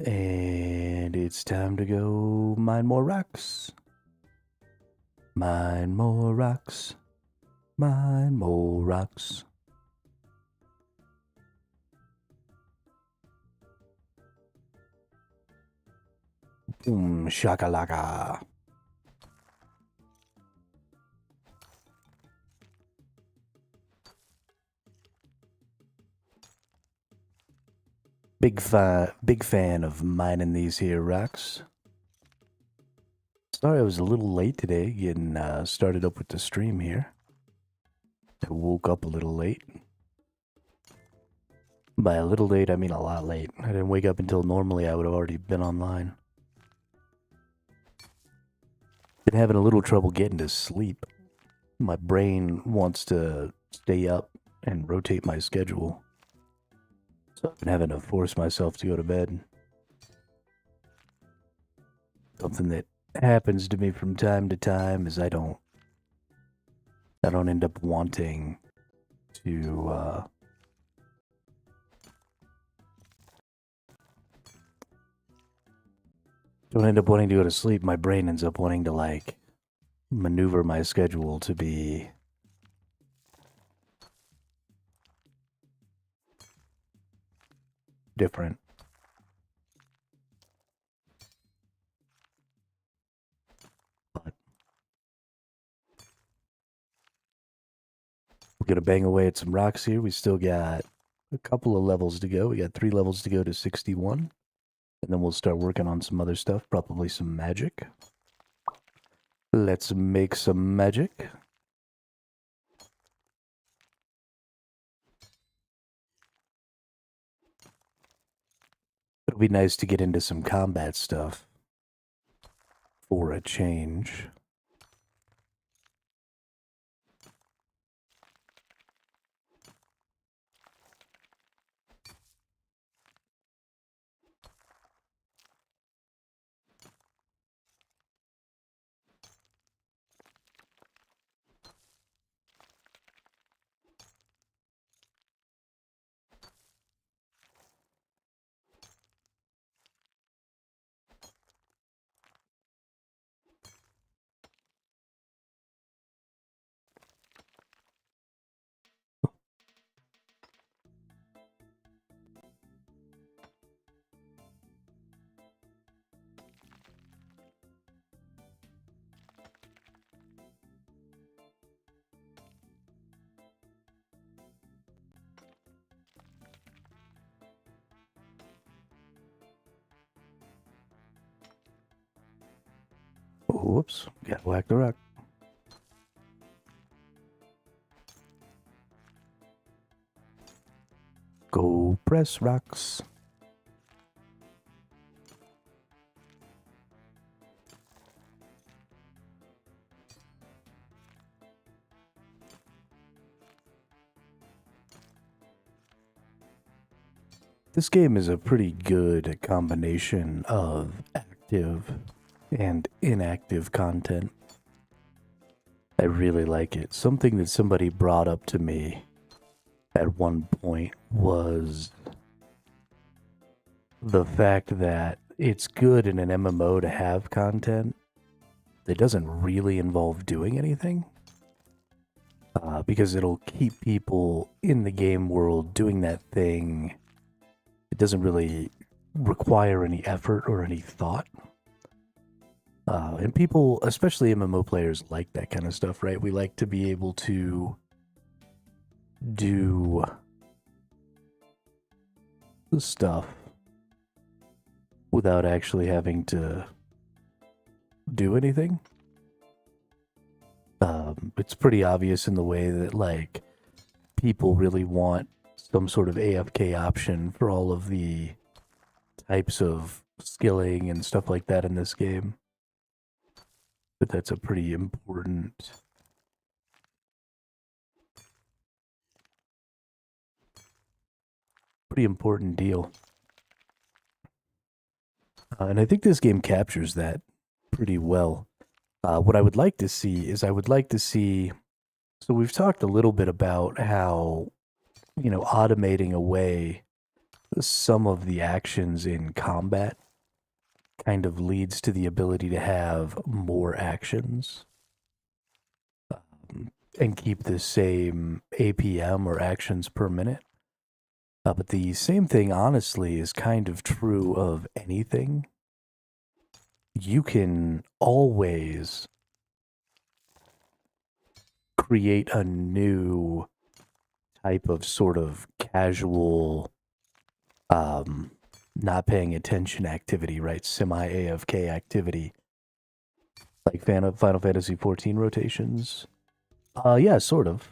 And it's time to go mine more rocks. Mine more rocks. Mine more rocks. Boom, shakalaka. Big fan of mining these here rocks. Sorry I was a little late today getting started up with the stream here. I woke up a little late. By a little late, I mean a lot late. I didn't wake up until normally I would have already been online. Been having a little trouble getting to sleep. My brain wants to stay up and rotate my schedule. So I've been having to force myself to go to bed. Something that happens to me from time to time is I don't end up wanting to don't end up wanting to go to sleep. My brain ends up wanting to like maneuver my schedule to be different. But we're gonna bang away at some rocks here. We still got a couple of levels to go. We got 3 levels to go to 61. And then we'll start working on some other stuff, probably some magic. Let's make some magic. It'll be nice to get into some combat stuff for a change. Whoops, gotta whack the rock. Go press rocks. This game is a pretty good combination of active and inactive content. I really like it. Something that somebody brought up to me at one point was the fact that it's good in an MMO to have content that doesn't really involve doing anything. Because it'll keep people in the game world doing that thing. It doesn't really require any effort or any thought. And people, especially MMO players, like that kind of stuff, right? We like to be able to do stuff without actually having to do anything. It's pretty obvious in the way that, like, people really want some sort of AFK option for all of the types of skilling and stuff like that in this game. But that's a pretty important deal. And I think this game captures that pretty well. What I would like to see is so we've talked a little bit about how, automating away some of the actions in combat kind of leads to the ability to have more actions and keep the same APM or actions per minute. But the same thing, honestly, is kind of true of anything. You can always create a new type of sort of casual, not paying attention activity, right? Semi-AFK activity, like Final Fantasy XIV rotations. Yeah, sort of.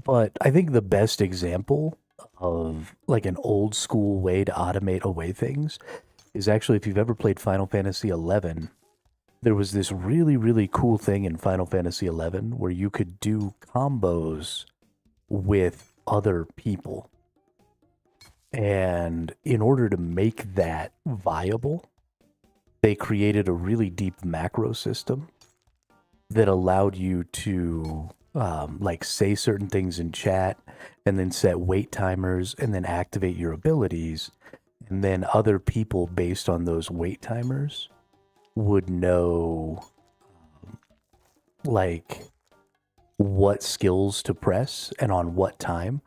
But I think the best example of like an old school way to automate away things is actually, if you've ever played Final Fantasy XI, there was this really, really cool thing in Final Fantasy XI where you could do combos with other people. And in order to make that viable, they created a really deep macro system that allowed you to like say certain things in chat and then set wait timers and then activate your abilities. And then other people based on those wait timers would know like what skills to press and on what time.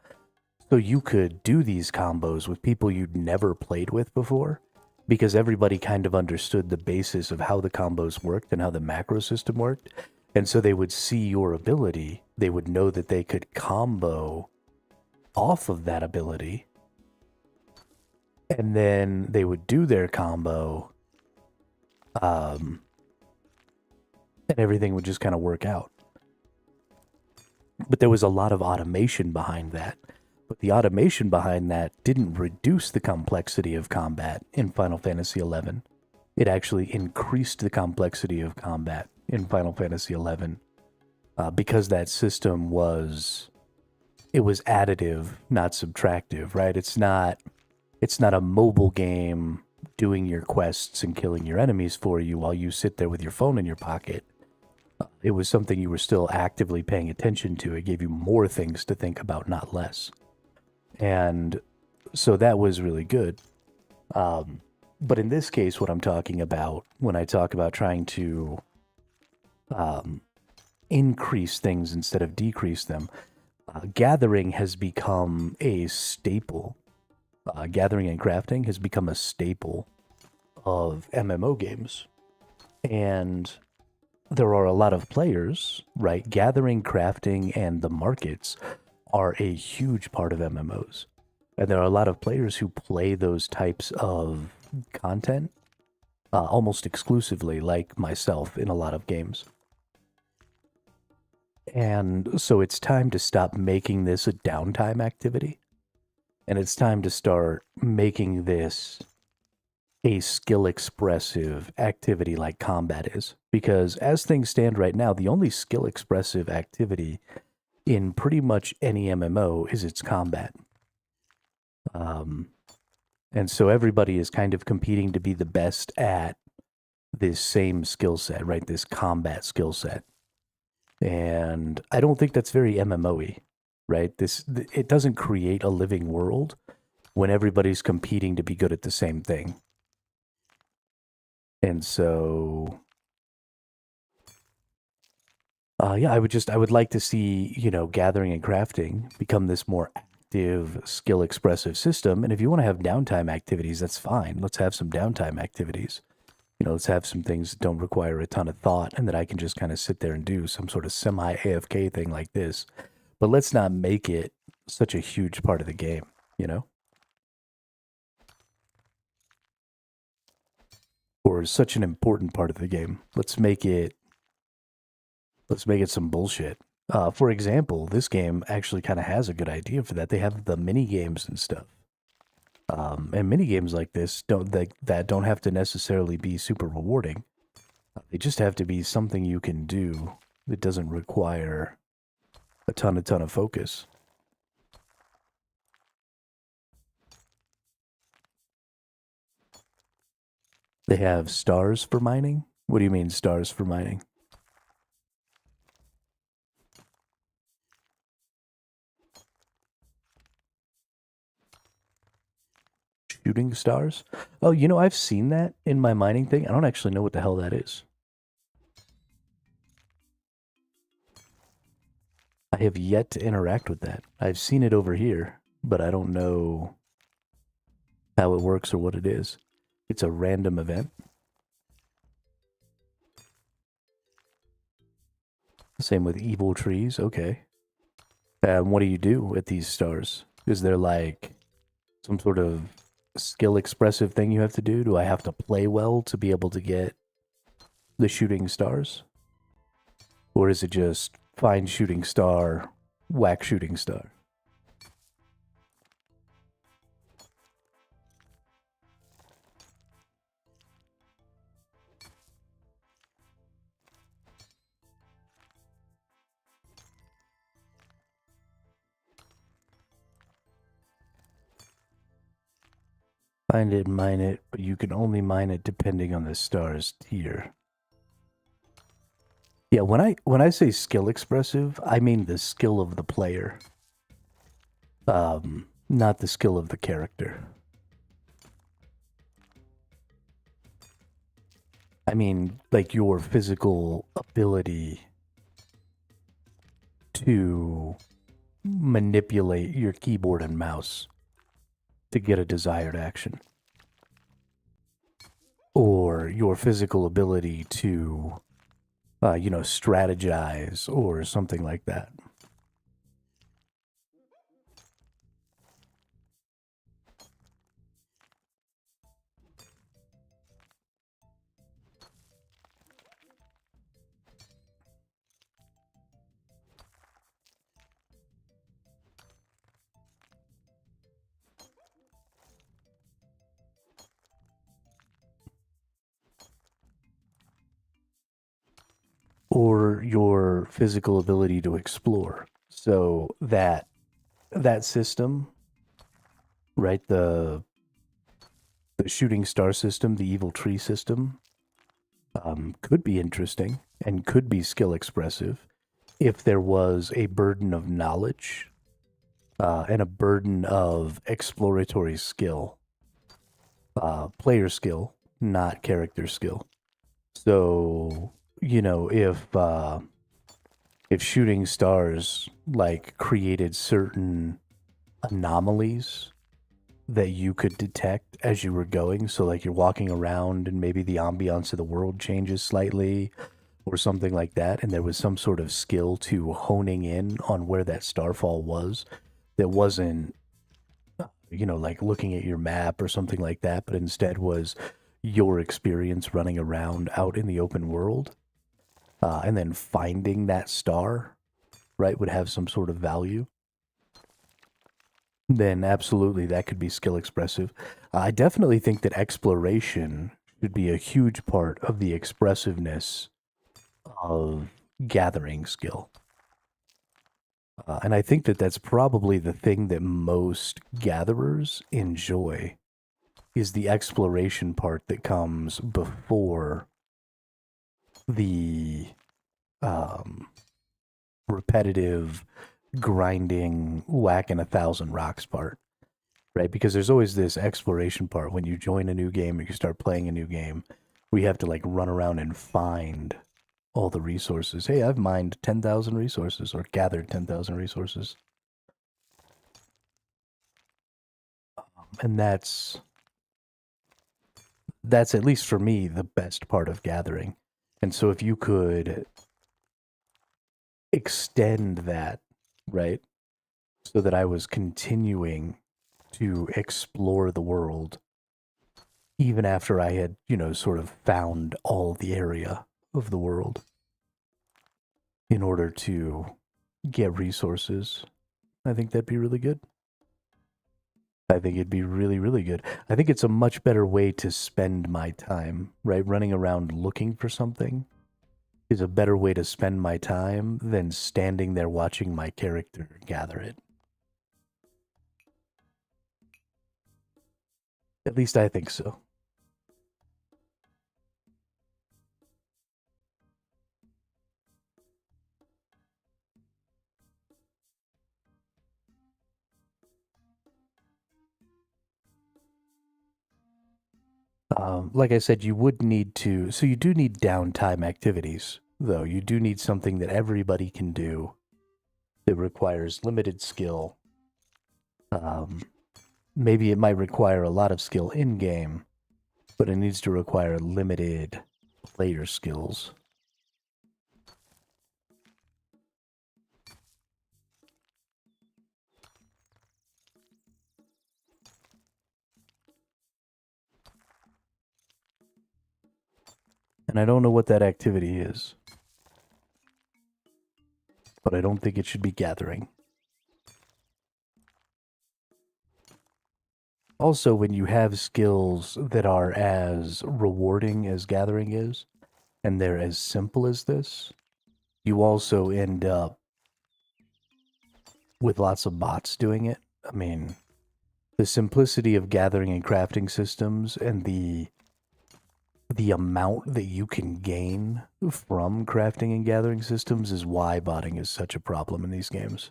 So you could do these combos with people you'd never played with before because everybody kind of understood the basis of how the combos worked and how the macro system worked. And so they would see your ability. They would know that they could combo off of that ability. And then they would do their combo. And everything would just kind of work out. But there was a lot of automation behind that. But the automation behind that didn't reduce the complexity of combat in Final Fantasy XI. It actually increased the complexity of combat in Final Fantasy XI because that system was additive, not subtractive, right? It's not a mobile game doing your quests and killing your enemies for you while you sit there with your phone in your pocket. It was something you were still actively paying attention to. It gave you more things to think about, not less. And so that was really good. But in this case, what I'm talking about when I talk about trying to increase things instead of decrease them, gathering has become a staple. Gathering and crafting has become a staple of MMO games. And there are a lot of players, right? Gathering, crafting, and the markets are a huge part of MMOs. And there are a lot of players who play those types of content almost exclusively, like myself, in a lot of games. And so it's time to stop making this a downtime activity. And it's time to start making this a skill expressive activity like combat is. Because as things stand right now, the only skill expressive activity in pretty much any MMO is its combat. And so everybody is kind of competing to be the best at this same skill set, right? This combat skill set. And I don't think that's very MMO-y, right? It doesn't create a living world when everybody's competing to be good at the same thing. And so, yeah, I would like to see, gathering and crafting become this more active, skill expressive system. And if you want to have downtime activities, that's fine. Let's have some downtime activities. Let's have some things that don't require a ton of thought and that I can just kind of sit there and do some sort of semi-AFK thing like this. But let's not make it such a huge part of the game, Or such an important part of the game. Let's make it some bullshit. For example, this game actually kind of has a good idea for that. They have the mini games and stuff. And mini games like this that don't have to necessarily be super rewarding. They just have to be something you can do that doesn't require a ton of focus. They have stars for mining? What do you mean stars for mining? shooting stars. Oh, you know, I've seen that in my mining thing. I don't actually know what the hell that is. I have yet to interact with that. I've seen it over here, but I don't know how it works or what it is. It's a random event. Same with evil trees. Okay. What do you do with these stars? Is there like some sort of skill expressive thing you have to do? Do I have to play well to be able to get the shooting stars? Or is it just find shooting star, whack shooting star? Find it, mine it, but you can only mine it depending on the star's tier. Yeah, when I say skill expressive, I mean the skill of the player. Not the skill of the character. I mean, like your physical ability to manipulate your keyboard and mouse to get a desired action. Or your physical ability to, strategize or something like that. Or your physical ability to explore. So that system, right? The shooting star system, the evil tree system, could be interesting and could be skill expressive if there was a burden of knowledge and a burden of exploratory skill, player skill, not character skill. So, you know, if shooting stars like created certain anomalies that you could detect as you were going, so like you're walking around and maybe the ambiance of the world changes slightly or something like that, and there was some sort of skill to honing in on where that starfall was that wasn't, like looking at your map or something like that, but instead was your experience running around out in the open world, and then finding that star, right, would have some sort of value. Then absolutely that could be skill expressive. I definitely think that exploration should be a huge part of the expressiveness of gathering skill. And I think that that's probably the thing that most gatherers enjoy is the exploration part that comes before the repetitive grinding whacking 1,000 rocks part, right? Because there's always this exploration part when you join a new game or you start playing a new game where you have to like run around and find all the resources. Hey, I've mined 10,000 resources or gathered 10,000 resources. And that's at least for me the best part of gathering. And so if you could extend that, right? So that I was continuing to explore the world even after I had, sort of found all the area of the world in order to get resources. I think that'd be really good. I think it'd be really, really good. I think it's a much better way to spend my time, right? Running around looking for something is a better way to spend my time than standing there watching my character gather it. At least I think so. Like I said, you would need to, so you do need downtime activities, though. You do need something that everybody can do that requires limited skill. Maybe it might require a lot of skill in-game, but it needs to require limited player skills. And I don't know what that activity is, but I don't think it should be gathering. Also, when you have skills that are as rewarding as gathering is, and they're as simple as this, you also end up with lots of bots doing it. I mean, the simplicity of gathering and crafting systems and the amount that you can gain from crafting and gathering systems is why botting is such a problem in these games.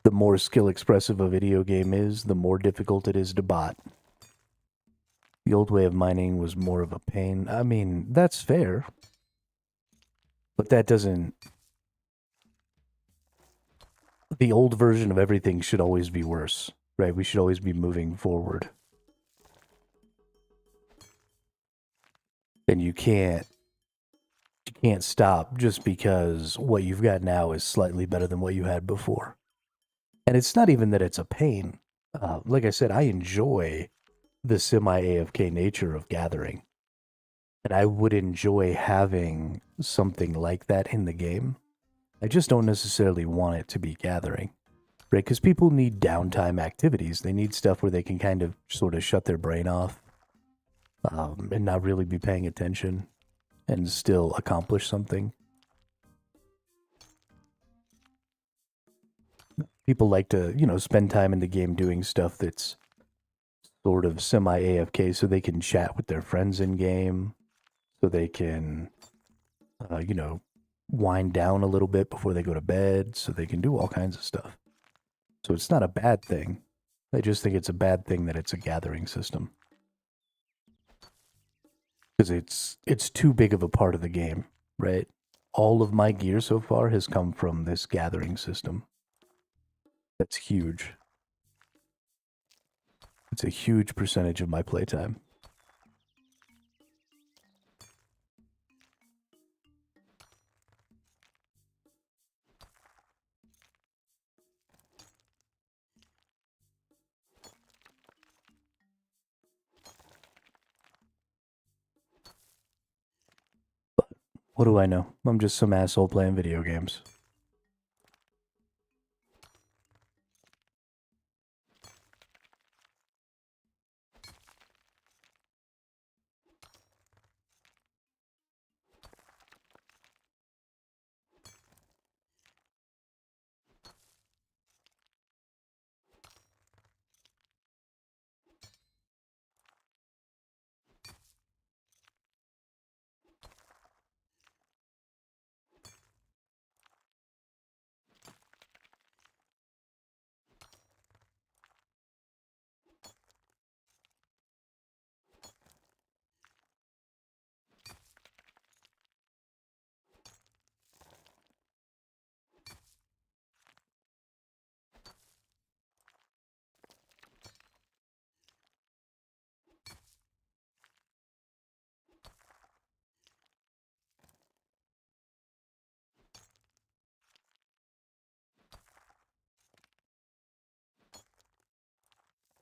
The more skill expressive a video game is, the more difficult it is to bot. The old way of mining was more of a pain. I mean, that's fair. But that doesn't... The old version of everything should always be worse, right? We should always be moving forward. And you can't stop just because what you've got now is slightly better than what you had before. And it's not even that it's a pain. Like I said, I enjoy the semi-AFK nature of gathering. And I would enjoy having something like that in the game. I just don't necessarily want it to be gathering, right? Because people need downtime activities. They need stuff where they can kind of sort of shut their brain off and not really be paying attention and still accomplish something. People like to, you know, spend time in the game doing stuff that's sort of semi-AFK so they can chat with their friends in game, so they can, you know, wind down a little bit before they go to bed, so they can do all kinds of stuff. So it's not a bad thing. I just think it's a bad thing that it's a gathering system. Because it's too big of a part of the game, right? All of my gear so far has come from this gathering system. That's huge. It's a huge percentage of my playtime. But what do I know? I'm just some asshole playing video games.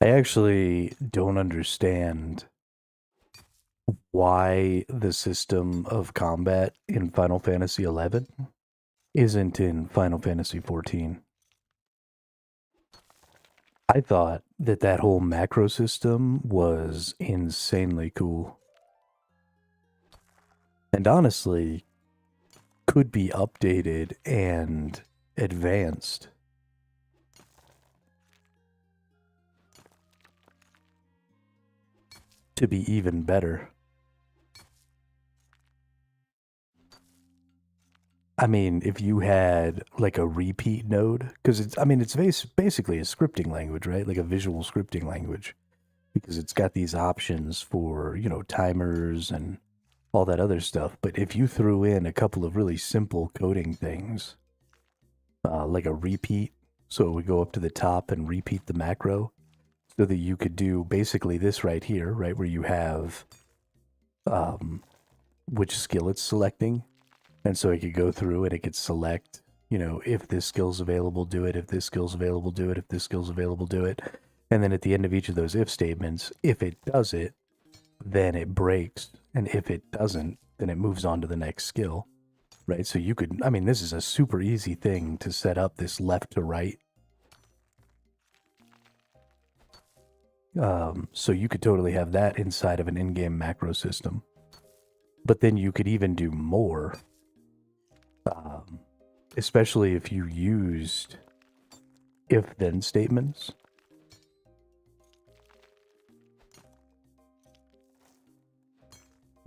I actually don't understand why the system of combat in Final Fantasy XI isn't in Final Fantasy XIV. I thought that that whole macro system was insanely cool. And honestly, could be updated and advanced. To be even better. I mean, if you had like a repeat node, because it's basically a scripting language, right? Like a visual scripting language, because it's got these options for, timers and all that other stuff. But if you threw in a couple of really simple coding things, like a repeat, so it would go up to the top and repeat the macro, so that you could do basically this right here, right, where you have which skill it's selecting. And so it could go through and it could select, if this skill's available, do it. If this skill's available, do it. If this skill's available, do it. And then at the end of each of those if statements, if it does it, then it breaks. And if it doesn't, then it moves on to the next skill, right? So you could, this is a super easy thing to set up, this left to right. So you could totally have that inside of an in-game macro system. But then you could even do more, especially if you used if-then statements.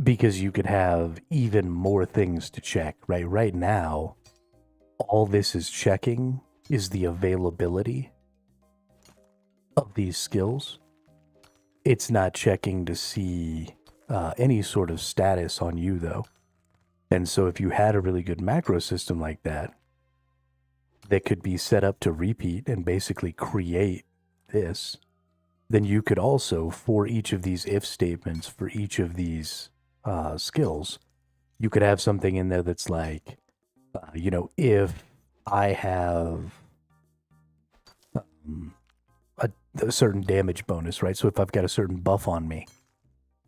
Because you could have even more things to check, right? Right now, all this is checking is the availability of these skills. It's not checking to see any sort of status on you, though. And so if you had a really good macro system like that, that could be set up to repeat and basically create this, then you could also, for each of these if statements, for each of these skills, you could have something in there that's like, if I have a certain damage bonus, right? So if I've got a certain buff on me,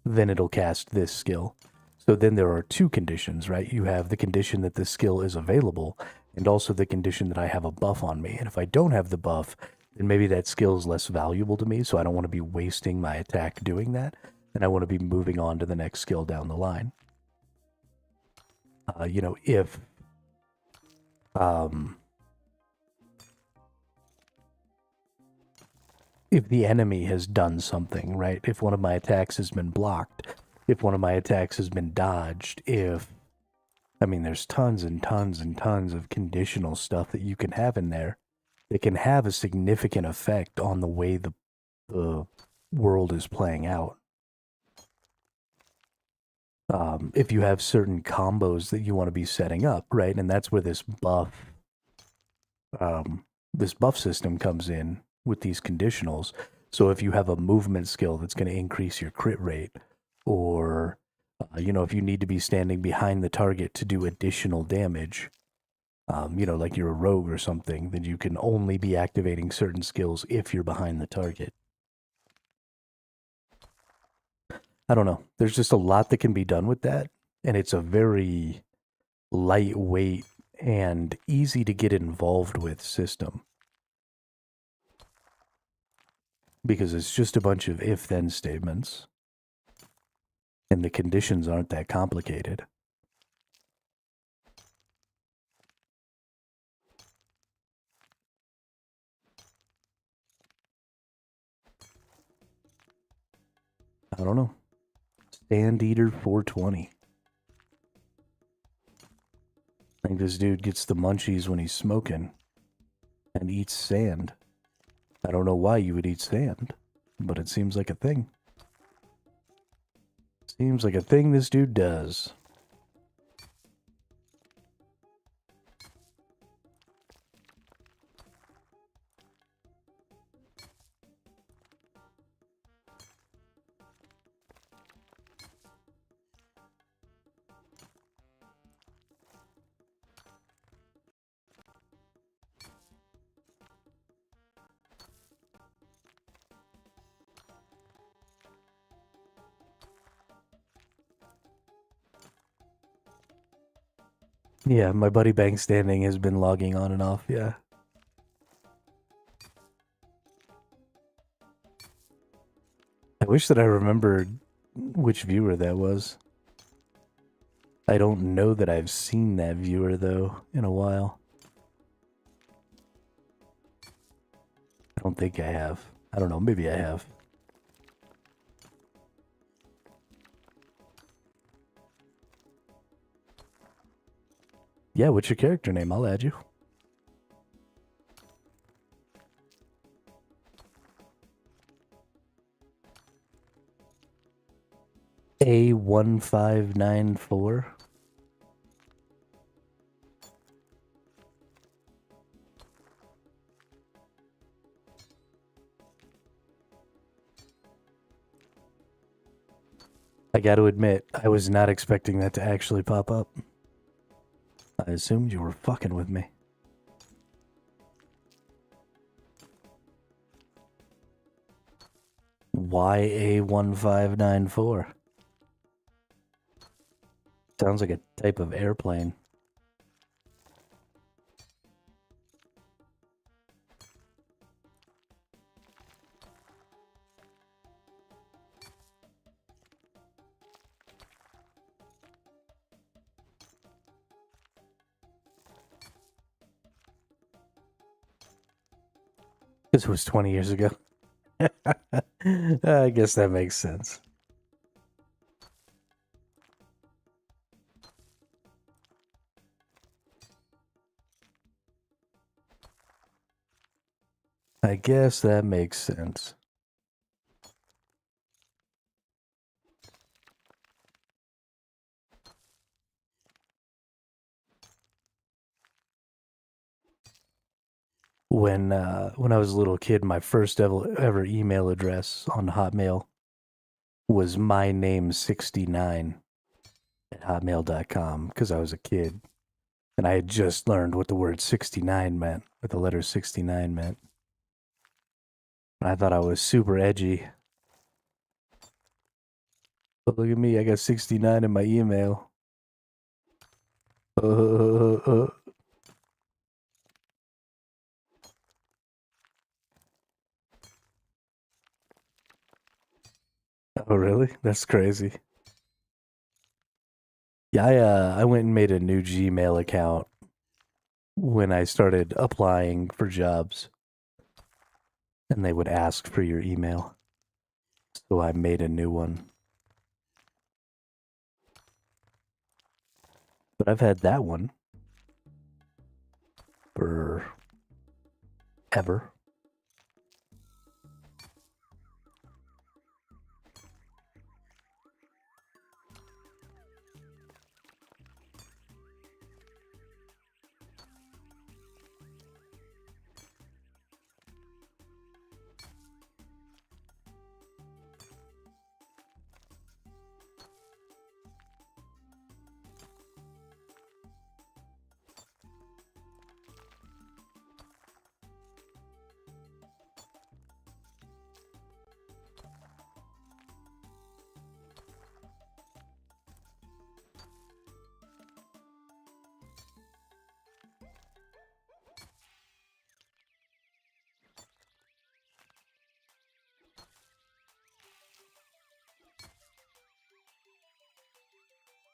then it'll cast this skill. So then there are two conditions, right? You have the condition that this skill is available, and also the condition that I have a buff on me. And if I don't have the buff, then maybe that skill is less valuable to me, so I don't want to be wasting my attack doing that, and I want to be moving on to the next skill down the line. If the enemy has done something, right? If one of my attacks has been blocked, if one of my attacks has been dodged, there's tons and tons and tons of conditional stuff that you can have in there that can have a significant effect on the way the world is playing out. If you have certain combos that you want to be setting up, right? And that's where this buff system comes in with these conditionals. So if you have a movement skill that's going to increase your crit rate, or if you need to be standing behind the target to do additional damage, like you're a rogue or something, then you can only be activating certain skills if you're behind the target. I don't know. There's just a lot that can be done with that, and it's a very lightweight and easy to get involved with system. Because it's just a bunch of if-then statements, and the conditions aren't that complicated. I don't know. Sand Eater 420. I think this dude gets the munchies when he's smoking and eats sand. I don't know why you would eat sand, but it seems like a thing. Seems like a thing this dude does. Yeah, my buddy Bank Standing has been logging on and off, yeah. I wish that I remembered which viewer that was. I don't know that I've seen that viewer, though, in a while. I don't think I have. I don't know, maybe I have. Yeah, what's your character name? I'll add you. A1594. I got to admit, I was not expecting that to actually pop up. I assumed you were fucking with me. Why A1594? Sounds like a type of airplane. This was 20 years ago. I guess that makes sense. I guess that makes sense. When I was a little kid, my first ever email address on Hotmail was myname69 at hotmail.com because I was a kid. And I had just learned what the word 69 meant, what the letter 69 meant. And I thought I was super edgy. But look at me, I got 69 in my email. Oh, really? That's crazy. Yeah, I went and made a new Gmail account when I started applying for jobs. And they would ask for your email. So I made a new one. But I've had that one for ever.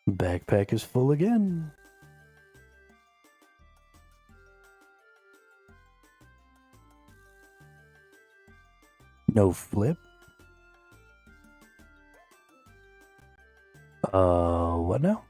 Backpack is full again. No flip. What now?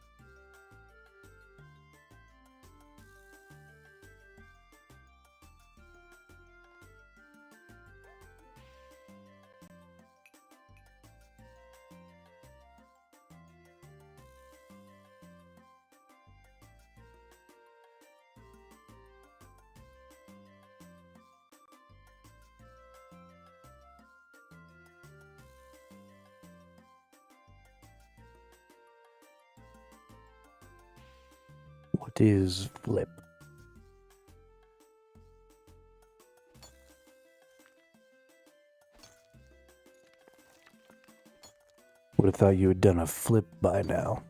What is flip? Would have thought you had done a flip by now.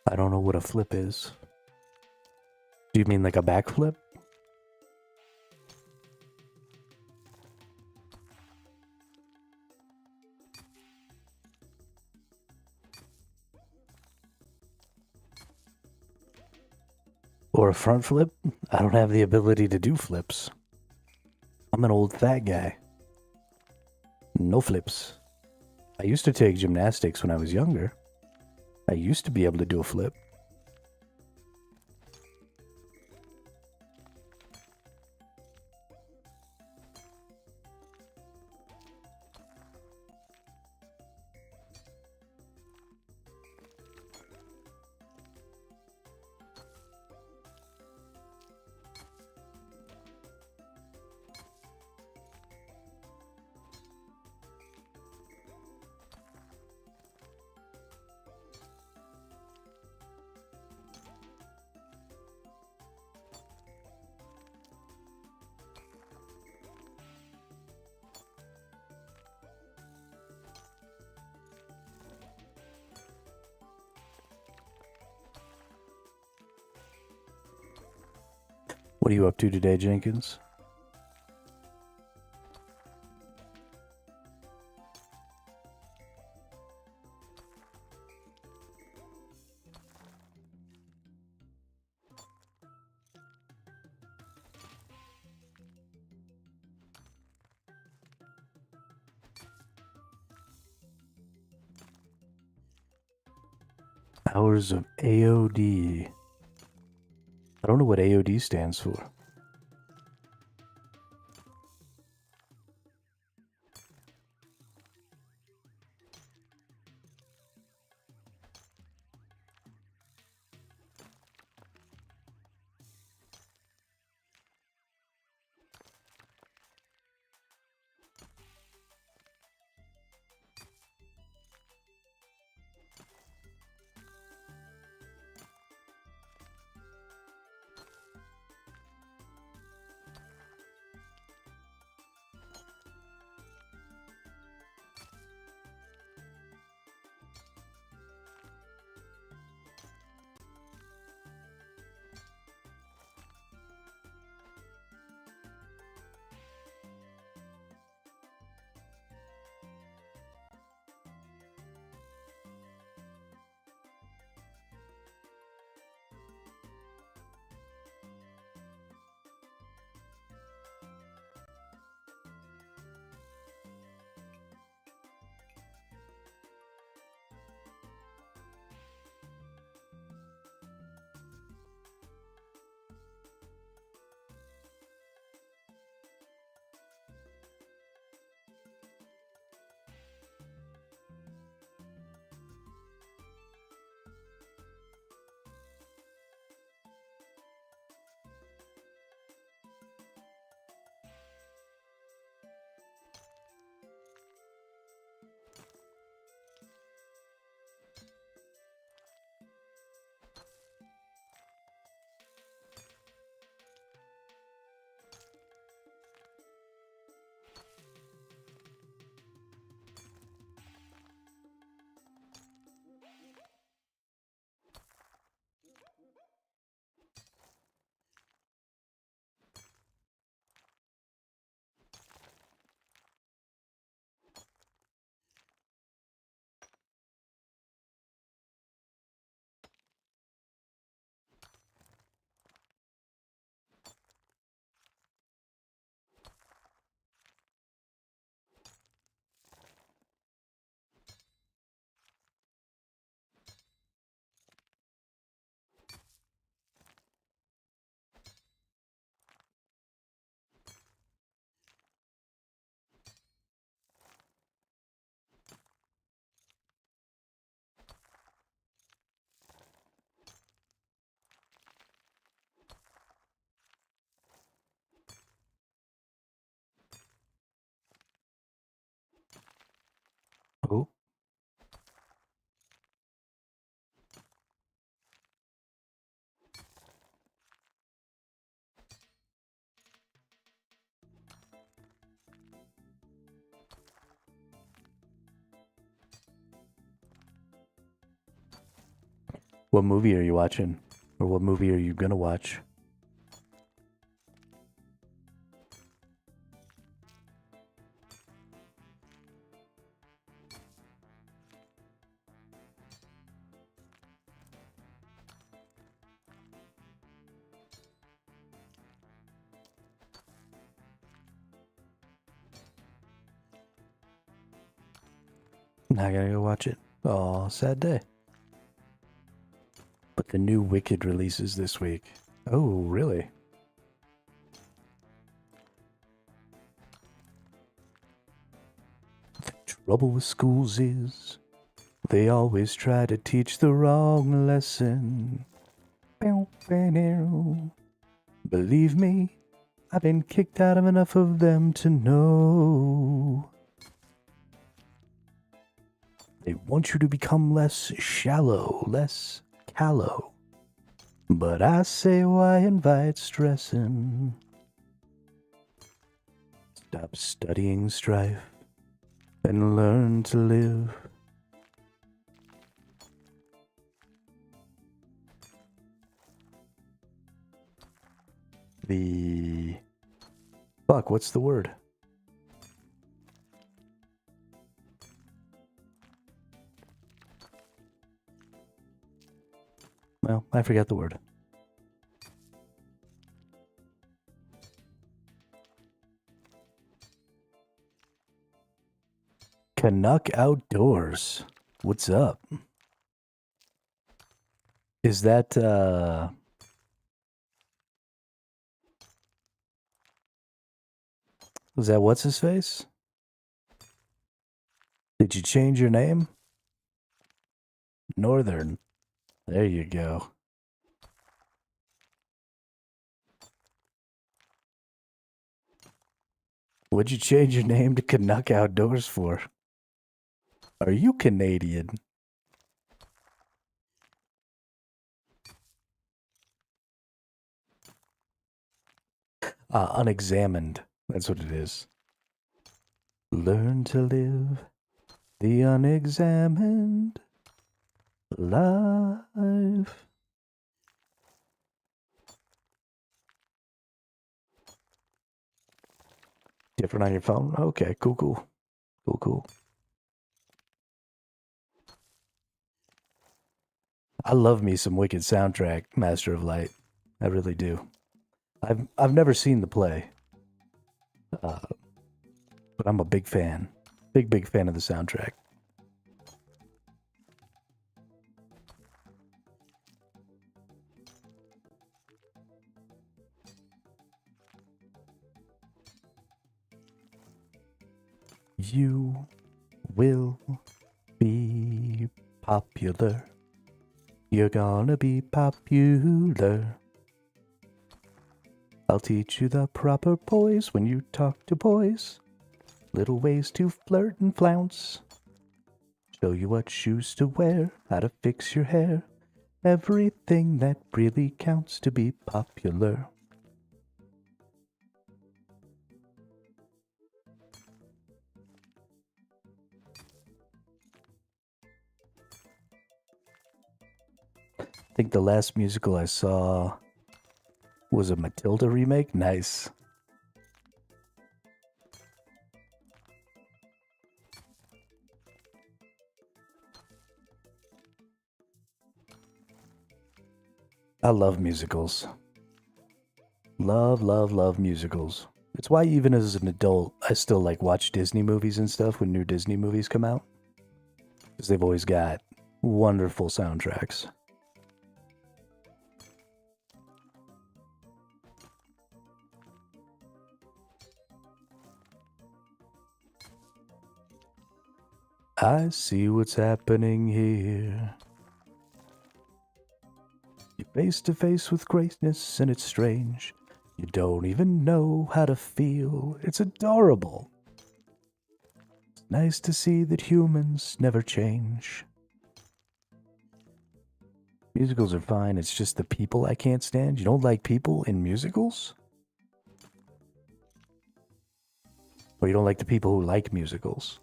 I don't know what a flip is. Do you mean like a backflip? Or a front flip? I don't have the ability to do flips. I'm an old fat guy. No flips. I used to take gymnastics when I was younger. I used to be able to do a flip. What are you up to today, Jenkins? Hours of AOD. I don't know what AOD stands for. Oh. What movie are you watching? Or what movie are you gonna watch? Not gonna go watch it. Oh, sad day. But the new Wicked releases this week. Oh, really? The trouble with schools is they always try to teach the wrong lesson. Believe me, I've been kicked out of enough of them to know. They want you to become less shallow, less callow. But I say, why invite stressing? Stop studying strife and learn to live. Fuck, what's the word? Well, I forgot the word. Canuck Outdoors. What's up? Is that, was that what's his face? Did you change your name? Northern. There you go. What'd you change your name to Canuck Outdoors for? Are you Canadian? Unexamined. That's what it is. Learn to live the unexamined life. Different on your phone? Okay, cool. Cool. I love me some Wicked soundtrack, Master of Light. I really do. I've never seen the play, but I'm a big fan. Big fan of the soundtrack. You will be popular. You're gonna be popular. I'll teach you the proper poise when you talk to boys. Little ways to flirt and flounce. Show you what shoes to wear, how to fix your hair. Everything that really counts to be popular. I think the last musical I saw was a Matilda remake. Nice. I love musicals. Love musicals. It's why even as an adult, I still like watch Disney movies and stuff when new Disney movies come out. Because they've always got wonderful soundtracks. I see what's happening here. You're face to face with greatness and it's strange. You don't even know how to feel. It's adorable. It's nice to see that humans never change. Musicals are fine. It's just the people I can't stand. You don't like people in musicals? Or you don't like the people who like musicals?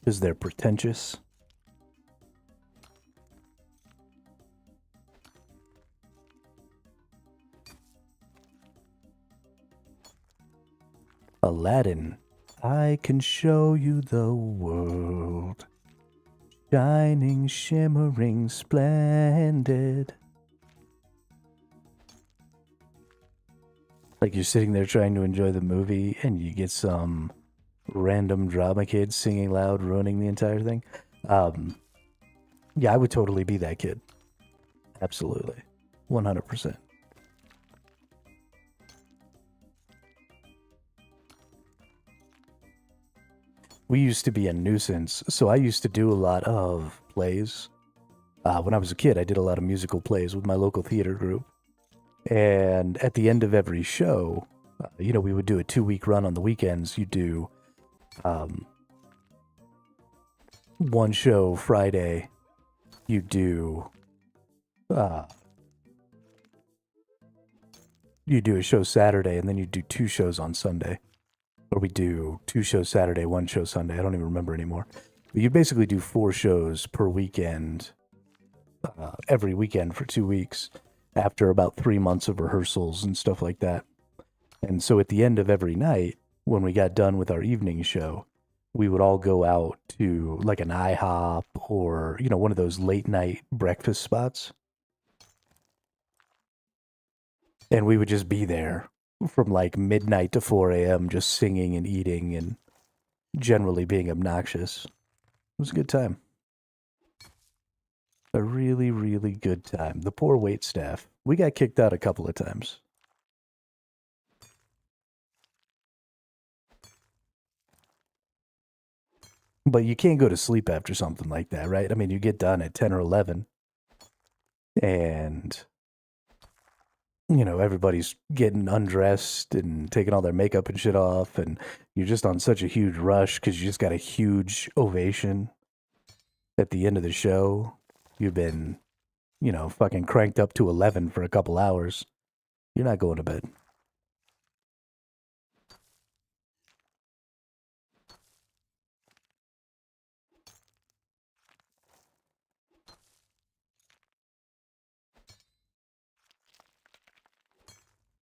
Because they're pretentious? Aladdin, I can show you the world. Shining, shimmering, splendid. Like you're sitting there trying to enjoy the movie and you get some random drama kid singing loud, ruining the entire thing. Um, yeah, I would totally be that kid. Absolutely. 100%. We used to be a nuisance, so I used to do a lot of plays. When I was a kid, I did a lot of musical plays with my local theater group. And at the end of every show, we would do a 2-week run on the weekends. You do um, one show Friday, you do uh, a show Saturday, and then you do 2 shows on Sunday. Or we do 2 shows Saturday, 1 show Sunday. I don't even remember anymore. But you basically do 4 shows per weekend, every weekend for 2 weeks, after about 3 months of rehearsals and stuff like that. And so at the end of every night, when we got done with our evening show, we would all go out to like an IHOP or, one of those late night breakfast spots. And we would just be there from like midnight to 4 a.m., just singing and eating and generally being obnoxious. It was a good time. A really, really good time. The poor wait staff. We got kicked out a couple of times. But you can't go to sleep after something like that, right? I mean, you get done at 10 or 11, and, everybody's getting undressed and taking all their makeup and shit off, and you're just on such a huge rush because you just got a huge ovation at the end of the show. You've been, fucking cranked up to 11 for a couple hours. You're not going to bed.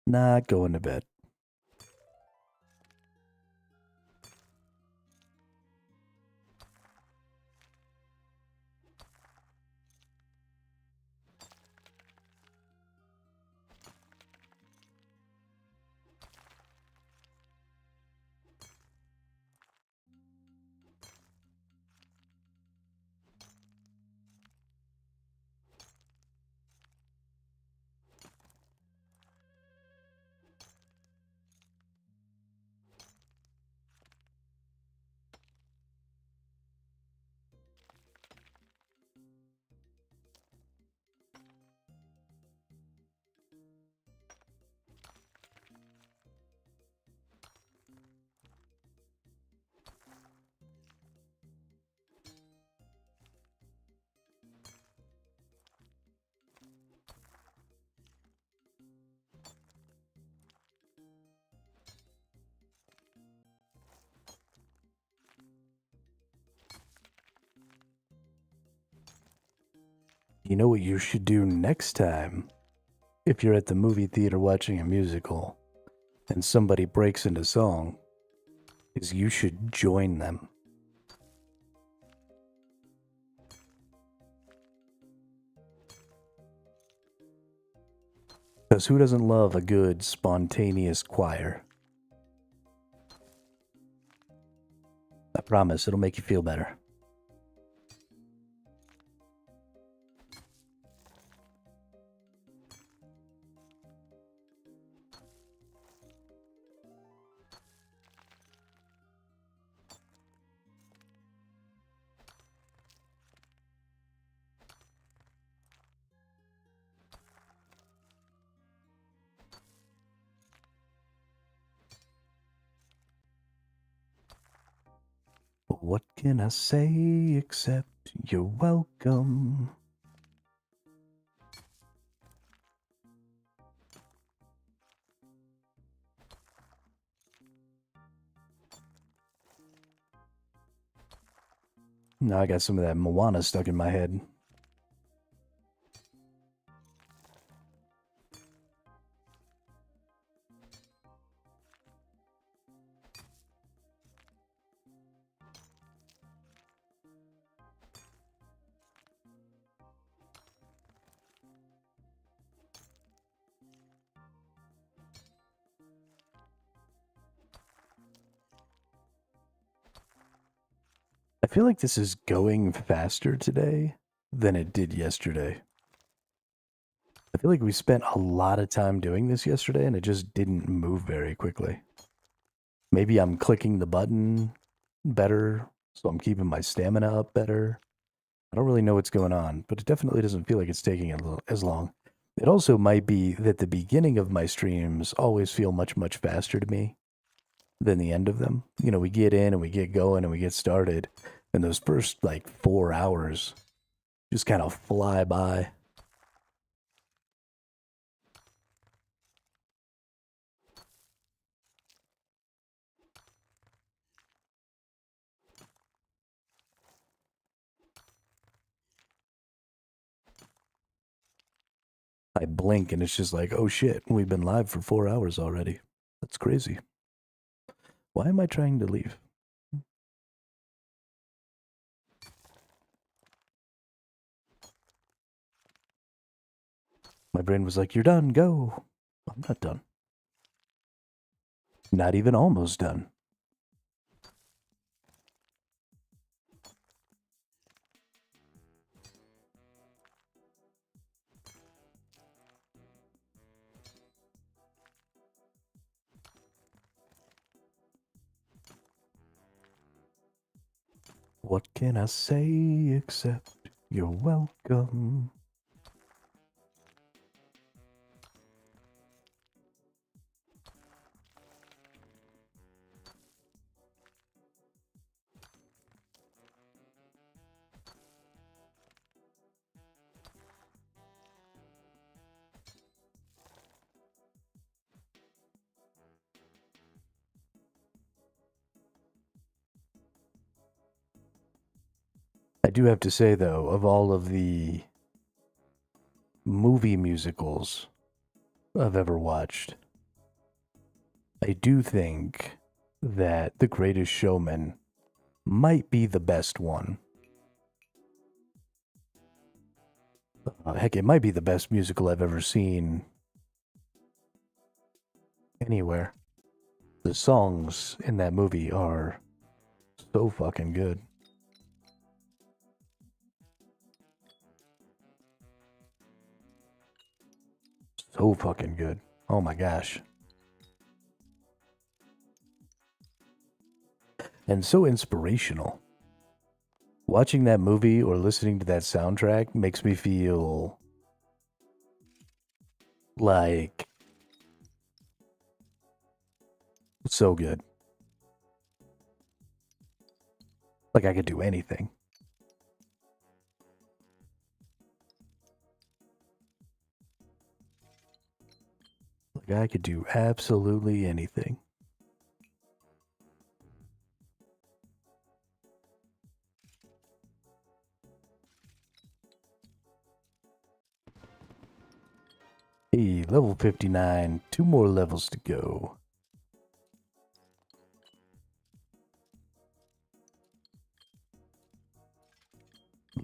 Not going to bed. You know what you should do next time? If you're at the movie theater watching a musical and somebody breaks into song, is you should join them. Because who doesn't love a good, spontaneous choir? I promise, it'll make you feel better. What can I say except you're welcome? Now I got some of that Moana stuck in my head. feel like this is going faster today than it did yesterday. I feel like we spent a lot of time doing this yesterday and it just didn't move very quickly. Maybe I'm clicking the button better, so I'm keeping my stamina up better. I don't really know what's going on, but it definitely doesn't feel like it's taking as long. It also might be that the beginning of my streams always feel much, much faster to me than the end of them. You know, we get in and we get going and we get started, and those first, like, 4 hours just kind of fly by. I blink and it's just like, oh shit, we've been live for 4 hours already. That's crazy. Why am I trying to leave? My brain was like, you're done, go. I'm not done. Not even almost done. What can I say except you're welcome? I do have to say, though, of all of the movie musicals I've ever watched, I do think that The Greatest Showman might be the best one. Heck, it might be the best musical I've ever seen anywhere. The songs in that movie are so fucking good. So fucking good. Oh my gosh. And so inspirational. Watching that movie or listening to that soundtrack makes me feel like so good. Like I could do anything. Like I could do absolutely anything. Hey, level 59, 2 more levels to go.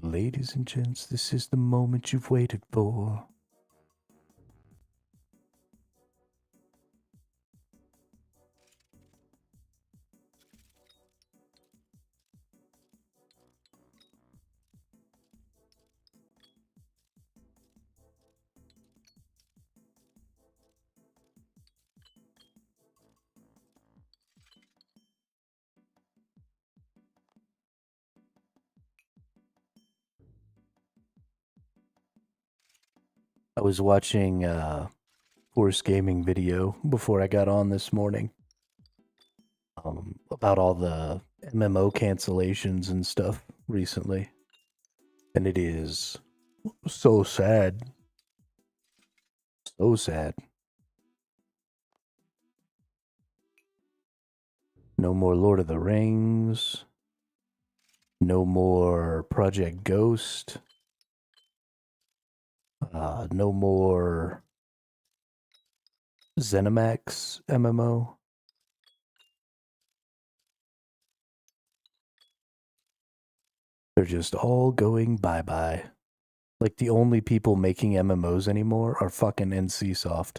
Ladies and gents, this is the moment you've waited for. I was watching Force Gaming video before I got on this morning about all the MMO cancellations and stuff recently. And it is so sad. So sad. No more Lord of the Rings. No more Project Ghost. No more ZeniMax MMO. They're just all going bye-bye. Like the only people making MMOs anymore are fucking NCSoft.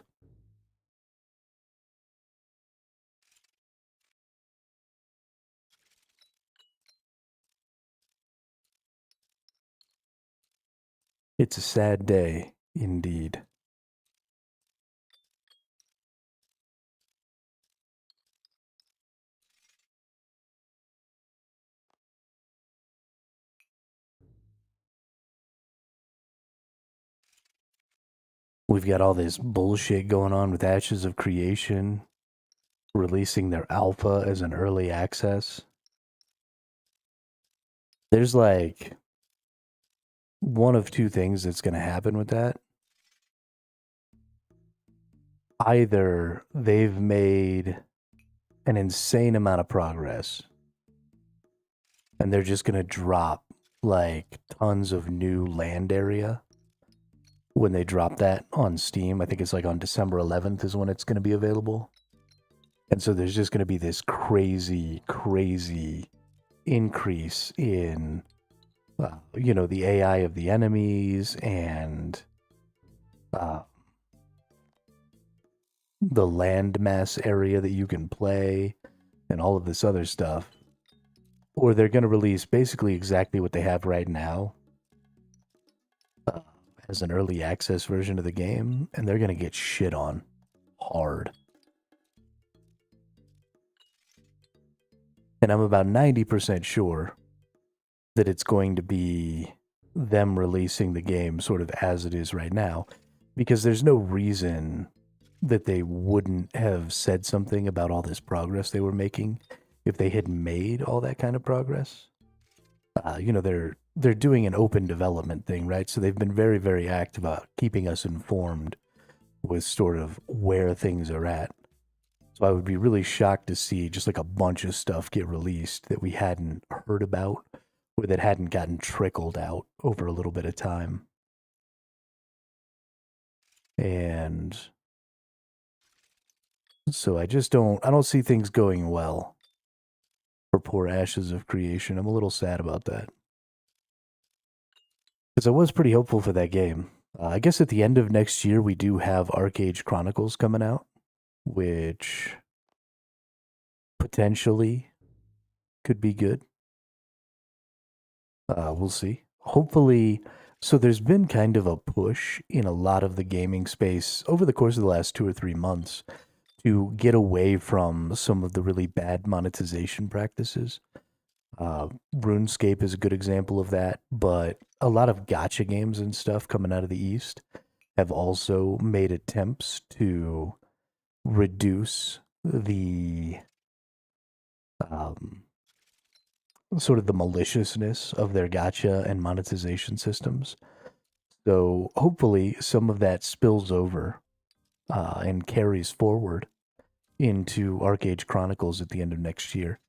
It's a sad day, indeed. We've got all this bullshit going on with Ashes of Creation, releasing their alpha as an early access. There's like one of two things that's going to happen with that. Either they've made an insane amount of progress and they're just going to drop like tons of new land area when they drop that on Steam. I think it's like on December 11th is when it's going to be available. And so there's just going to be this crazy, crazy increase in, you know, the AI of the enemies and the landmass area that you can play and all of this other stuff. Or they're going to release basically exactly what they have right now as an early access version of the game, and they're going to get shit on hard. And I'm about 90% sure that it's going to be them releasing the game sort of as it is right now, because there's no reason that they wouldn't have said something about all this progress they were making if they had made all that kind of progress. You know, they're doing an open development thing, right? So they've been very, very active about keeping us informed with sort of where things are at. So I would be really shocked to see just like a bunch of stuff get released that we hadn't heard about or that hadn't gotten trickled out over a little bit of time. And so I don't see things going well for poor Ashes of Creation. I'm a little sad about that. Because I was pretty hopeful for that game. I guess at the end of next year, we do have Arcade Chronicles coming out, which potentially could be good. We'll see. Hopefully, so there's been kind of a push in a lot of the gaming space over the course of the last 2 or 3 months to get away from some of the really bad monetization practices. RuneScape is a good example of that, but a lot of gacha games and stuff coming out of the East have also made attempts to reduce the sort of the maliciousness of their gacha and monetization systems. So hopefully some of that spills over and carries forward into Arcade Chronicles at the end of next year.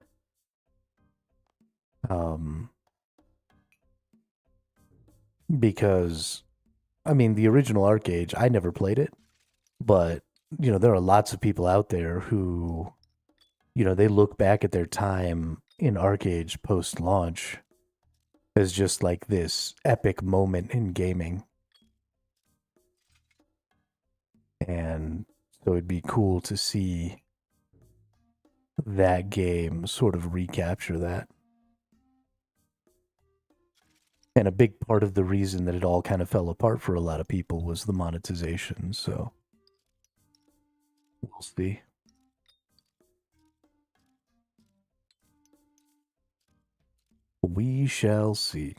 Because, I mean, the original Arcade, I never played it, but, you know, there are lots of people out there who, you know, they look back at their time in Arcade post-launch as just like this epic moment in gaming. And so it'd be cool to see that game sort of recapture that. And a big part of the reason that it all kind of fell apart for a lot of people was the monetization, so we'll see. We shall see.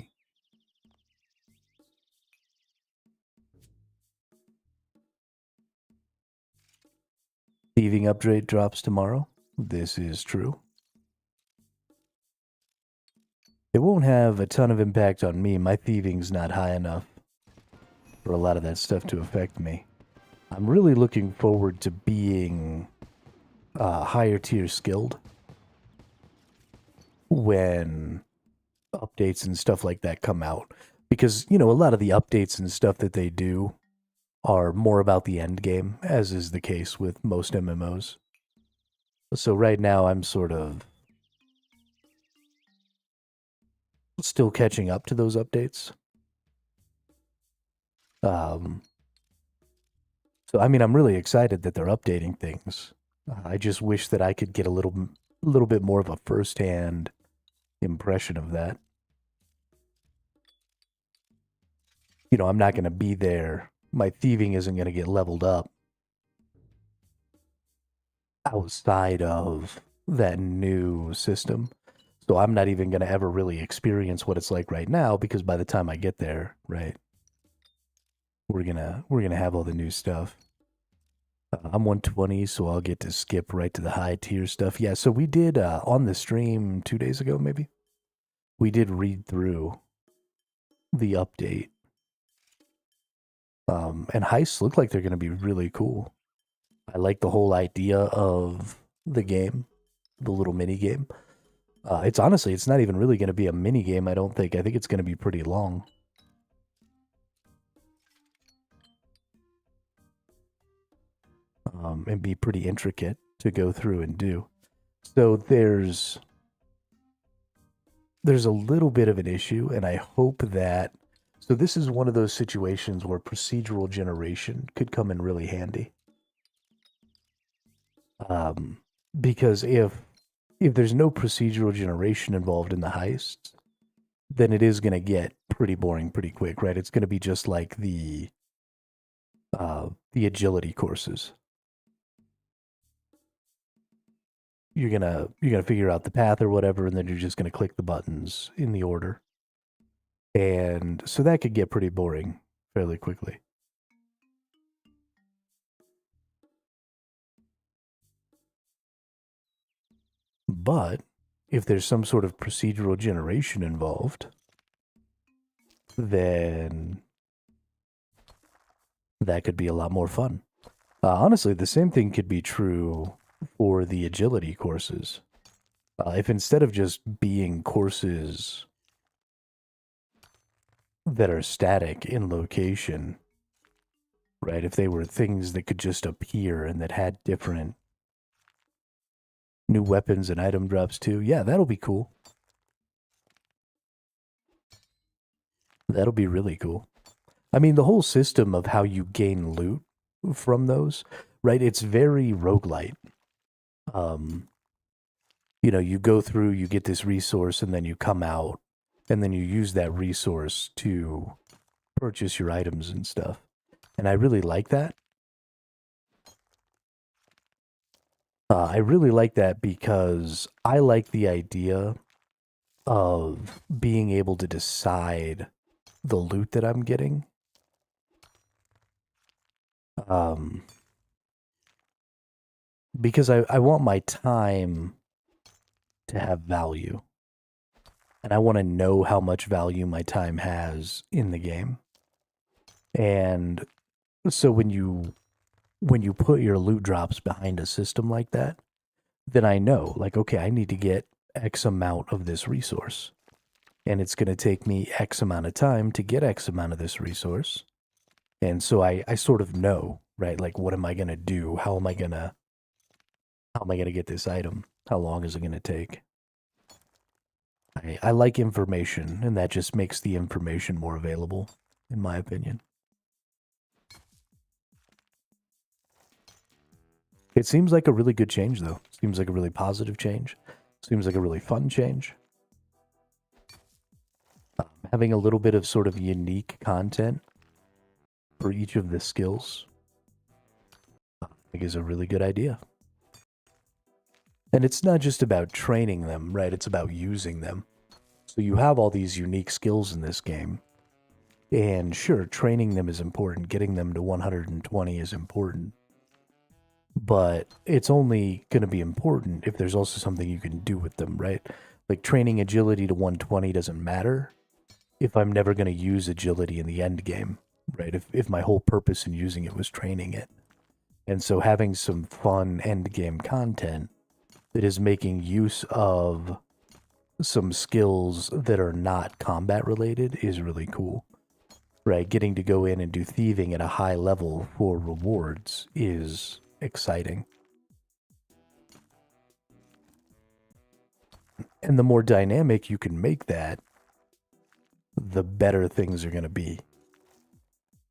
Thieving upgrade drops tomorrow. This is true. It won't have a ton of impact on me. My thieving's not high enough for a lot of that stuff to affect me. I'm really looking forward to being higher tier skilled when updates and stuff like that come out. Because, you know, a lot of the updates and stuff that they do are more about the end game, as is the case with most MMOs. So right now I'm sort of still catching up to those updates. So I mean, I'm really excited that they're updating things. I just wish that I could get a little bit more of a first-hand impression of that. you know, I'm not going to be there. My thieving isn't going to get leveled up outside of that new system. So I'm not even going to ever really experience what it's like right now, because by the time I get there, right, we're gonna have all the new stuff. I'm 120, so I'll get to skip right to the high tier stuff. Yeah, so we did on the stream 2 days ago, maybe. We did read through the update. And heists look like they're going to be really cool. I like the whole idea of the game, the little mini game. It's honestly, it's not even really going to be a mini game, I don't think. I think it's going to be pretty long. And be pretty intricate to go through and do. So there's a little bit of an issue, and I hope that... So this is one of those situations where procedural generation could come in really handy. Because if there's no procedural generation involved in the heists, then it is going to get pretty boring pretty quick, right? It's going to be just like the agility courses. You're gonna figure out the path or whatever, and then you're just gonna click the buttons in the order. And so that could get pretty boring fairly quickly. But if there's some sort of procedural generation involved, then that could be a lot more fun. Honestly, the same thing could be true for the agility courses. If instead of just being courses that are static in location, right, if they were things that could just appear and that had different new weapons and item drops too, yeah, that'll be cool. That'll be really cool. I mean, the whole system of how you gain loot from those, right, it's very roguelite. You know, you go through, you get this resource, and then you come out, and then you use that resource to purchase your items and stuff. And I really like that. I really like that because I like the idea of being able to decide the loot that I'm getting. Because I want my time to have value. And I want to know how much value my time has in the game. And so when you put your loot drops behind a system like that, then I know, like, okay, I need to get X amount of this resource. And it's going to take me X amount of time to get X amount of this resource. And so I sort of know, right? Like, what am I going to do? How am I going to get this item? How long is it going to take? I like information, and that just makes the information more available, in my opinion. It seems like a really good change, though. Seems like a really positive change. Seems like a really fun change. Having a little bit of sort of unique content for each of the skills, I think, is a really good idea. And it's not just about training them, right? It's about using them. So you have all these unique skills in this game. And sure, training them is important. Getting them to 120 is important. But it's only going to be important if there's also something you can do with them, right? Like, training agility to 120 doesn't matter if I'm never going to use agility in the end game, right? If my whole purpose in using it was training it. And so having some fun end game content that is making use of some skills that are not combat related is really cool, right? Getting to go in and do thieving at a high level for rewards is exciting. And the more dynamic you can make that, the better things are going to be,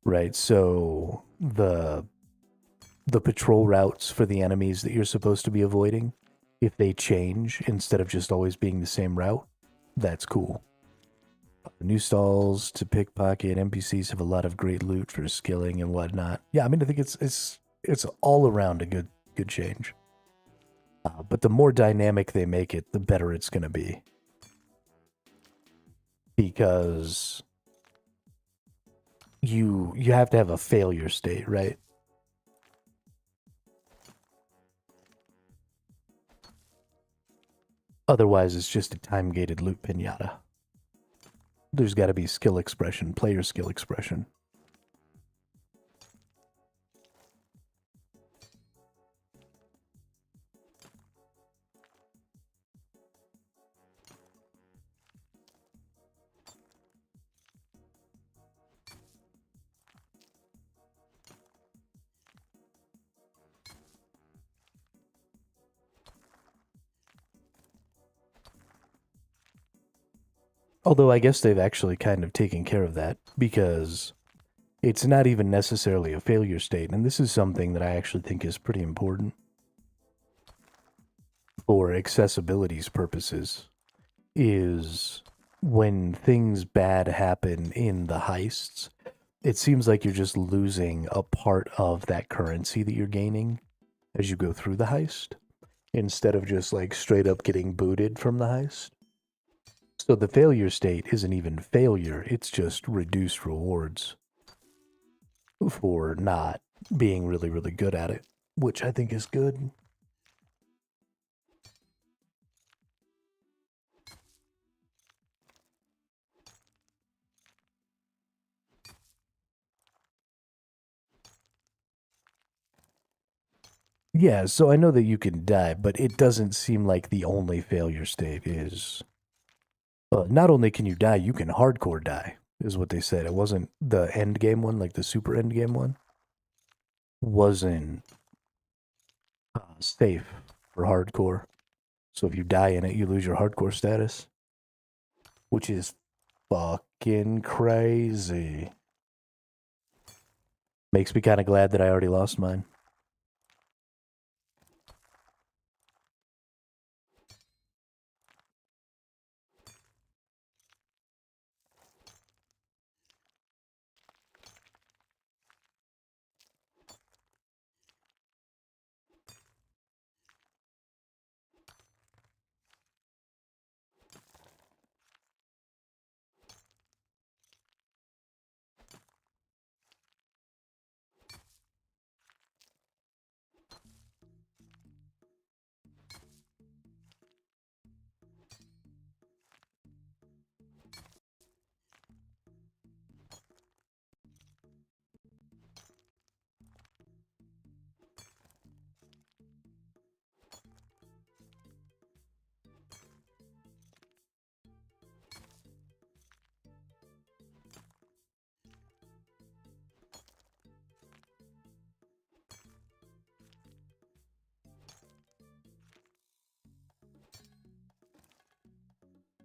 right? So the patrol routes for the enemies that you're supposed to be avoiding, if they change instead of just always being the same route, that's cool. New stalls to pickpocket. NPCs have a lot of great loot for skilling and whatnot. Yeah, I mean, I think it's all around a good change. But the more dynamic they make it, the better it's going to be. Because you have to have a failure state, right? Otherwise, it's just a time-gated loot pinata. There's got to be skill expression, player skill expression. Although I guess they've actually kind of taken care of that, because it's not even necessarily a failure state, and this is something that I actually think is pretty important for accessibility's purposes, is when things bad happen in the heists, it seems like you're just losing a part of that currency that you're gaining as you go through the heist, instead of just like straight up getting booted from the heist. So the failure state isn't even failure, it's just reduced rewards for not being really, really good at it, which I think is good. Yeah, so I know that you can die, but it doesn't seem like the only failure state is... not only can you die, you can hardcore die, is what they said. It wasn't the end game one, like the super end game one. Wasn't safe for hardcore. So if you die in it, you lose your hardcore status. Which is fucking crazy. Makes me kind of glad that I already lost mine.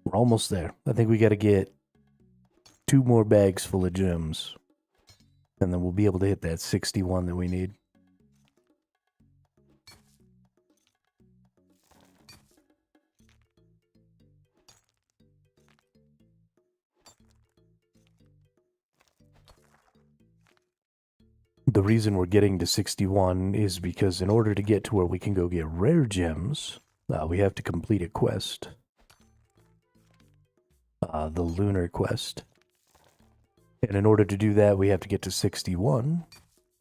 We're almost there. I think we got to get 2 more bags full of gems. And then we'll be able to hit that 61 that we need. The reason we're getting to 61 is because in order to get to where we can go get rare gems, we have to complete a quest. The lunar quest. And in order to do that, we have to get to 61.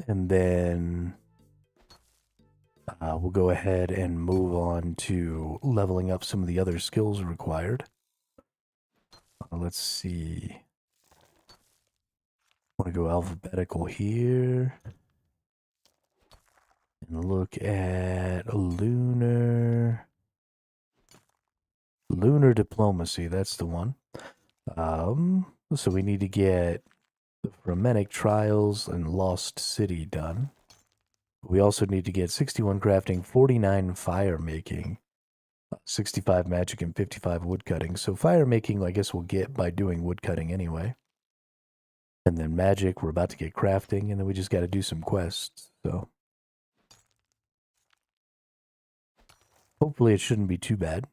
And then we'll go ahead and move on to leveling up some of the other skills required. Let's see. I want to go alphabetical here. And look at lunar diplomacy. That's the one. So we need to get the Frenetic Trials and Lost City done. We also need to get 61 crafting, 49 fire making, 65 magic, and 55 wood cutting. So fire making, I guess we'll get by doing wood cutting anyway. And then magic, we're about to get crafting, and then we just got to do some quests. So hopefully it shouldn't be too bad.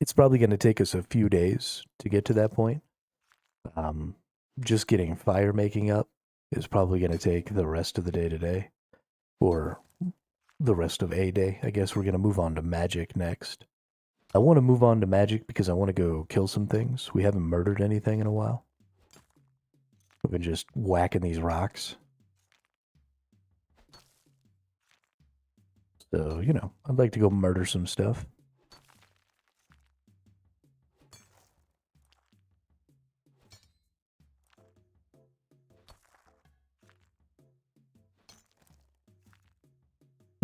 It's probably going to take us a few days to get to that point. Just getting fire making up is probably going to take the rest of the day today, or the rest of a day. I guess we're going to move on to magic next. I want to move on to magic because I want to go kill some things. We haven't murdered anything in a while. We've been just whacking these rocks. So, you know, I'd like to go murder some stuff.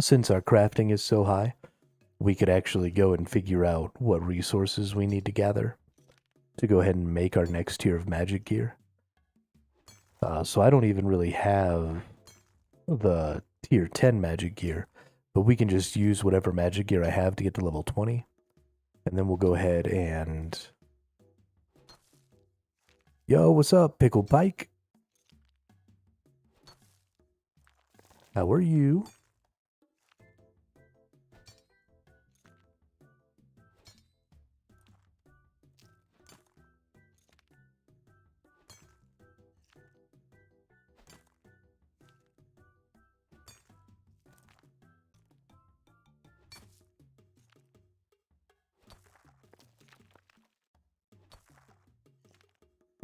Since our crafting is so high, we could actually go and figure out what resources we need to gather to go ahead and make our next tier of magic gear. So I don't even really have the tier 10 magic gear, but we can just use whatever magic gear I have to get to level 20. And then we'll go ahead and... Yo, what's up, Pickle Pike? How are you?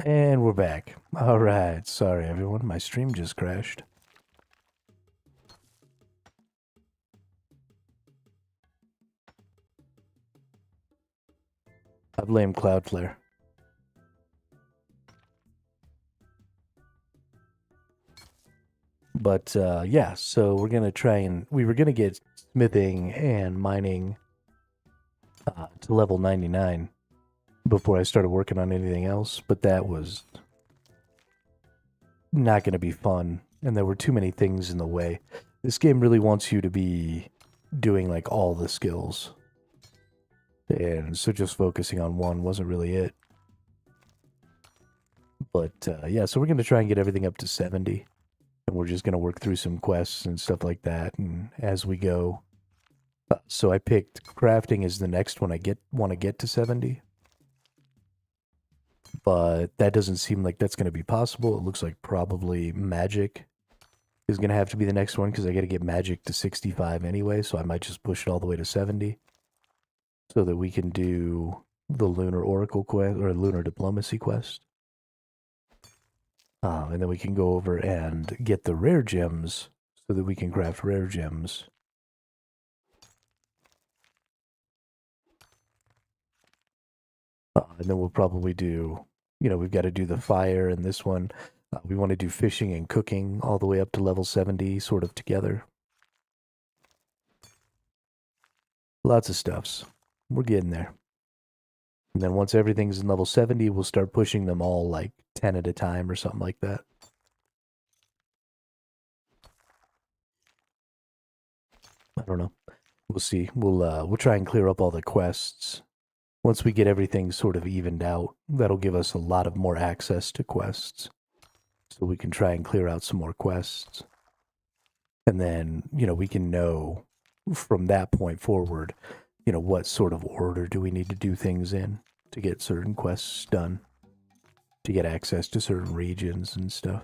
And we're back. Alright, sorry everyone, my stream just crashed. I blame Cloudflare. But yeah, so we're gonna try and... We were gonna get smithing and mining to level 99 before I started working on anything else, but that was not going to be fun, and there were too many things in the way. This game really wants you to be doing like all the skills, and so just focusing on one wasn't really it. But yeah, so we're going to try and get everything up to 70, and we're just going to work through some quests and stuff like that, and as we go. So I picked crafting as the next one I want to get to 70. But that doesn't seem like that's going to be possible. It looks like probably magic is going to have to be the next one because I got to get magic to 65 anyway, so I might just push it all the way to 70 so that we can do the Lunar Oracle quest or Lunar Diplomacy quest. And then we can go over and get the rare gems so that we can craft rare gems. And then we'll probably do, you know, we've got to do the fire and this one. We want to do fishing and cooking all the way up to level 70, sort of together. Lots of stuffs. We're getting there. And then once everything's in level 70, we'll start pushing them all like 10 at a time or something like that. I don't know. We'll see. We'll try and clear up all the quests. Once we get everything sort of evened out, that'll give us a lot of more access to quests. So we can try and clear out some more quests. And then, you know, we can know from that point forward, you know, what sort of order do we need to do things in to get certain quests done, to get access to certain regions and stuff.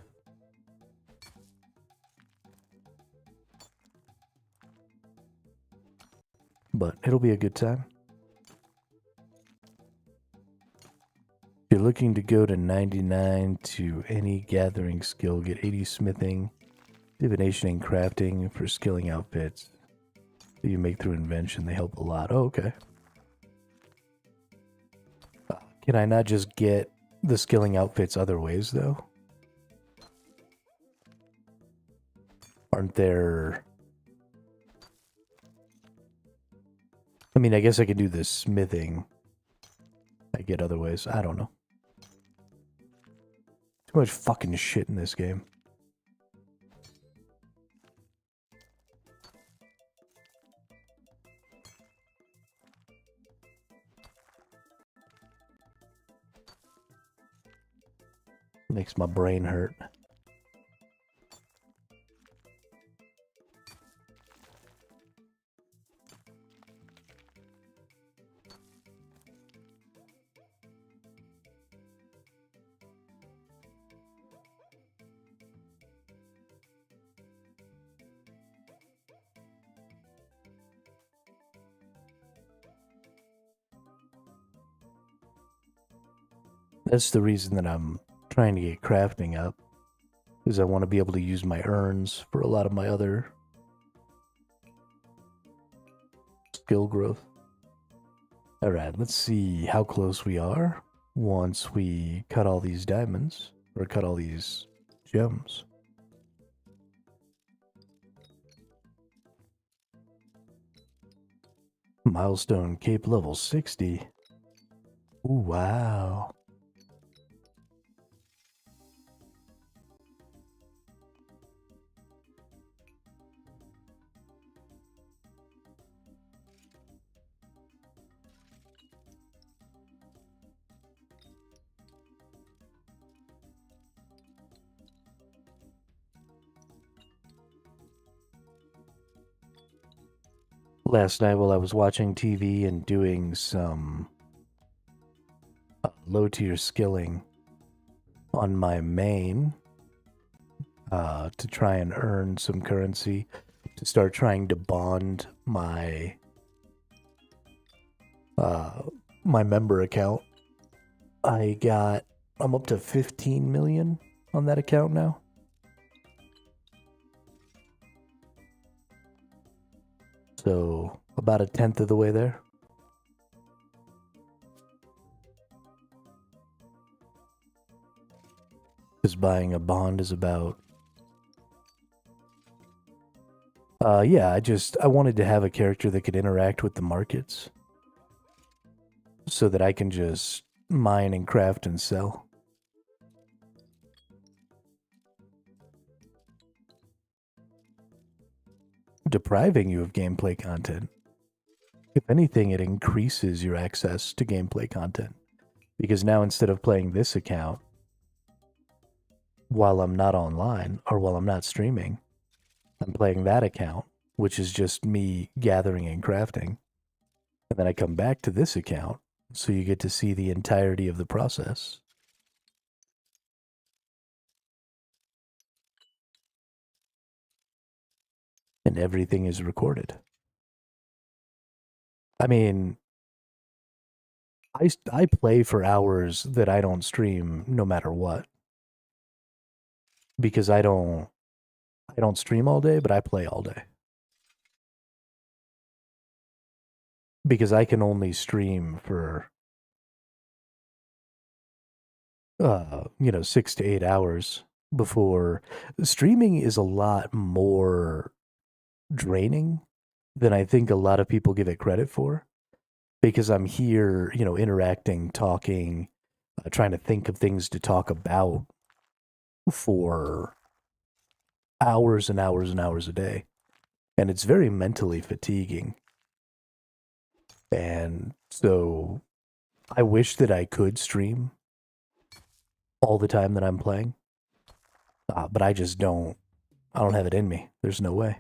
But it'll be a good time. If you're looking to go to 99 to any gathering skill, get 80 smithing, divination and crafting for skilling outfits that you make through invention. They help a lot. Oh, okay. Can I not just get the skilling outfits other ways, though? Aren't there... I mean, I guess I could do this smithing. I get other ways. I don't know. Too much fucking shit in this game. Makes my brain hurt. That's the reason that I'm trying to get crafting up, is I want to be able to use my urns for a lot of my other skill growth. Alright, let's see how close we are once we cut all these diamonds, or cut all these gems. Milestone Cape level 60. Ooh, wow. Last night while I was watching TV and doing some low tier skilling on my main to try and earn some currency to start trying to bond my my member account. I'm up to 15 million on that account now. So about a tenth of the way there. Because buying a bond is about... yeah, I wanted to have a character that could interact with the markets. So that I can just mine and craft and sell. Depriving you of gameplay content. If anything, it increases your access to gameplay content. Because now instead of playing this account while I'm not online or while I'm not streaming, I'm playing that account, which is just me gathering and crafting. And then I come back to this account, so you get to see the entirety of the process. And everything is recorded. I mean, I play for hours that I don't stream no matter what. Because I don't stream all day, but I play all day. Because I can only stream for 6 to 8 hours before. Streaming is a lot more draining than I think a lot of people give it credit for, because I'm here, interacting, talking, trying to think of things to talk about for hours and hours and hours a day. And it's very mentally fatiguing. And so I wish that I could stream all the time that I'm playing. But I just don't. I don't have it in me. There's no way.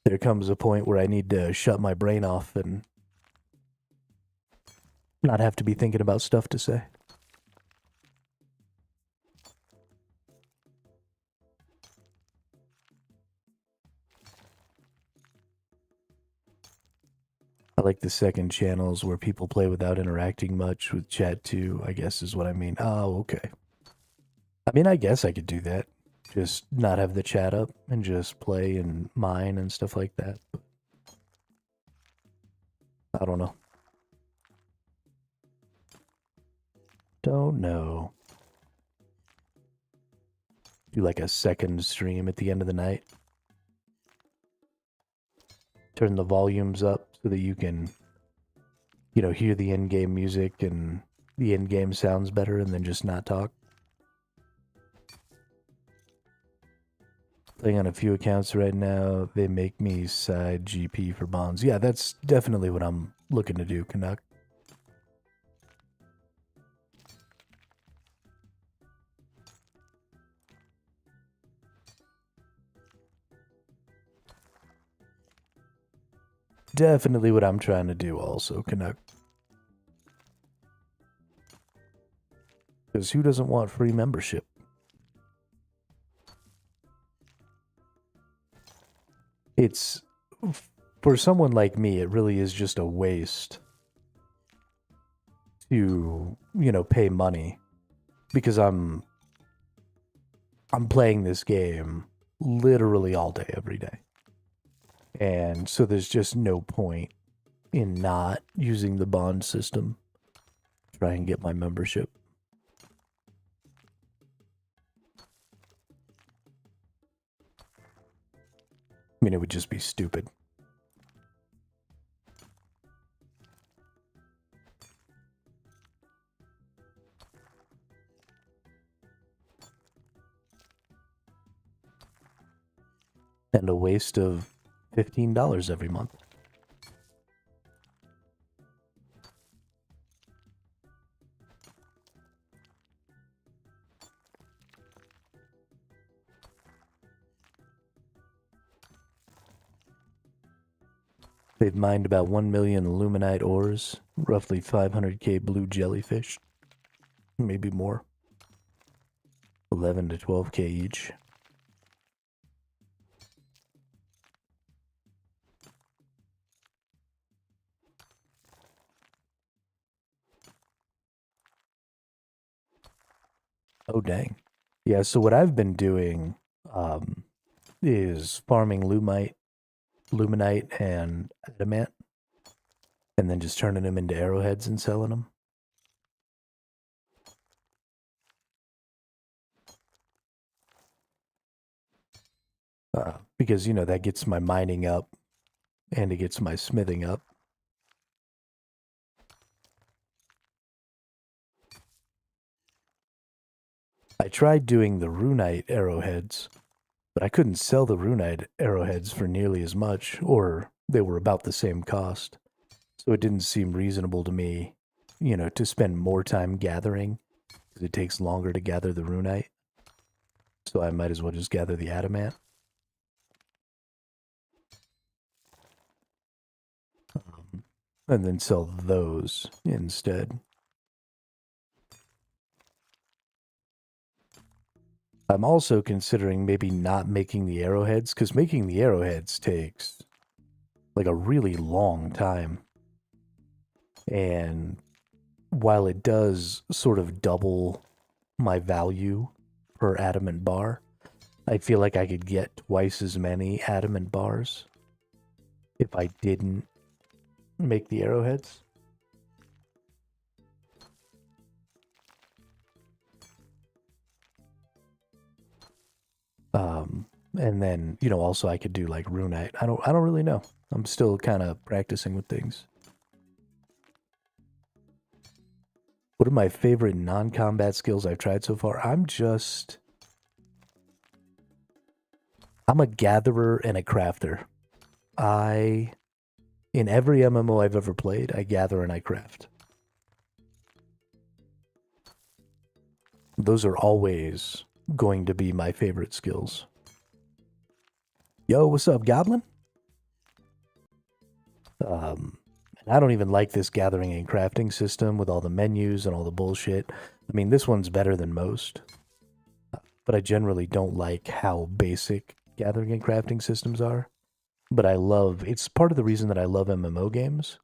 There comes a point where I need to shut my brain off and not have to be thinking about stuff to say. I like the second channels where people play without interacting much with chat too, I guess is what I mean. Oh, okay. I mean, I guess I could do that. Just not have the chat up and just play and mine and stuff like that. But I don't know. Don't know. Do like a second stream at the end of the night. Turn the volumes up so that you can, hear the in-game music and the in-game sounds better, and then just not talk. Playing on a few accounts right now, they make me side GP for bonds. Yeah, that's definitely what I'm looking to do, Canuck. Definitely what I'm trying to do also, Canuck. Because who doesn't want free membership? It's for someone like me, it really is just a waste to, pay money because I'm playing this game literally all day, every day. And so there's just no point in not using the bond system to try and get my membership. I mean, it would just be stupid. And a waste of $15 every month. They've mined about 1 million aluminite ores, roughly 500k blue jellyfish, maybe more. 11 to 12k each. Oh, dang. Yeah, so what I've been doing is farming luminite and adamant, and then just turning them into arrowheads and selling them. Because, that gets my mining up, and it gets my smithing up. I tried doing the runite arrowheads, but I couldn't sell the runite arrowheads for nearly as much, or they were about the same cost. So it didn't seem reasonable to me, to spend more time gathering, because it takes longer to gather the runite. So I might as well just gather the adamant. And then sell those instead. I'm also considering maybe not making the arrowheads, because making the arrowheads takes like a really long time. And while it does sort of double my value per adamant bar, I feel like I could get twice as many adamant bars if I didn't make the arrowheads. And then, also I could do like runite. I don't really know. I'm still kind of practicing with things. What are my favorite non-combat skills I've tried so far? I'm a gatherer and a crafter. In every MMO I've ever played, I gather and I craft. Those are always going to be my favorite skills. Yo, what's up, Goblin? I don't even like this gathering and crafting system with all the menus and all the bullshit. I mean, this one's better than most. But I generally don't like how basic gathering and crafting systems are. But it's part of the reason that I love MMO games,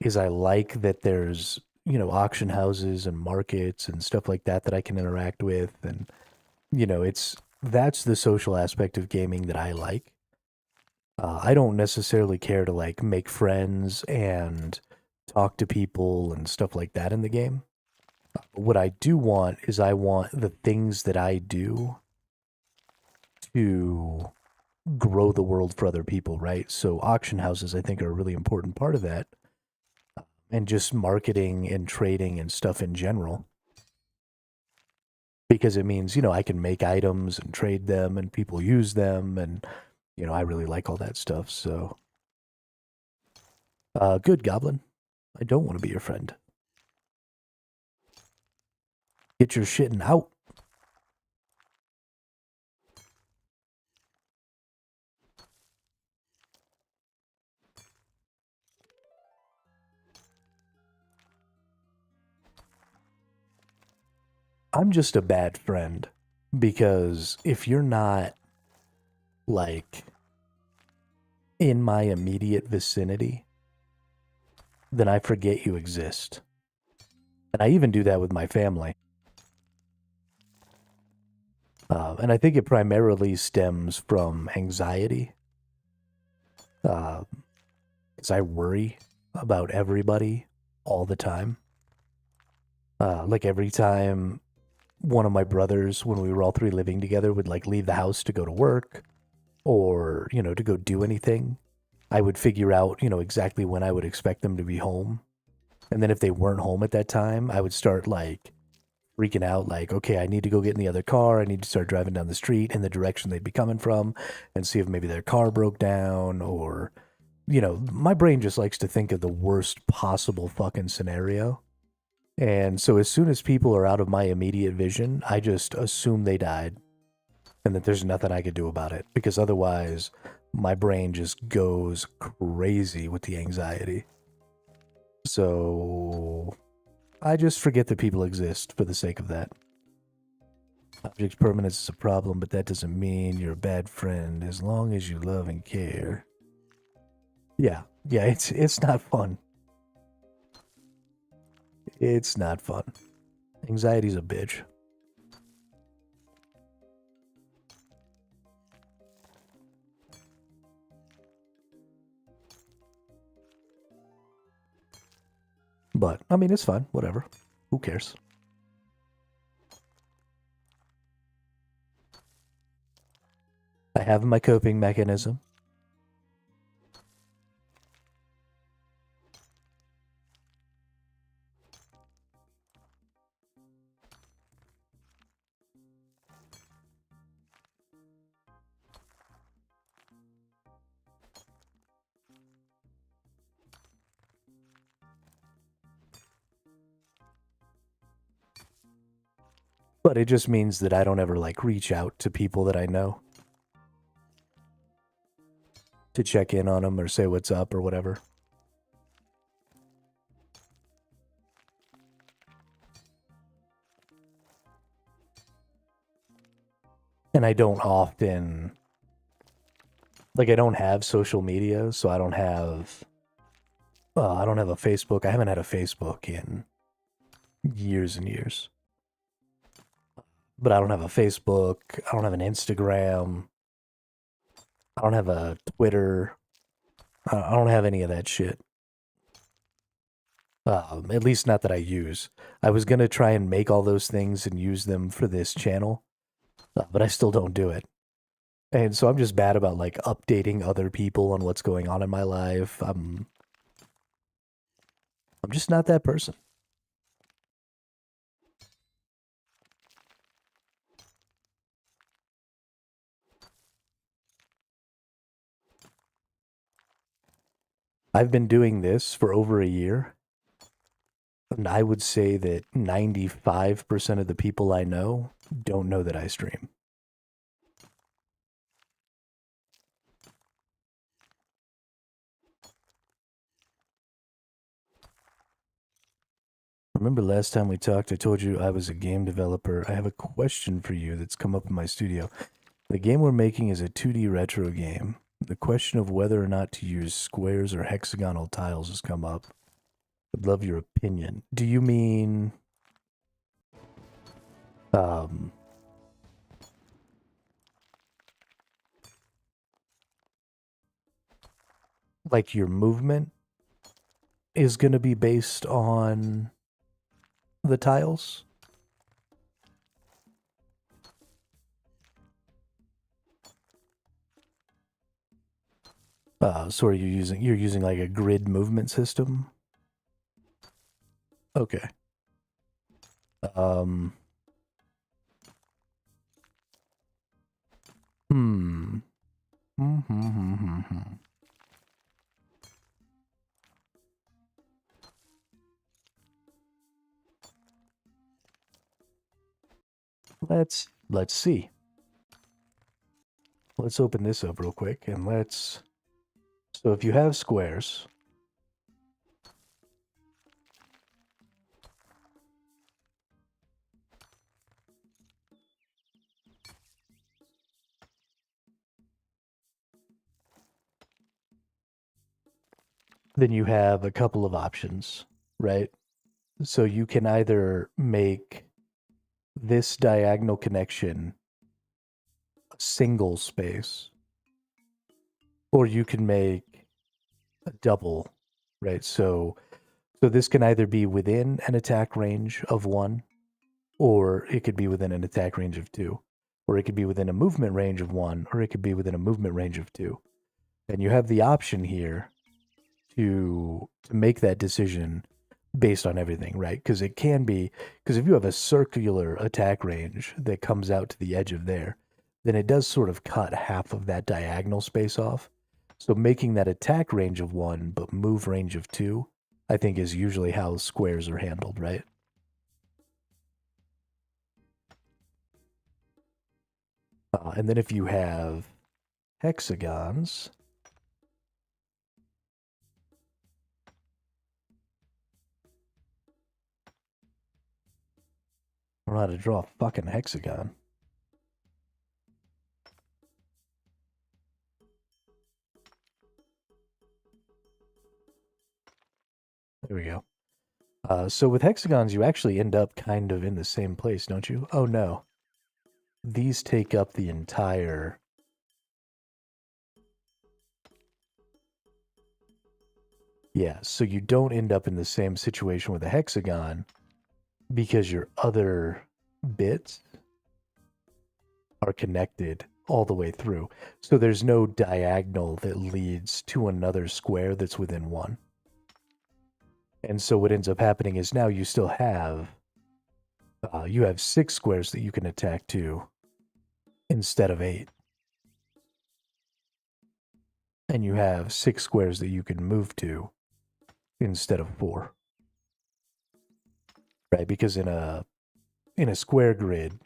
is I like that there's, auction houses and markets and stuff like that I can interact with. And, that's the social aspect of gaming that I like. I don't necessarily care to like make friends and talk to people and stuff like that in the game. What I do want is I want the things that I do to grow the world for other people, right? So auction houses, I think, are a really important part of that. And just marketing and trading and stuff in general. Because it means, I can make items and trade them and people use them, and I really like all that stuff, so. Good, Goblin. I don't want to be your friend. Get your shitting out. I'm just a bad friend, because if you're not, like, in my immediate vicinity, then I forget you exist. And I even do that with my family. And I think it primarily stems from anxiety. Because I worry about everybody all the time. Like every time one of my brothers, when we were all three living together, would like leave the house to go to work or, you know, to go do anything, I would figure out, you know, exactly when I would expect them to be home. And then if they weren't home at that time, I would start like freaking out, like, okay, I need to go get in the other car. I need to start driving down the street in the direction they'd be coming from and see if maybe their car broke down or, you know, my brain just likes to think of the worst possible fucking scenario. And so as soon as people are out of my immediate vision, I just assume they died and that there's nothing I could do about it because otherwise my brain just goes crazy with the anxiety. So I just forget that people exist for the sake of that. Object permanence is a problem, but that doesn't mean you're a bad friend as long as you love and care. Yeah, it's not fun. It's not fun. Anxiety's a bitch. But, I mean, it's fine. Whatever. Who cares? I have my coping mechanism. But it just means that I don't ever, like, reach out to people that I know to check in on them or say what's up or whatever. And I don't often, like, I don't have social media, so I don't have a Facebook. I haven't had a Facebook in years and years. But I don't have a Facebook. I don't have an Instagram. I don't have a Twitter. I don't have any of that shit. At least not that I use. I was going to try and make all those things and use them for this channel, but I still don't do it. And so I'm just bad about like updating other people on what's going on in my life. I'm just not that person. I've been doing this for over a year. And I would say that 95% of the people I know don't know that I stream. Remember last time we talked, I told you I was a game developer. I have a question for you that's come up in my studio. The game we're making is a 2D retro game. The question of whether or not to use squares or hexagonal tiles has come up. I'd love your opinion. Do you mean... like your movement is going to be based on the tiles? So are you're using like a grid movement system? Okay. Hmm. Let's see. Let's open this up real quick and let's... So if you have squares... then you have a couple of options, right? So you can either make this diagonal connection a single space, or you can make a double, right? So this can either be within an attack range of 1, or it could be within an attack range of 2, or it could be within a movement range of 1, or it could be within a movement range of 2. And you have the option here to make that decision based on everything, right? Because it can be, because if you have a circular attack range that comes out to the edge of there, then it does sort of cut half of that diagonal space off. So making that attack range of 1, but move range of 2, I think is usually how squares are handled, right? And then if you have hexagons, I don't know how to draw a fucking hexagon. There we go. So with hexagons, you actually end up kind of in the same place, don't you? Oh, no. These take up the entire... Yeah, so you don't end up in the same situation with a hexagon because your other bits are connected all the way through. So there's no diagonal that leads to another square that's within 1. And so what ends up happening is now you still have, you have 6 squares that you can attack to instead of 8. And you have 6 squares that you can move to instead of 4. Right? Because in a square grid,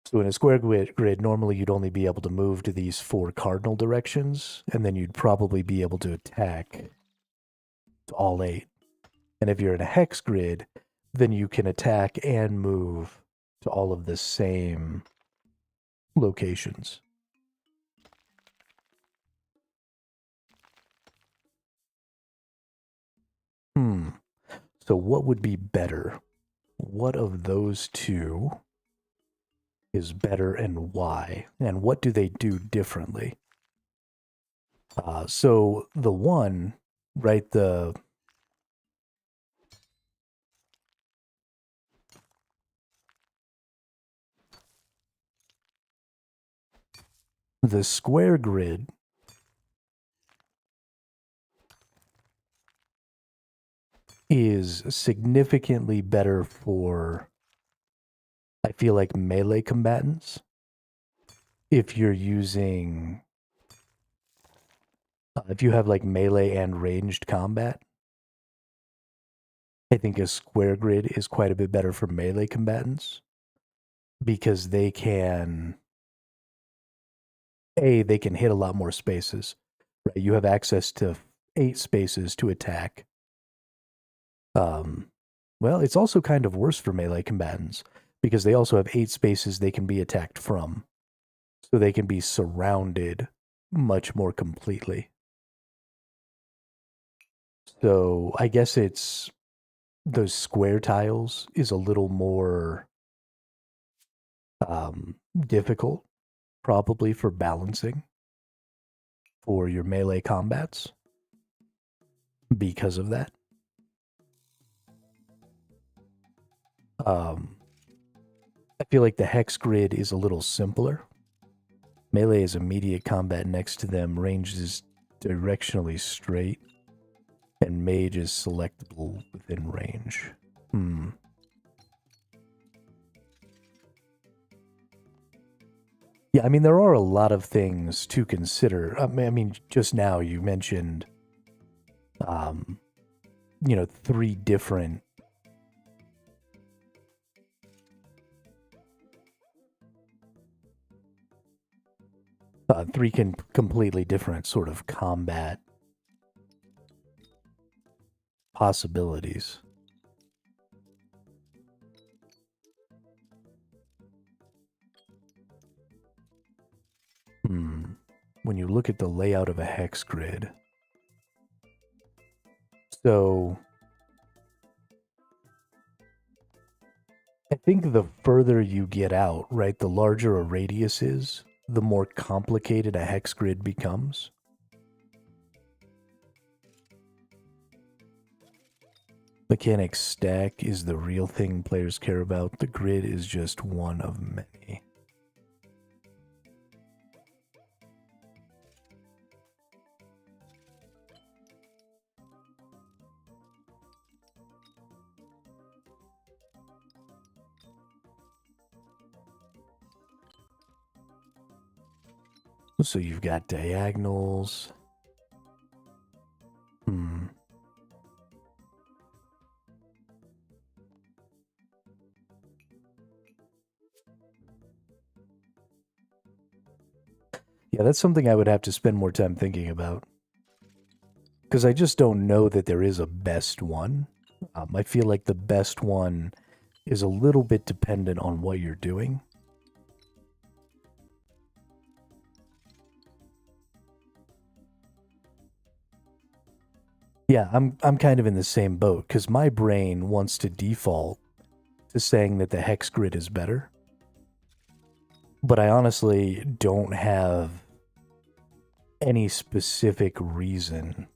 so in a square grid, normally you'd only be able to move to these 4 cardinal directions, and then you'd probably be able to attack to all 8. And if you're in a hex grid, then you can attack and move to all of the same locations. So what would be better? What of those two is better and why? And what do they do differently? So the one, right, the square grid is significantly better for, I feel like, melee combatants. If you're using, if you have like melee and ranged combat, I think a square grid is quite a bit better for melee combatants because they can, they can hit a lot more spaces, right? You have access to 8 spaces to attack. Well, it's also kind of worse for melee combatants because they also have 8 spaces they can be attacked from. So they can be surrounded much more completely. So I guess it's those square tiles is a little more difficult, probably, for balancing for your melee combats because of that. I feel like the hex grid is a little simpler. Melee is immediate combat next to them, range is directionally straight, and mage is selectable within range. Yeah, I mean, there are a lot of things to consider. I mean, just now you mentioned, 3 different Three completely different sort of combat possibilities. When you look at the layout of a hex grid, so I think the further you get out, right, the larger a radius is, the more complicated a hex grid becomes. Mechanic stack is the real thing players care about. The grid is just one of many. So you've got diagonals. Yeah, that's something I would have to spend more time thinking about. Because I just don't know that there is a best one. I feel like the best one is a little bit dependent on what you're doing. Yeah, I'm kind of in the same boat, because my brain wants to default to saying that the hex grid is better. But I honestly don't have any specific reason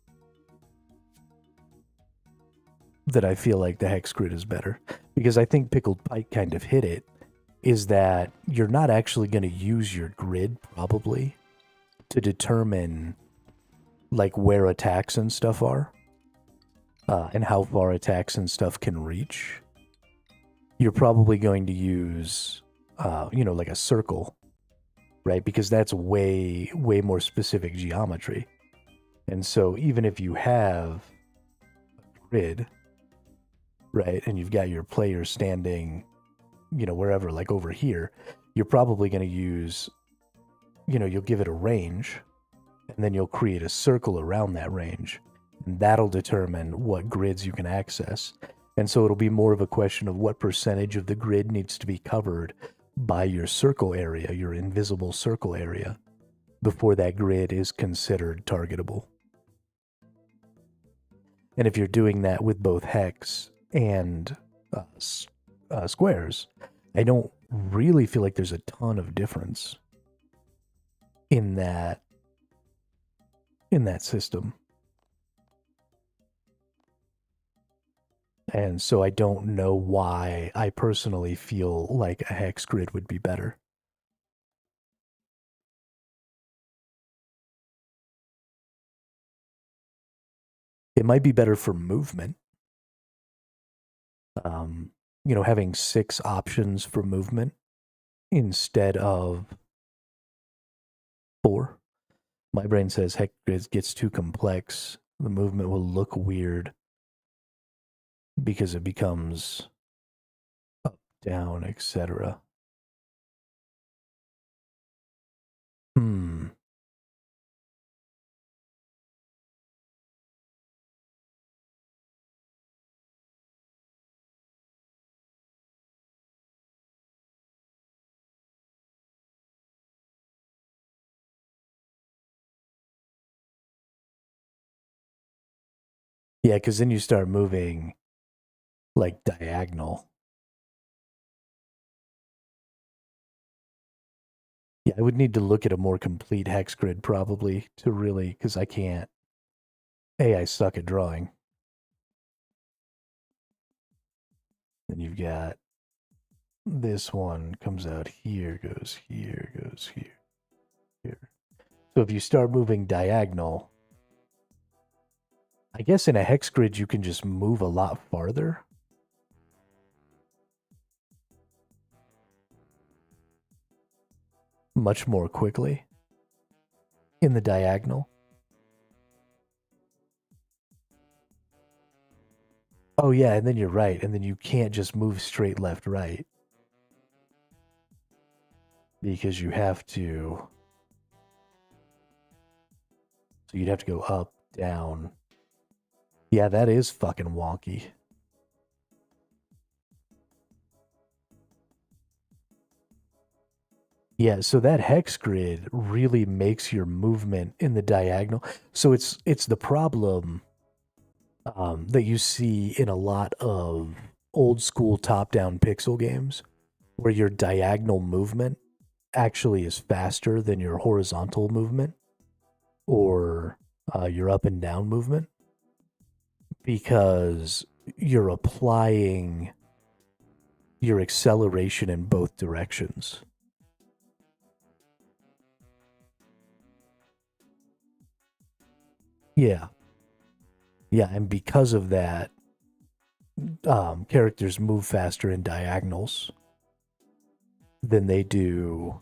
that I feel like the hex grid is better. Because I think Pickled Pike kind of hit it, is that you're not actually going to use your grid, probably, to determine, like, where attacks and stuff are. And how far attacks and stuff can reach. You're probably going to use, like a circle, right? Because that's way more specific geometry. And so even if you have a grid, right, and you've got your player standing, wherever, like over here, you're probably going to use, you'll give it a range, and then you'll create a circle around that range. And that'll determine what grids you can access. And so it'll be more of a question of what percentage of the grid needs to be covered by your circle area, your invisible circle area, before that grid is considered targetable. And if you're doing that with both hex and squares, I don't really feel like there's a ton of difference in that system. And so I don't know why I personally feel like a hex grid would be better. It might be better for movement. Having 6 options for movement instead of 4. My brain says hex grid gets too complex. The movement will look weird because it becomes up, down, etc. Yeah, because then you start moving like diagonal. Yeah, I would need to look at a more complete hex grid probably to really, because I can't. I suck at drawing. Then you've got this one comes out here, goes here, goes here, here. So if you start moving diagonal, I guess in a hex grid you can just move a lot farther. Much more quickly in the diagonal. Oh yeah, and then you're right, and then you can't just move straight left, right. Because you have to So you'd have to go up, down. Yeah, that is fucking wonky. Yeah, so that hex grid really makes your movement in the diagonal. So it's the problem that you see in a lot of old school top-down pixel games, where your diagonal movement actually is faster than your horizontal movement or your up and down movement, because you're applying your acceleration in both directions. Yeah. Yeah, and because of that, characters move faster in diagonals than they do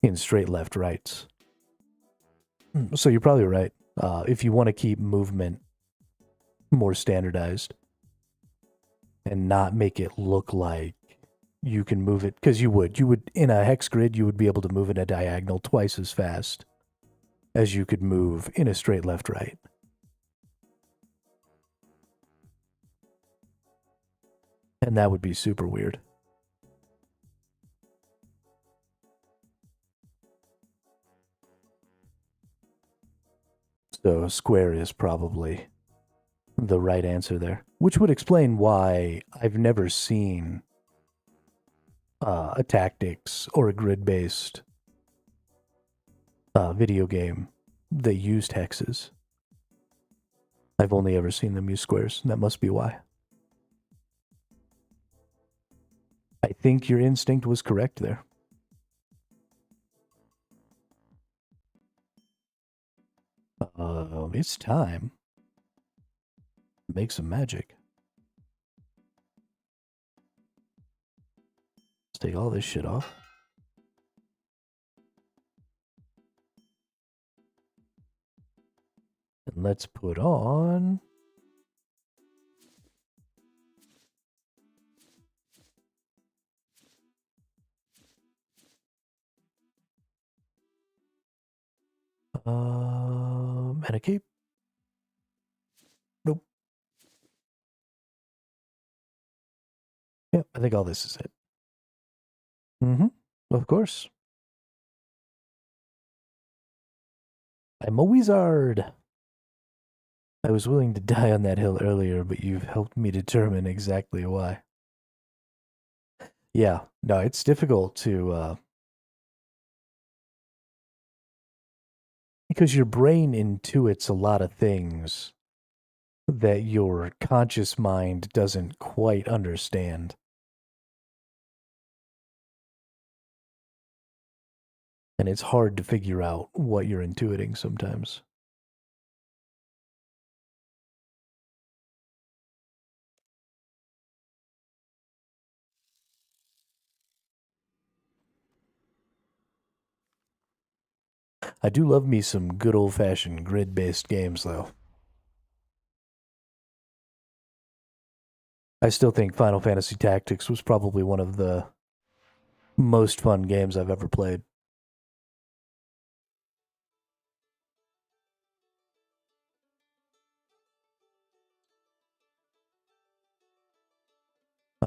in straight left rights. So you're probably right. If you want to keep movement more standardized and not make it look like you can move it, because you would in a hex grid, you would be able to move in a diagonal twice as fast as you could move in a straight left right. And that would be super weird. So square is probably the right answer there, which would explain why I've never seen a tactics or a grid-based video game that used hexes. I've only ever seen them use squares, and that must be why. I think your instinct was correct there. It's time. Make some magic. Let's take all this shit off. And let's put on... and a cape. Nope. Yep, I think all this is it. Of course. I'm a wizard. I was willing to die on that hill earlier, but you've helped me determine exactly why. Yeah, no, it's difficult to... because your brain intuits a lot of things that your conscious mind doesn't quite understand. And it's hard to figure out what you're intuiting sometimes. I do love me some good old-fashioned grid-based games, though. I still think Final Fantasy Tactics was probably one of the most fun games I've ever played.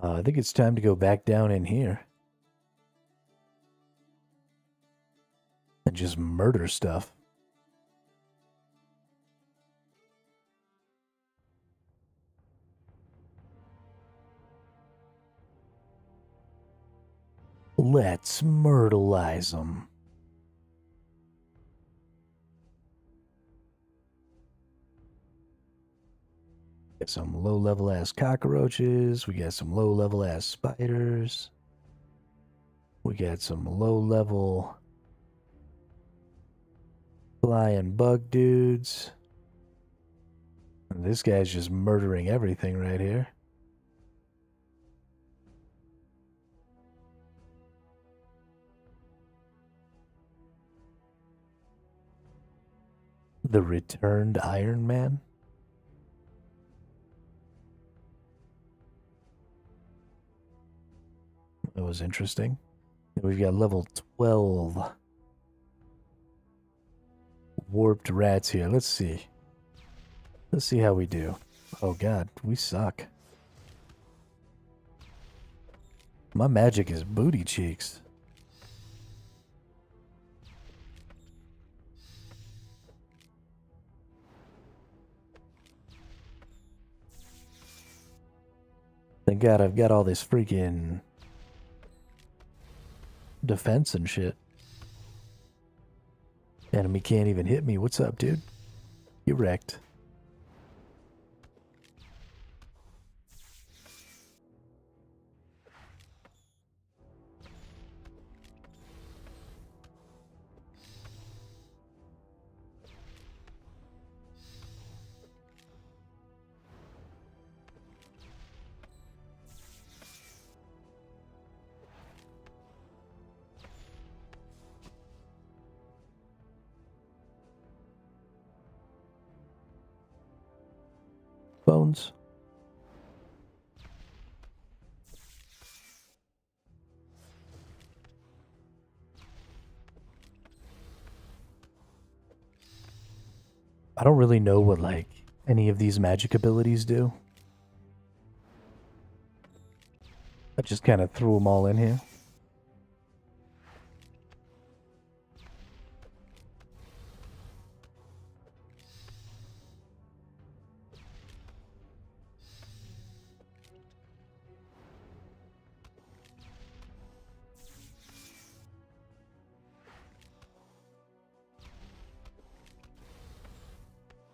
I think it's time to go back down in here. And just murder stuff. Let's myrtleize them. Get some low-level ass cockroaches. We got some low-level ass spiders. We got some low-level flying bug dudes. And this guy's just murdering everything right here. The returned Iron Man? That was interesting. And we've got level 12 warped rats here. Let's see. Let's see how we do. Oh god, we suck. My magic is booty cheeks. Thank God I've got all this freaking defense and shit. Enemy can't even hit me. What's up, dude? You wrecked. Bones. I don't really know what, like, any of these magic abilities do. I just kind of threw them all in here.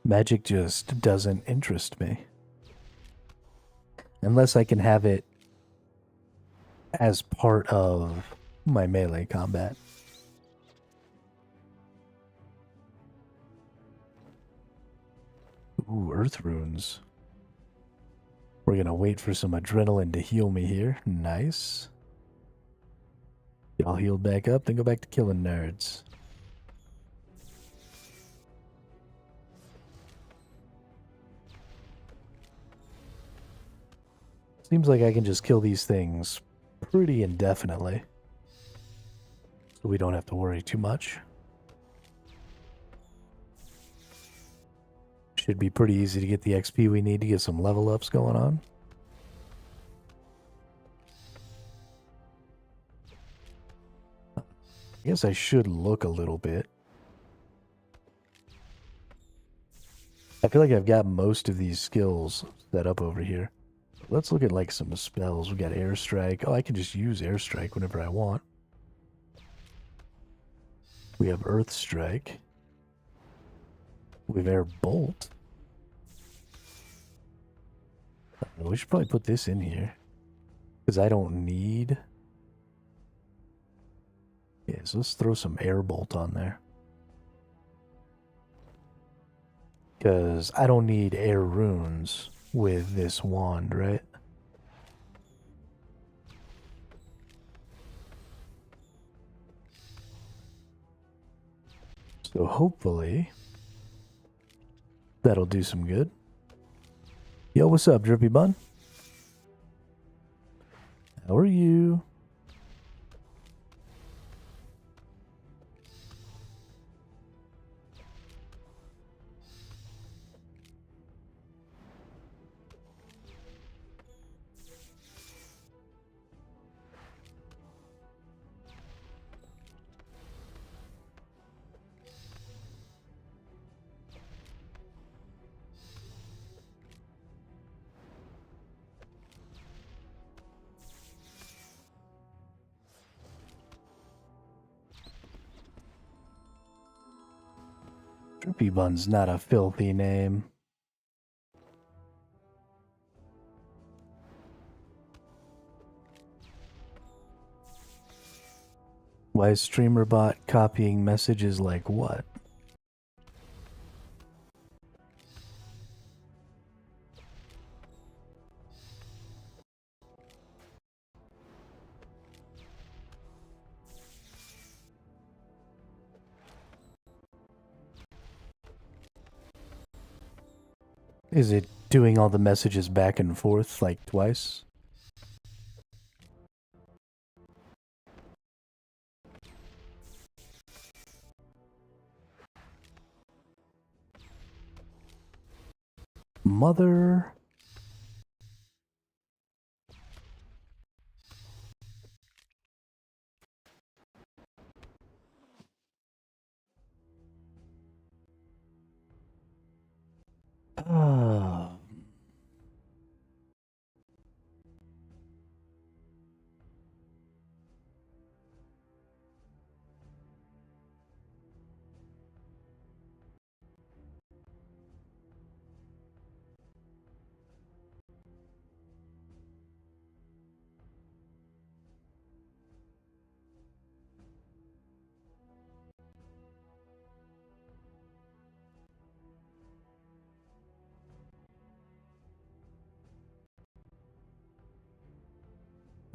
Magic just doesn't interest me. Unless I can have it as part of my melee combat. Ooh, earth runes. We're gonna wait for some adrenaline to heal me here. Nice. Get all healed back up, then go back to killing nerds. Seems like I can just kill these things pretty indefinitely. So we don't have to worry too much. Should be pretty easy to get the XP we need to get some level ups going on. I guess I should look a little bit. I feel like I've got most of these skills set up over here. Let's look at like some spells. We got airstrike. Oh, I can just use airstrike whenever I want. We have earth strike. We have air bolt. We should probably put this in here because I don't need. Yeah, so let's throw some air bolt on there because I don't need air runes with this wand, right? So hopefully that'll do some good. Yo, what's up, Drippy Bun? How are you? Drippy Bun's not a filthy name. Why is StreamerBot copying messages like what? Is it doing all the messages back and forth like twice? Mother. Ah.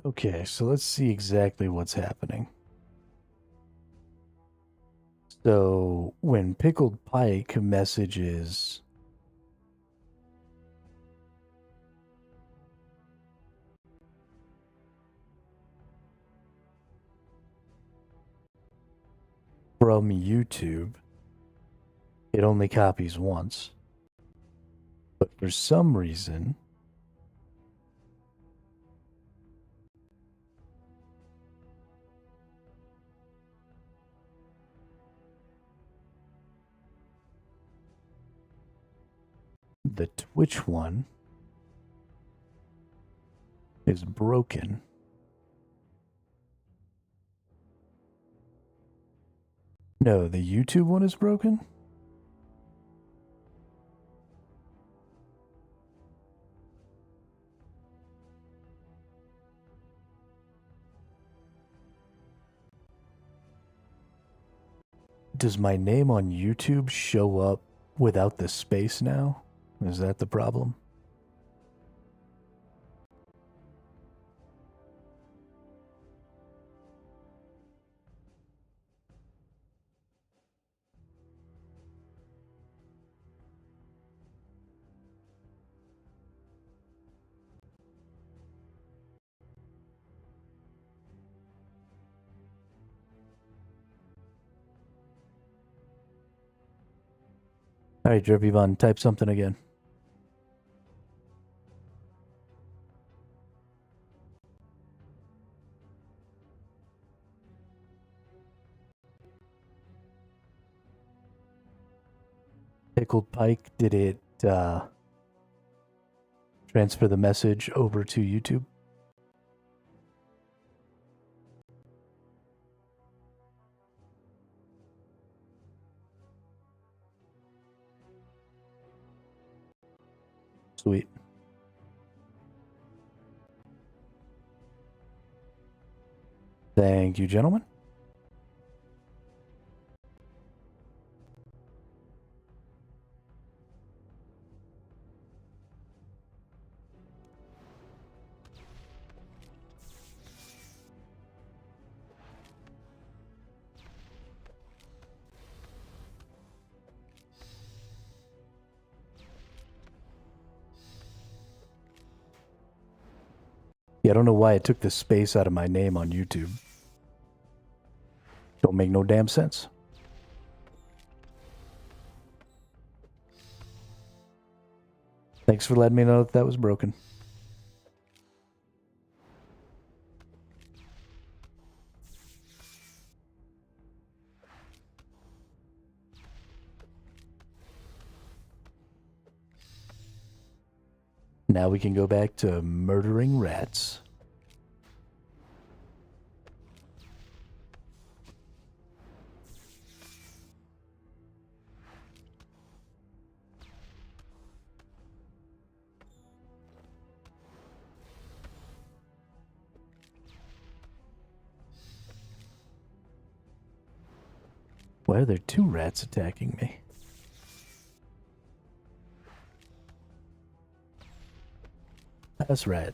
Okay, so let's see exactly what's happening. So when Pickled Pike messages from YouTube, it only copies once. But for some reason, the Twitch one is broken. No, the YouTube one is broken? Does my name on YouTube show up without the space now? Is that the problem? Alright, Drippyvon, type something again. Pickled Pike, did it transfer the message over to YouTube? Sweet. Thank you, gentlemen. Yeah, I don't know why it took the space out of my name on YouTube. Don't make no damn sense. Thanks for letting me know that was broken. Now we can go back to murdering rats. Why are there two rats attacking me? That's right.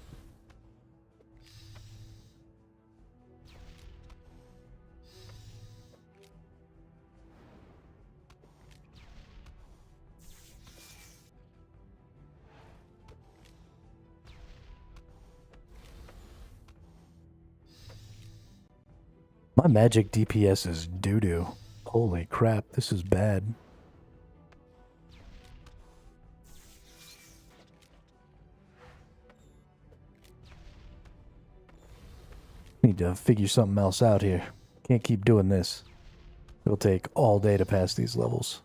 My magic DPS is doo-doo. Holy crap, this is bad. need to figure something else out here. Can't keep doing this. It'll take all day to pass these levels.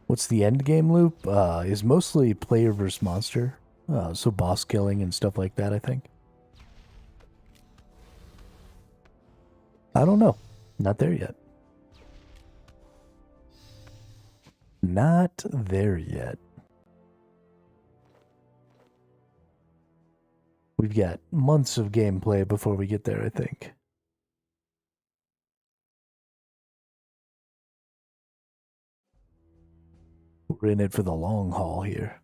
What's the end game loop? Is mostly player versus monster. So boss killing and stuff like that, I think. I don't know. Not there yet. Not there yet. We've got months of gameplay before we get there, I think. We're in it for the long haul here.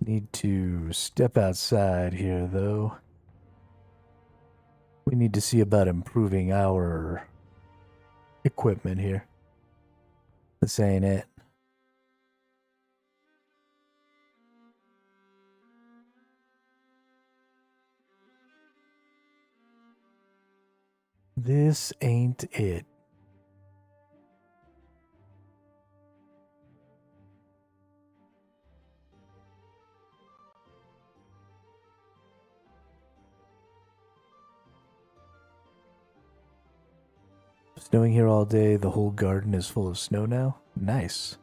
Need to step outside here, though. We need to see about improving our equipment here. This ain't it. This ain't it. Snowing here all day. The whole garden is full of snow now. Nice.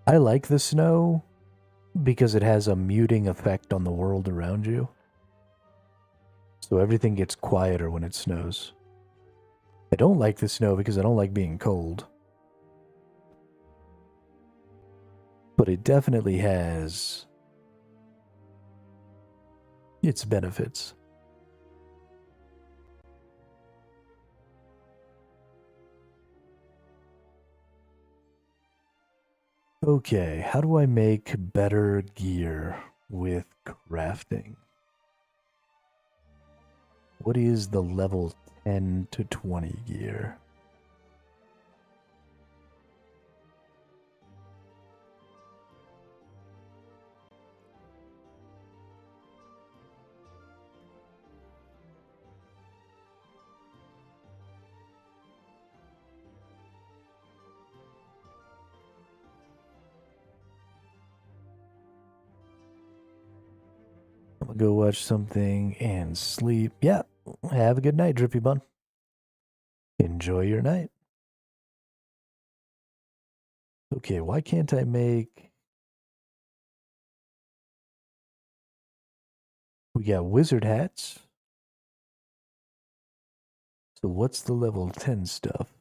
I like the snow because it has a muting effect on the world around you. So everything gets quieter when it snows. I don't like the snow because I don't like being cold. But it definitely has its benefits. Okay, how do I make better gear with crafting? What is the level 10 to 20 gear? I'm gonna go watch something and sleep. Yeah, have a good night, Drippy Bun. Enjoy your night. Okay, why can't I make... We got wizard hats. So what's the level 10 stuff?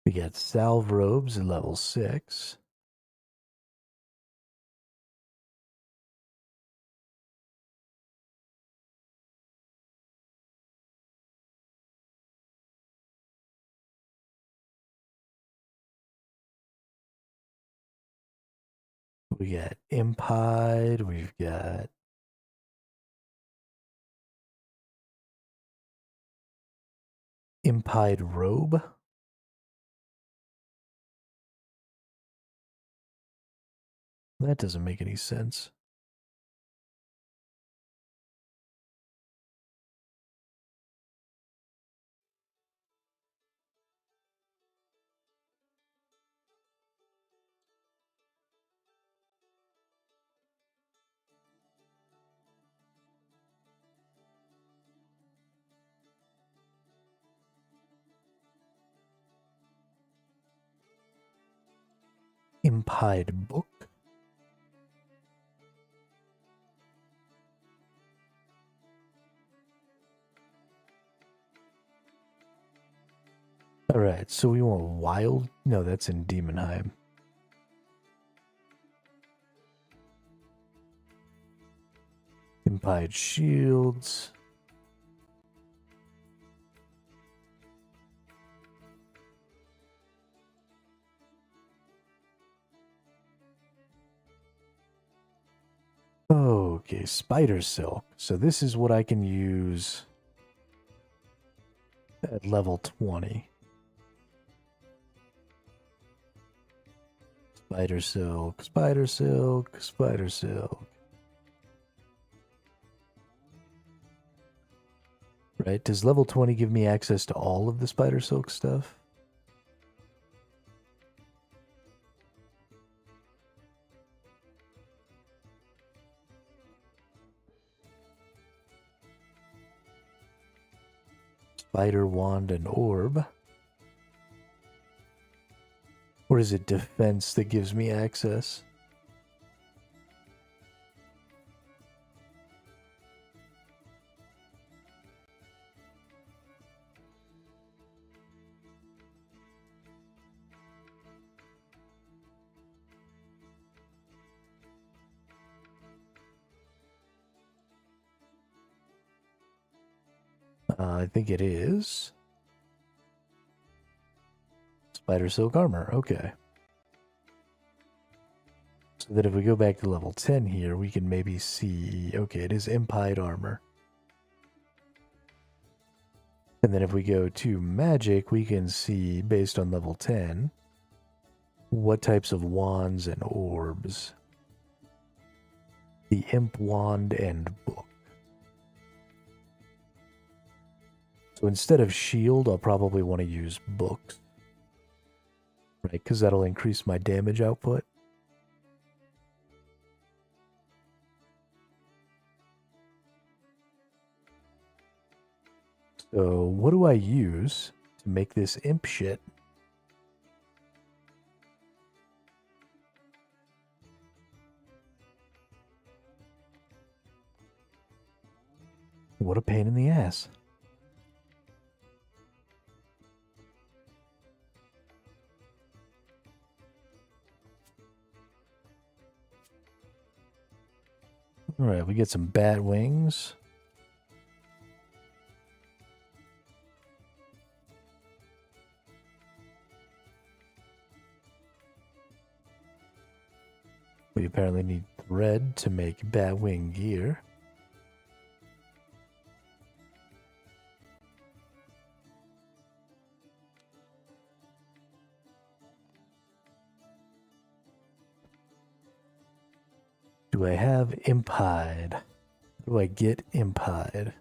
We got salve robes at level 6. We got Impide. We've got Impide robe. That doesn't make any sense. Impide book. Alright, so we want wild. No, that's in Demonheim. Impide shields. Okay, spider silk. So this is what I can use at level 20. Spider silk, spider silk, spider silk. Right? Does level 20 give me access to all of the spider silk stuff? Spider wand and orb. Or is it defense that gives me access? I think it is. Spider silk armor, okay. So that if we go back to level 10 here, we can maybe see, okay, it is impied armor. And then if we go to magic, we can see, based on level 10, what types of wands and orbs. The imp wand and book. So instead of shield, I'll probably want to use books. Right, because that'll increase my damage output. So what do I use to make this imp shit? What a pain in the ass. Alright, we get some bat wings. We apparently need thread to make bat wing gear. Do I have impied? How do I get impied?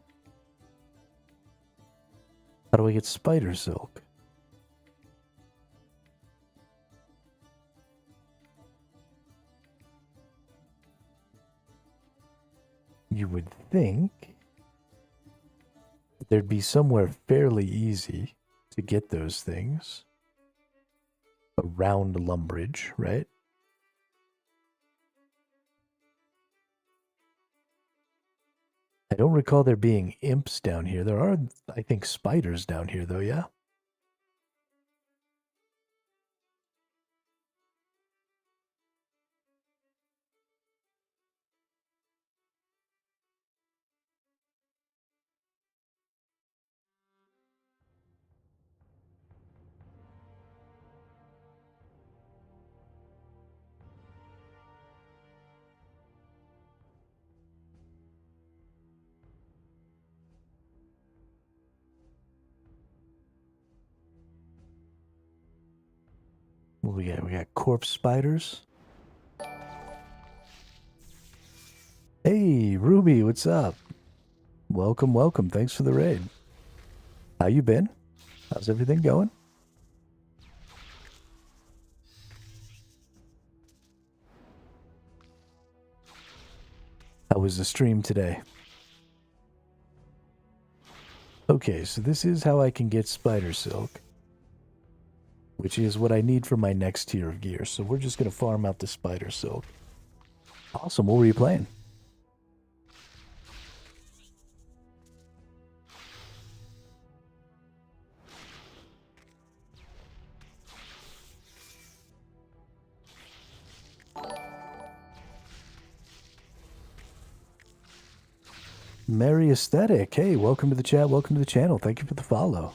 How do I get spider silk? You would think there'd be somewhere fairly easy to get those things around Lumbridge, right? I don't recall there being imps down here. There are, I think, spiders down here, though, yeah? What we got? We got corpse spiders. Hey, Ruby, what's up? Welcome, welcome. Thanks for the raid. How you been? How's everything going? How was the stream today? Okay, so this is how I can get spider silk, which is what I need for my next tier of gear. So we're just going to farm out the spider silk. Awesome. What were you playing? Merry Aesthetic. Hey, welcome to the chat. Welcome to the channel. Thank you for the follow.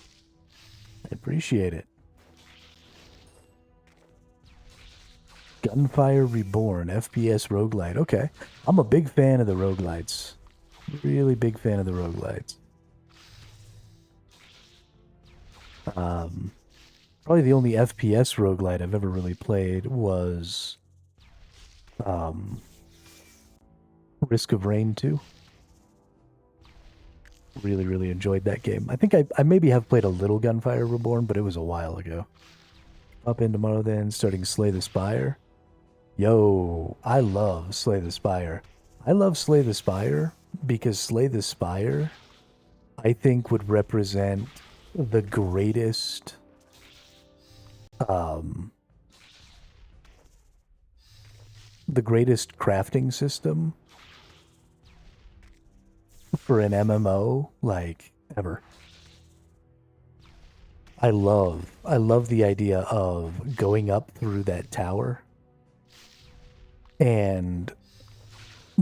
I appreciate it. Gunfire Reborn, FPS roguelite. Okay. I'm a big fan of the roguelites. Really big fan of the roguelites. Probably the only FPS roguelite I've ever really played was Risk of Rain 2. Really, really enjoyed that game. I think I maybe have played a little Gunfire Reborn, but it was a while ago. Up in tomorrow then, starting Slay the Spire. Yo, I love Slay the Spire. I love Slay the Spire because Slay the Spire, I think, would represent the greatest crafting system for an MMO, like, ever. I love the idea of going up through that tower and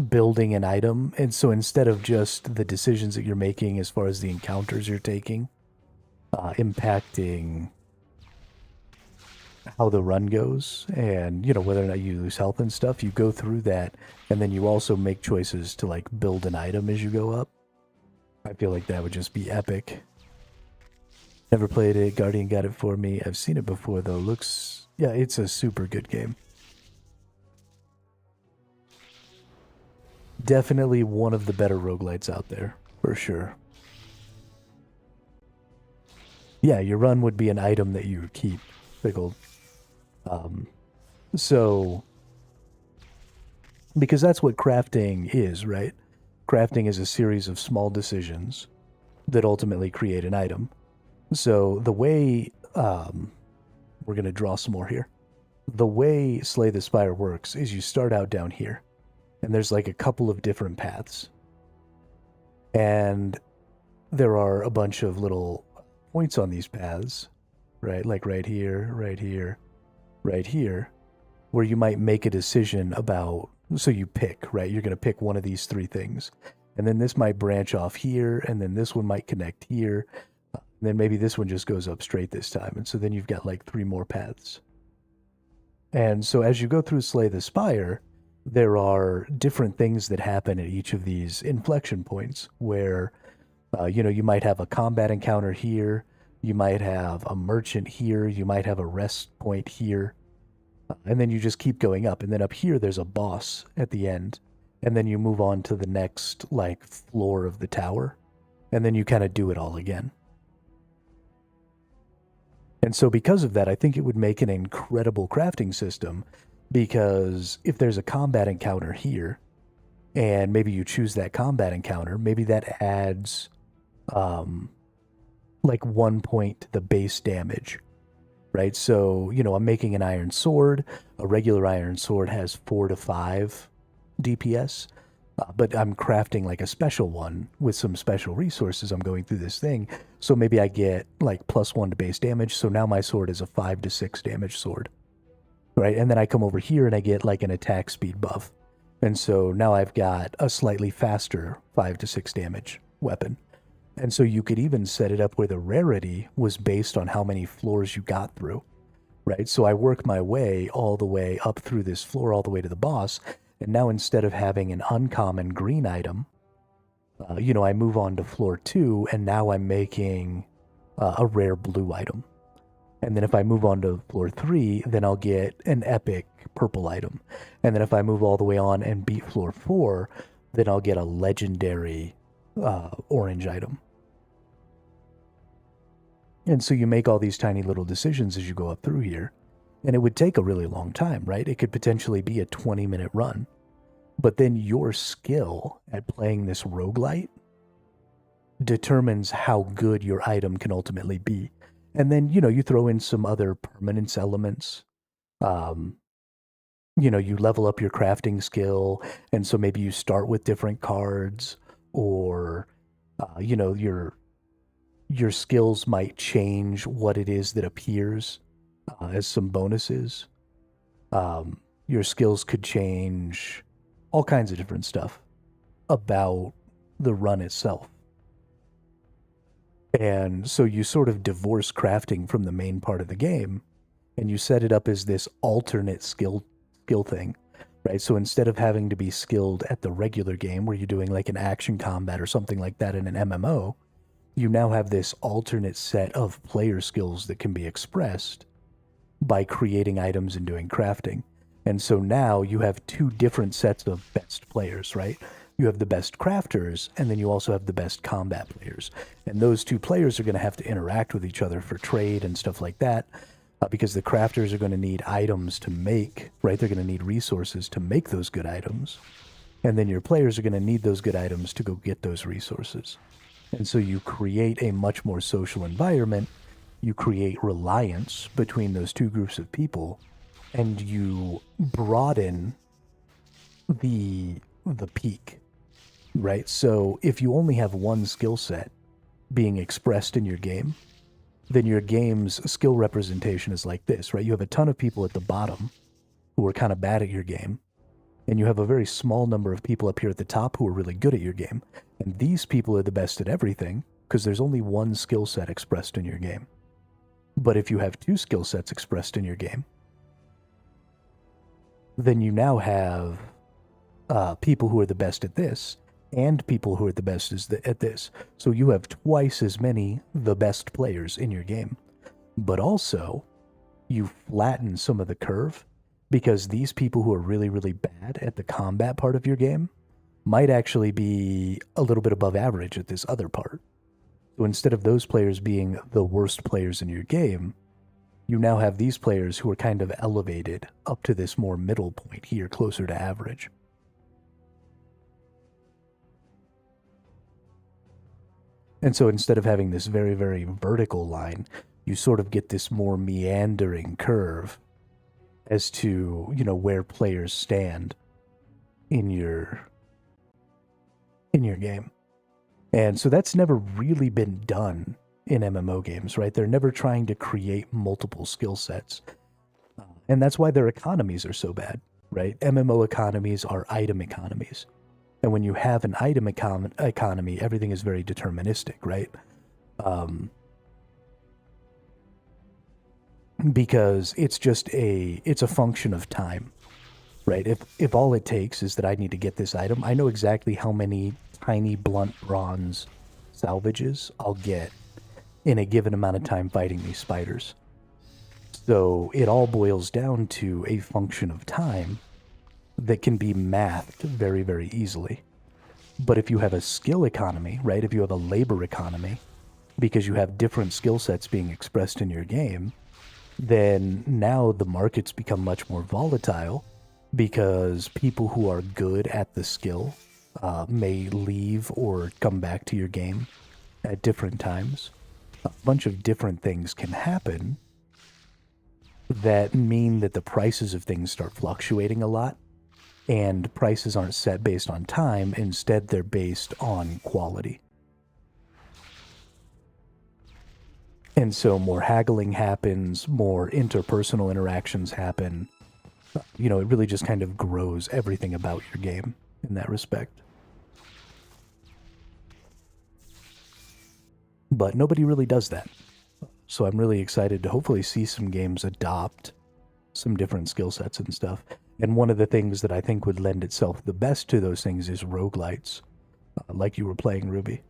building an item. And so instead of just the decisions that you're making as far as the encounters you're taking, impacting how the run goes and, you know, whether or not you lose health and stuff, you go through that, and then you also make choices to, like, build an item as you go up. I feel like that would just be epic. Never played it. Guardian got it for me. I've seen it before, though. Yeah, it's a super good game. Definitely one of the better roguelites out there, for sure. Yeah, your run would be an item that you keep. Pickled. So, because that's what crafting is, right? Crafting is a series of small decisions that ultimately create an item. So the way, we're going to draw some more here. The way Slay the Spire works is you start out down here, and there's like a couple of different paths. And there are a bunch of little points on these paths, right? Like right here, right here, right here, where you might make a decision about, so you pick, right? You're going to pick one of these three things. And then this might branch off here, and then this one might connect here. And then maybe this one just goes up straight this time. And so then you've got like 3 more paths. And so as you go through Slay the Spire, there are different things that happen at each of these inflection points where, you know, you might have a combat encounter here, you might have a merchant here, you might have a rest point here, and then you just keep going up. And then up here, there's a boss at the end, and then you move on to the next, like, floor of the tower, and then you kind of do it all again. And so because of that, I think it would make an incredible crafting system, because if there's a combat encounter here, and maybe you choose that combat encounter, maybe that adds like 1 point to the base damage, right? So, you know, I'm making an iron sword. A regular iron sword has 4 to 5 DPS, but I'm crafting like a special one with some special resources. I'm going through this thing. So maybe I get like +1 to base damage. So now my sword is a 5 to 6 damage sword, right? And then I come over here and I get like an attack speed buff. And so now I've got a slightly faster 5 to 6 damage weapon. And so you could even set it up where the rarity was based on how many floors you got through, right? So I work my way all the way up through this floor, all the way to the boss. And now instead of having an uncommon green item, you know, I move on to floor 2, and now I'm making a rare blue item. And then if I move on to floor 3, then I'll get an epic purple item. And then if I move all the way on and beat floor 4, then I'll get a legendary orange item. And so you make all these tiny little decisions as you go up through here. And it would take a really long time, right? It could potentially be a 20-minute run. But then your skill at playing this roguelite determines how good your item can ultimately be. And then, you know, you throw in some other permanence elements. You know, you level up your crafting skill. And so maybe you start with different cards, or, you know, your skills might change what it is that appears as some bonuses. Your skills could change all kinds of different stuff about the run itself. And so you sort of divorce crafting from the main part of the game, and you set it up as this alternate skill skill thing, right? So instead of having to be skilled at the regular game where you're doing like an action combat or something like that in an MMO, you now have this alternate set of player skills that can be expressed by creating items and doing crafting. And so now you have two different sets of best players, right? You have the best crafters, and then you also have the best combat players. And those two players are going to have to interact with each other for trade and stuff like that, because the crafters are going to need items to make, right? They're going to need resources to make those good items. And then your players are going to need those good items to go get those resources. And so you create a much more social environment. You create reliance between those two groups of people, and you broaden the peak, right? So if you only have one skill set being expressed in your game, then your game's skill representation is like this, right? You have a ton of people at the bottom who are kind of bad at your game, and you have a very small number of people up here at the top who are really good at your game. And these people are the best at everything because there's only one skill set expressed in your game. But if you have two skill sets expressed in your game, then you now have people who are the best at this and people who are the best at this. So you have twice as many the best players in your game. But also, you flatten some of the curve, because these people who are really, really bad at the combat part of your game might actually be a little bit above average at this other part. So instead of those players being the worst players in your game, you now have these players who are kind of elevated up to this more middle point here, closer to average. And so instead of having this very, very vertical line, you sort of get this more meandering curve as to, you know, where players stand in your game. And so that's never really been done in MMO games, right? They're never trying to create multiple skill sets. And that's why their economies are so bad, right? MMO economies are item economies. And when you have an item economy, everything is very deterministic, right? Because it's just it's a function of time, right? If all it takes is that I need to get this item, I know exactly how many tiny blunt bronze salvages I'll get in a given amount of time fighting these spiders. So it all boils down to a function of time that can be mathed very, very easily. But if you have a skill economy, right? If you have a labor economy, because you have different skill sets being expressed in your game, then now the markets become much more volatile, because people who are good at the skill may leave or come back to your game at different times. A bunch of different things can happen that mean that the prices of things start fluctuating a lot, and prices aren't set based on time. Instead, they're based on quality. And so more haggling happens, more interpersonal interactions happen. You know, it really just kind of grows everything about your game in that respect. But nobody really does that. So I'm really excited to hopefully see some games adopt some different skill sets and stuff. And one of the things that I think would lend itself the best to those things is roguelites, like you were playing, Ruby.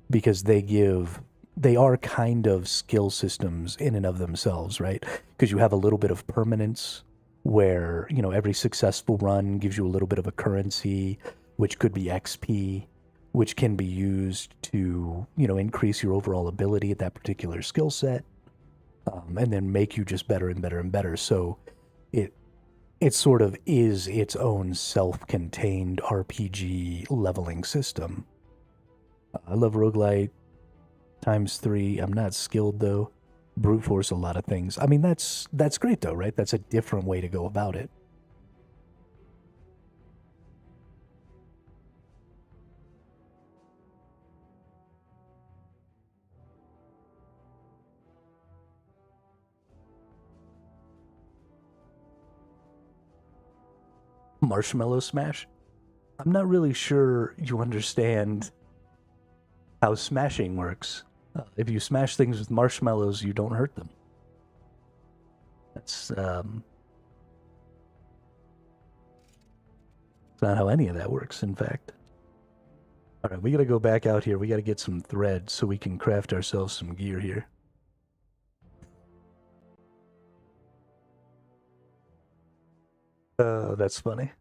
Because they are kind of skill systems in and of themselves, right? Because you have a little bit of permanence where, you know, every successful run gives you a little bit of a currency, which could be XP, which can be used to, you know, increase your overall ability at that particular skill set, and then make you just better and better and better. So it sort of is its own self-contained RPG leveling system. I love roguelite ×3. I'm not skilled though. Brute force a lot of things. I mean, that's great though, right? That's a different way to go about it. Marshmallow smash? I'm not really sure you understand how smashing works. If you smash things with marshmallows, you don't hurt them. That's It's not how any of that works, in fact. All right, we got to go back out here. We got to get some thread so we can craft ourselves some gear here. That's funny.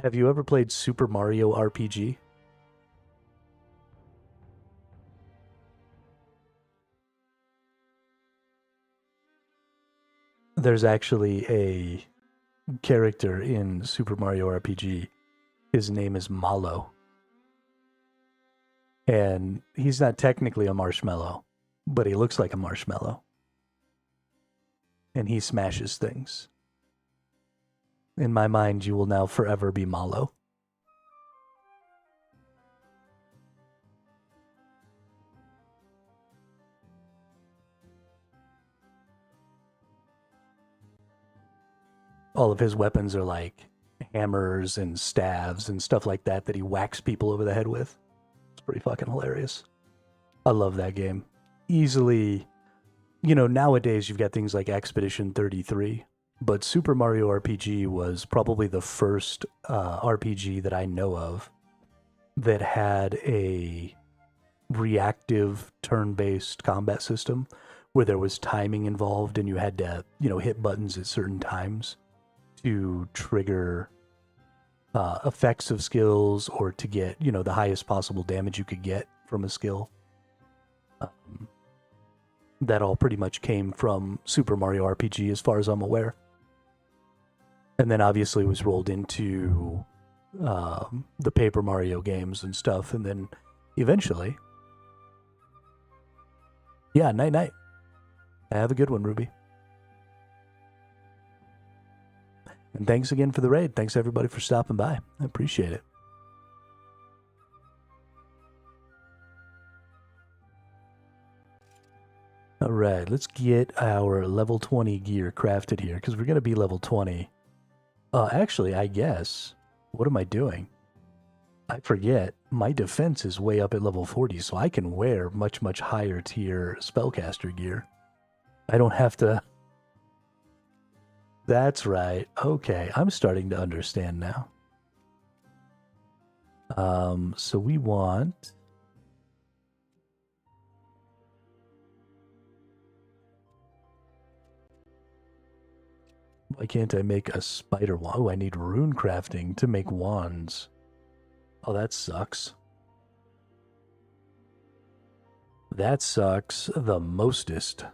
Have you ever played Super Mario RPG? There's actually a character in Super Mario RPG. His name is Mallow. And he's not technically a marshmallow, but he looks like a marshmallow. And he smashes things. In my mind, you will now forever be Mallow. All of his weapons are like hammers and staves and stuff like that he whacks people over the head with. It's pretty fucking hilarious. I love that game. Easily, nowadays you've got things like Expedition 33, but Super Mario RPG was probably the first RPG that I know of that had a reactive turn-based combat system where there was timing involved and you had to, hit buttons at certain times to trigger effects of skills or to get, the highest possible damage you could get from a skill. That all pretty much came from Super Mario RPG as far as I'm aware. And then obviously was rolled into the Paper Mario games and stuff. And then eventually, yeah, night. Have a good one, Ruby. And thanks again for the raid. Thanks everybody for stopping by. I appreciate it. All right, let's get our level 20 gear crafted here because we're going to be level 20. Actually, I guess, what am I doing? I forget, my defense is way up at level 40, so I can wear much, much higher tier spellcaster gear. I don't have to... That's right. Okay, I'm starting to understand now. So we want... Why can't I make a spider wand? Oh, I need rune crafting to make wands. Oh, that sucks. That sucks the mostest.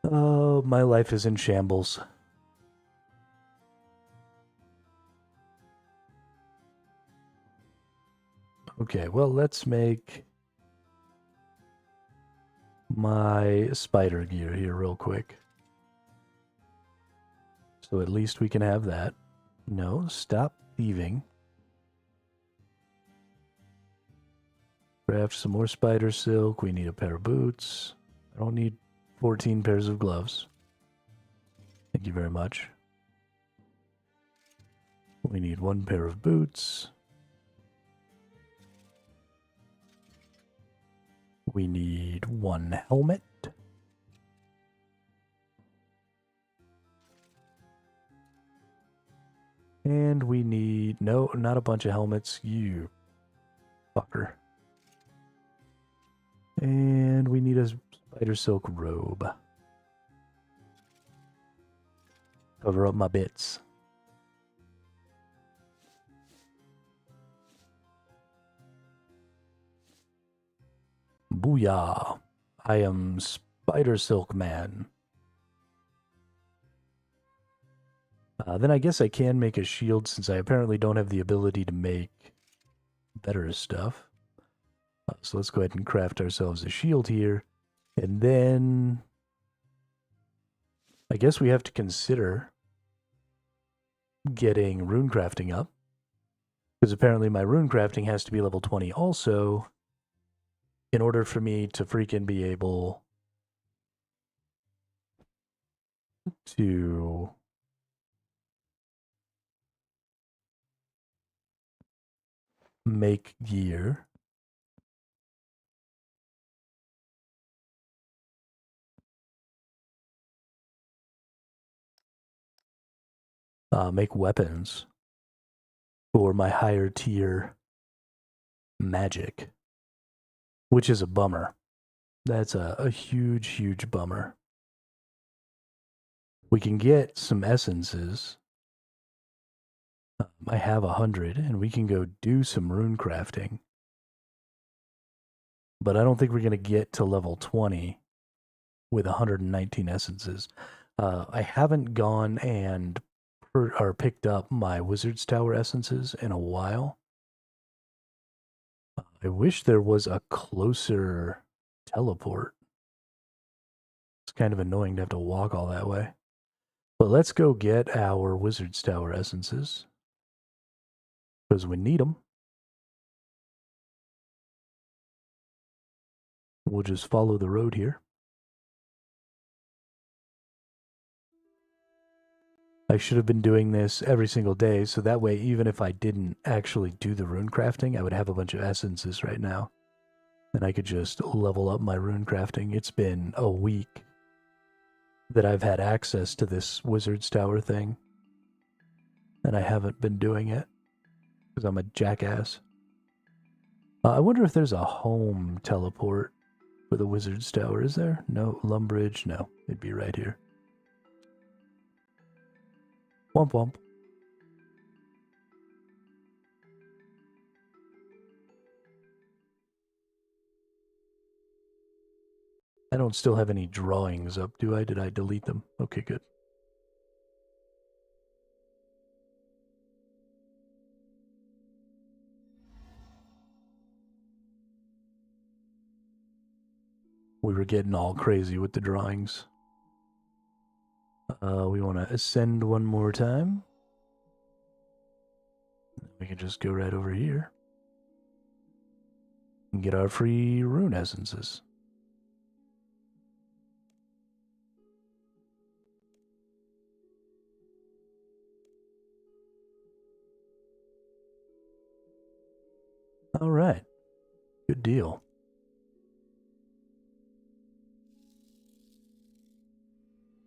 Oh, my life is in shambles. Okay, well, let's make my spider gear here real quick. So at least we can have that. No, stop thieving. Craft some more spider silk. We need a pair of boots. I don't need 14 pairs of gloves. Thank you very much. We need one pair of boots. We need one helmet. And we need... No, not a bunch of helmets. You fucker. And we need a spider silk robe. Cover up my bits. Booyah. I am Spider Silk Man. Then I guess I can make a shield since I apparently don't have the ability to make better stuff. So let's go ahead and craft ourselves a shield here. And then I guess we have to consider getting rune crafting up. Because apparently my rune crafting has to be level 20 also in order for me to freaking be able to make gear. make weapons for my higher tier magic, which is a bummer. That's a huge, huge bummer. We can get some essences. I have 100, and we can go do some rune crafting. But I don't think we're going to get to level 20 with 119 essences. I haven't gone and picked up my Wizard's Tower essences in a while. I wish there was a closer teleport. It's kind of annoying to have to walk all that way. But let's go get our Wizard's Tower essences, because we need them. We'll just follow the road here. I should have been doing this every single day, so that way, even if I didn't actually do the rune crafting, I would have a bunch of essences right now. And I could just level up my rune crafting. It's been a week that I've had access to this Wizard's Tower thing, and I haven't been doing it, because I'm a jackass. I wonder if there's a home teleport for the Wizard's Tower. Is there? No. Lumbridge? No. It'd be right here. Womp womp. I don't still have any drawings up, do I? Did I delete them? Okay, good. We were getting all crazy with the drawings. We want to ascend one more time. We can just go right over here and get our free rune essences. All right. Good deal.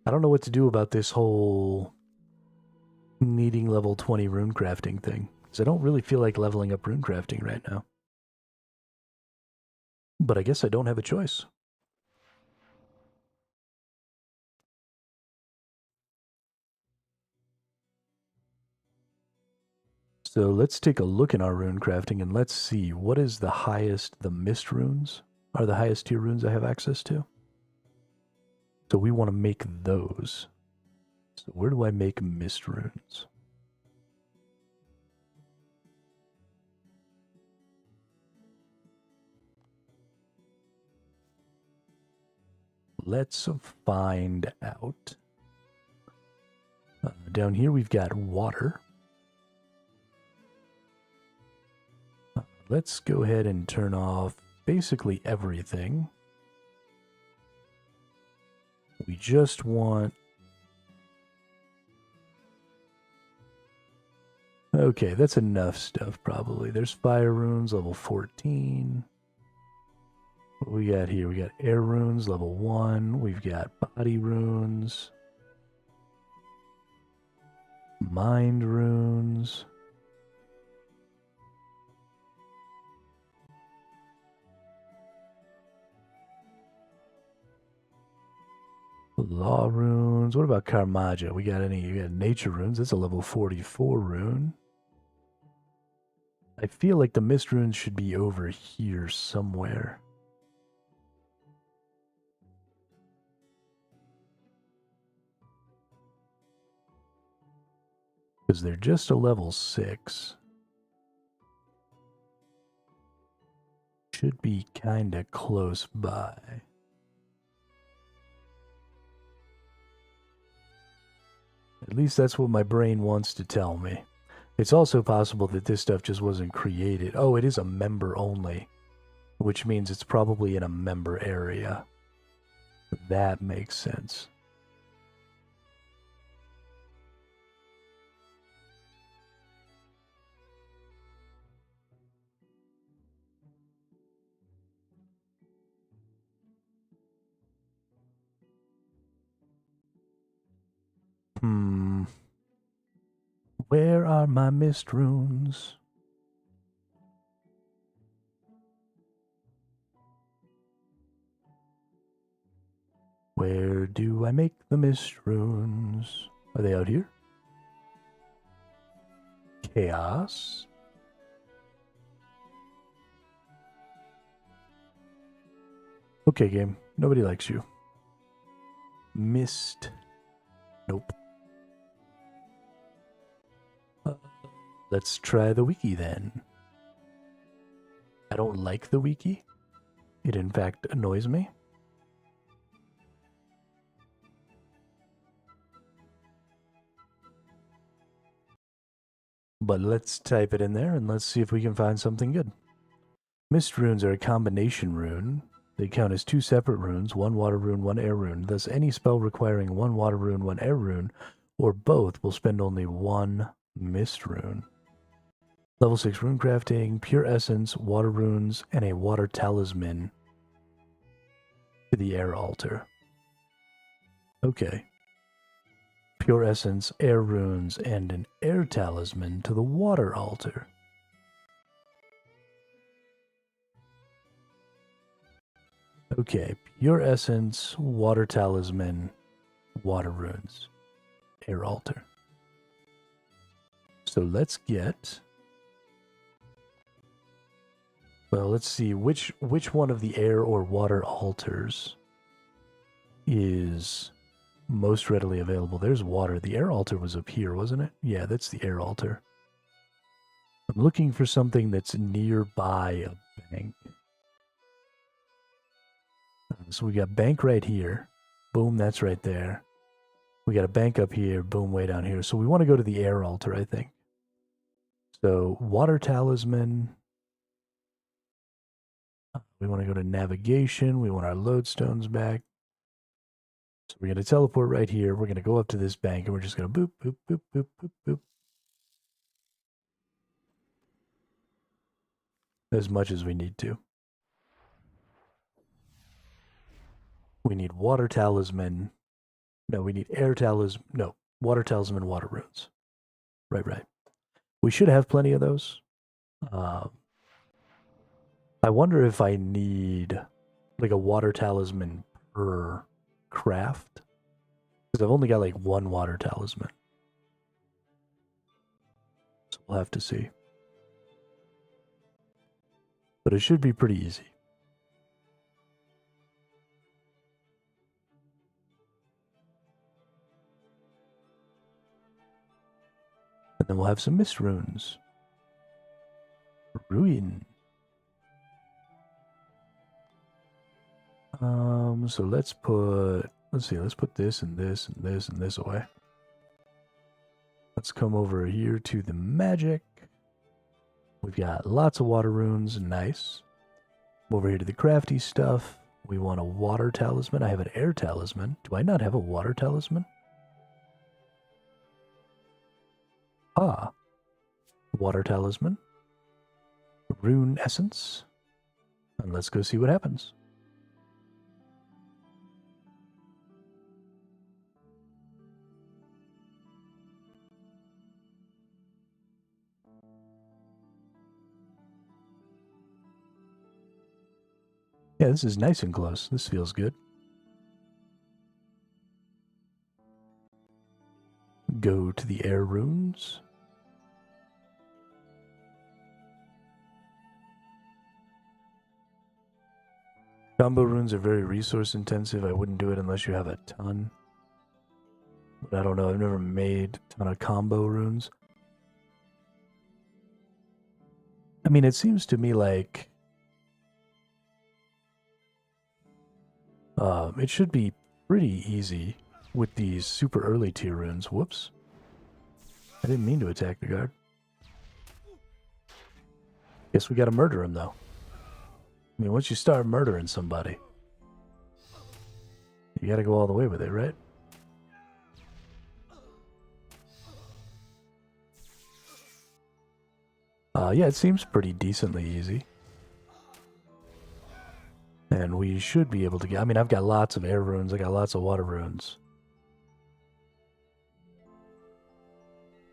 I don't know what to do about this whole needing level 20 rune crafting thing, because I don't really feel like leveling up rune crafting right now. But I guess I don't have a choice. So let's take a look in our rune crafting and let's see what is the highest. The mist runes are the highest tier runes I have access to. So we want to make those. So where do I make mist runes? Let's find out. Down here we've got water. Let's go ahead and turn off basically everything. We just want... Okay, that's enough stuff probably. There's fire runes, level 14. What we got here? We got air runes, level 1. We've got body runes. Mind runes. Law runes. What about Karmaja? We got any? You got nature runes. That's a level 44 rune. I feel like the mist runes should be over here somewhere. Because they're just a level 6. Should be kinda close by. At least that's what my brain wants to tell me. It's also possible that this stuff just wasn't created. Oh, it is a member only, which means it's probably in a member area. That makes sense. Where are my mist runes? Where do I make the mist runes? Are they out here? Chaos. Okay, game. Nobody likes you. Mist. Nope. Let's try the wiki then. I don't like the wiki. It in fact annoys me. But let's type it in there and let's see if we can find something good. Mist runes are a combination rune. They count as two separate runes, one water rune, one air rune. Thus, any spell requiring one water rune, one air rune, or both will spend only one mist rune. Level 6 rune crafting, pure essence, water runes, and a water talisman to the air altar. Okay. Pure essence, air runes, and an air talisman to the water altar. Okay, pure essence, water talisman, water runes, air altar. So let's get... Well, let's see which one of the air or water altars is most readily available. There's water. The air altar was up here, wasn't it? Yeah, that's the air altar. I'm looking for something that's nearby a bank. So we got bank right here. Boom, that's right there. We got a bank up here. Boom, way down here. So we want to go to the air altar, I think. So water talisman. We want to go to navigation. We want our lodestones back. So we're going to teleport right here. We're going to go up to this bank and we're just going to boop, boop, boop, boop, boop, boop. As much as we need to. We need water talisman. No, we need air talisman. No, water talisman, water runes. Right. We should have plenty of those. I wonder if I need like a water talisman per craft. Because I've only got like one water talisman. So we'll have to see. But it should be pretty easy. And then we'll have some mist runes. Ruin. So let's put this and this and this and this away. Let's come over here to the magic. We've got lots of water runes, nice. Over here to the crafty stuff. We want a water talisman. I have an air talisman. Do I not have a water talisman? Ah. Water talisman. Rune essence. And let's go see what happens. Yeah, this is nice and close. This feels good. Go to the air runes. Combo runes are very resource intensive. I wouldn't do it unless you have a ton. But I don't know. I've never made a ton of combo runes. I mean, it seems to me like it should be pretty easy with these super early tier runes. Whoops. I didn't mean to attack the guard. Guess we gotta murder him, though. I mean, once you start murdering somebody, you gotta go all the way with it, right? Yeah, it seems pretty decently easy. And we should be able to get... I mean, I've got lots of air runes. I got lots of water runes.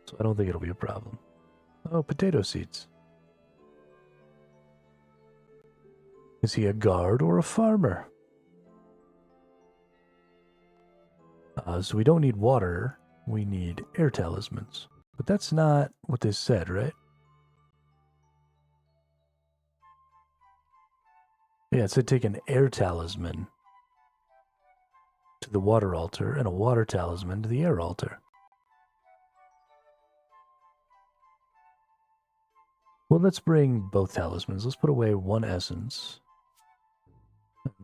So So I don't think it'll be a problem. Oh, potato seeds. Is he a guard or a farmer? So we don't need water. We need air talismans. But that's not what this said, right? Yeah, it said take an air talisman to the water altar and a water talisman to the air altar. Well, let's bring both talismans. Let's put away one essence.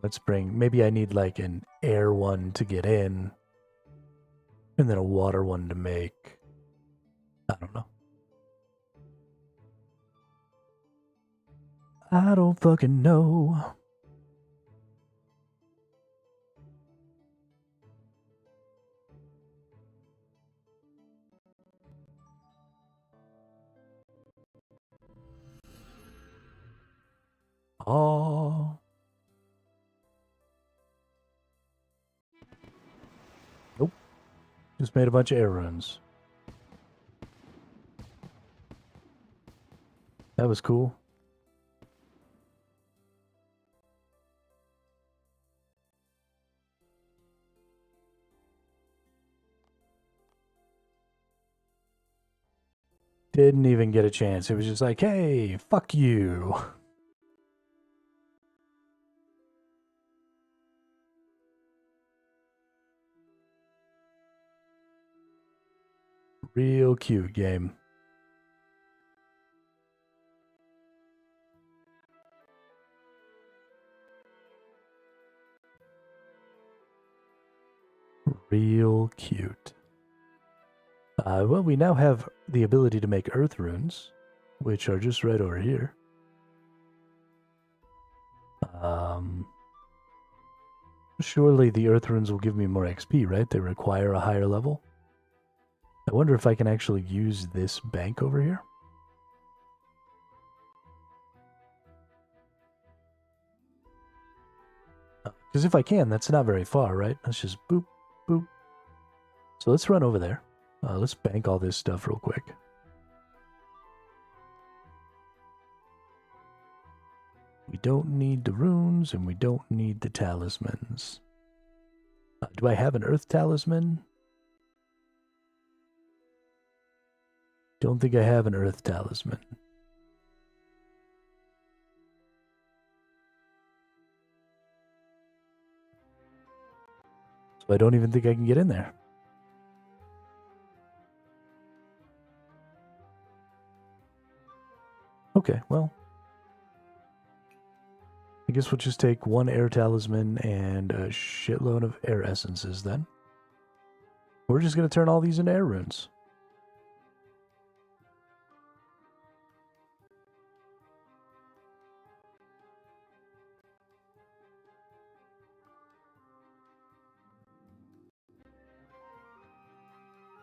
Let's bring, maybe I need like an air one to get in, and then a water one to make. I don't know. I don't fucking know. Oh. Nope. Just made a bunch of air runs. That was cool. Didn't even get a chance. It was just like, hey, fuck you. Real cute game. Real cute. Well, we now have the ability to make earth runes, which are just right over here. Surely the earth runes will give me more XP, right? They require a higher level. I wonder if I can actually use this bank over here. Because if I can, that's not very far, right? Let's just boop, boop. So let's run over there. Let's bank all this stuff real quick. We don't need the runes, and we don't need the talismans. Do I have an earth talisman? Don't think I have an earth talisman. So I don't even think I can get in there. Okay, well, I guess we'll just take one air talisman and a shitload of air essences then. We're just going to turn all these into air runes.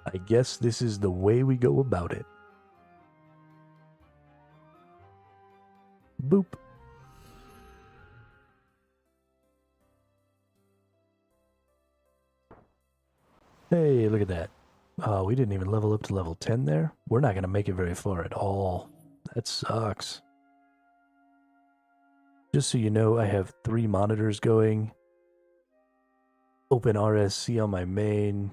I guess this is the way we go about it. Boop. Hey, look at that. Oh, we didn't even level up to level 10 there. We're not going to make it very far at all. That sucks. Just so you know, I have 3 monitors going. Open RSC on my main.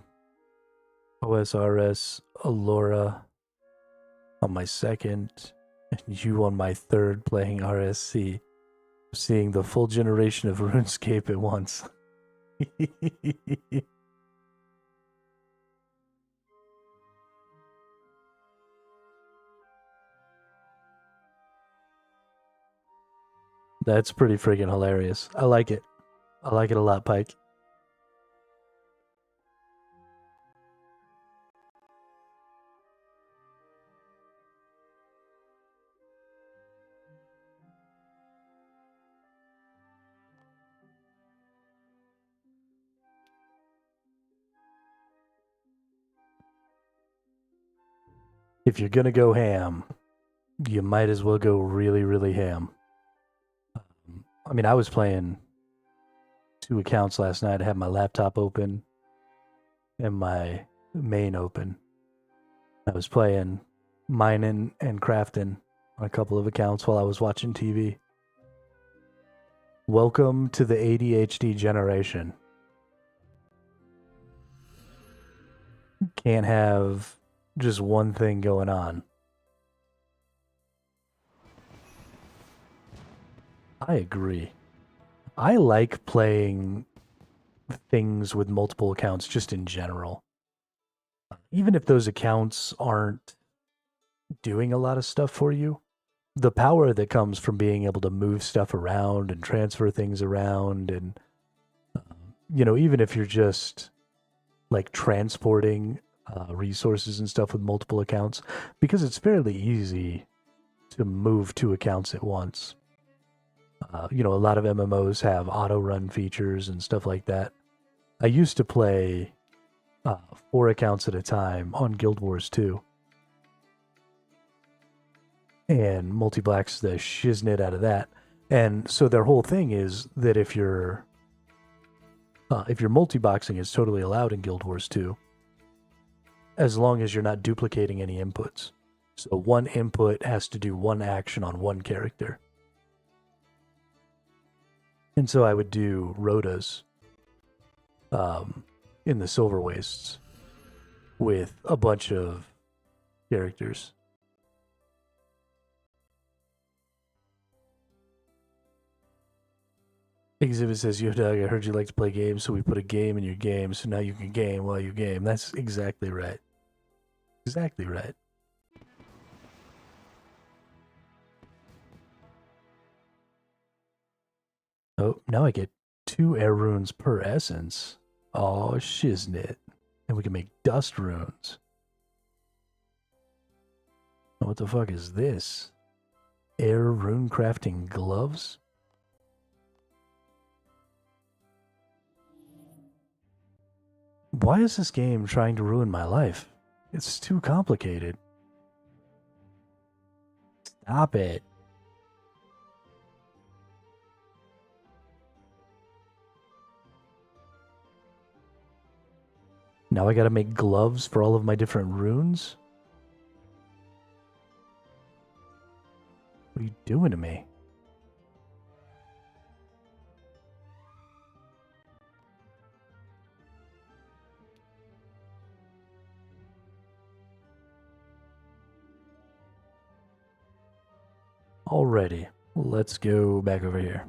OSRS Allura on my second. And you on my third playing RSC. Seeing the full generation of RuneScape at once. That's pretty freaking hilarious. I like it. I like it a lot, Pike. If you're gonna go ham, you might as well go really, really ham. I mean, I was playing 2 accounts last night. I had my laptop open and my main open. I was playing mining and crafting on a couple of accounts while I was watching TV. Welcome to the ADHD generation. Can't have just one thing going on. I agree. I like playing things with multiple accounts just in general. Even if those accounts aren't doing a lot of stuff for you, the power that comes from being able to move stuff around and transfer things around, and even if you're just like transporting resources and stuff with multiple accounts, because it's fairly easy to move two accounts at once. A lot of MMOs have auto run features and stuff like that. I used to play 4 accounts at a time on Guild Wars 2. And multi-black's the shiznit out of that. And so their whole thing is that if you're multi-boxing is totally allowed in Guild Wars 2, as long as you're not duplicating any inputs. So one input has to do one action on one character. And so I would do rotas in the Silver Wastes with a bunch of characters. Exhibit says, "Yo, Doug, I heard you like to play games, so we put a game in your game, so now you can game while you game." That's exactly right. Exactly right. Oh, now I get 2 air runes per essence. Oh, shiznit. And we can make dust runes. Oh, what the fuck is this? Air rune crafting gloves? Why is this game trying to ruin my life? It's too complicated. Stop it. Now I gotta make gloves for all of my different runes? What are you doing to me? Alrighty, let's go back over here.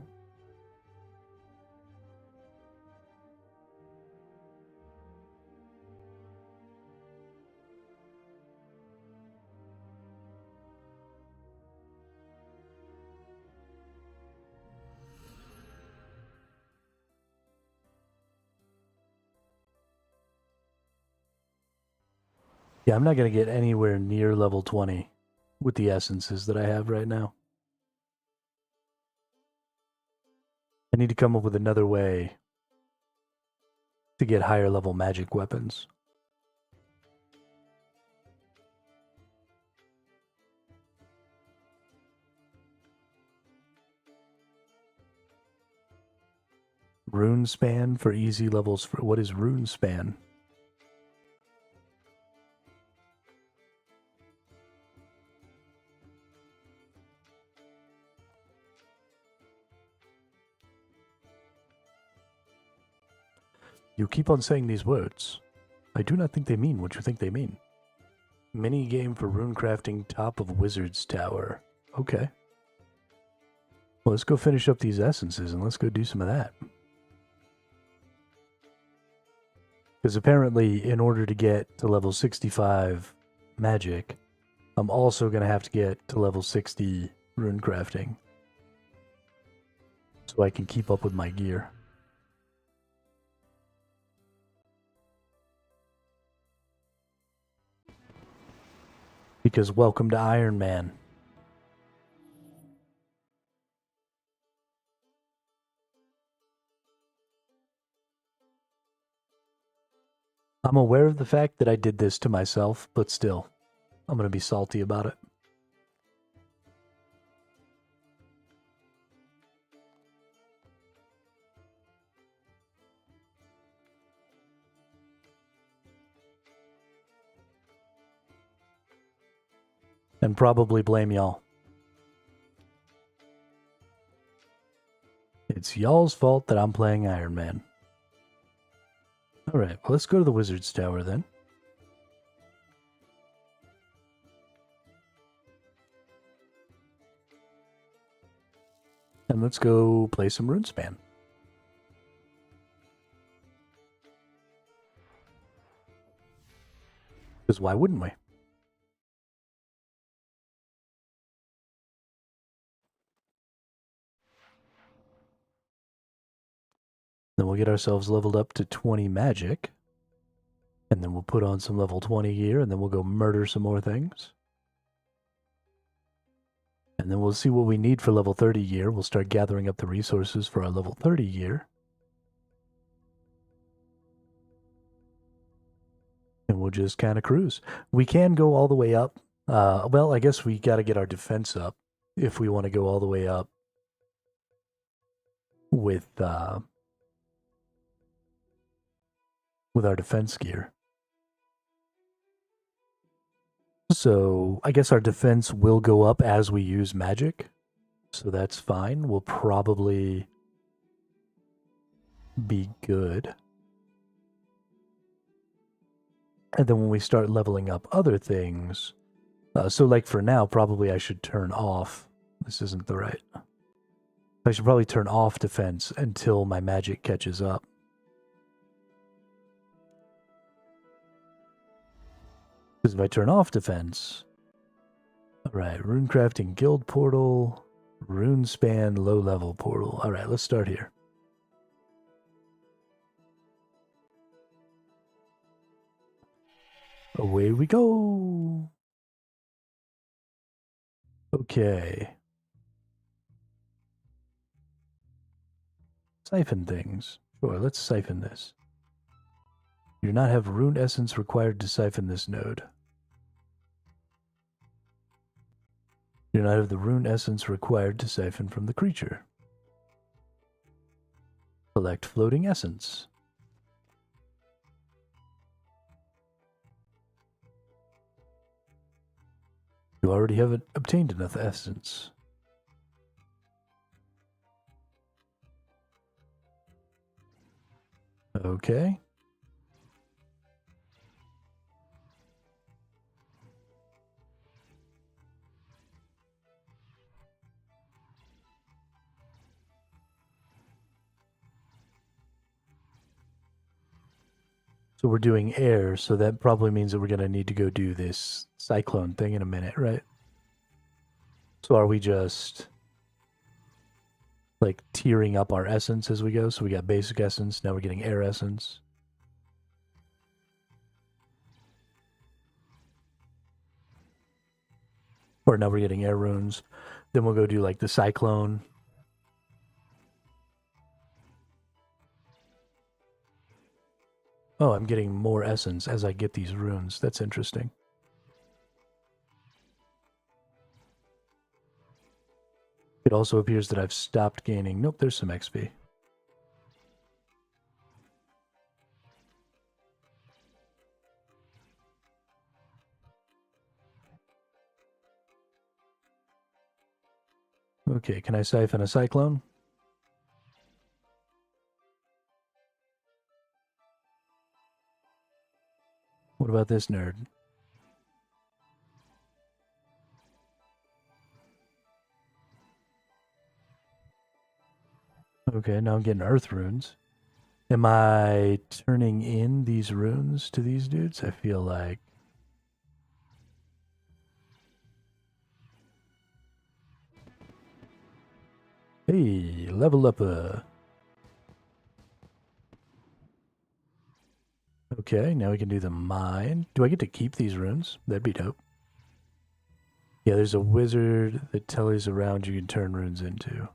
Yeah, I'm not going to get anywhere near level 20 with the essences that I have right now. I need to come up with another way to get higher level magic weapons. Rune span for easy levels. What is rune span? You keep on saying these words. I do not think they mean what you think they mean. Mini game for rune crafting, top of Wizard's Tower. Okay. Well, let's go finish up these essences and let's go do some of that. Because apparently, in order to get to level 65 magic, I'm also going to have to get to level 60 rune crafting. So I can keep up with my gear. Because welcome to Ironman. I'm aware of the fact that I did this to myself, but still, I'm going to be salty about it. And probably blame y'all. It's y'all's fault that I'm playing Iron Man. Alright, well, let's go to the Wizard's Tower then. And let's go play some Runespan. Because why wouldn't we? Then we'll get ourselves leveled up to 20 magic. And then we'll put on some level 20 gear, and then we'll go murder some more things. And then we'll see what we need for level 30 gear. We'll start gathering up the resources for our level 30 gear. And we'll just kind of cruise. We can go all the way up. Well, I guess we got to get our defense up if we want to go all the way up with our defense gear. So I guess our defense will go up as we use magic. So that's fine. We'll probably be good. And then when we start leveling up other things, so like for now, probably I should turn off. This isn't the right. I should probably turn off defense until my magic catches up. Because if I turn off defense... Alright, runecrafting guild portal, runespan low level portal. Alright, let's start here. Away we go! Okay. Siphon things. Sure, let's siphon this. You do not have rune essence required to siphon this node. You do not have the rune essence required to siphon from the creature. Collect floating essence. You already have obtained enough essence. Okay. So we're doing air, so that probably means that we're going to need to go do this cyclone thing in a minute, right? So are we just like tiering up our essence as we go? So we got basic essence, now we're getting air essence. Or now we're getting air runes. Then we'll go do like the cyclone. Oh, I'm getting more essence as I get these runes. That's interesting. It also appears that I've stopped gaining... Nope, there's some XP. Okay, can I siphon a cyclone? What about this nerd? Okay, now I'm getting earth runes. Am I turning in these runes to these dudes? I feel like... Hey, level up a... Okay, now we can do the mine. Do I get to keep these runes? That'd be dope. Yeah, there's a wizard that tells around you can turn runes into.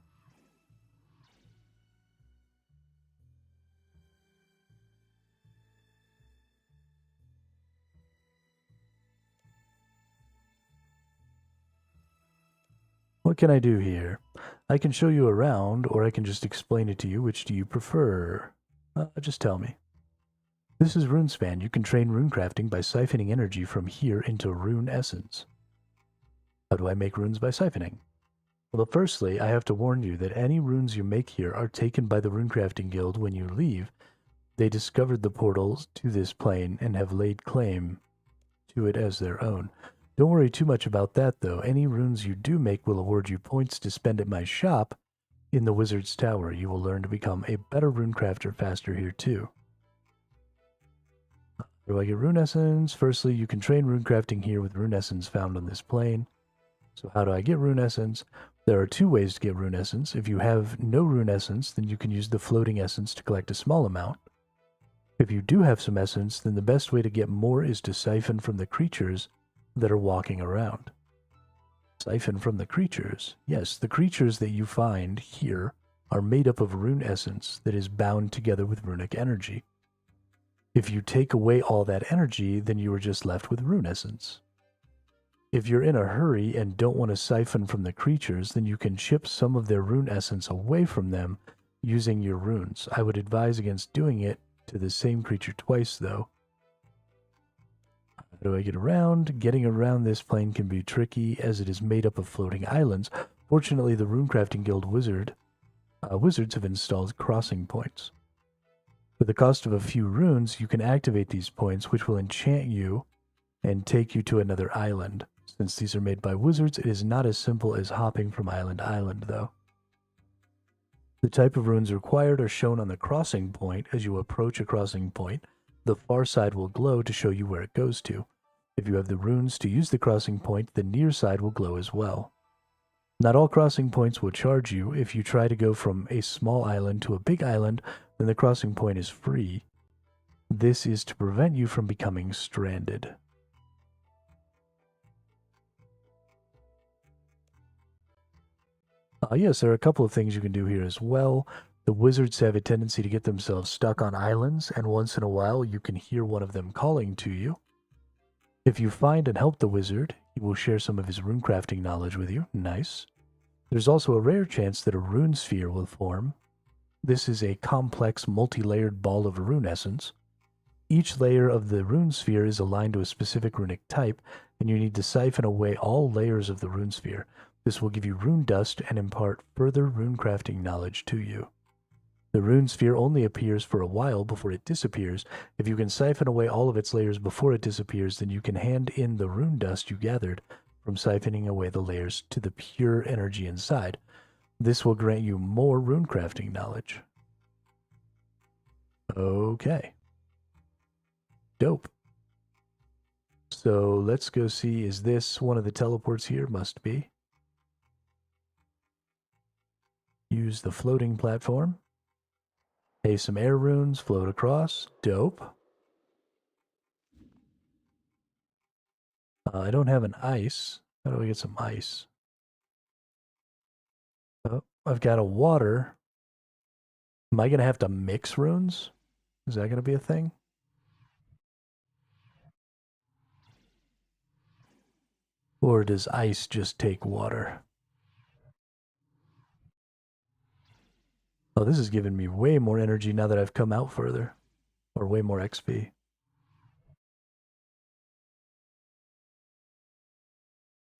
What can I do here? I can show you around, or I can just explain it to you. Which do you prefer? Just tell me. This is Runespan. You can train runecrafting by siphoning energy from here into rune essence. How do I make runes by siphoning? Well, firstly, I have to warn you that any runes you make here are taken by the Runecrafting Guild when you leave. They discovered the portals to this plane and have laid claim to it as their own. Don't worry too much about that, though. Any runes you do make will award you points to spend at my shop in the Wizard's Tower. You will learn to become a better runecrafter faster here, too. How do I get rune essence? Firstly, you can train runecrafting here with rune essence found on this plane. So how do I get rune essence? There are two ways to get rune essence. If you have no rune essence, then you can use the floating essence to collect a small amount. If you do have some essence, then the best way to get more is to siphon from the creatures that are walking around. Siphon from the creatures. Yes, the creatures that you find here are made up of rune essence that is bound together with runic energy. If you take away all that energy, then you are just left with rune essence. If you're in a hurry and don't want to siphon from the creatures, then you can chip some of their rune essence away from them using your runes. I would advise against doing it to the same creature twice, though. How do I get around? Getting around this plane can be tricky as it is made up of floating islands. Fortunately, the Runecrafting Guild wizards have installed crossing points. For the cost of a few runes, you can activate these points, which will enchant you and take you to another island. Since these are made by wizards, it is not as simple as hopping from island to island, though. The type of runes required are shown on the crossing point. As you approach a crossing point, the far side will glow to show you where it goes to. If you have the runes to use the crossing point, the near side will glow as well. Not all crossing points will charge you. If you try to go from a small island to a big island, then the crossing point is free. This is to prevent you from becoming stranded. Yes, there are a couple of things you can do here as well. The wizards have a tendency to get themselves stuck on islands, and once in a while you can hear one of them calling to you. If you find and help the wizard, he will share some of his runecrafting knowledge with you. Nice. There's also a rare chance that a rune sphere will form. This is a complex, multi-layered ball of rune essence. Each layer of the rune sphere is aligned to a specific runic type, and you need to siphon away all layers of the rune sphere. This will give you rune dust and impart further runecrafting knowledge to you. The rune sphere only appears for a while before it disappears. If you can siphon away all of its layers before it disappears, then you can hand in the rune dust you gathered from siphoning away the layers to the pure energy inside. This will grant you more runecrafting knowledge. Okay. Dope. So let's go see, is this one of the teleports here? Must be. Use the floating platform. Pay some air runes, float across. Dope. I don't have an ice. How do I get some ice? Oh, I've got a water. Am I going to have to mix runes? Is that going to be a thing? Or does ice just take water? Oh, this is giving me way more energy now that I've come out further. Or way more XP.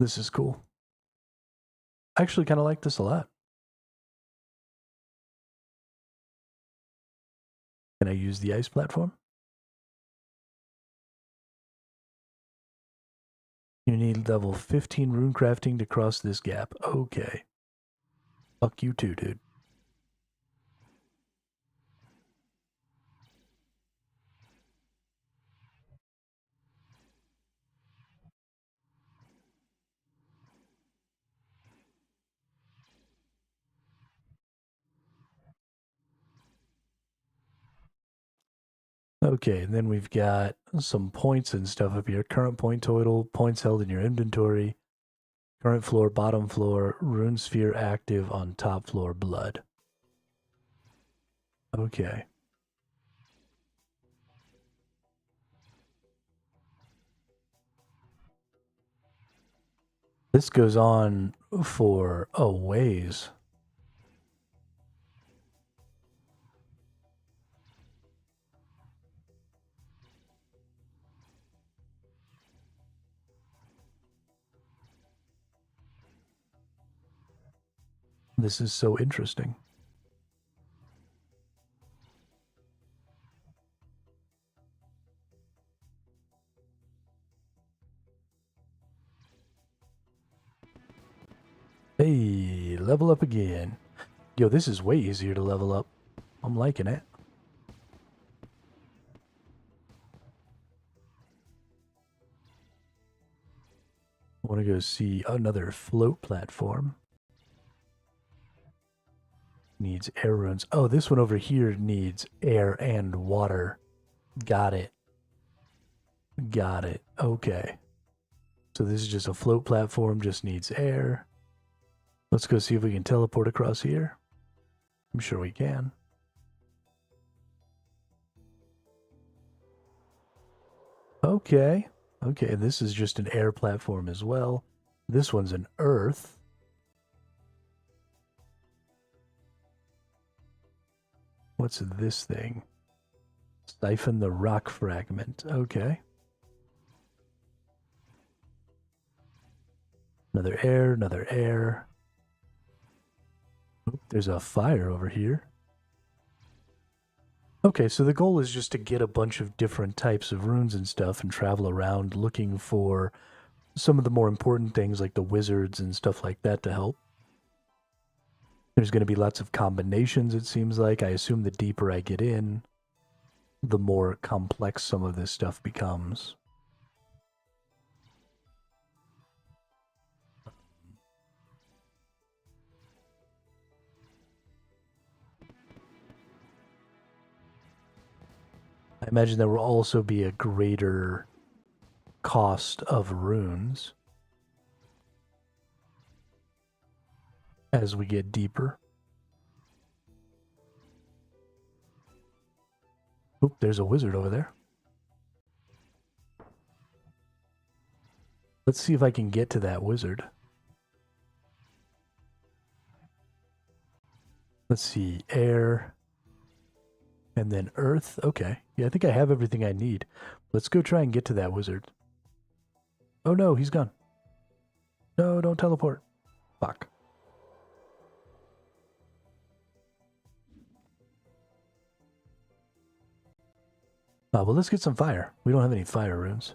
This is cool. I actually kind of like this a lot. Can I use the ice platform? You need level 15 runecrafting to cross this gap. Okay. Fuck you too, dude. Okay, and then we've got some points and stuff up here. Current point total, points held in your inventory, current floor, bottom floor, rune sphere active on top floor, blood. Okay. This goes on for a ways. This is so interesting. Hey, level up again. Yo, this is way easier to level up. I'm liking it. I want to go see another float platform. Needs air runes. Oh, this one over here needs air and water. Got it. Got it. Okay. So this is just a float platform, just needs air. Let's go see if we can teleport across here. I'm sure we can. Okay. Okay, this is just an air platform as well. This one's an earth. What's this thing? Siphon the rock fragment. Okay. Another air, another air. Oop, there's a fire over here. Okay, so the goal is just to get a bunch of different types of runes and stuff and travel around looking for some of the more important things like the wizards and stuff like that to help. There's going to be lots of combinations, it seems like. I assume the deeper I get in, the more complex some of this stuff becomes. I imagine there will also be a greater cost of runes as we get deeper. Oop, there's a wizard over there. Let's see if I can get to that wizard. Let's see, air, and then earth. Okay, yeah, I think I have everything I need. Let's go try and get to that wizard. Oh no, he's gone. No, don't teleport. Fuck. Well, let's get some fire. We don't have any fire runes.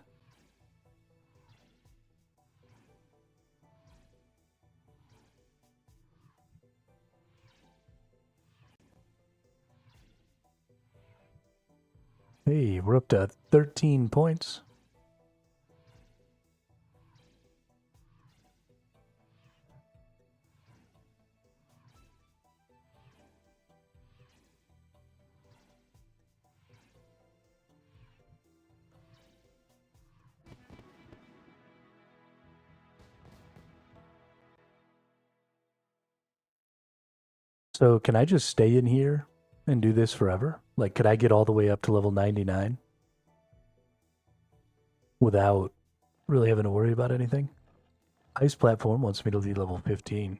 Hey, we're up to 13 points. So can I just stay in here and do this forever? Like, could I get all the way up to level 99 without really having to worry about anything? Ice platform wants me to lead level 15.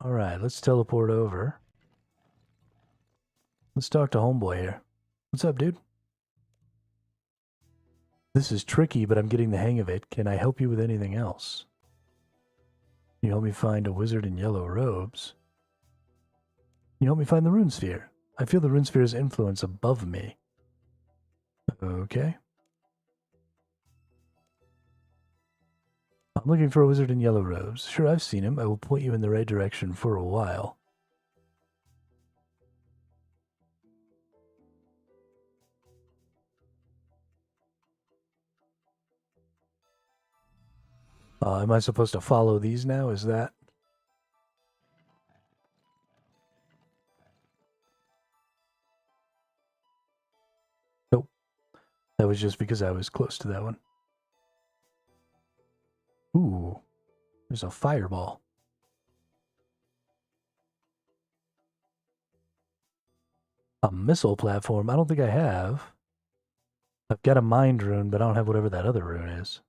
All right, let's teleport over. Let's talk to homeboy here. What's up, dude? This is tricky, but I'm getting the hang of it. Can I help you with anything else? Can you help me find a wizard in yellow robes? Can you help me find the rune sphere? I feel the rune sphere's influence above me. Okay. I'm looking for a wizard in yellow robes. Sure, I've seen him. I will point you in the right direction for a while. Am I supposed to follow these now? Is that? Nope. That was just because I was close to that one. Ooh. There's a fireball. A missile platform? I don't think I have. I've got a mind rune, but I don't have whatever that other rune is.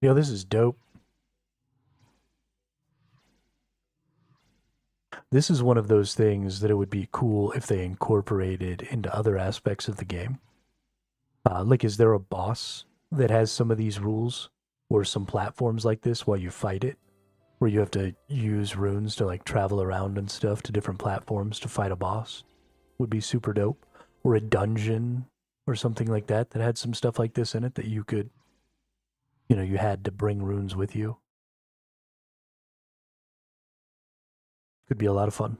Yo, this is dope. This is one of those things that it would be cool if they incorporated into other aspects of the game. Like, is there a boss that has some of these rules or some platforms like this while you fight it, where you have to use runes to like travel around and stuff to different platforms to fight a boss? Would be super dope. Or a dungeon or something like that that had some stuff like this in it that you could, you had to bring runes with you. Could be a lot of fun.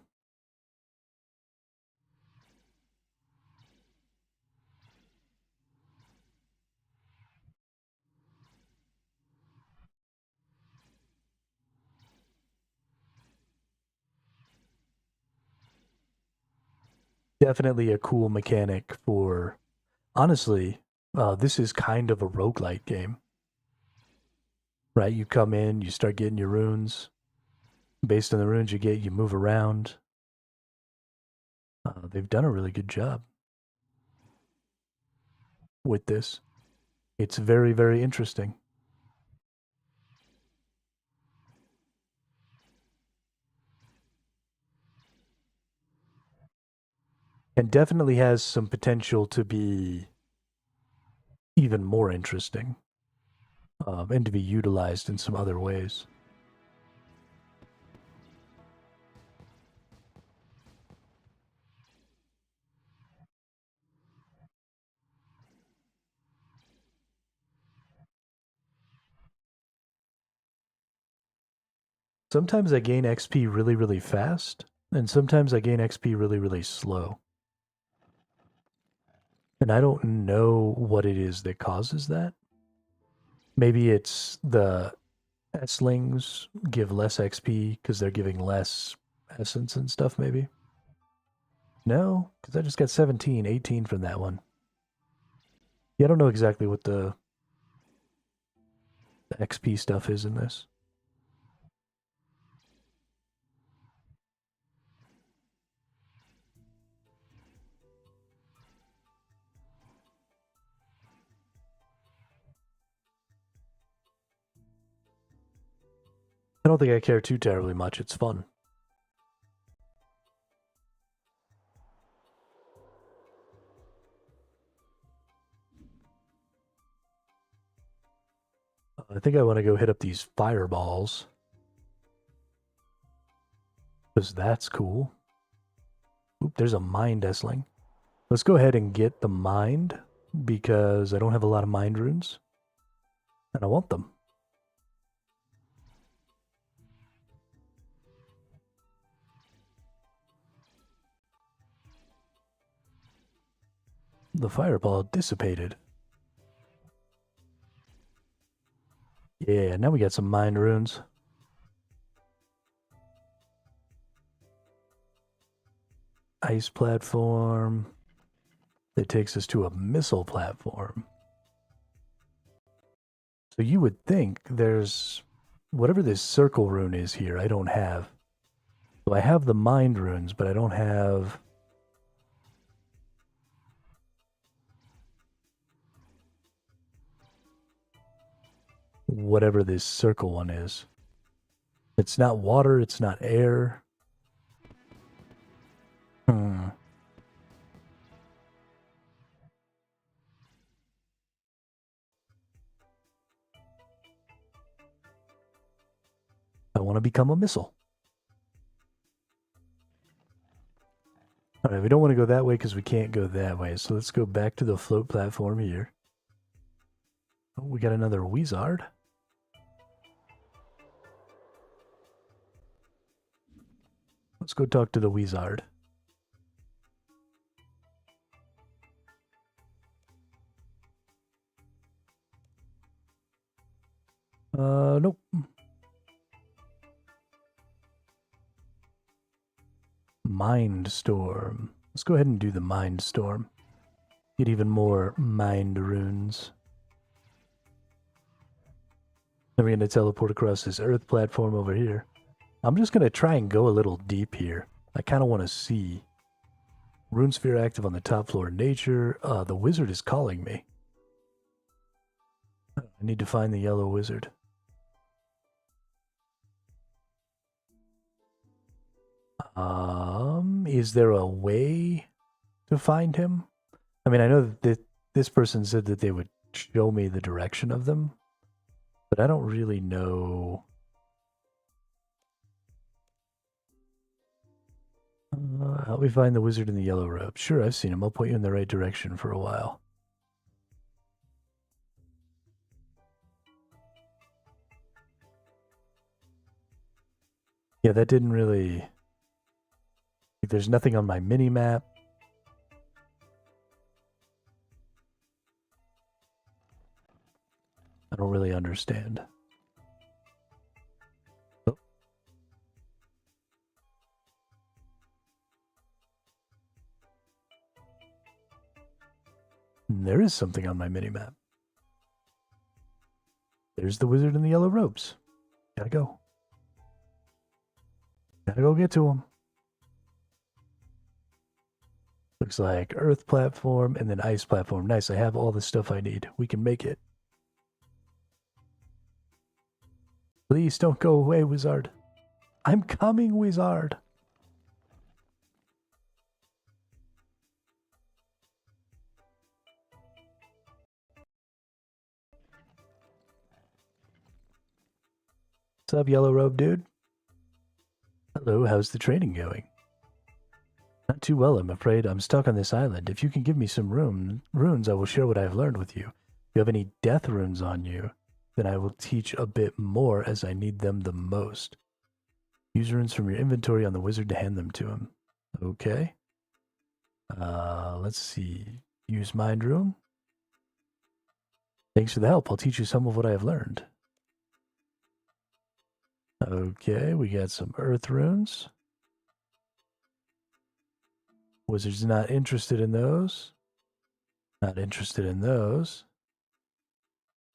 Definitely a cool mechanic for, honestly, this is kind of a roguelite game, right? You come in, you start getting your runes. Based on the runes you get, you move around. They've done a really good job with this. It's very, very interesting. And definitely has some potential to be even more interesting, and to be utilized in some other ways. Sometimes I gain XP really, really fast, and sometimes I gain XP really, really slow. And I don't know what it is that causes that. Maybe it's the S-lings give less XP because they're giving less essence and stuff, maybe. No, because I just got 17, 18 from that one. Yeah, I don't know exactly what the XP stuff is in this. I don't think I care too terribly much. It's fun. I think I want to go hit up these fireballs. Because that's cool. Oop, there's a mind S-ling. Let's go ahead and get the mind, because I don't have a lot of mind runes. And I want them. The fireball dissipated. Yeah, now we got some mind runes. Ice platform. That takes us to a missile platform. So you would think there's whatever this circle rune is here, I don't have. So I have the mind runes, but I don't have whatever this circle one is. It's not water, it's not air. Hmm. I want to become a missile. All right, we don't want to go that way because we can't go that way. So let's go back to the float platform here. Oh, we got another wizard. Let's go talk to the wizard. Nope. Mind Storm. Let's go ahead and do the Mind Storm. Get even more mind runes. Then we're going to teleport across this earth platform over here. I'm just going to try and go a little deep here. I kind of want to see. Rune sphere active on the top floor. Nature. The wizard is calling me. I need to find the yellow wizard. Is there a way to find him? I mean, I know that this person said that they would show me the direction of them, but I don't really know. Help me find the wizard in the yellow robe. Sure, I've seen him. I'll point you in the right direction for a while. Yeah, that didn't really... There's nothing on my mini-map. I don't really understand. Oh. There is something on my mini-map. There's the wizard in the yellow robes. Gotta go. Gotta go get to him. Looks like earth platform and then ice platform. Nice, I have all the stuff I need. We can make it. Please don't go away, wizard. I'm coming, wizard. What's up, yellow robe dude? Hello, how's the training going? Not too well, I'm afraid. I'm stuck on this island. If you can give me some runes, I will share what I have learned with you. If you have any death runes on you, then I will teach a bit more as I need them the most. Use runes from your inventory on the wizard to hand them to him. Okay. Let's see. Use mind rune. Thanks for the help. I'll teach you some of what I have learned. Okay, we got some earth runes. Wizard's not interested in those. Not interested in those.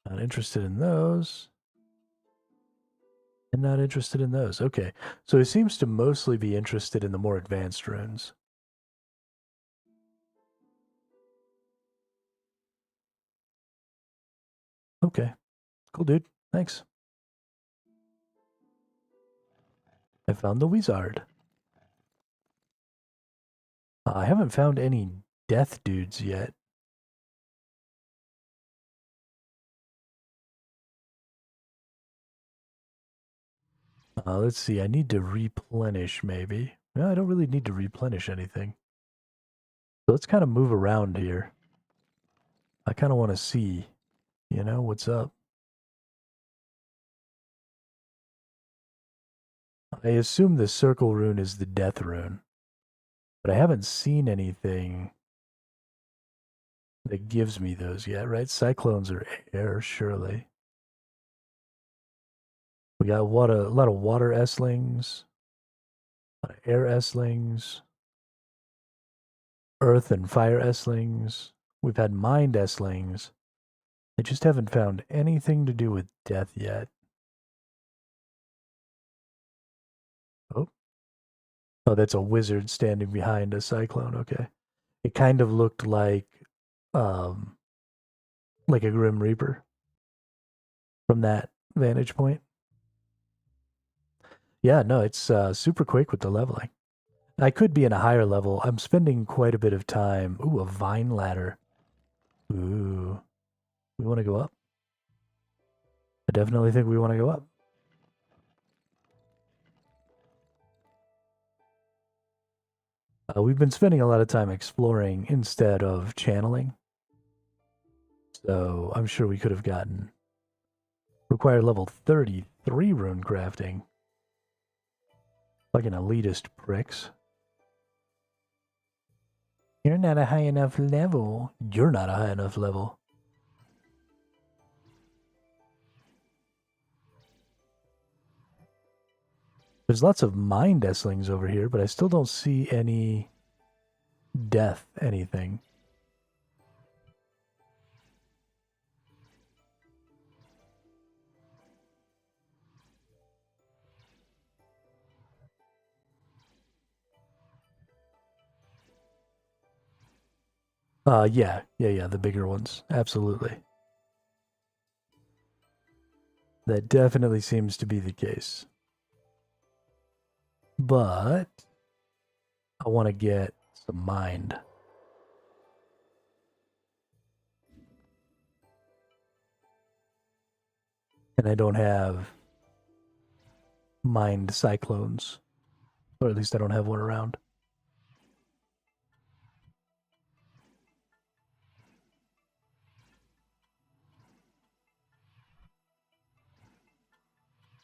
Not interested in those. And not interested in those. Okay, so he seems to mostly be interested in the more advanced runes. Okay, cool, dude. Thanks. I found the wizard. I haven't found any death dudes yet. Let's see. I need to replenish, maybe. No, I don't really need to replenish anything. So let's kind of move around here. I kind of want to see, you know, what's up. I assume the circle rune is the death rune. But I haven't seen anything that gives me those yet, right? Cyclones are air, surely. We got a lot of water S-lings, a lot of air S-lings, earth and fire S-lings. We've had mind S-lings. I just haven't found anything to do with death yet. Oh. Oh, that's a wizard standing behind a cyclone, okay. It kind of looked like a Grim Reaper from that vantage point. Yeah, no, it's super quick with the leveling. I could be in a higher level. I'm spending quite a bit of time. Ooh, a vine ladder. Ooh. We want to go up? I definitely think we want to go up. We've been spending a lot of time exploring instead of channeling. So I'm sure we could have gotten... Require level 33 rune crafting. Like an elitist pricks. You're not a high enough level. You're not a high enough level. There's lots of mind S-lings over here, but I still don't see any death anything. Yeah, the bigger ones. Absolutely. That definitely seems to be the case. But I want to get some mind. And I don't have mind cyclones. Or at least I don't have one around.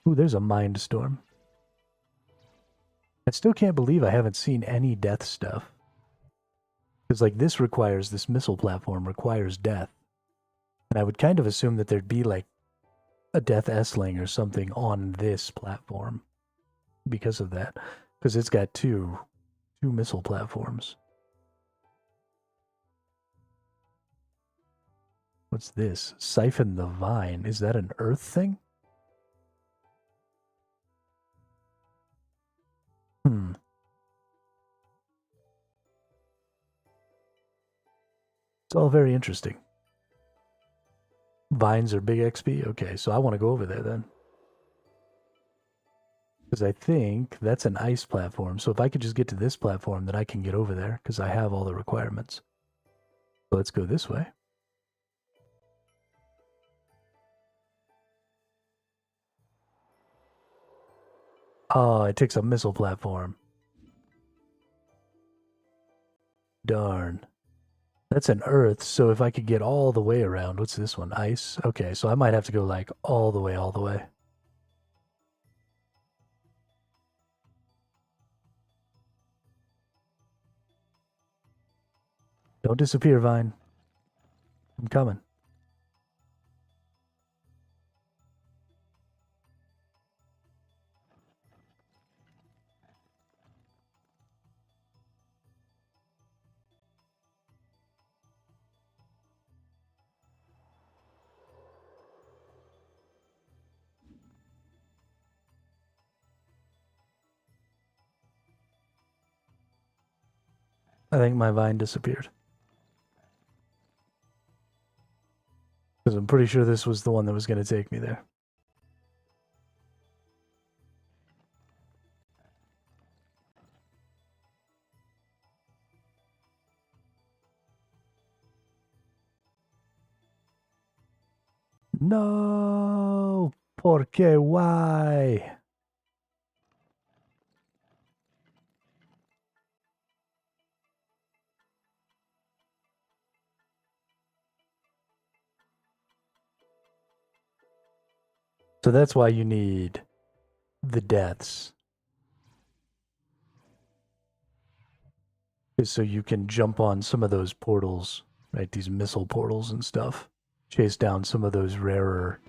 Ooh, there's a mind storm. I still can't believe I haven't seen any death stuff. Because, like, this missile platform requires death. And I would kind of assume that there'd be, like, a death S-ling or something on this platform because of that. Because it's got two missile platforms. What's this? Siphon the Vine. Is that an Earth thing? It's all very interesting. Vines are big XP? Okay, so I want to go over there then. Because I think that's an ice platform. So if I could just get to this platform, then I can get over there because I have all the requirements. So let's go this way. Oh, it takes a missile platform. Darn. That's an Earth, so if I could get all the way around, what's this one? Ice? Okay, so I might have to go like all the way, all the way. Don't disappear, Vine. I'm coming. I think my Vine disappeared. Because I'm pretty sure this was the one that was going to take me there. No! ¿Por qué? Why? So that's why you need the deaths. Is so you can jump on some of those portals, right? These missile portals and stuff. Chase down some of those rarer.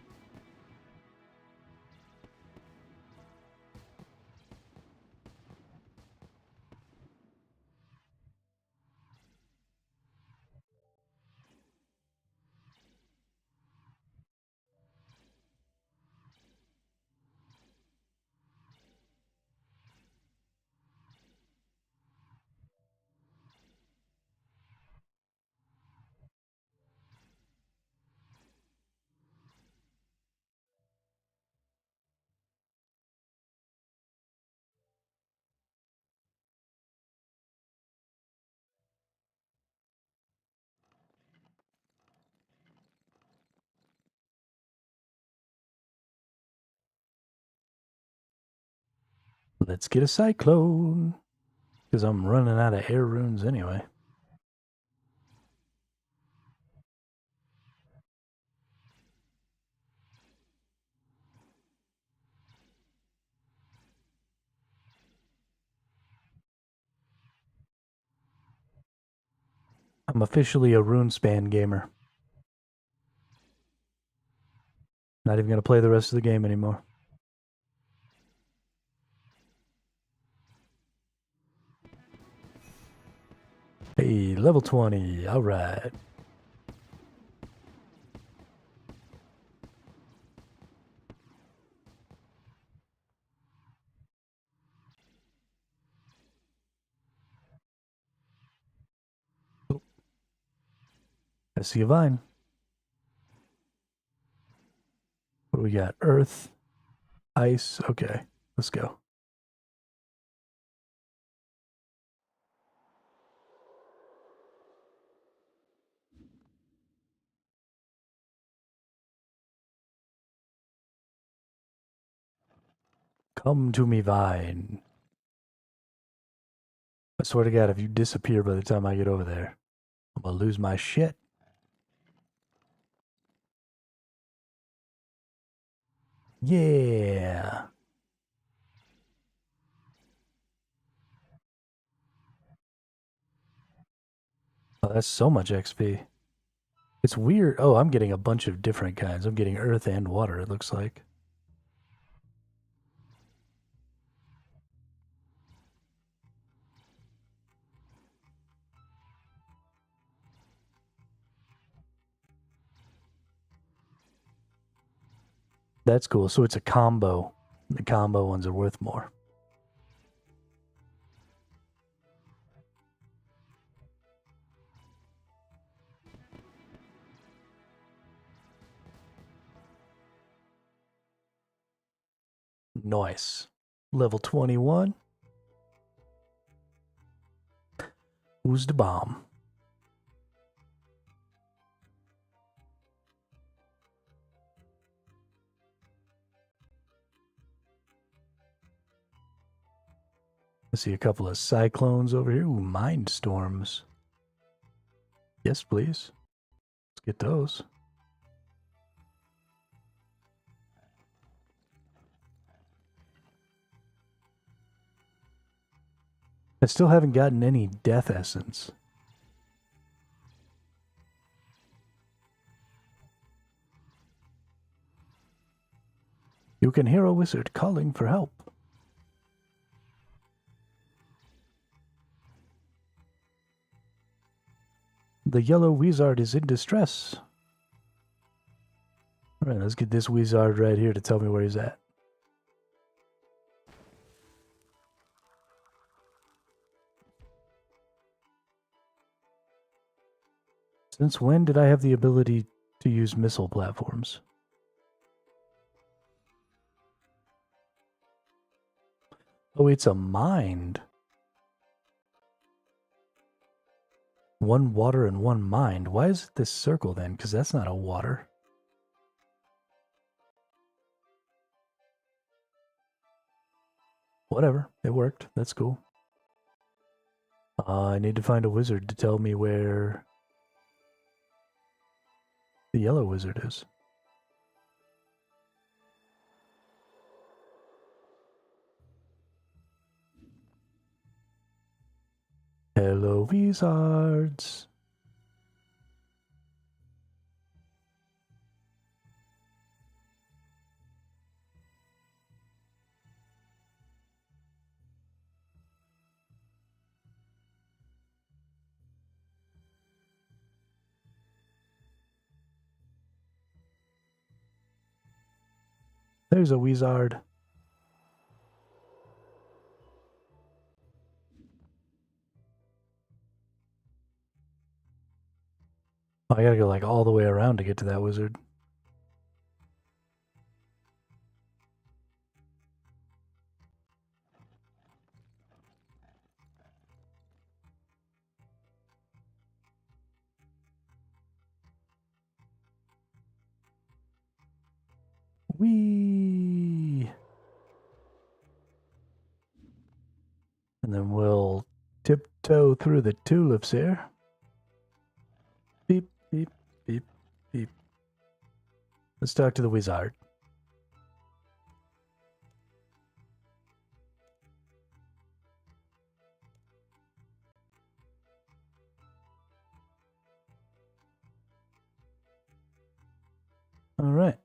Let's get a cyclone. Because I'm running out of air runes anyway. I'm officially a Runespan gamer. Not even going to play the rest of the game anymore. Hey, level 20. All right. Oh. I see a vine. What do we got? Earth, ice. Okay, let's go. Come to me, Vine. I swear to God, if you disappear by the time I get over there, I'm gonna lose my shit. Yeah. Oh, that's so much XP. It's weird. Oh, I'm getting a bunch of different kinds. I'm getting earth and water, it looks like. That's cool. So it's a combo. The combo ones are worth more. Nice. Level 21. Who's the bomb? I see a couple of cyclones over here. Ooh, mind storms. Yes, please. Let's get those. I still haven't gotten any death essence. You can hear a wizard calling for help. The yellow wizard is in distress. Alright, let's get this wizard right here to tell me where he's at. Since when did I have the ability to use missile platforms? Oh, it's a mind. One water and one mind. Why is it this circle then? Because that's not a water. Whatever. It worked. That's cool. I need to find a wizard to tell me where the yellow wizard is. Hello, wizards. There's a wizard. Oh, I gotta go like all the way around to get to that wizard. Whee! And then we'll tiptoe through the tulips here. Beep, beep, beep, beep. Let's talk to the wizard. All right.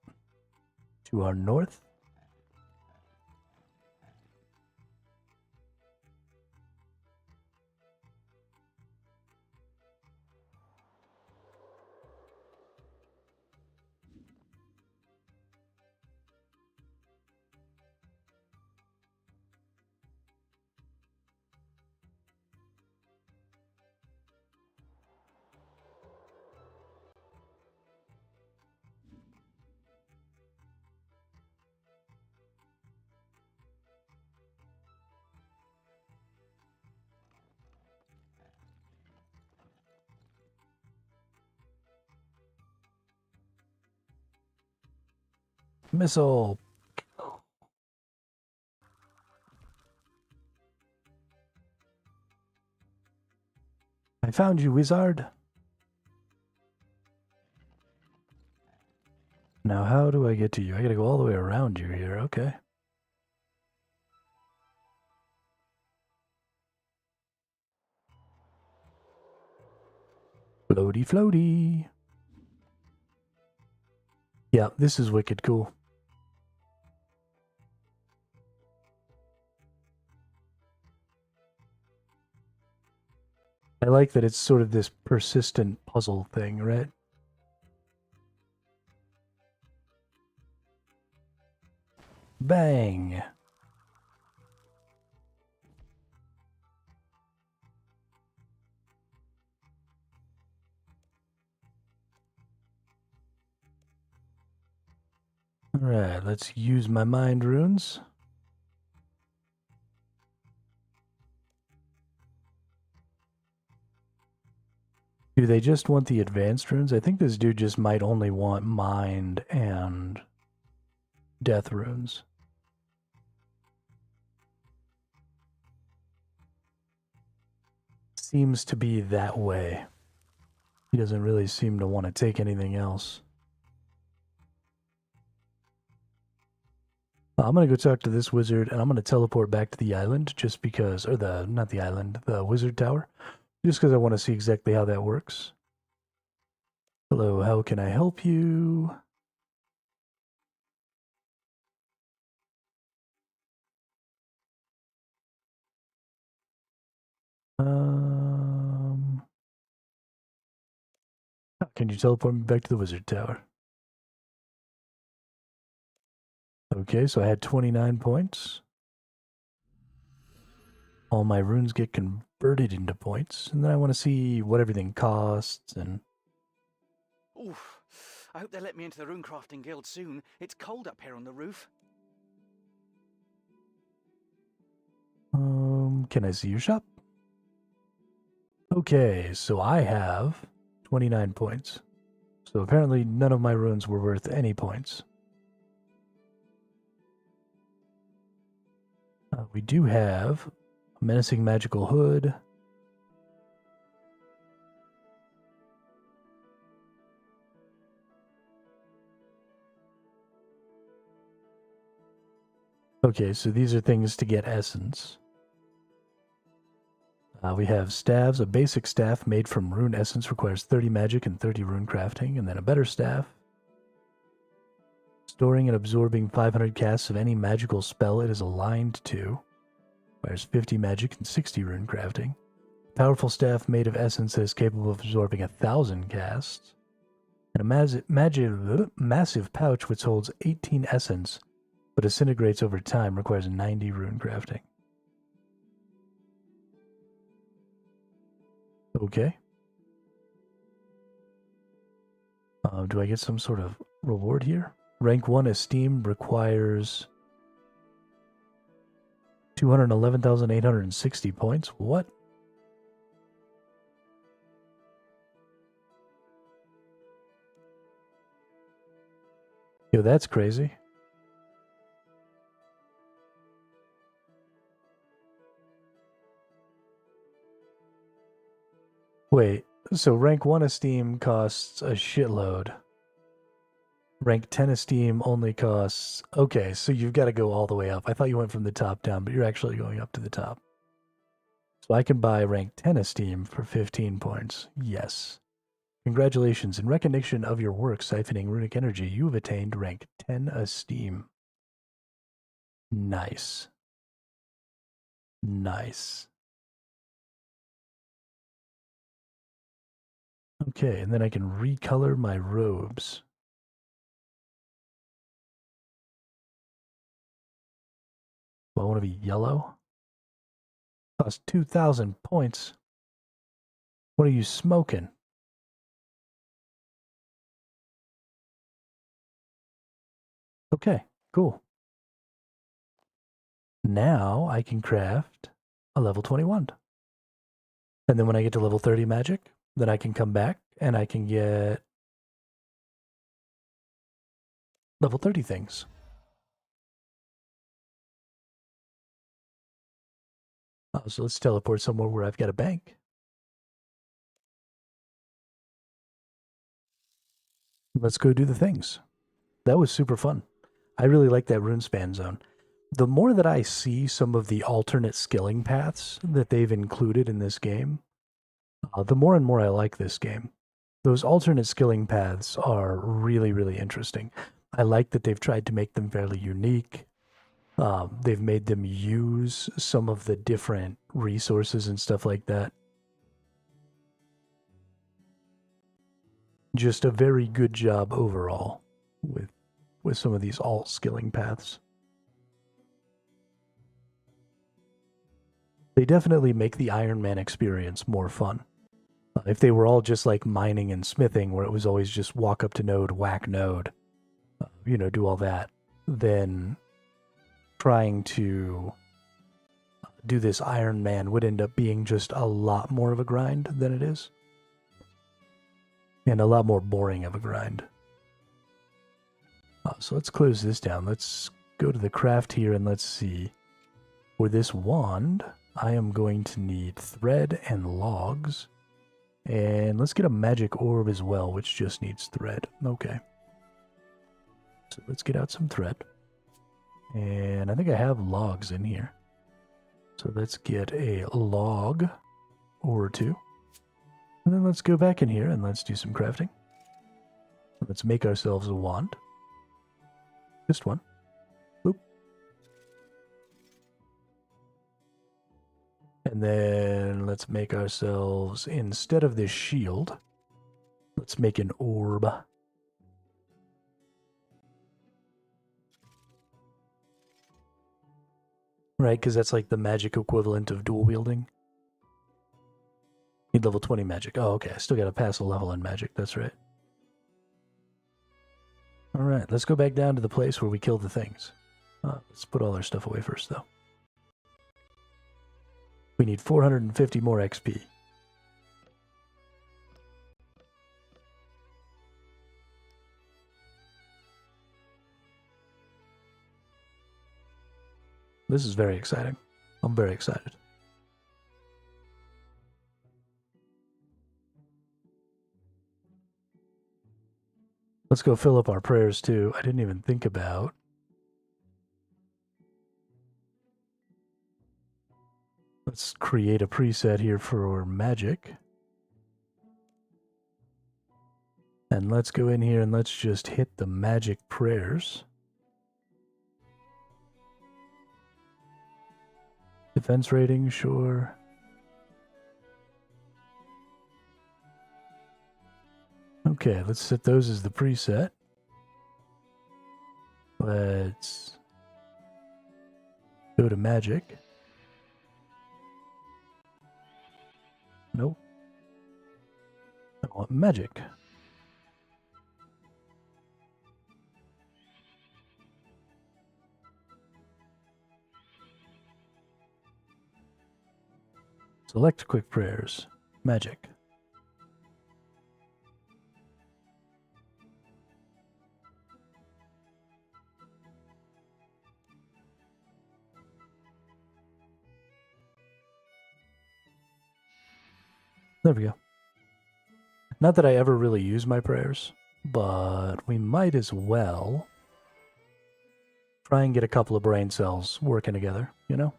To our north. Missile. I found you, wizard. Now, how do I get to you? I gotta go all the way around you here. Okay. Floaty, floaty. Yeah, this is wicked cool. I like that it's sort of this persistent puzzle thing, right? Bang! Alright, let's use my mind runes. Do they just want the advanced runes? I think this dude just might only want mind and death runes. Seems to be that way. He doesn't really seem to want to take anything else. I'm going to go talk to this wizard, and I'm going to teleport back to the island just because, or not the island, the wizard tower, just because I want to see exactly how that works. Hello, how can I help you? Can you teleport me back to the wizard tower? Okay, so I had 29 points. All my runes get converted into points, and then I want to see what everything costs and... Oof. I hope they let me into the runecrafting guild soon. It's cold up here on the roof. Can I see your shop? Okay, so I have 29 points. So apparently none of my runes were worth any points. We do have a menacing magical hood. Okay, so these are things to get essence. We have staves. A basic staff made from rune essence requires 30 magic and 30 rune crafting, and then a better staff. Storing and absorbing 500 casts of any magical spell it is aligned to. Requires 50 magic and 60 rune crafting. Powerful staff made of essence that is capable of absorbing 1,000 casts. And a massive pouch which holds 18 essence but disintegrates over time requires 90 rune crafting. Okay. Do I get some sort of reward here? Rank 1 esteem requires 211,860 points. What? Yo, that's crazy. Wait, so rank 1 esteem costs a shitload. Rank 10 esteem only costs... Okay, so you've got to go all the way up. I thought you went from the top down, but you're actually going up to the top. So I can buy rank 10 esteem for 15 points. Yes. Congratulations. In recognition of your work siphoning runic energy, you have attained rank 10 esteem. Nice. Nice. Okay, and then I can recolor my robes. I want to be yellow. Cost 2,000 points. What are you smoking? Okay, cool. Now I can craft a level 21. And then when I get to level 30 magic, then I can come back and I can get level 30 things. Oh, so let's teleport somewhere where I've got a bank. Let's go do the things. That was super fun. I really like that runespan zone. The more that I see some of the alternate skilling paths that they've included in this game, the more and more I like this game. Those alternate skilling paths are really, really interesting. I like that they've tried to make them fairly unique. They've made them use some of the different resources and stuff like that. Just a very good job overall with some of these alt skilling paths. They definitely make the Ironman experience more fun. If they were all just like mining and smithing, where it was always just walk up to node, whack node, do all that, then trying to do this Ironman would end up being just a lot more of a grind than it is. And a lot more boring of a grind. So let's close this down. Let's go to the craft here and let's see. For this wand, I am going to need thread and logs. And let's get a magic orb as well, which just needs thread. Okay. So let's get out some thread. And I think I have logs in here. So let's get a log or two. And then let's go back in here and let's do some crafting. Let's make ourselves a wand. Just one. Boop. And then let's make ourselves, instead of this shield, let's make an orb. Right, because that's like the magic equivalent of dual wielding. Need level 20 magic. Oh, okay. I still got to pass a level in magic. That's right. All right. Let's go back down to the place where we killed the things. Let's put all our stuff away first, though. We need 450 more XP. This is very exciting. I'm very excited. Let's go fill up our prayers too. I didn't even think about. Let's create a preset here for magic. And let's go in here and let's just hit the magic prayers. Defense rating, sure. Okay, let's set those as the preset. Let's go to magic. Nope. I want magic. Select quick prayers. Magic. There we go. Not that I ever really use my prayers, but we might as well try and get a couple of brain cells working together, you know?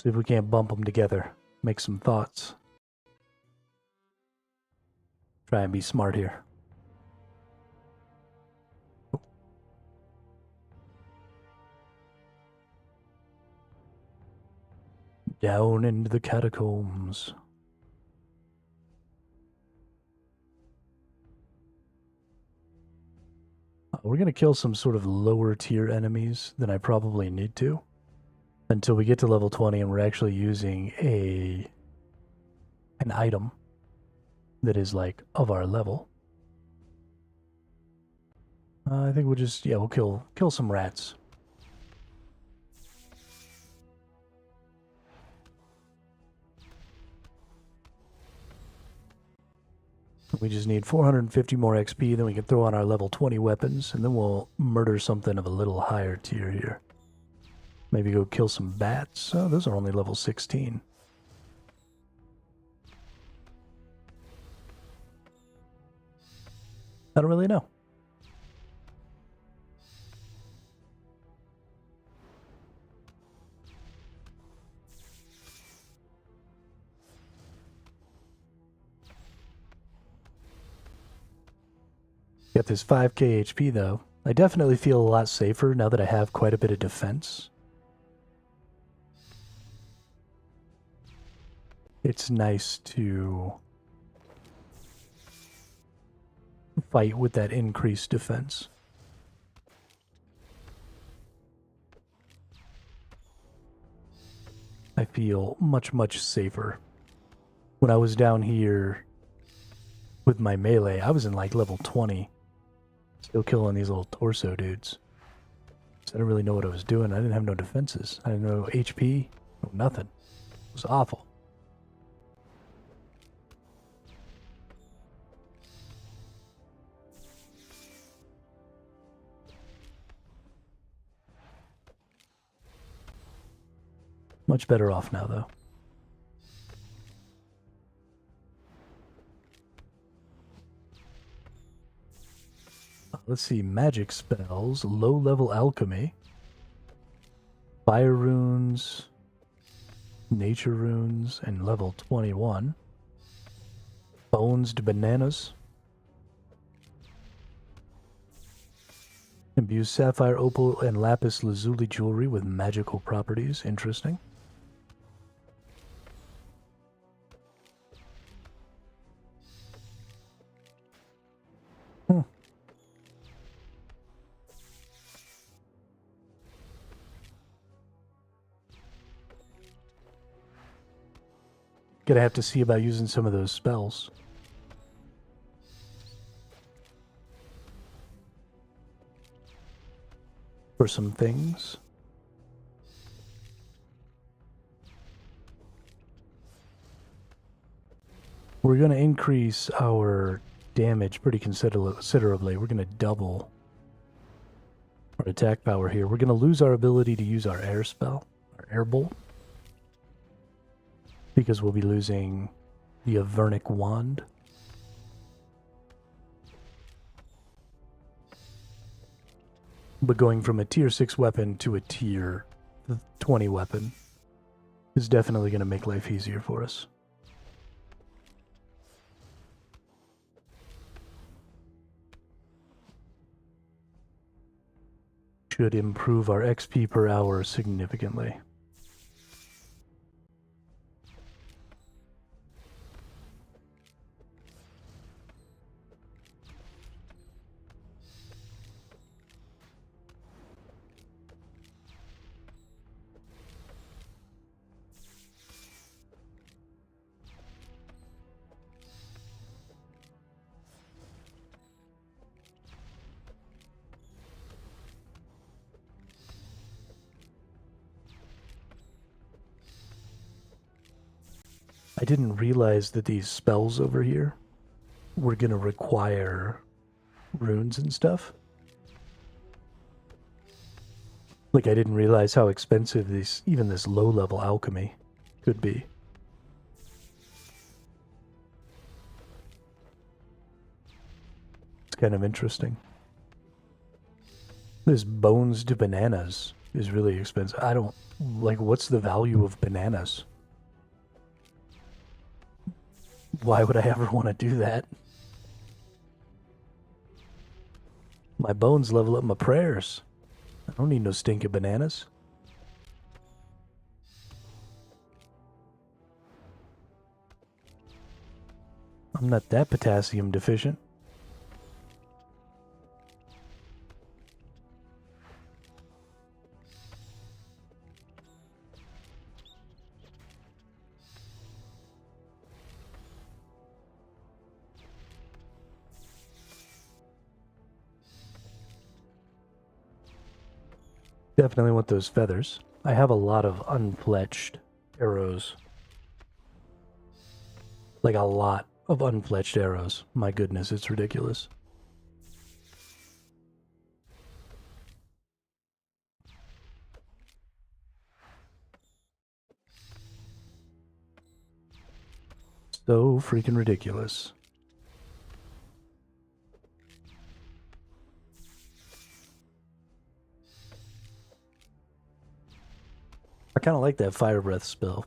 See if we can't bump them together, make some thoughts. Try and be smart here. Down into the catacombs. We're going to kill some sort of lower tier enemies than I probably need to until we get to level 20 and we're actually using an item that is like of our level. I think we'll just, yeah, we'll kill some rats. We just need 450 more XP, then we can throw on our level 20 weapons, and then we'll murder something of a little higher tier here. Maybe go kill some bats. Oh, those are only level 16. I don't really know. Got this 5k HP though. I definitely feel a lot safer now that I have quite a bit of defense. It's nice to fight with that increased defense. I feel much, much safer. When I was down here with my melee, I was in like level 20. Still killing these little torso dudes. So I didn't really know what I was doing. I didn't have no defenses. I didn't know HP. No nothing. It was awful. Much better off now, though. Let's see, magic spells, low-level alchemy, fire runes, nature runes, and level 21. Bones to bananas. Imbues sapphire, opal, and lapis lazuli jewelry with magical properties. Interesting. Gonna have to see about using some of those spells. For some things. We're gonna increase our damage pretty considerably. We're gonna double our attack power here. We're gonna lose our ability to use our air spell, our air bolt. Because we'll be losing the Avernic Wand. But going from a tier 6 weapon to a tier 20 weapon is definitely going to make life easier for us. Should improve our XP per hour significantly. I didn't realize that these spells over here were going to require runes and stuff. Like, I didn't realize how expensive even this low-level alchemy could be. It's kind of interesting. This bones to bananas is really expensive. I don't... Like, what's the value of bananas? Why would I ever want to do that? My bones level up my prayers. I don't need no stinking bananas. I'm not that potassium deficient. Definitely want those feathers. I have a lot of unfletched arrows. Like a lot of unfletched arrows. My goodness, it's ridiculous. So freaking ridiculous. I kind of like that fire breath spell.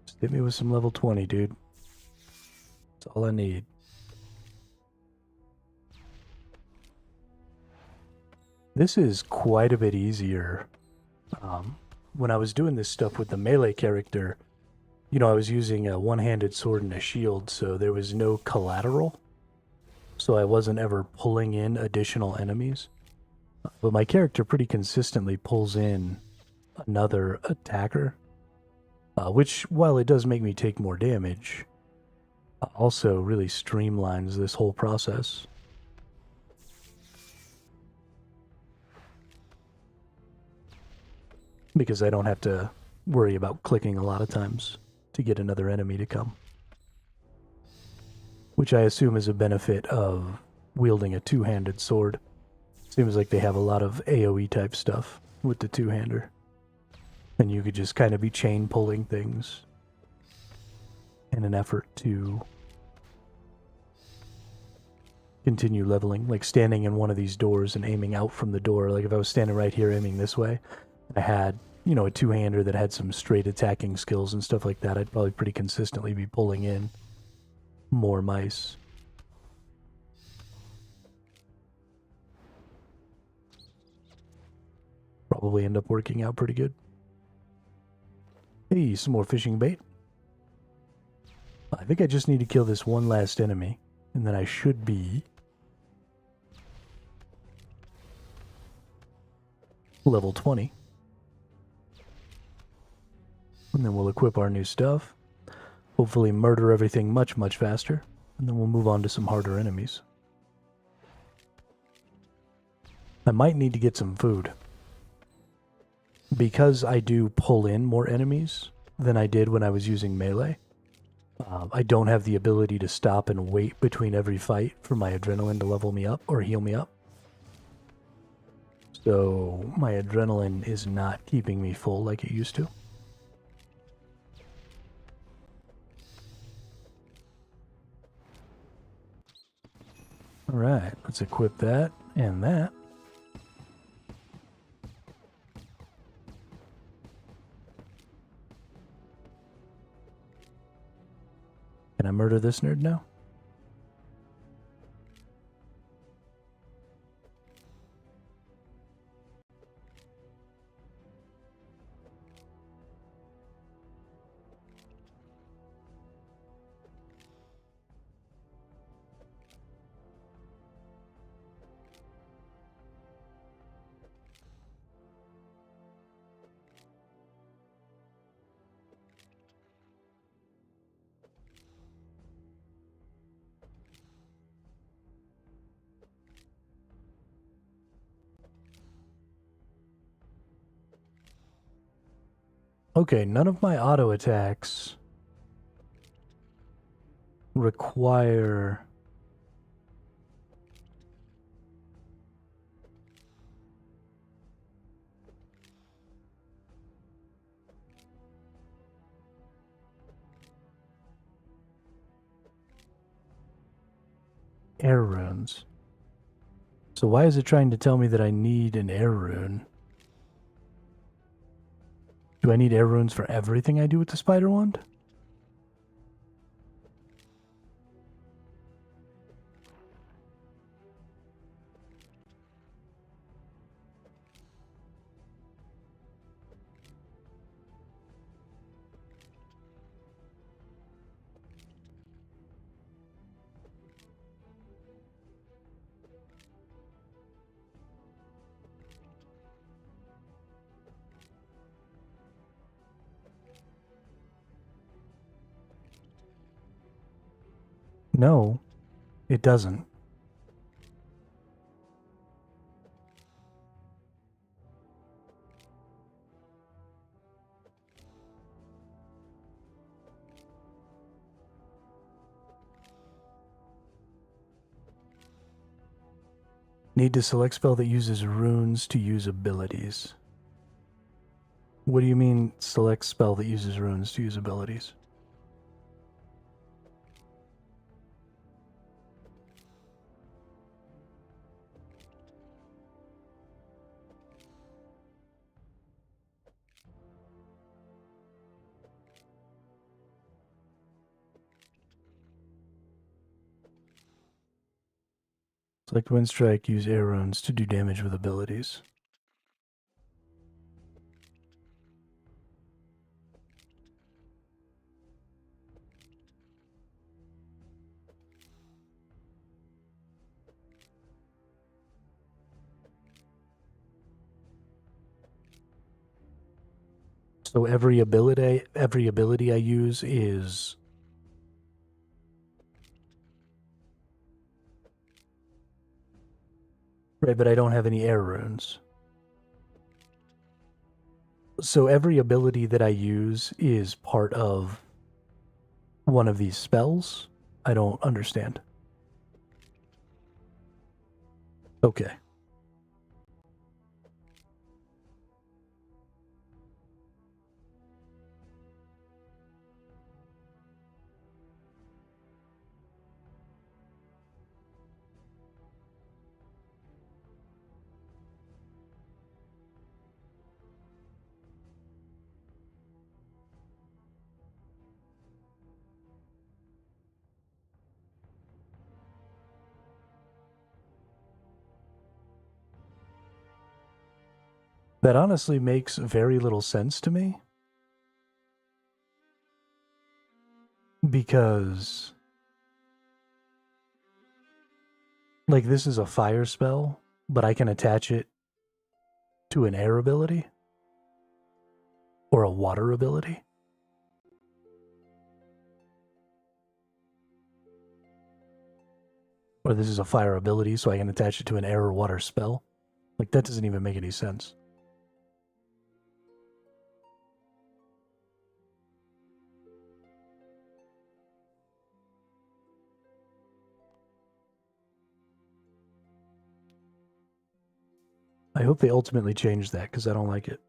Just hit me with some level 20, dude. That's all I need. This is quite a bit easier. When I was doing this stuff with the melee character, you know, I was using a one-handed sword and a shield, so there was no collateral. So I wasn't ever pulling in additional enemies. But my character pretty consistently pulls in another attacker. Which, while it does make me take more damage, also really streamlines this whole process. Because I don't have to worry about clicking a lot of times to get another enemy to come. Which I assume is a benefit of wielding a two-handed sword. Seems like they have a lot of AoE type stuff with the two-hander. And you could just kind of be chain pulling things in an effort to continue leveling. Like standing in one of these doors and aiming out from the door. Like if I was standing right here aiming this way, I had, you know, a two-hander that had some straight attacking skills and stuff like that, I'd probably pretty consistently be pulling in more mice. Probably end up working out pretty good. Hey, some more fishing bait. I think I just need to kill this one last enemy, and then I should be level 20. And then we'll equip our new stuff. Hopefully murder everything much, much faster. And then we'll move on to some harder enemies. I might need to get some food. Because I do pull in more enemies than I did when I was using melee, I don't have the ability to stop and wait between every fight for my adrenaline to level me up or heal me up. So my adrenaline is not keeping me full like it used to. Alright, let's equip that and that. Can I murder this nerd now? Okay, none of my auto attacks require air runes. So why is it trying to tell me that I need an air rune? Do I need air runes for everything I do with the spider wand? No, it doesn't. Need to select spell that uses runes to use abilities. What do you mean, select spell that uses runes to use abilities? Select Wind Strike, use air runes to do damage with abilities. So every ability I use is right, but I don't have any air runes. So every ability that I use is part of one of these spells? I don't understand. Okay. That honestly makes very little sense to me. Because, like, this is a fire spell, but I can attach it to an air ability or a water ability. Or this is a fire ability, so I can attach it to an air or water spell. Like, that doesn't even make any sense. I hope they ultimately change that, because I don't like it.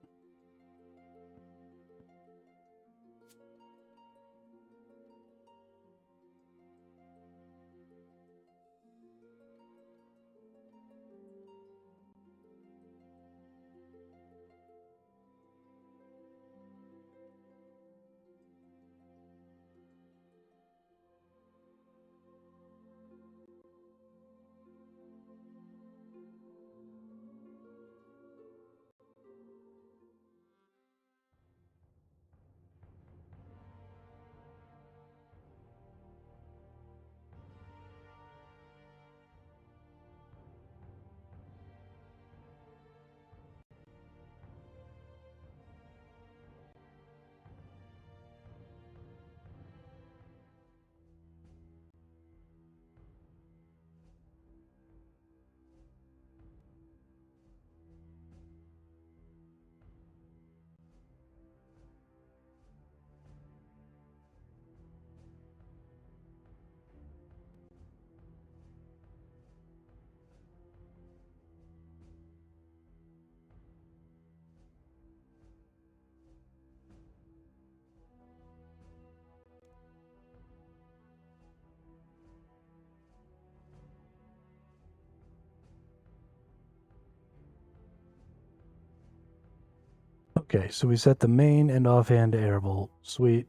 Okay, so we set the main and offhand air bolt. Sweet.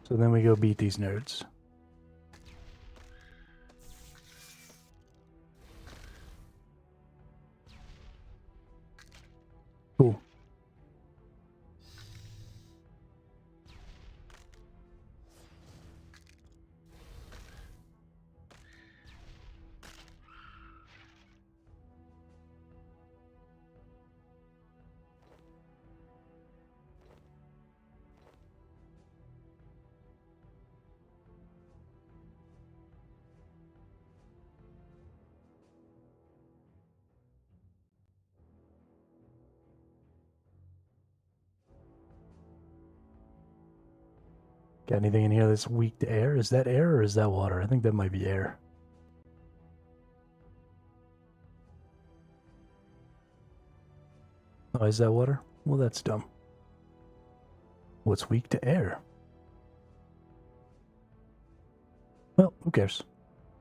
So then we go beat these nerds. Cool. Got anything in here that's weak to air? Is that air or is that water? I think that might be air. Oh, is that water? Well, that's dumb. What's weak to air? Well, who cares?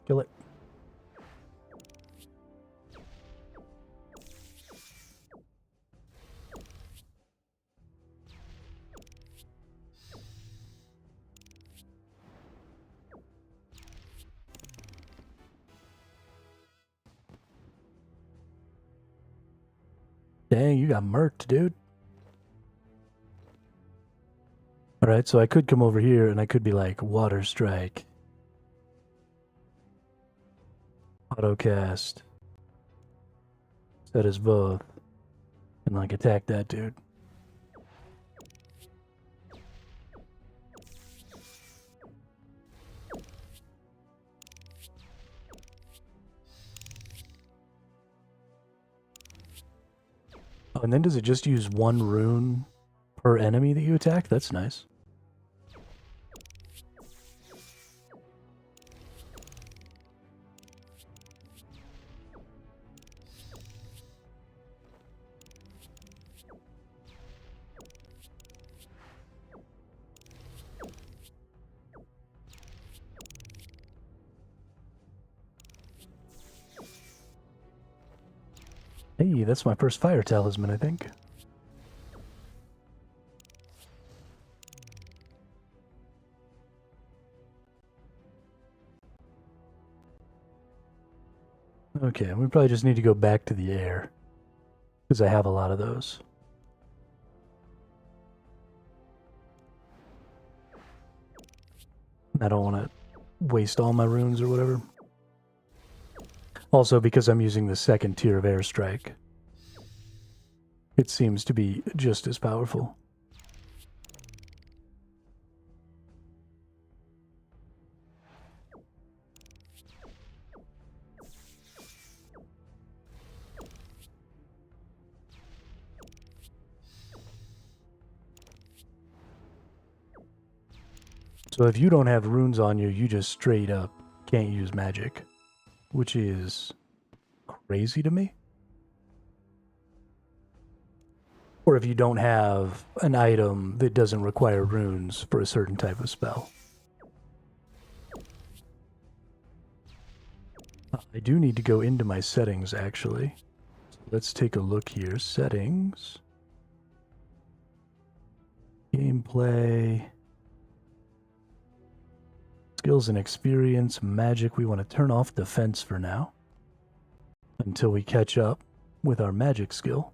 Kill it. Dang, you got murked, dude. Alright, so I could come over here and I could be like, water strike. Autocast. Set as both. And like attack that dude. Oh, and then does it just use one rune per enemy that you attack? That's nice. Hey, that's my first fire talisman, I think. Okay, we probably just need to go back to the air. Because I have a lot of those. I don't want to waste all my runes or whatever. Also, because I'm using the second tier of airstrike, it seems to be just as powerful. So if you don't have runes on you, you just straight up can't use magic, which is crazy to me. Or if you don't have an item that doesn't require runes for a certain type of spell. I do need to go into my settings, actually. So let's take a look here. Settings. Gameplay. Skills and experience. Magic. We want to turn off defense for now. Until we catch up with our magic skill.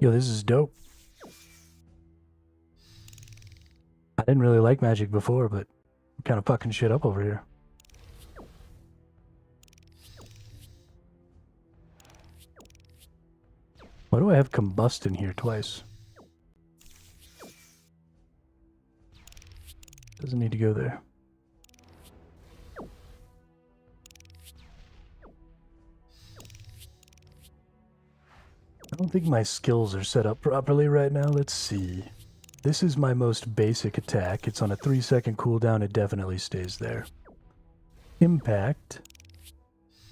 Yo, this is dope. I didn't really like magic before, but I'm kind of fucking shit up over here. Why do I have combust in here twice? Doesn't need to go there. I don't think my skills are set up properly right now. Let's see. This is my most basic attack. It's on a 3-second cooldown. It definitely stays there. Impact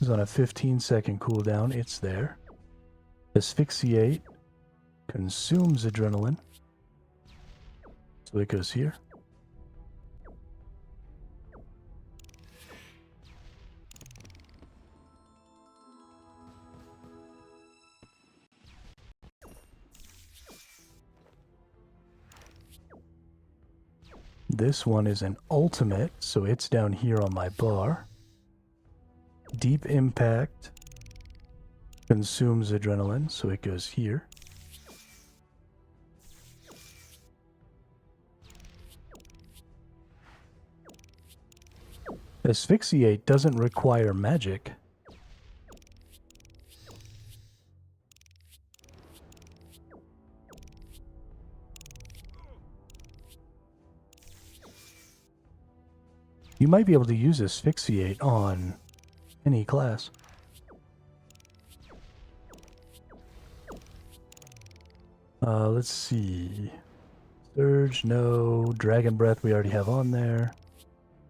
is on a 15-second cooldown. It's there. Asphyxiate consumes adrenaline. So it goes here. This one is an ultimate, so it's down here on my bar. Deep Impact consumes adrenaline, so it goes here. Asphyxiate doesn't require magic. You might be able to use Asphyxiate on any class. Let's see. Surge, no. Dragon Breath we already have on there.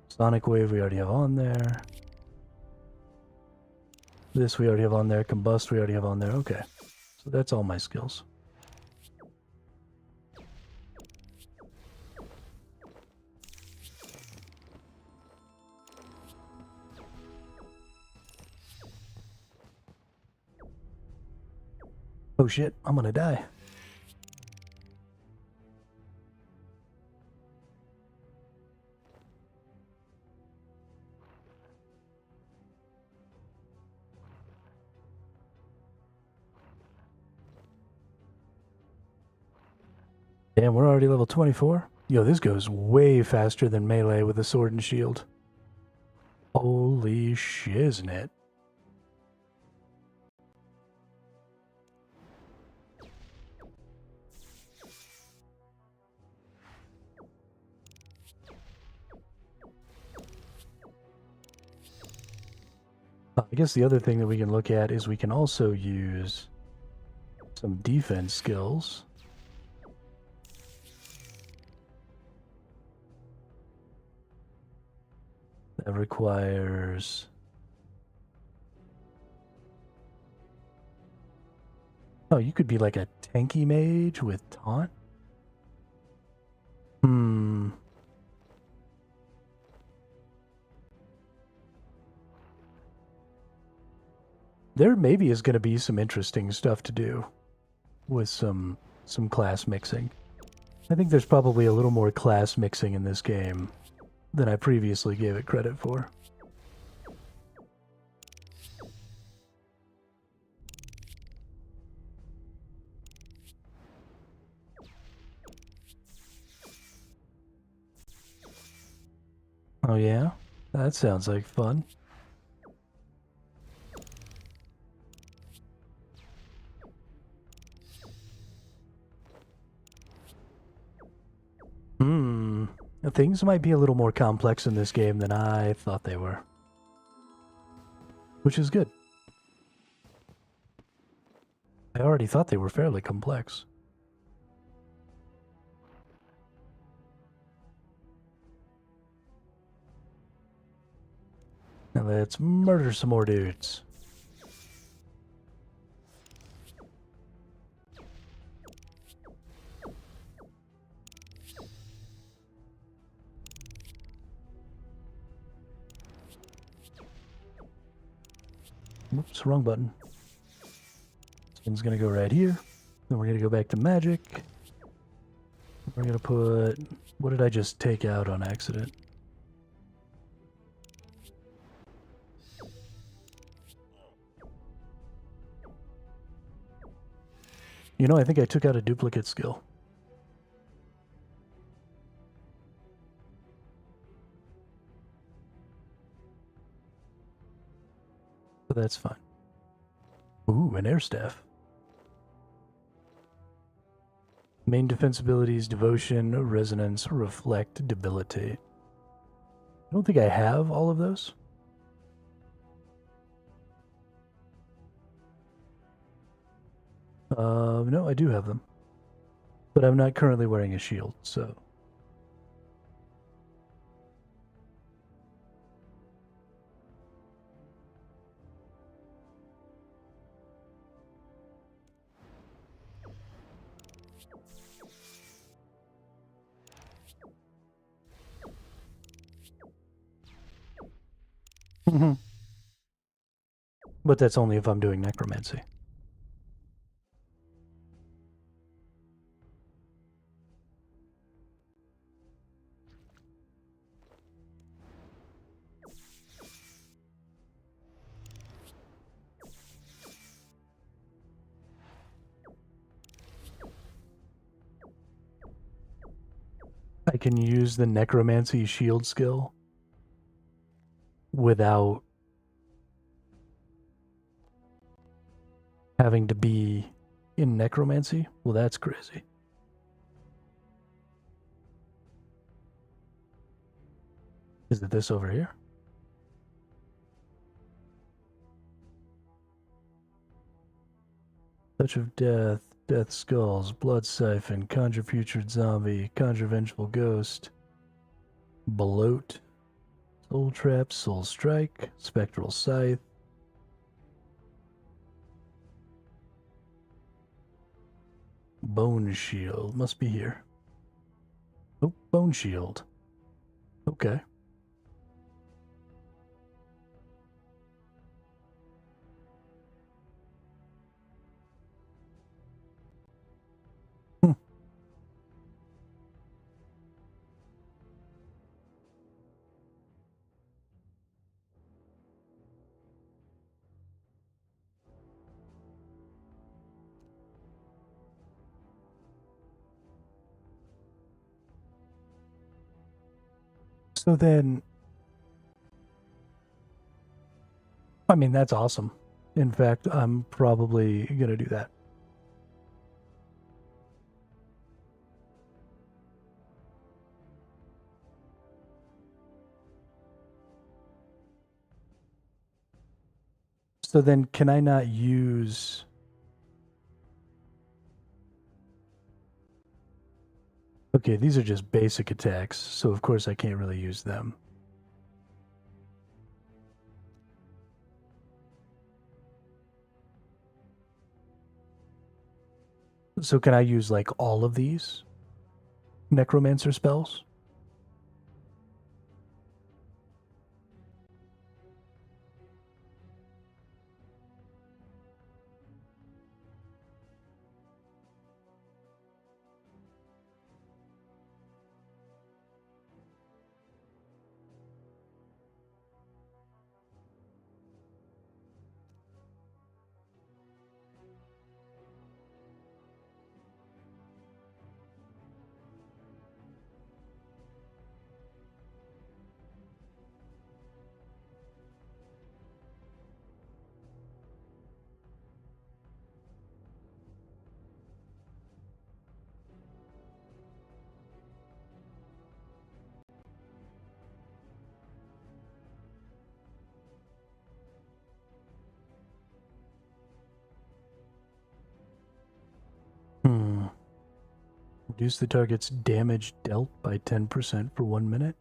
Sonic Wave we already have on there. This we already have on there. Combust we already have on there. Okay. So that's all my skills. Oh shit, I'm gonna die. Damn, we're already level 24? Yo, this goes way faster than melee with a sword and shield. Holy shiznit. I guess the other thing that we can look at is we can also use some defense skills. That requires... Oh, you could be like a tanky mage with taunt? There maybe is going to be some interesting stuff to do with some class mixing. I think there's probably a little more class mixing in this game than I previously gave it credit for. Oh yeah? That sounds like fun. Things might be a little more complex in this game than I thought they were. Which is good. I already thought they were fairly complex. Now let's murder some more dudes. Oops, wrong button. This one's gonna go right here. Then we're gonna go back to magic. We're gonna put... What did I just take out on accident? You know, I think I took out a duplicate skill. So that's fine. Ooh, an air staff. Main defense abilities: devotion, resonance, reflect, debilitate. I don't think I have all of those. No, I do have them. But I'm not currently wearing a shield, so... But that's only if I'm doing necromancy. I can use the necromancy shield skill without having to be in necromancy? Well, that's crazy. Is it this over here? Touch of Death, Death Skulls, Blood Siphon, Conjure Putrid Zombie, Conjure Vengeful Ghost, Bloat, Soul Trap, Soul Strike, Spectral Scythe, Bone Shield. Must be here. Oh, Bone Shield. Okay. So then, I mean, that's awesome. In fact, I'm probably going to do that. So then, can I not use... Okay, these are just basic attacks, so of course I can't really use them. So can I use, like, all of these necromancer spells? Reduce the target's damage dealt by 10% for 1 minute.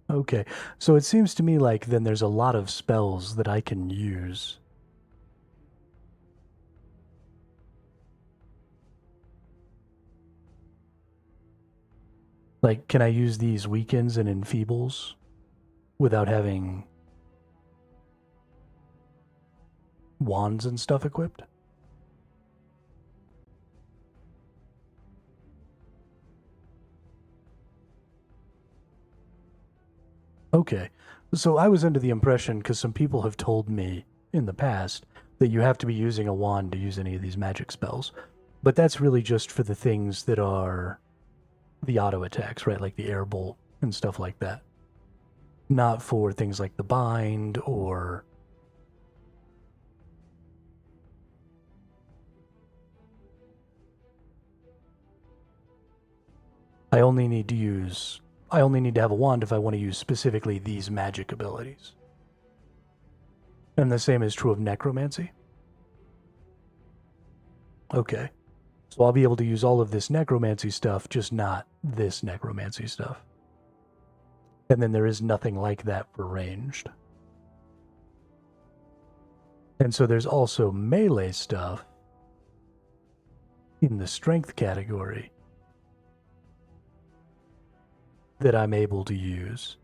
Okay, so it seems to me like then there's a lot of spells that I can use. Like, can I use these weakens and enfeebles without having wands and stuff equipped? Okay, so I was under the impression, because some people have told me in the past, that you have to be using a wand to use any of these magic spells. But that's really just for the things that are the auto attacks, right? Like the air bolt and stuff like that. not for things like the bind or I only need to have a wand if I want to use specifically these magic abilities. And the same is true of necromancy. Okay. So I'll be able to use all of this necromancy stuff, just not this necromancy stuff. And then there is nothing like that for ranged. And so there's also melee stuff in the strength category that I'm able to use.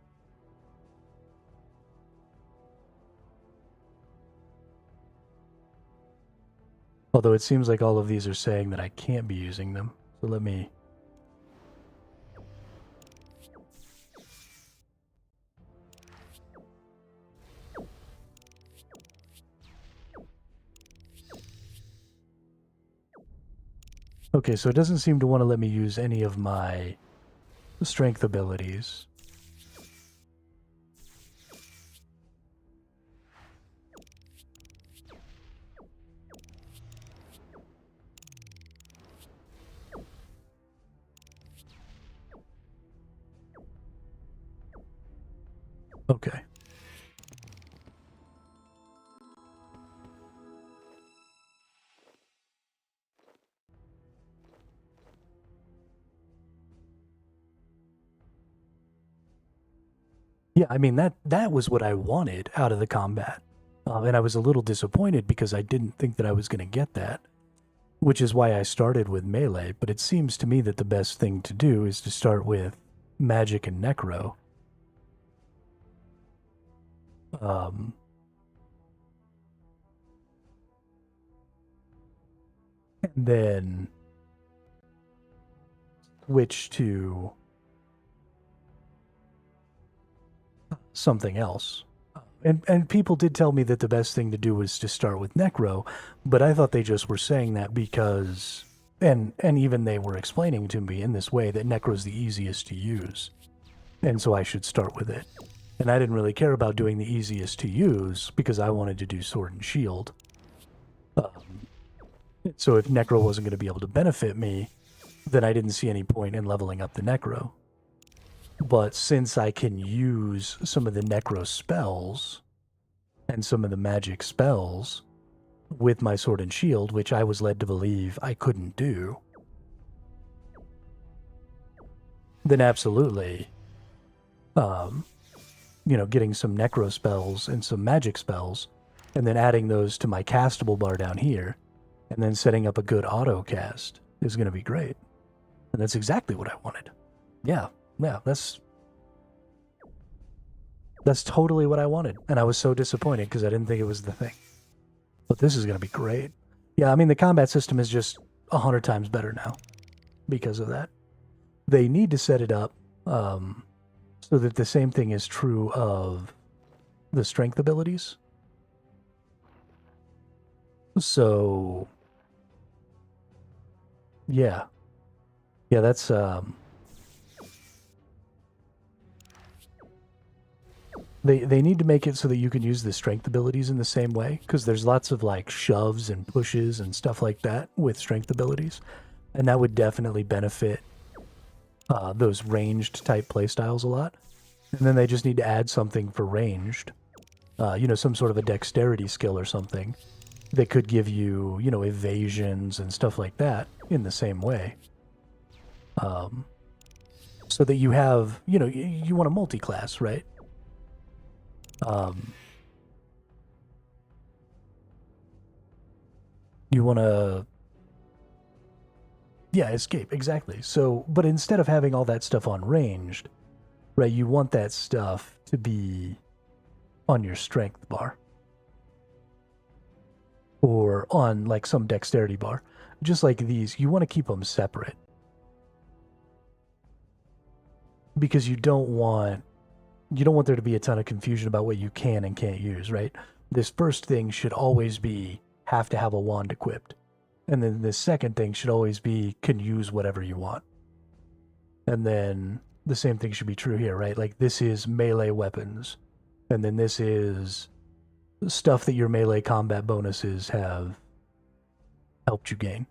Although it seems like all of these are saying that I can't be using them. So let me... Okay, so it doesn't seem to want to let me use any of my strength abilities. Okay. Yeah, I mean, that was what I wanted out of the combat. And I was a little disappointed because I didn't think that I was going to get that, which is why I started with melee. But it seems to me that the best thing to do is to start with magic and necro. And then switch to something else. And people did tell me that the best thing to do was to start with necro, but I thought they just were saying that because, and even they were explaining to me in this way that necro's the easiest to use, and so I should start with it. And I didn't really care about doing the easiest to use because I wanted to do sword and shield. So if necro wasn't going to be able to benefit me, then I didn't see any point in leveling up the necro. But since I can use some of the necro spells and some of the magic spells with my sword and shield, which I was led to believe I couldn't do, then absolutely, getting some necro spells and some magic spells, and then adding those to my castable bar down here, and then setting up a good auto cast is going to be great. And that's exactly what I wanted. Yeah, that's totally what I wanted. And I was so disappointed because I didn't think it was the thing. But this is going to be great. Yeah, I mean, the combat system is just 100 times better now because of that. They need to set it up so that the same thing is true of the strength abilities. So, yeah. Yeah, that's... They need to make it so that you can use the strength abilities in the same way, because there's lots of like shoves and pushes and stuff like that with strength abilities, and that would definitely benefit those ranged type playstyles a lot. And then they just need to add something for ranged, some sort of a dexterity skill or something that could give you, evasions and stuff like that in the same way. So that you have, you want a multi-class, right? You want to, escape, exactly. So, but instead of having all that stuff on ranged, right, you want that stuff to be on your strength bar. Or on, like, some dexterity bar. Just like these, you want to keep them separate. Because you don't want there to be a ton of confusion about what you can and can't use, right? This first thing should always be have to have a wand equipped. And then the second thing should always be can use whatever you want. And then the same thing should be true here, right? Like, this is melee weapons, and then this is stuff that your melee combat bonuses have helped you gain.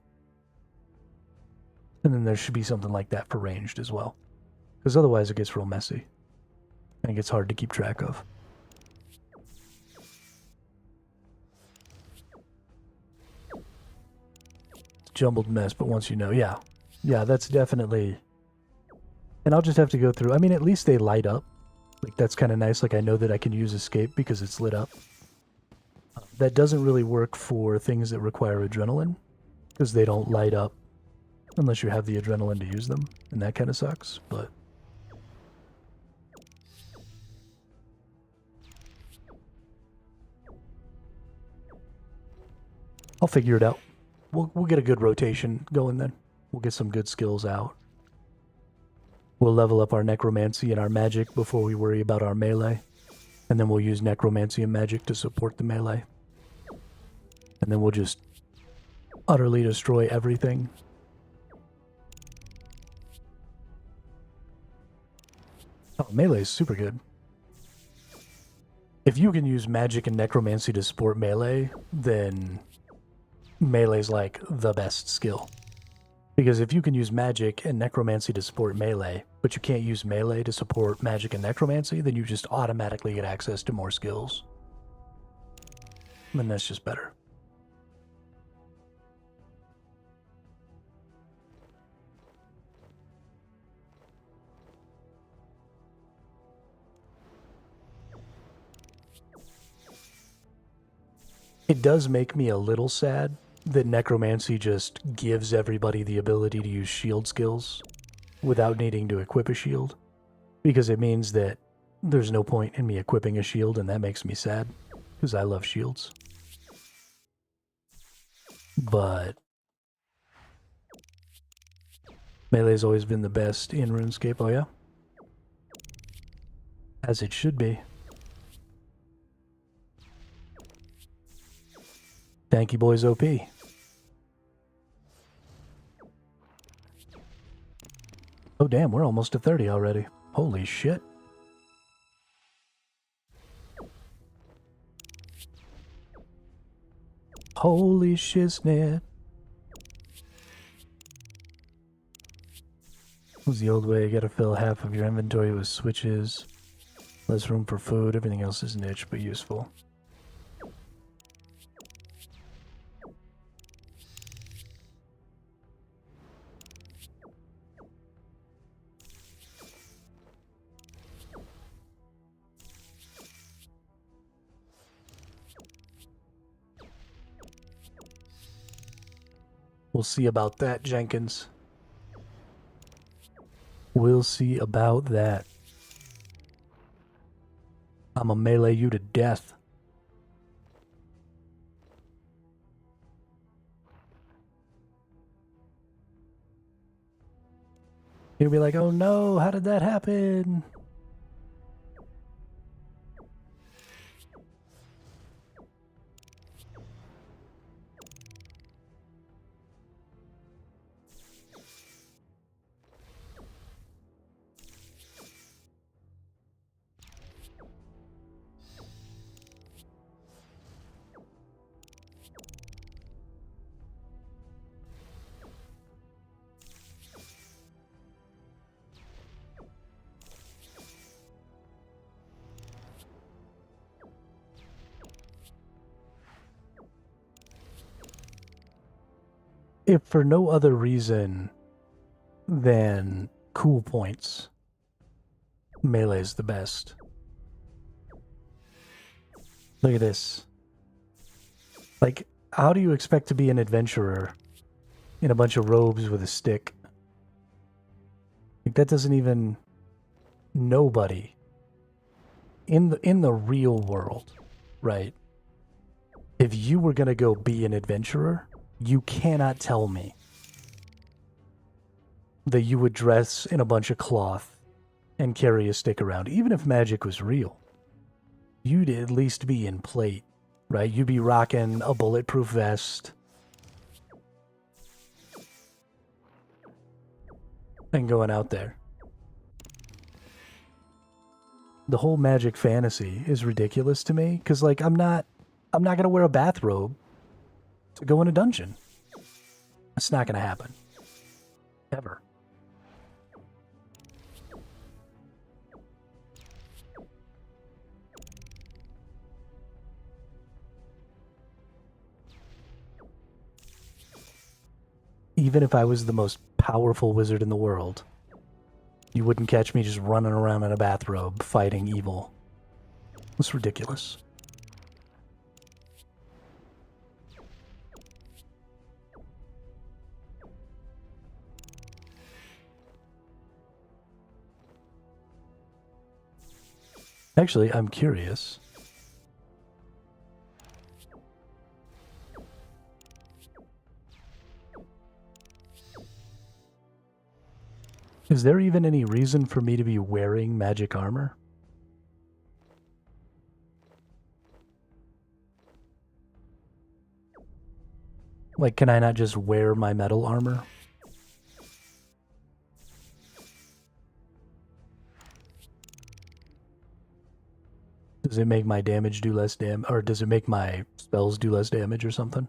And then there should be something like that for ranged as well. Because otherwise it gets real messy. And it gets hard to keep track of. It's a jumbled mess, but once you know, yeah. Yeah, that's definitely... And I'll just have to go through... I mean, at least they light up. Like, that's kind of nice. Like, I know that I can use escape because it's lit up. That doesn't really work for things that require adrenaline. Because they don't light up unless you have the adrenaline to use them. And that kind of sucks, but... I'll figure it out. We'll get a good rotation going then. We'll get some good skills out. We'll level up our necromancy and our magic before we worry about our melee. And then we'll use necromancy and magic to support the melee. And then we'll just utterly destroy everything. Oh, melee is super good. If you can use magic and necromancy to support melee, then melee's like the best skill. Because if you can use magic and necromancy to support melee, but you can't use melee to support magic and necromancy, then you just automatically get access to more skills. And that's just better. It does make me a little sad that necromancy just gives everybody the ability to use shield skills without needing to equip a shield, because it means that there's no point in me equipping a shield, and that makes me sad because I love shields. But melee's always been the best in RuneScape. Oh yeah, as it should be. Thank you, boys. OP. Oh, damn, we're almost to 30 already. Holy shit. Holy shiznit. Was the old way. You gotta fill half of your inventory with switches. Less room for food. Everything else is niche, but useful. We'll see about that, Jenkins. We'll see about that. I'ma melee you to death. You'll be like, oh no, how did that happen? If for no other reason than cool points, melee's the best. Look at this. Like, how do you expect to be an adventurer in a bunch of robes with a stick? Like, that doesn't even... Nobody in the real world, right? If you were gonna go be an adventurer, you cannot tell me that you would dress in a bunch of cloth and carry a stick around. Even if magic was real, you'd at least be in plate, right? You'd be rocking a bulletproof vest and going out there. The whole magic fantasy is ridiculous to me, because, like, I'm not gonna wear a bathrobe to go in a dungeon. It's not gonna happen. Ever. Even if I was the most powerful wizard in the world, you wouldn't catch me just running around in a bathrobe fighting evil. It's ridiculous. Actually, I'm curious. Is there even any reason for me to be wearing magic armor? Like, can I not just wear my metal armor? Does it make my damage do less or does it make my spells do less damage or something?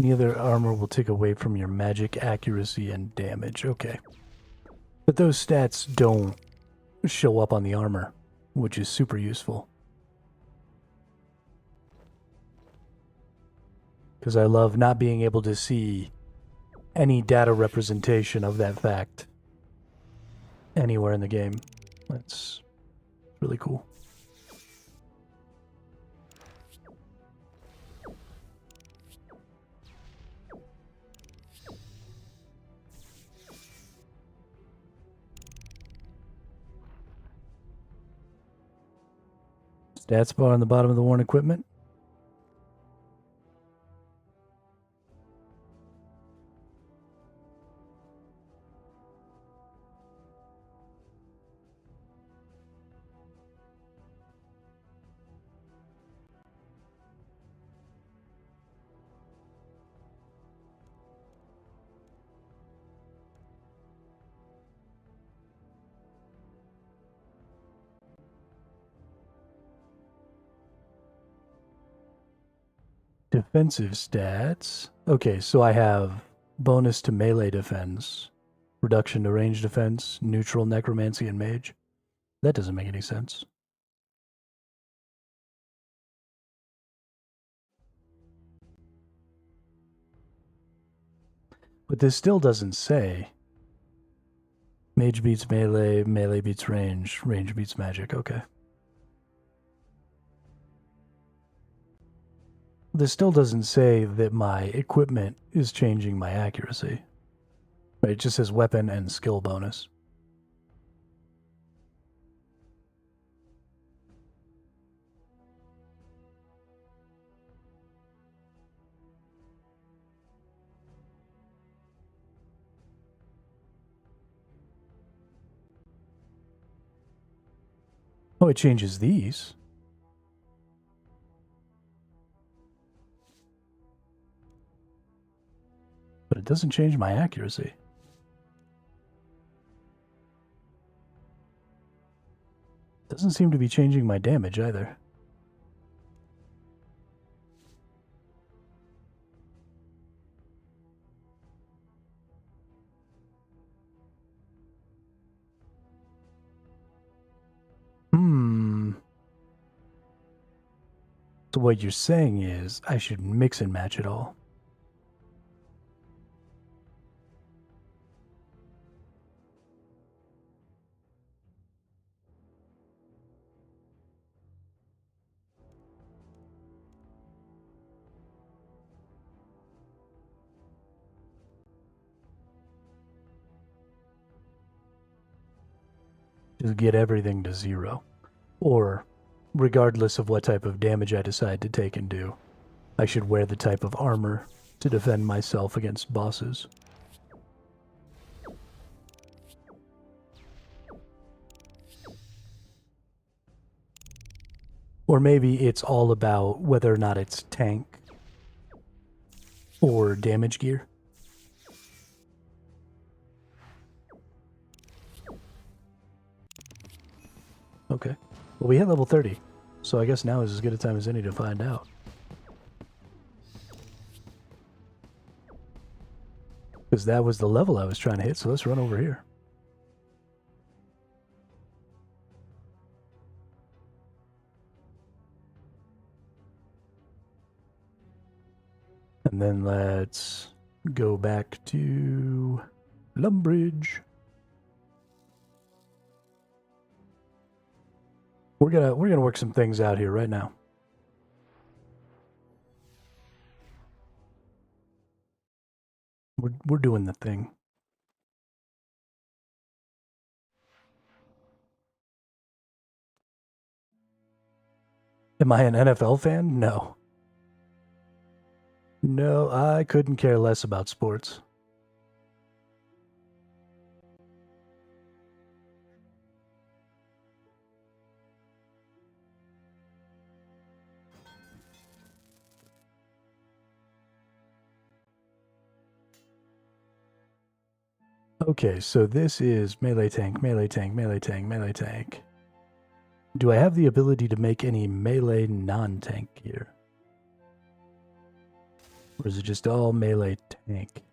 Any other armor will take away from your magic accuracy and damage. Okay. But those stats don't show up on the armor, which is super useful. Because I love not being able to see any data representation of that fact anywhere in the game. That's really cool. Stats bar on the bottom of the worn equipment. Defensive stats. Okay, so I have bonus to melee defense, reduction to range defense, neutral necromancy, and mage. That doesn't make any sense. But this still doesn't say mage beats melee, melee beats range, range beats magic. Okay. This still doesn't say that my equipment is changing my accuracy. Right, it just says weapon and skill bonus. Oh, it changes these. But it doesn't change my accuracy. Doesn't seem to be changing my damage either. So what you're saying is I should mix and match it all. Just get everything to 0. Or, regardless of what type of damage I decide to take and do, I should wear the type of armor to defend myself against bosses. Or maybe it's all about whether or not it's tank or damage gear. Okay. Well, we hit level 30, so I guess now is as good a time as any to find out. Because that was the level I was trying to hit, so let's run over here. And then let's go back to Lumbridge. We're gonna work some things out here right now. We're doing the thing. Am I an NFL fan? No. No, I couldn't care less about sports. Okay, so this is melee tank, melee tank, melee tank, melee tank. Do I have the ability to make any melee non-tank gear? Or is it just all melee tank?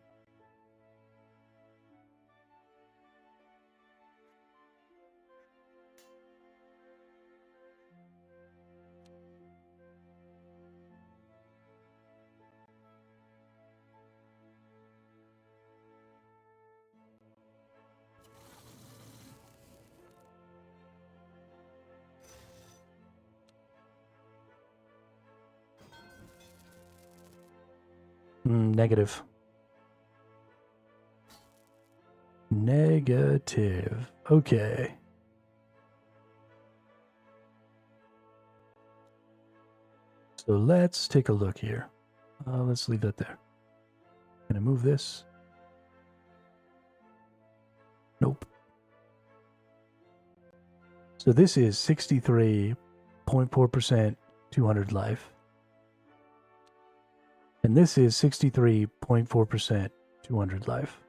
Negative. Negative. Okay. So let's take a look here. Let's leave that there. Can I move this? Nope. So this is 63.4% 200 life. And this is 63.4% 200 life.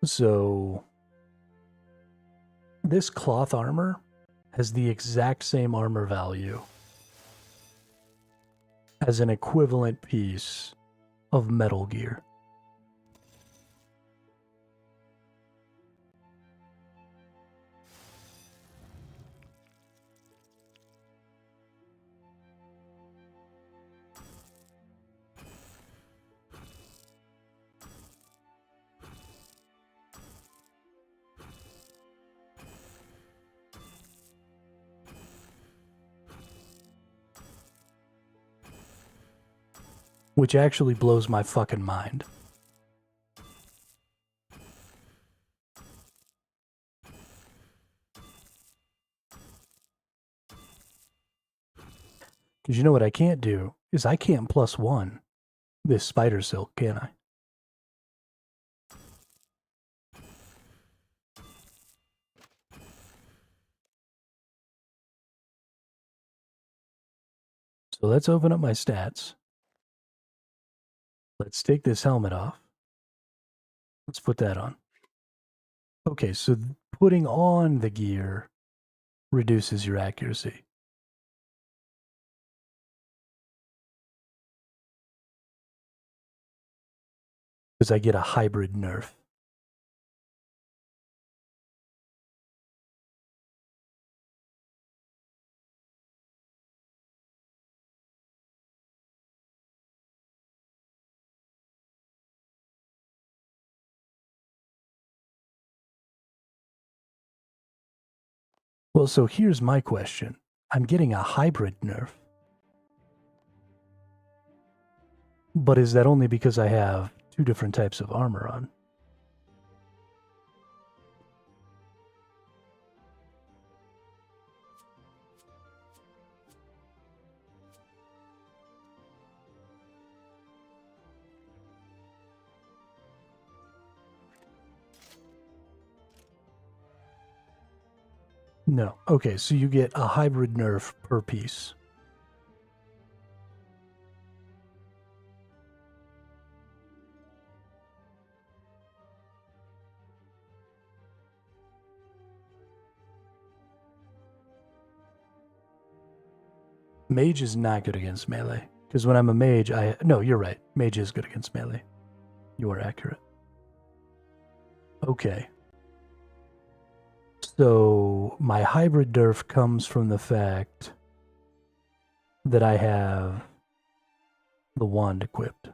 So this cloth armor has the exact same armor value as an equivalent piece of metal gear. Which actually blows my fucking mind. Because you know what I can't do is I can't +1 this spider silk, can I? So let's open up my stats. Let's take this helmet off. Let's put that on. Okay, so putting on the gear reduces your accuracy. Because I get a hybrid nerf. Well, so here's my question. I'm getting a hybrid nerf. But is that only because I have two different types of armor on? No. Okay, so you get a hybrid nerf per piece. Mage is not good against melee. Because when I'm a mage, No, you're right. Mage is good against melee. You are accurate. Okay. So my hybrid nerf comes from the fact that I have the wand equipped.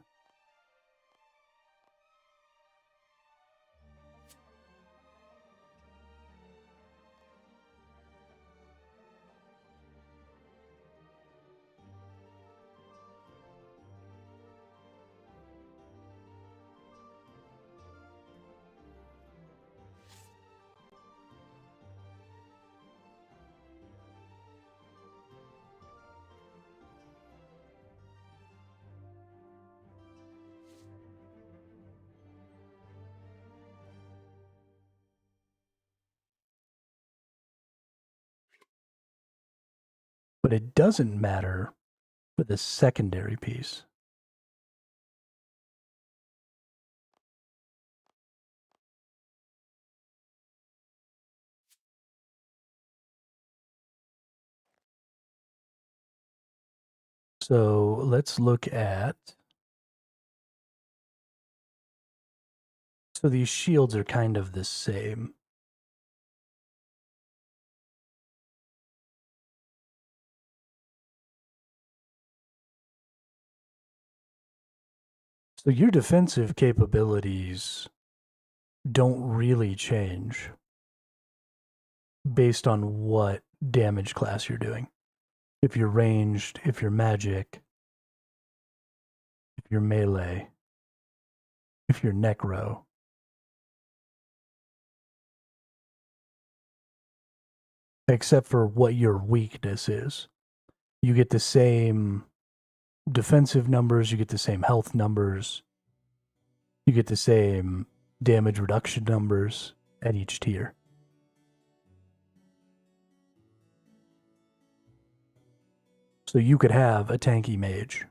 But it doesn't matter for the secondary piece. So let's look at... So these shields are kind of the same. So your defensive capabilities don't really change based on what damage class you're doing. If you're ranged, if you're magic, if you're melee, if you're necro. Except for what your weakness is. You get the same defensive numbers, you get the same health numbers, you get the same damage reduction numbers at each tier. So you could have a tanky mage.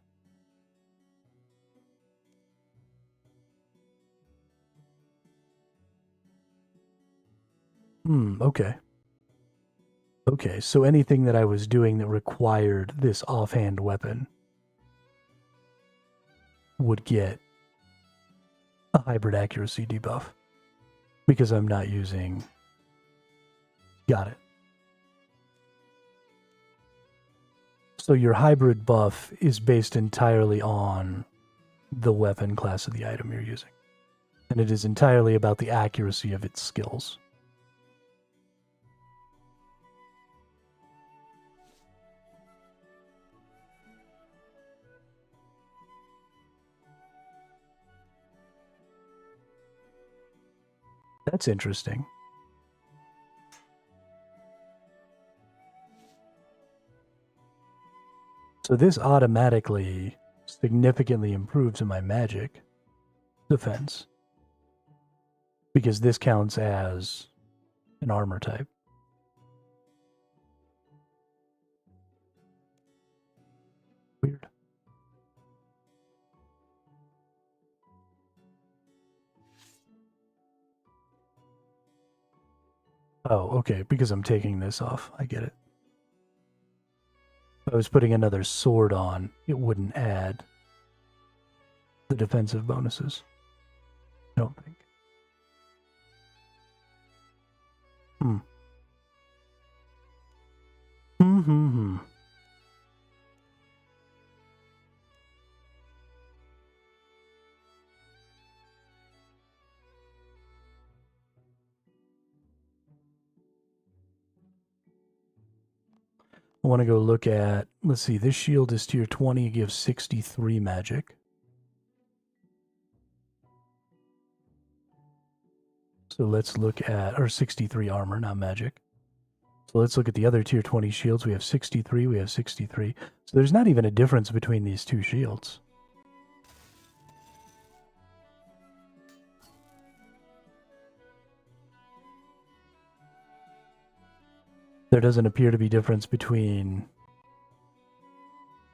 Okay. Okay, so anything that I was doing that required this offhand weapon would get a hybrid accuracy debuff because I'm not using... Got it. So your hybrid buff is based entirely on the weapon class of the item you're using. And it is entirely about the accuracy of its skills. That's interesting. So this automatically significantly improves in my magic defense. Because this counts as an armor type. Weird. Oh, okay, because I'm taking this off. I get it. If I was putting another sword on, it wouldn't add the defensive bonuses. I don't think. I want to go look at, let's see, this shield is tier 20, it gives 63 magic. So let's look at, or 63 armor, not magic. So let's look at the other tier 20 shields. We have 63, we have 63. So there's not even a difference between these two shields. There doesn't appear to be difference between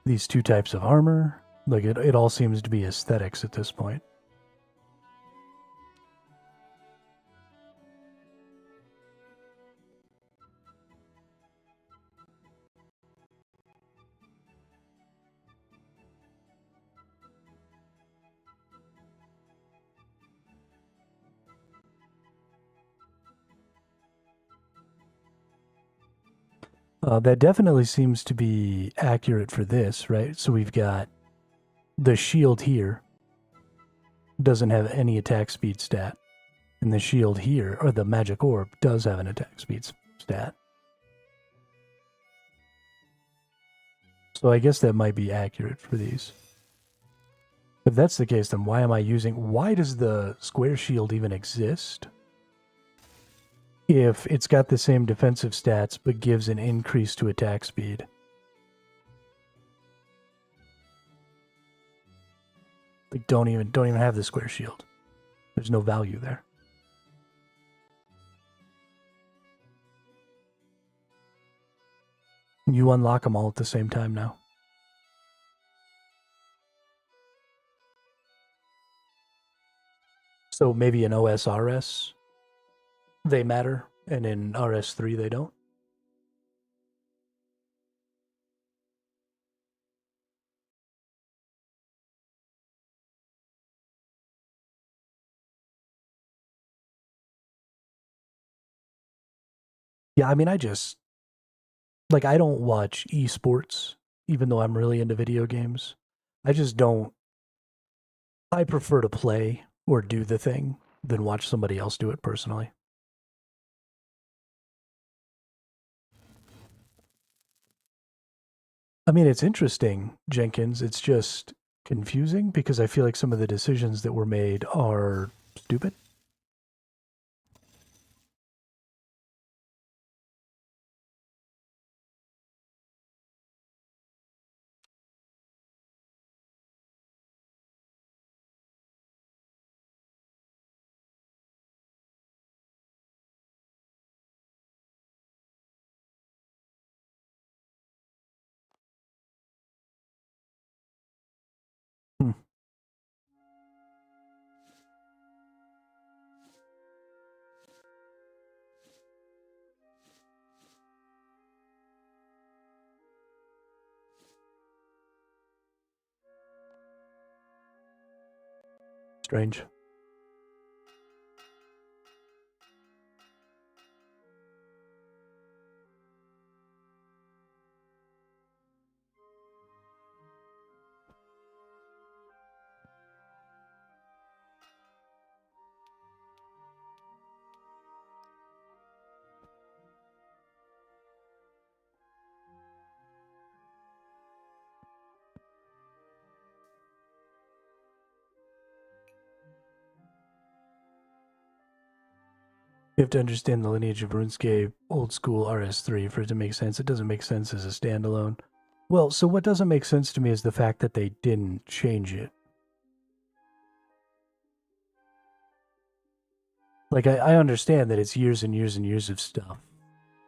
these two types of armor. Like it all seems to be aesthetics at this point. That definitely seems to be accurate for this, right? So we've got the shield here doesn't have any attack speed stat. And the shield here, or the magic orb, does have an attack speed stat. So I guess that might be accurate for these. If that's the case, then why does the square shield even exist? If it's got the same defensive stats, but gives an increase to attack speed. Like, don't even have the square shield. There's no value there. You unlock them all at the same time now. So maybe in OSRS, they matter, and in RS3 they don't? Yeah, I mean, I don't watch esports, even though I'm really into video games. I just don't. I prefer to play or do the thing than watch somebody else do it personally. I mean, it's interesting, Jenkins. It's just confusing because I feel like some of the decisions that were made are stupid. Hmm. Strange. You have to understand the lineage of RuneScape, old school RS3 for it to make sense. It doesn't make sense as a standalone. Well, so what doesn't make sense to me is the fact that they didn't change it. Like, I understand that it's years and years and years of stuff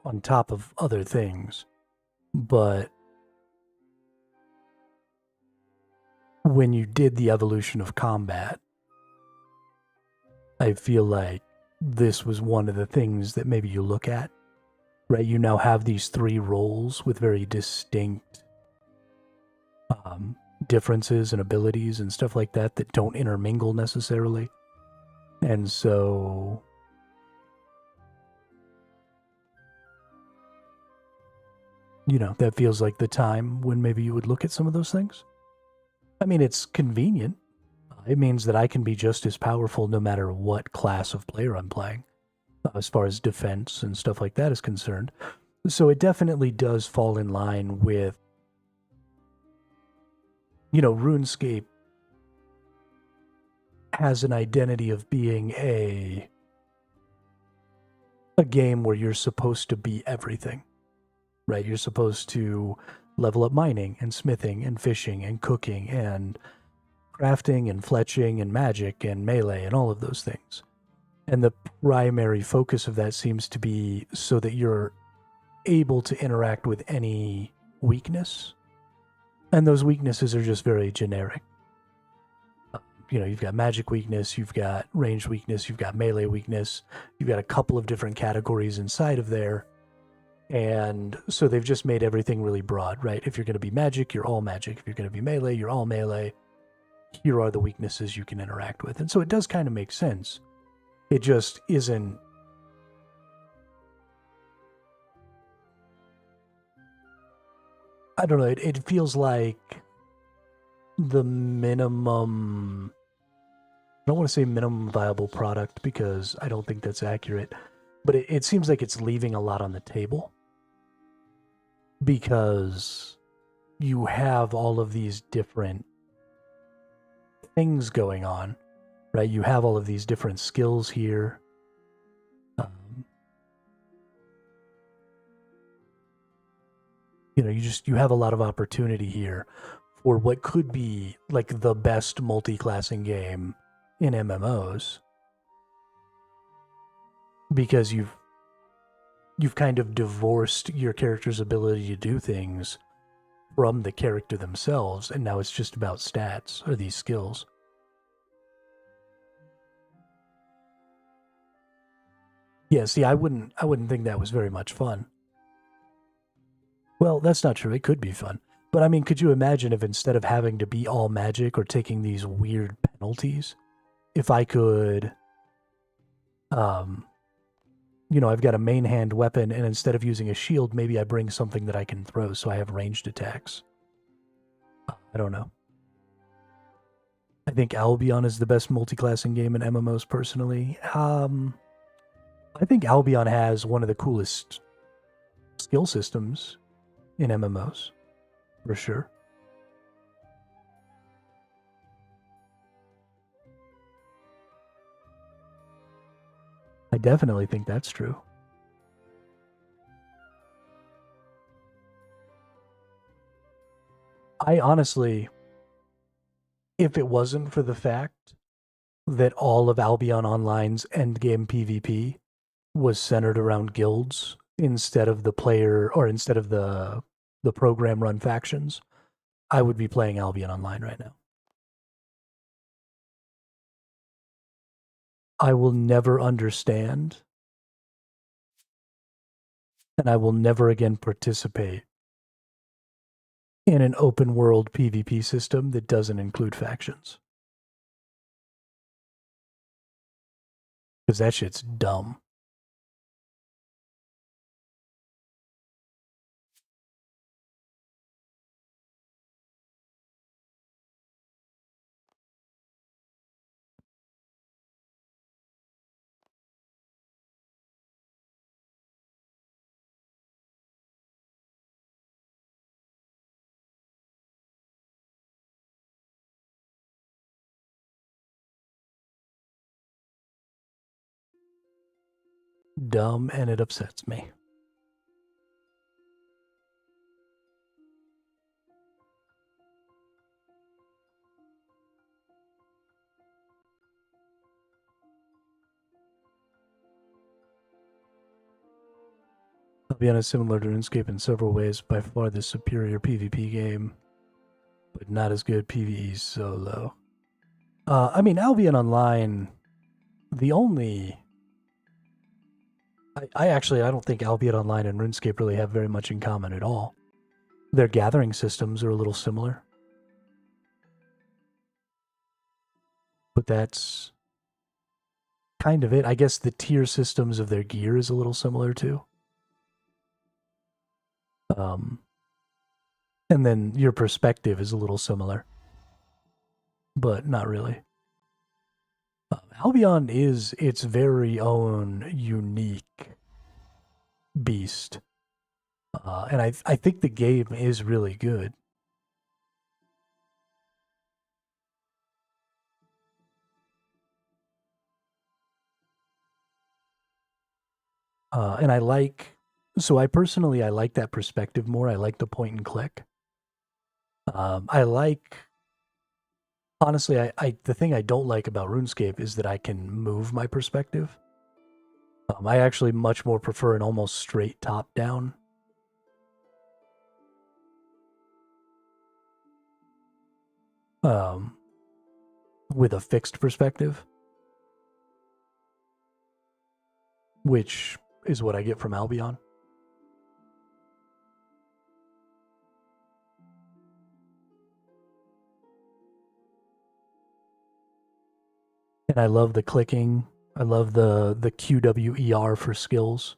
on top of other things, but when you did the evolution of combat, I feel like this was one of the things that maybe you look at, right? You now have these three roles with very distinct differences and abilities and stuff like that that don't intermingle necessarily. And so that feels like the time when maybe you would look at some of those things. I mean, it's convenient. It means that I can be just as powerful no matter what class of player I'm playing, as far as defense and stuff like that is concerned. So it definitely does fall in line with, RuneScape has an identity of being a a game where you're supposed to be everything, right? You're supposed to level up mining and smithing and fishing and cooking and crafting and fletching and magic and melee and all of those things. And the primary focus of that seems to be so that you're able to interact with any weakness. And those weaknesses are just very generic. You've got magic weakness, you've got range weakness, you've got melee weakness, you've got a couple of different categories inside of there. And so they've just made everything really broad, right? If you're going to be magic, you're all magic. If you're going to be melee, you're all melee. Here are the weaknesses you can interact with. And so it does kind of make sense. It just isn't. I don't know. It feels like the minimum. I don't want to say minimum viable product because I don't think that's accurate. But it seems like it's leaving a lot on the table. Because you have all of these different things going on, right? You have all of these different skills here. You have a lot of opportunity here for what could be like the best multi-classing game in MMOs, because you've kind of divorced your character's ability to do things from the character themselves, and now it's just about stats or these skills. Yeah, see, I wouldn't think that was very much fun. Well, that's not true. It could be fun. But I mean, could you imagine if instead of having to be all magic or taking these weird penalties, if I could, I've got a main hand weapon, and instead of using a shield, maybe I bring something that I can throw so I have ranged attacks. I don't know. I think Albion is the best multi-classing game in MMOs, personally. I think Albion has one of the coolest skill systems in MMOs, for sure. I definitely think that's true. I honestly, if it wasn't for the fact that all of Albion Online's endgame PvP was centered around guilds instead of the program run factions, I would be playing Albion Online right now. I will never understand, and I will never again participate in an open world PvP system that doesn't include factions. Because that shit's dumb. Dumb, and it upsets me. Albion is similar to Runescape in several ways, by far the superior PvP game, but not as good PvE solo. I mean, Albion Online, the only... I don't think Albion Online and RuneScape really have very much in common at all. Their gathering systems are a little similar. But that's kind of it. I guess the tier systems of their gear is a little similar too. And then your perspective is a little similar, but not really. Albion is its very own unique beast. And I think the game is really good. And I personally like that perspective more. I like the point and click. Honestly, the thing I don't like about RuneScape is that I can move my perspective. I actually much more prefer an almost straight top down. With a fixed perspective, which is what I get from Albion. And I love the clicking. I love the QWER for skills.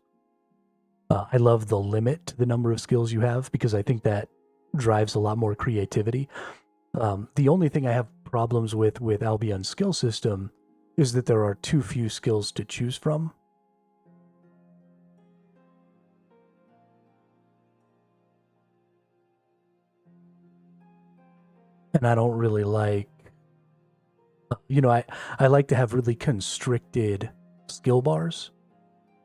I love the limit to the number of skills you have because I think that drives a lot more creativity. The only thing I have problems with Albion's skill system is that there are too few skills to choose from. And I don't really like, I like to have really constricted skill bars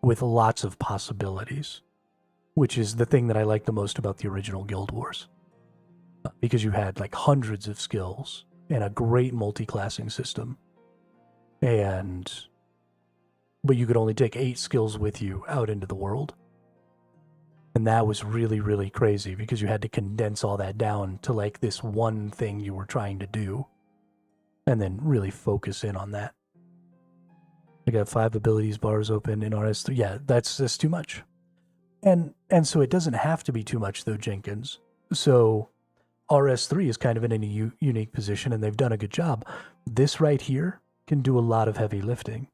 with lots of possibilities, which is the thing that I like the most about the original Guild Wars. Because you had like hundreds of skills and a great multi-classing system. But you could only take 8 skills with you out into the world. And that was really, really crazy because you had to condense all that down to like this one thing you were trying to do. And then really focus in on that. I got 5 abilities bars open in RS3. Yeah, that's too much. And so it doesn't have to be too much though, Jenkins. So RS3 is kind of in a unique position and they've done a good job. This right here can do a lot of heavy lifting.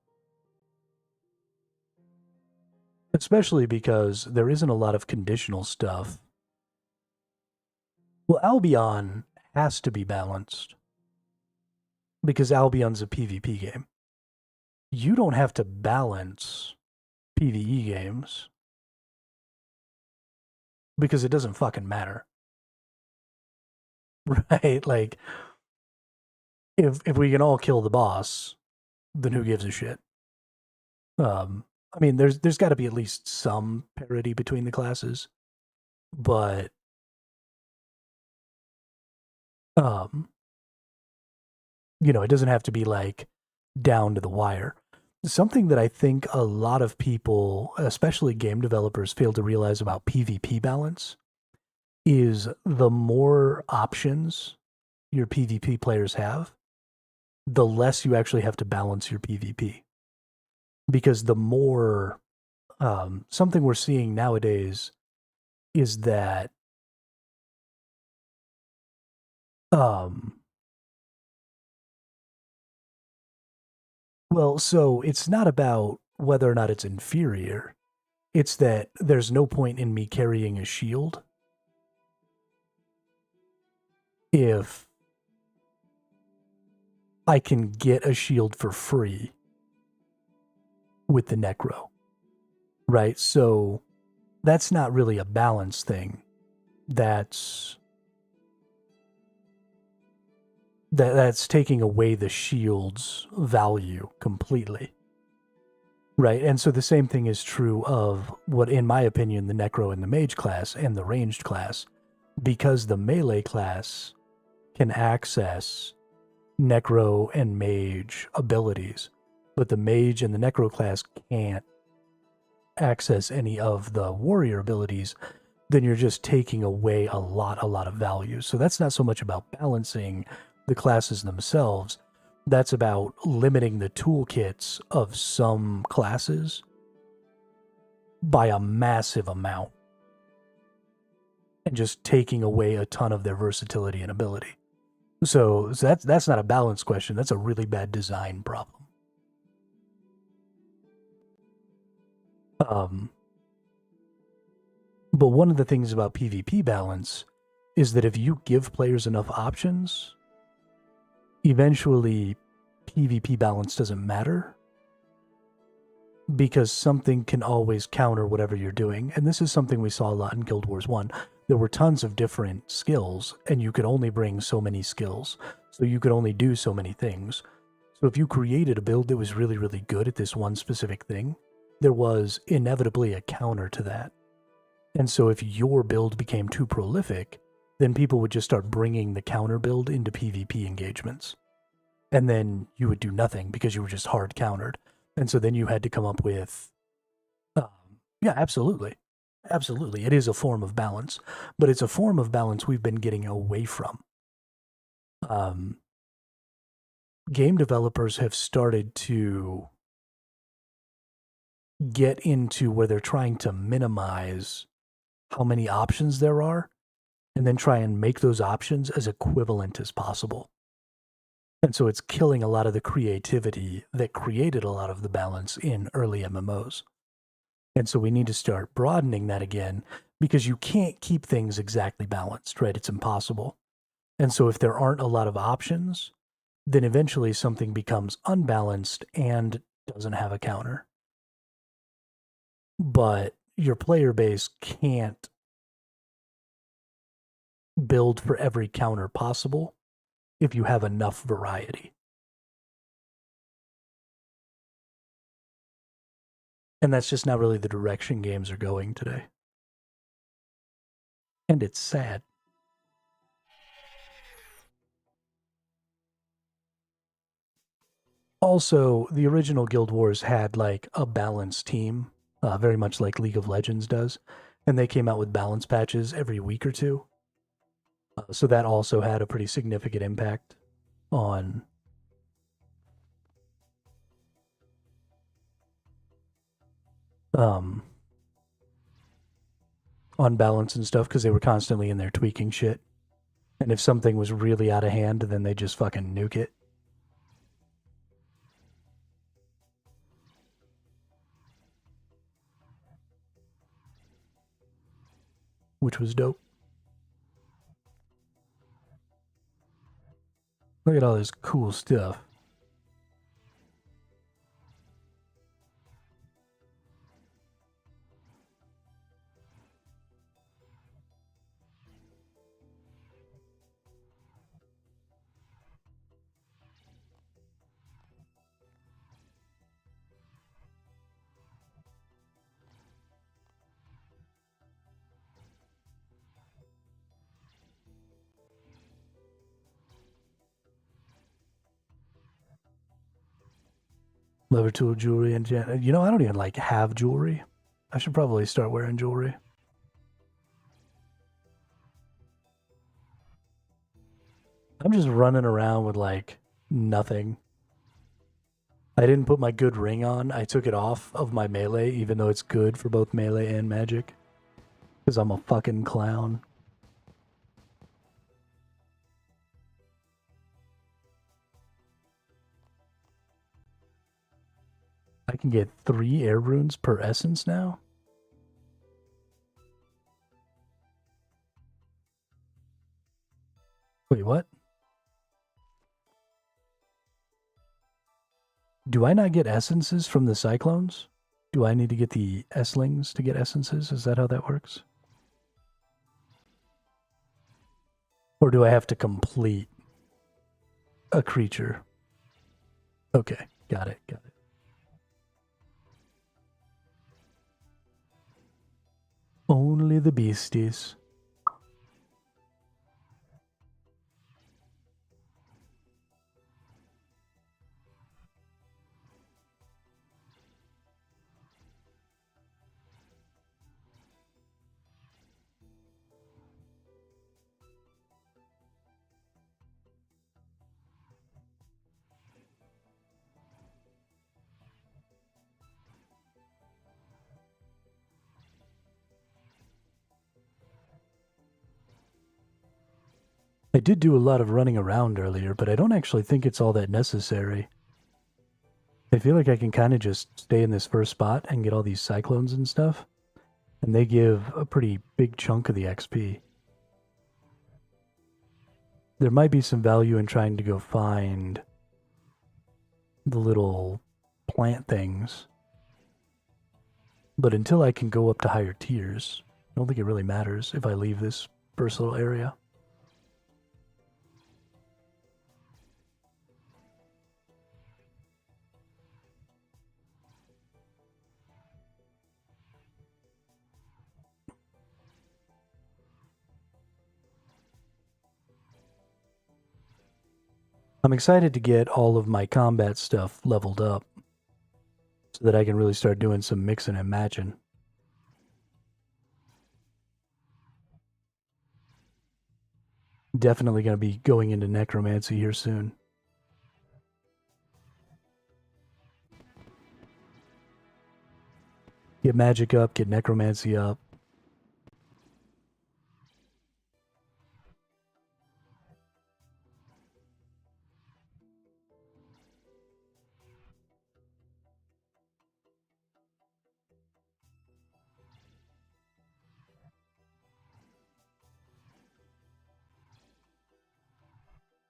Especially because there isn't a lot of conditional stuff. Well, Albion has to be balanced. Because Albion's a PvP game. You don't have to balance PvE games. Because it doesn't fucking matter. Right? Like, if we can all kill the boss, then who gives a shit? I mean, there's got to be at least some parity between the classes, but it doesn't have to be like down to the wire. Something that I think a lot of people, especially game developers, fail to realize about PvP balance is the more options your PvP players have, the less you actually have to balance your PvP. Because the more, something we're seeing nowadays is that, so it's not about whether or not it's inferior. It's that there's no point in me carrying a shield if I can get a shield for free with the Necro, right? So that's not really a balance thing. That's taking away the shield's value completely, right? And so the same thing is true of what, in my opinion, the Necro and the Mage class and the Ranged class, because the Melee class can access Necro and Mage abilities, but the Mage and the Necro class can't access any of the Warrior abilities, then you're just taking away a lot of value. So that's not so much about balancing the classes themselves. That's about limiting the toolkits of some classes by a massive amount and just taking away a ton of their versatility and ability. So that's not a balance question. That's a really bad design problem. But one of the things about PvP balance is that if you give players enough options, eventually PvP balance doesn't matter because something can always counter whatever you're doing. And this is something we saw a lot in Guild Wars 1. There were tons of different skills and you could only bring so many skills. So you could only do so many things. So if you created a build that was really, really good at this one specific thing, then there was inevitably a counter to that. And so if your build became too prolific, then people would just start bringing the counter build into PvP engagements. And then you would do nothing because you were just hard countered. And so then you had to come up with, yeah, absolutely. Absolutely. It is a form of balance, but it's a form of balance we've been getting away from. Game developers have started to get into where they're trying to minimize how many options there are and then try and make those options as equivalent as possible. And so it's killing a lot of the creativity that created a lot of the balance in early MMOs. And so we need to start broadening that again, because you can't keep things exactly balanced, right? It's impossible. And so if there aren't a lot of options, then eventually something becomes unbalanced and doesn't have a counter. But your player base can't build for every counter possible if you have enough variety. And that's just not really the direction games are going today. And it's sad. Also, the original Guild Wars had like a balanced team, very much like League of Legends does. And they came out with balance patches every week or two. So that also had a pretty significant impact on balance and stuff, because they were constantly in there tweaking shit. And if something was really out of hand, then they just fucking nuke it. Which was dope. Look at all this cool stuff. Lever tool, jewelry, and you know, I don't even like have jewelry. I should probably start wearing jewelry. I'm just running around with like nothing. I didn't put my good ring on. I took it off of my melee, even though it's good for both melee and magic. Because I'm a fucking clown. I can get 3 air runes per essence now? Wait, what? Do I not get essences from the cyclones? Do I need to get the S-lings to get essences? Is that how that works? Or do I have to complete a creature? Okay, got it, got it. Only the beasties. I did do a lot of running around earlier, but I don't actually think it's all that necessary. I feel like I can kind of just stay in this first spot and get all these cyclones and stuff, and they give a pretty big chunk of the XP. There might be some value in trying to go find the little plant things, but until I can go up to higher tiers, I don't think it really matters if I leave this first little area. I'm excited to get all of my combat stuff leveled up so that I can really start doing some mixing and matching. Definitely going to be going into necromancy here soon. Get magic up, get necromancy up.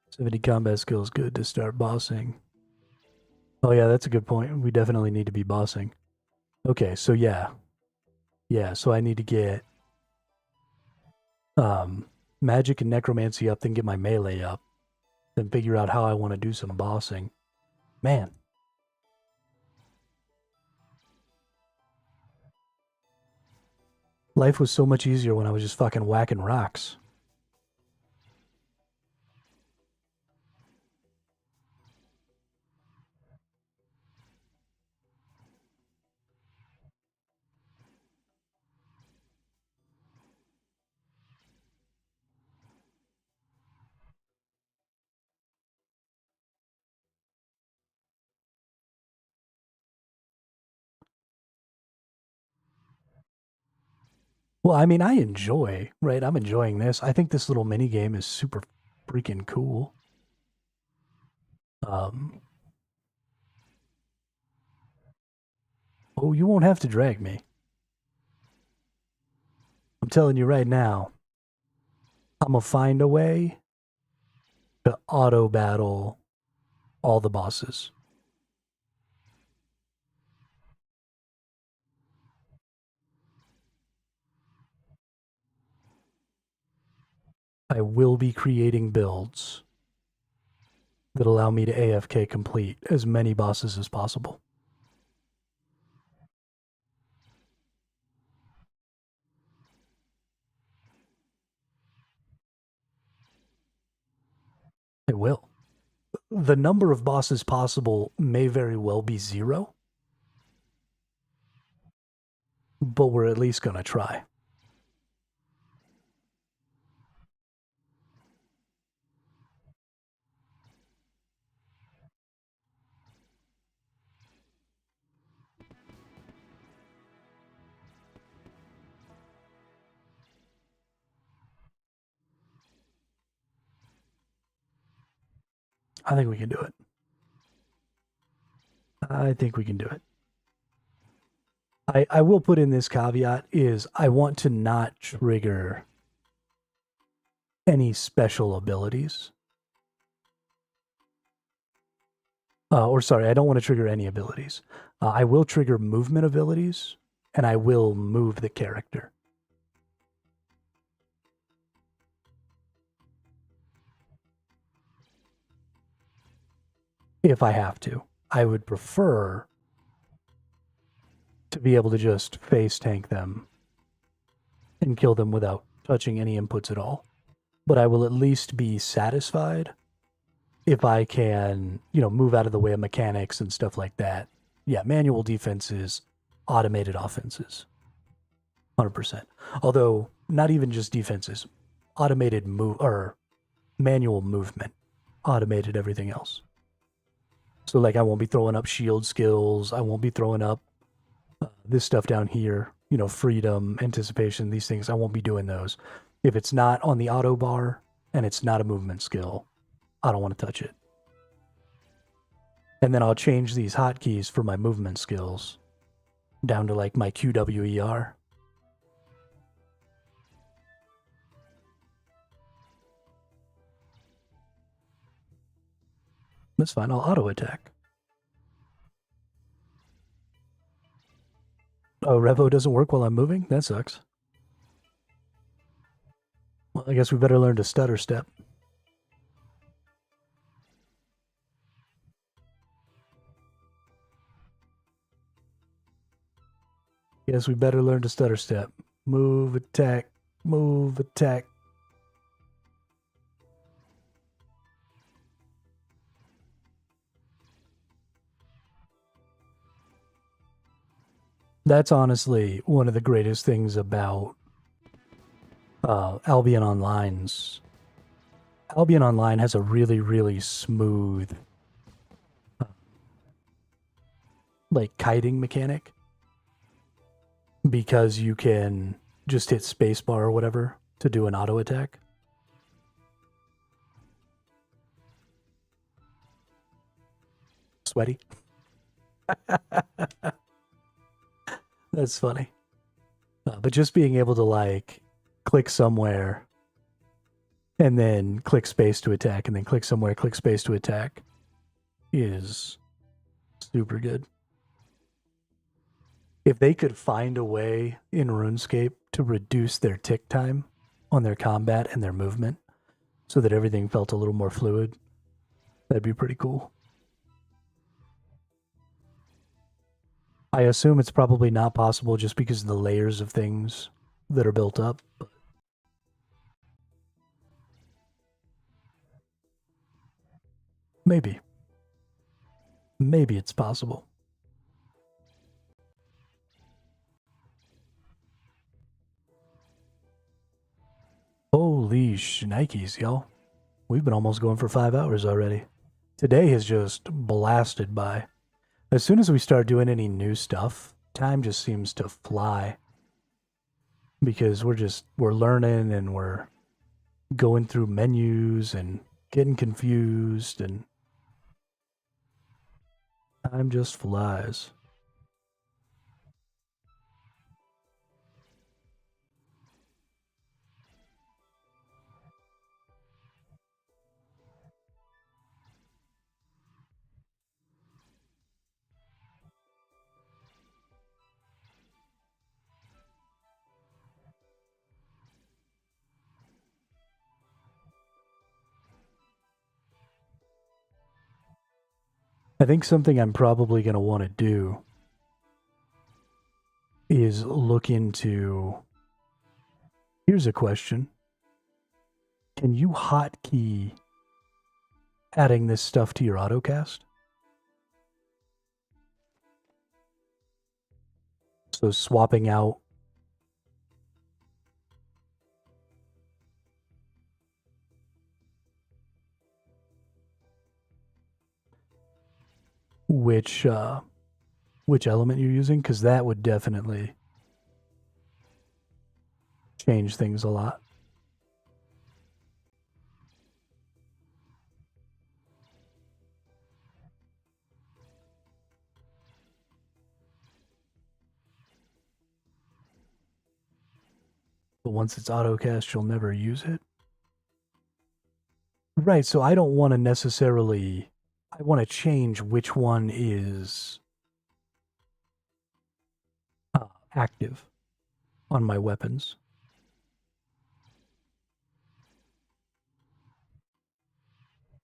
'70 combat skills good to start bossing. Oh yeah, that's a good point. We definitely need to be bossing. Okay, so yeah. Yeah, so I need to get magic and necromancy up, then get my melee up, then figure out how I want to do some bossing. Man. Life was so much easier when I was just fucking whacking rocks. Well, I mean, I enjoy, right? I'm enjoying this. I think this little mini game is super freaking cool. Oh, you won't have to drag me. I'm telling you right now, I'm gonna find a way to auto battle all the bosses. I will be creating builds that allow me to AFK complete as many bosses as possible. I will. The number of bosses possible may very well be 0, but we're at least gonna try. I think we can do it. I think we can do it. I will put in this caveat is I want to not trigger any special abilities. Or sorry, I don't want to trigger any abilities. I will trigger movement abilities, and I will move the character. If I have to. I would prefer to be able to just face tank them and kill them without touching any inputs at all. But I will at least be satisfied if I can, move out of the way of mechanics and stuff like that. Yeah, manual defenses, automated offenses. 100%. Although, not even just defenses. Automated manual movement. Automated everything else. So, I won't be throwing up shield skills. I won't be throwing up this stuff down here. Freedom, anticipation, these things. I won't be doing those. If it's not on the auto bar and it's not a movement skill, I don't want to touch it. And then I'll change these hotkeys for my movement skills down to my QWER. That's fine, I'll auto attack. Oh, Revo doesn't work while I'm moving? That sucks. Well, I guess we better learn to stutter step. Yes, we better learn to stutter step. Move, attack, move, attack. That's honestly one of the greatest things about Albion Online's. Albion Online has a really, really smooth like kiting mechanic, because you can just hit spacebar or whatever to do an auto attack. Sweaty. That's funny. But just being able to like click somewhere and then click space to attack and then click somewhere, click space to attack is super good. If they could find a way in RuneScape to reduce their tick time on their combat and their movement so that everything felt a little more fluid, that'd be pretty cool. I assume it's probably not possible just because of the layers of things that are built up. But maybe. Maybe it's possible. Holy shnikes, y'all. We've been almost going for 5 hours already. Today has just blasted by. As soon as we start doing any new stuff, time just seems to fly. Because we're learning and we're going through menus and getting confused and time just flies. I think something I'm probably going to want to do is look into... Here's a question. Can you hotkey adding this stuff to your autocast? So swapping out which element you're using, because that would definitely change things a lot. But once it's autocast, you'll never use it. Right, so I don't want to necessarily... I want to change which one is active on my weapons.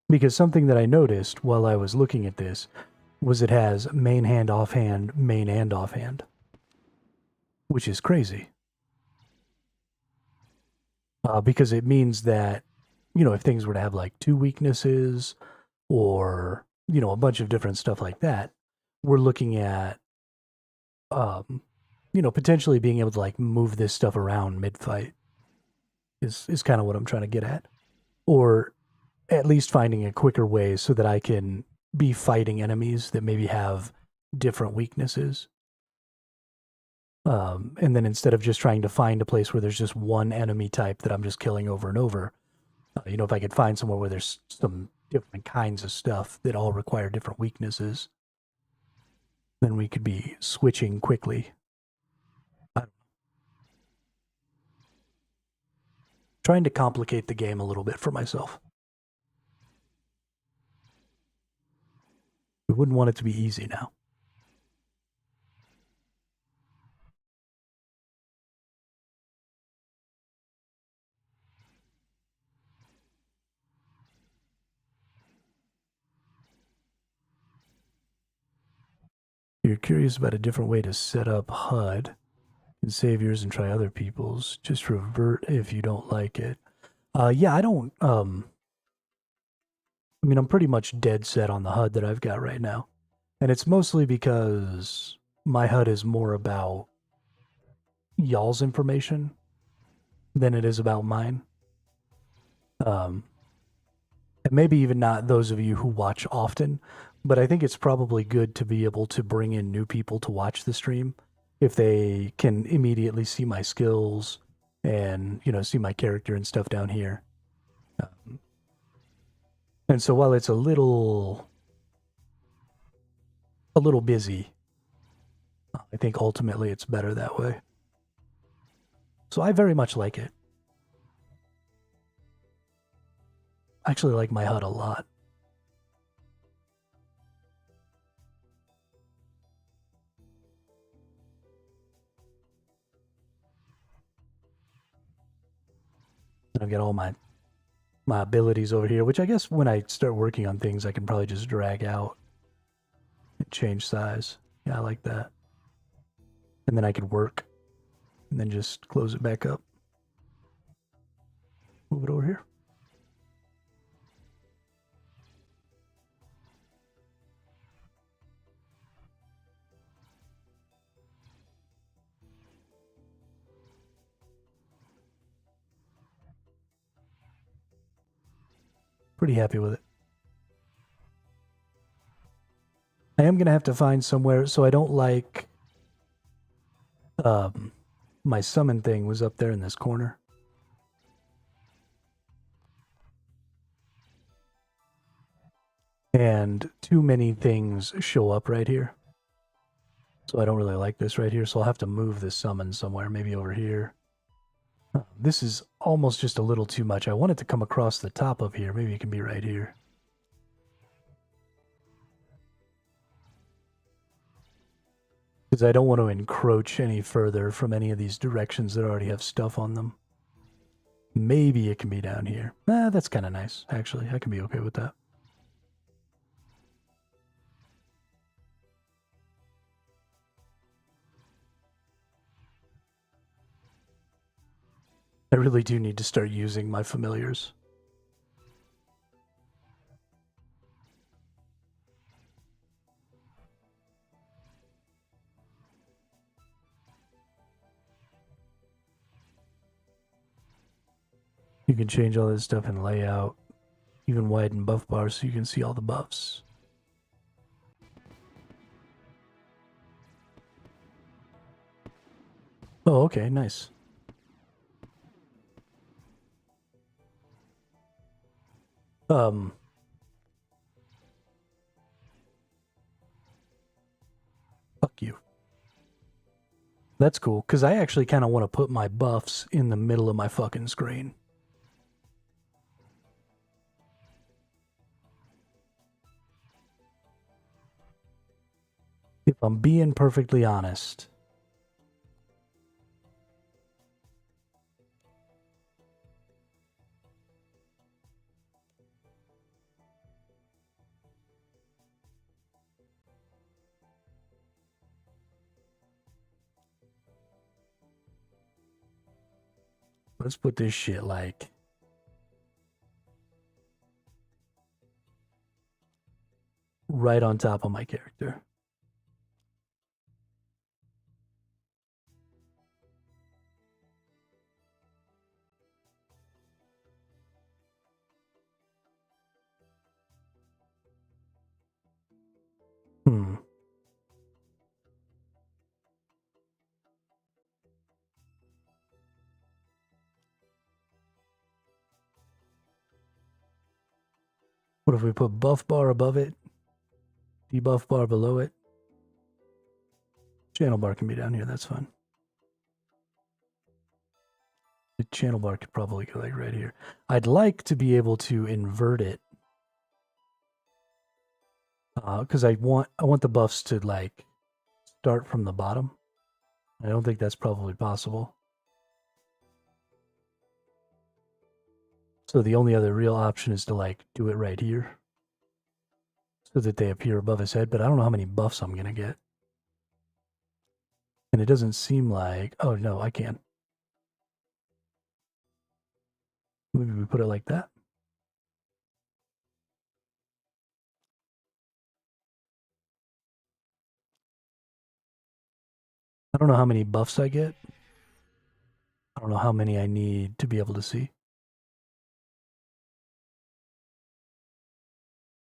Because something that I noticed while I was looking at this was it has main hand, offhand, main and offhand. Which is crazy. Because it means that, you know, if things were to have like 2 weaknesses or, you know, a bunch of different stuff like that, we're looking at, you know, potentially being able to like move this stuff around mid-fight is kind of what I'm trying to get at. Or at least finding a quicker way so that I can be fighting enemies that maybe have different weaknesses. And then instead of just trying to find a place where there's just one enemy type that I'm just killing over and over, you know, if I could find somewhere where there's some different kinds of stuff that all require different weaknesses, then we could be switching quickly. Trying to complicate the game a little bit for myself. We wouldn't want it to be easy now. You're curious about a different way to set up HUD. You can save yours and try other people's. Just revert if you don't like it. Yeah, I don't... I mean, I'm pretty much dead set on the HUD that I've got right now. And it's mostly because my HUD is more about y'all's information than it is about mine. And maybe even not those of you who watch often, but I think it's probably good to be able to bring in new people to watch the stream if they can immediately see my skills and, you know, see my character and stuff down here. And so while it's a little busy, I think ultimately it's better that way. So I very much like it. I actually like my HUD a lot. I've got all my abilities over here, which I guess when I start working on things, I can probably just drag out and change size. Yeah, I like that. And then I could work and then just close it back up. Move it over here. Pretty happy with it. I am going to have to find somewhere, so I don't like my summon thing was up there in this corner. And too many things show up right here. So I don't really like this right here, so I'll have to move this summon somewhere, maybe over here. This is almost just a little too much. I want it to come across the top of here. Maybe it can be right here. Because I don't want to encroach any further from any of these directions that already have stuff on them. Maybe it can be down here. That's kind of nice, actually. I can be okay with that. I really do need to start using my familiars. You can change all this stuff in layout, even widen buff bars so you can see all the buffs. Oh, okay, nice. Fuck you. That's cool, because I actually kind of want to put my buffs in the middle of my fucking screen. If I'm being perfectly honest. Let's put this shit like right on top of my character. What if we put buff bar above it, debuff bar below it? Channel bar can be down here, that's fine. The channel bar could probably go like right here. I'd like to be able to invert it. Because I want the buffs to like start from the bottom. I don't think that's probably possible. So the only other real option is to like do it right here. So that they appear above his head, but I don't know how many buffs I'm gonna get. And it doesn't seem like, oh no, I can. Maybe we put it like that. I don't know how many buffs I get. I don't know how many I need to be able to see.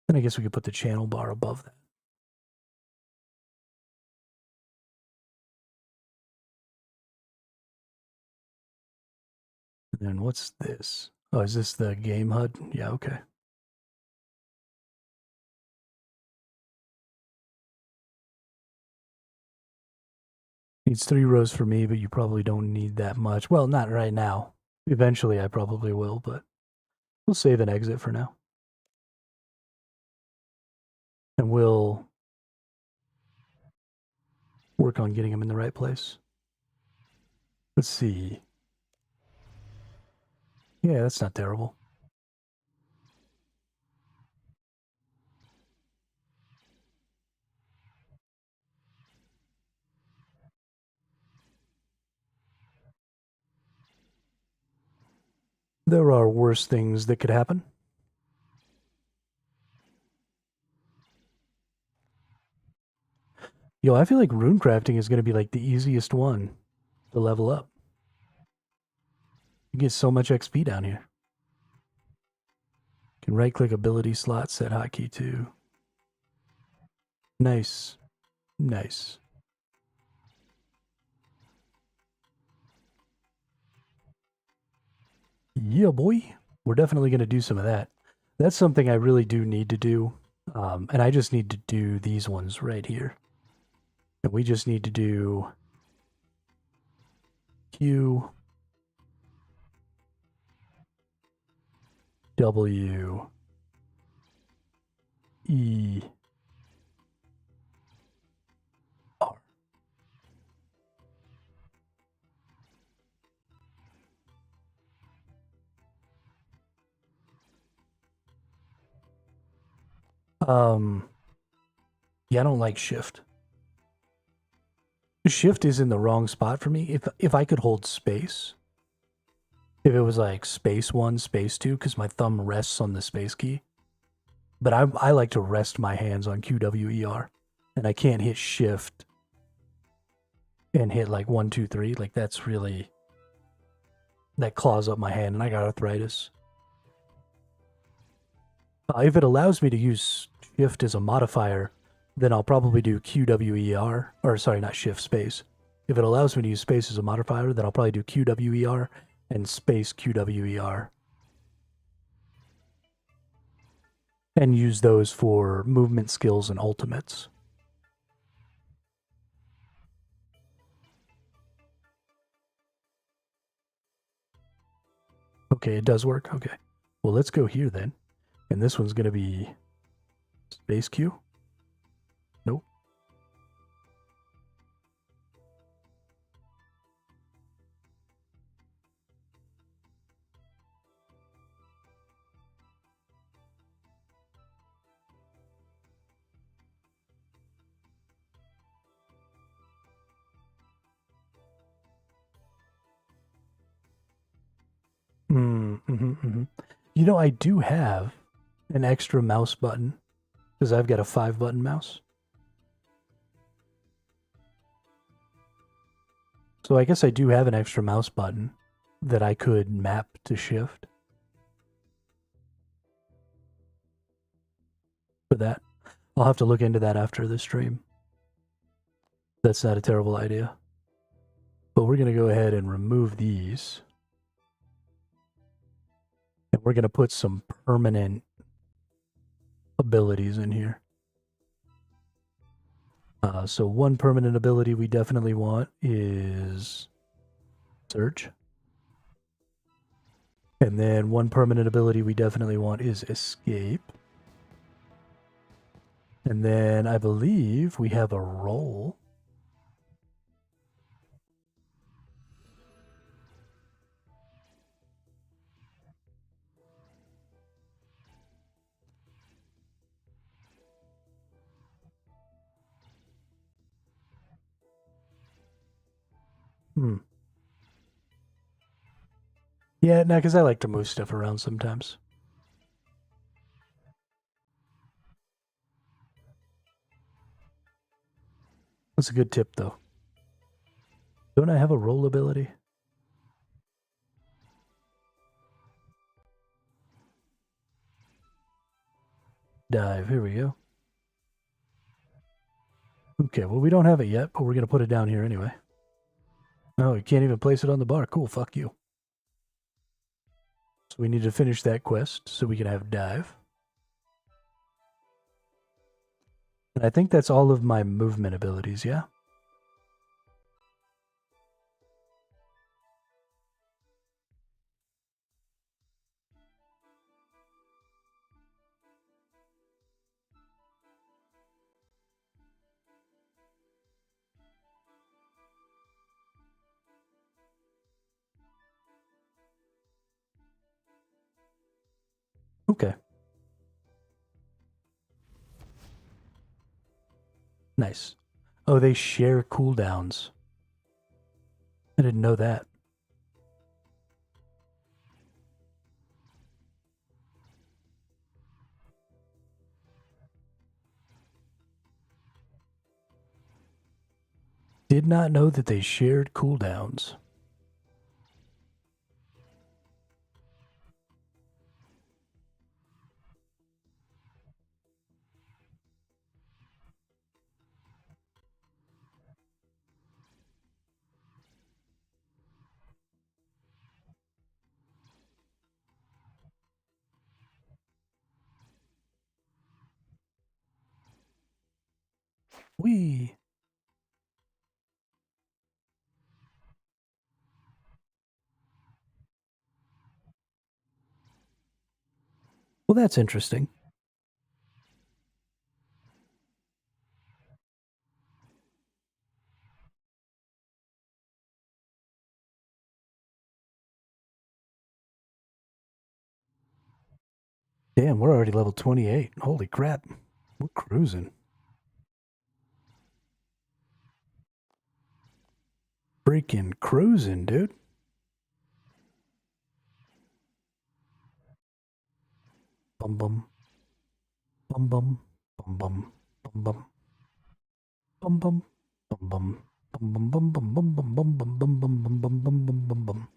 Then I guess we could put the channel bar above that. And then what's this? Oh, is this the game HUD? Yeah, okay. Needs 3 rows for me, but you probably don't need that much. Well, not right now. Eventually I probably will, but we'll save and exit for now. And we'll work on getting them in the right place. Let's see. Yeah, that's not terrible. There are worse things that could happen. Yo, I feel like runecrafting is going to be like the easiest one to level up. You get so much XP down here. You can right-click ability slot, set hotkey to. Nice. Nice. Yeah, boy. We're definitely going to do some of that. That's something I really do need to do. And I just need to do these ones right here. And we just need to do Q, W, E, R. Yeah, I don't like shift. Shift is in the wrong spot for me. If I could hold space, if it was like space 1, space 2, because my thumb rests on the space key. But I like to rest my hands on QWER, and I can't hit shift and hit like 1, 2, 3. Like that's really, that claws up my hand, and I got arthritis. If it allows me to use shift as a modifier, then I'll probably do QWER, or sorry, not shift, space. If it allows me to use space as a modifier, then I'll probably do QWER and space QWER. And use those for movement skills and ultimates. Okay, it does work. Okay. Well, let's go here then. And this one's going to be space Q. Nope. You know, I do have an extra mouse button because I've got a 5-button mouse. So I guess I do have an extra mouse button that I could map to shift for that. I'll have to look into that after the stream. That's not a terrible idea. But we're going to go ahead and remove these. And we're going to put some permanent abilities in here. So one permanent ability we definitely want is Surge. And then one permanent ability we definitely want is Escape. And then I believe we have a roll. Yeah, no, because I like to move stuff around sometimes. That's a good tip, though. Don't I have a roll ability? Dive, here we go. Okay, well, we don't have it yet, but we're going to put it down here anyway. Oh, you can't even place it on the bar. Cool, fuck you. So we need to finish that quest so we can have dive. And I think that's all of my movement abilities, yeah? Okay. Nice. Oh, they share cooldowns. I didn't know that. Did not know that they shared cooldowns. Whee! Well, that's interesting. Damn, we're already level 28. Holy crap. We're cruising. Freaking cruising, dude. Bum bum. Bum bum. Bum bum. Bum bum. Bum bum. Bum bum. Bum bum bum bum bum bum bum bum bum bum bum bum bum bum bum.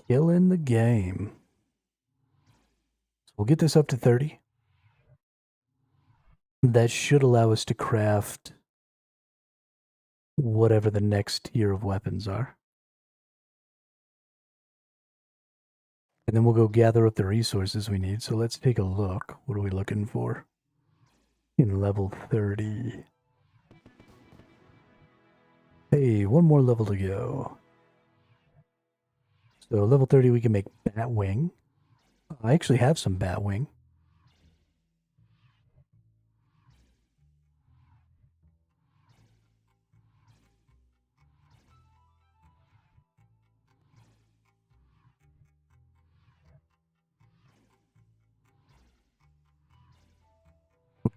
Killing the game. So we'll get this up to 30. That should allow us to craft whatever the next tier of weapons are. And then we'll go gather up the resources we need. So let's take a look. What are we looking for? In level 30. Hey, one more level to go. So level 30 we can make Batwing. I actually have some Batwing.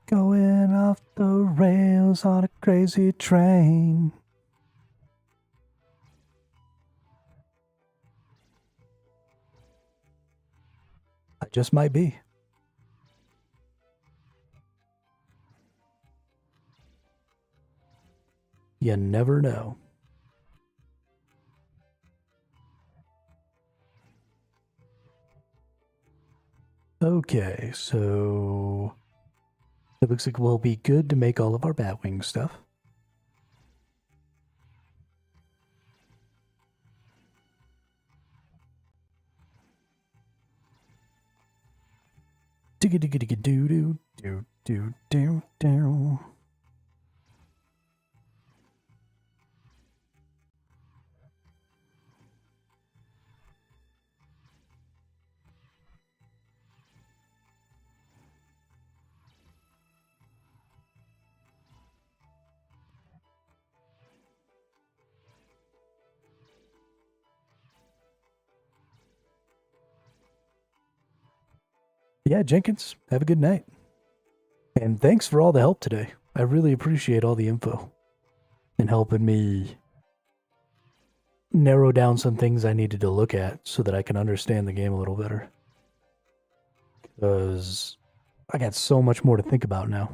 Going off the rails on a crazy train. I just might be. You never know. Okay, so it looks like we'll be good to make all of our Batwing stuff. Digga digga digga doo doo doo doo doo doo. Yeah, Jenkins, have a good night. And thanks for all the help today. I really appreciate all the info and helping me narrow down some things I needed to look at so that I can understand the game a little better. Because I got so much more to think about now.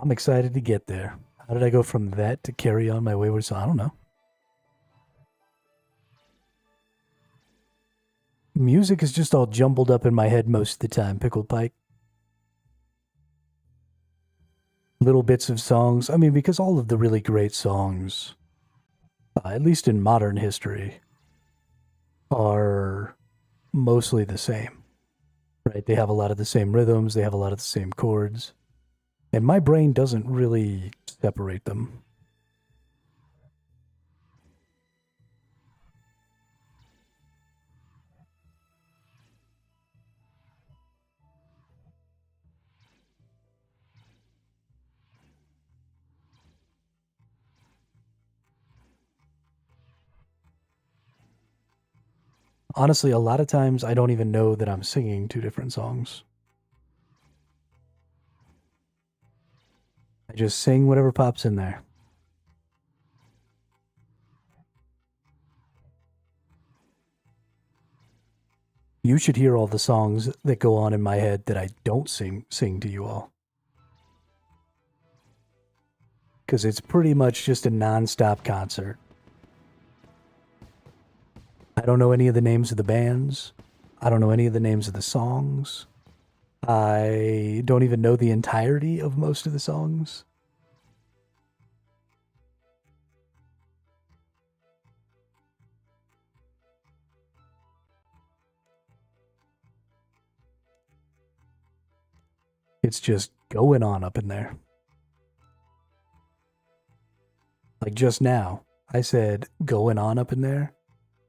I'm excited to get there. How did I go from that to Carry On My Wayward Son? I don't know. Music is just all jumbled up in my head most of the time, Pickled Pike. Little bits of songs. I mean, because all of the really great songs, at least in modern history, are mostly the same. Right? They have a lot of the same rhythms, they have a lot of the same chords. And my brain doesn't really separate them. Honestly, a lot of times I don't even know that I'm singing two different songs. I just sing whatever pops in there. You should hear all the songs that go on in my head that I don't sing to you all. Because it's pretty much just a non-stop concert. I don't know any of the names of the bands. I don't know any of the names of the songs. I don't even know the entirety of most of the songs. It's just going on up in there. Like just now, I said going on up in there,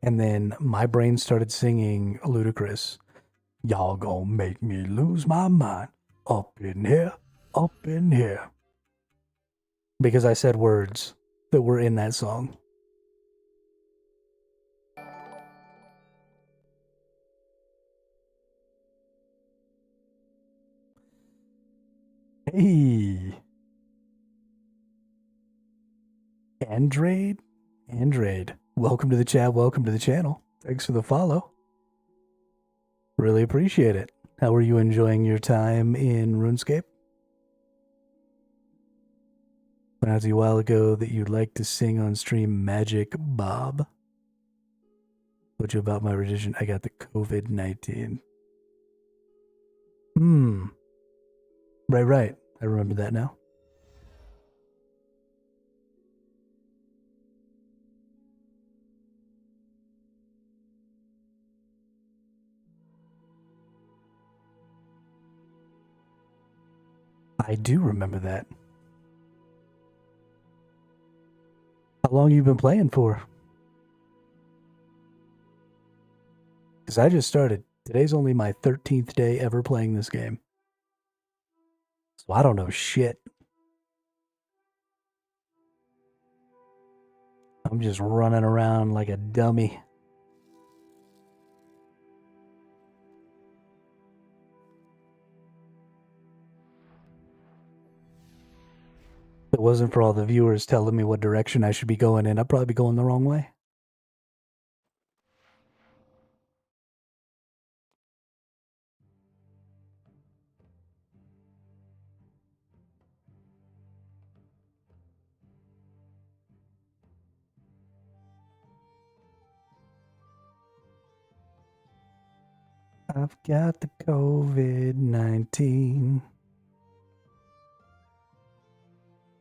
and then my brain started singing Ludacris. Y'all gonna make me lose my mind up in here, up in here. Because I said words that were in that song. Hey. Andrade. Welcome to the chat. Welcome to the channel. Thanks for the follow. Really appreciate it. How are you enjoying your time in RuneScape? I asked you a while ago that you'd like to sing on stream Magic Bob. Told you about my religion. I got the COVID-19. Right. I remember that now. I do remember that. How long you been playing for? Because I just started. Today's only my 13th day ever playing this game. So I don't know shit. I'm just running around like a dummy. If it wasn't for all the viewers telling me what direction I should be going in, I'd probably be going the wrong way. I've got the COVID-19.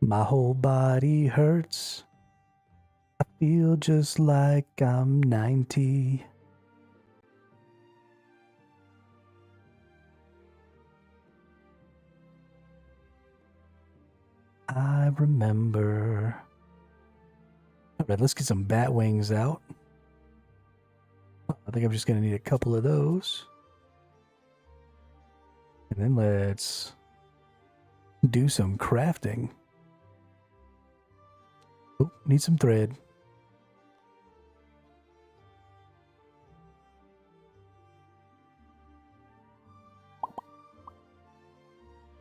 My whole body hurts. I feel just like I'm 90. I remember. Alright, let's get some bat wings out. I think I'm just going to need a couple of those. And then let's do some crafting. Oh, need some thread.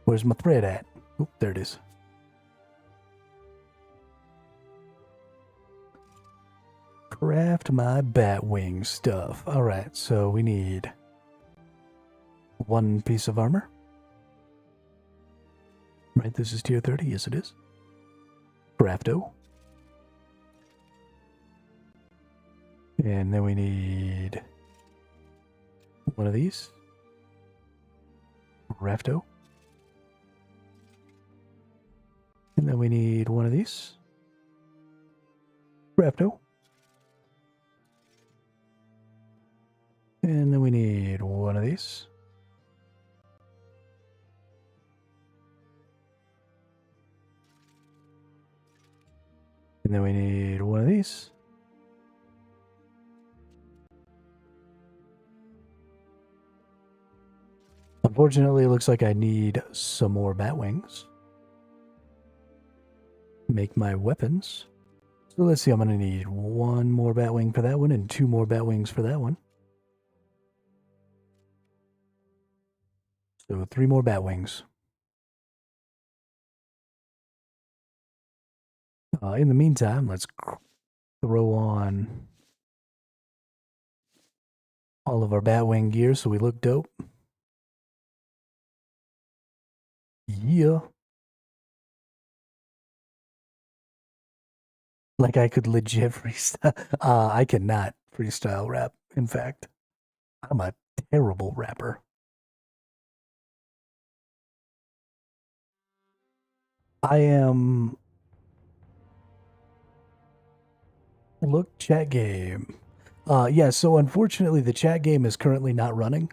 Where's my thread at? Oh, there it is. Craft my bat wing stuff. Alright, so we need one piece of armor. Right, this is tier 30. Yes, it is. Crafto. And then we need one of these. Crafto. And then we need one of these. Crafto. And then we need one of these. And then we need one of these. Unfortunately, it looks like I need some more bat wings. Make my weapons. So let's see, I'm going to need one more bat wing for that one and two more bat wings for that one. So 3 more bat wings. In the meantime, let's throw on all of our bat wing gear so we look dope. Yeah. Like I could legit freestyle. I cannot freestyle rap, in fact. I'm a terrible rapper. I am... Look, chat game. Yeah, so unfortunately the chat game is currently not running.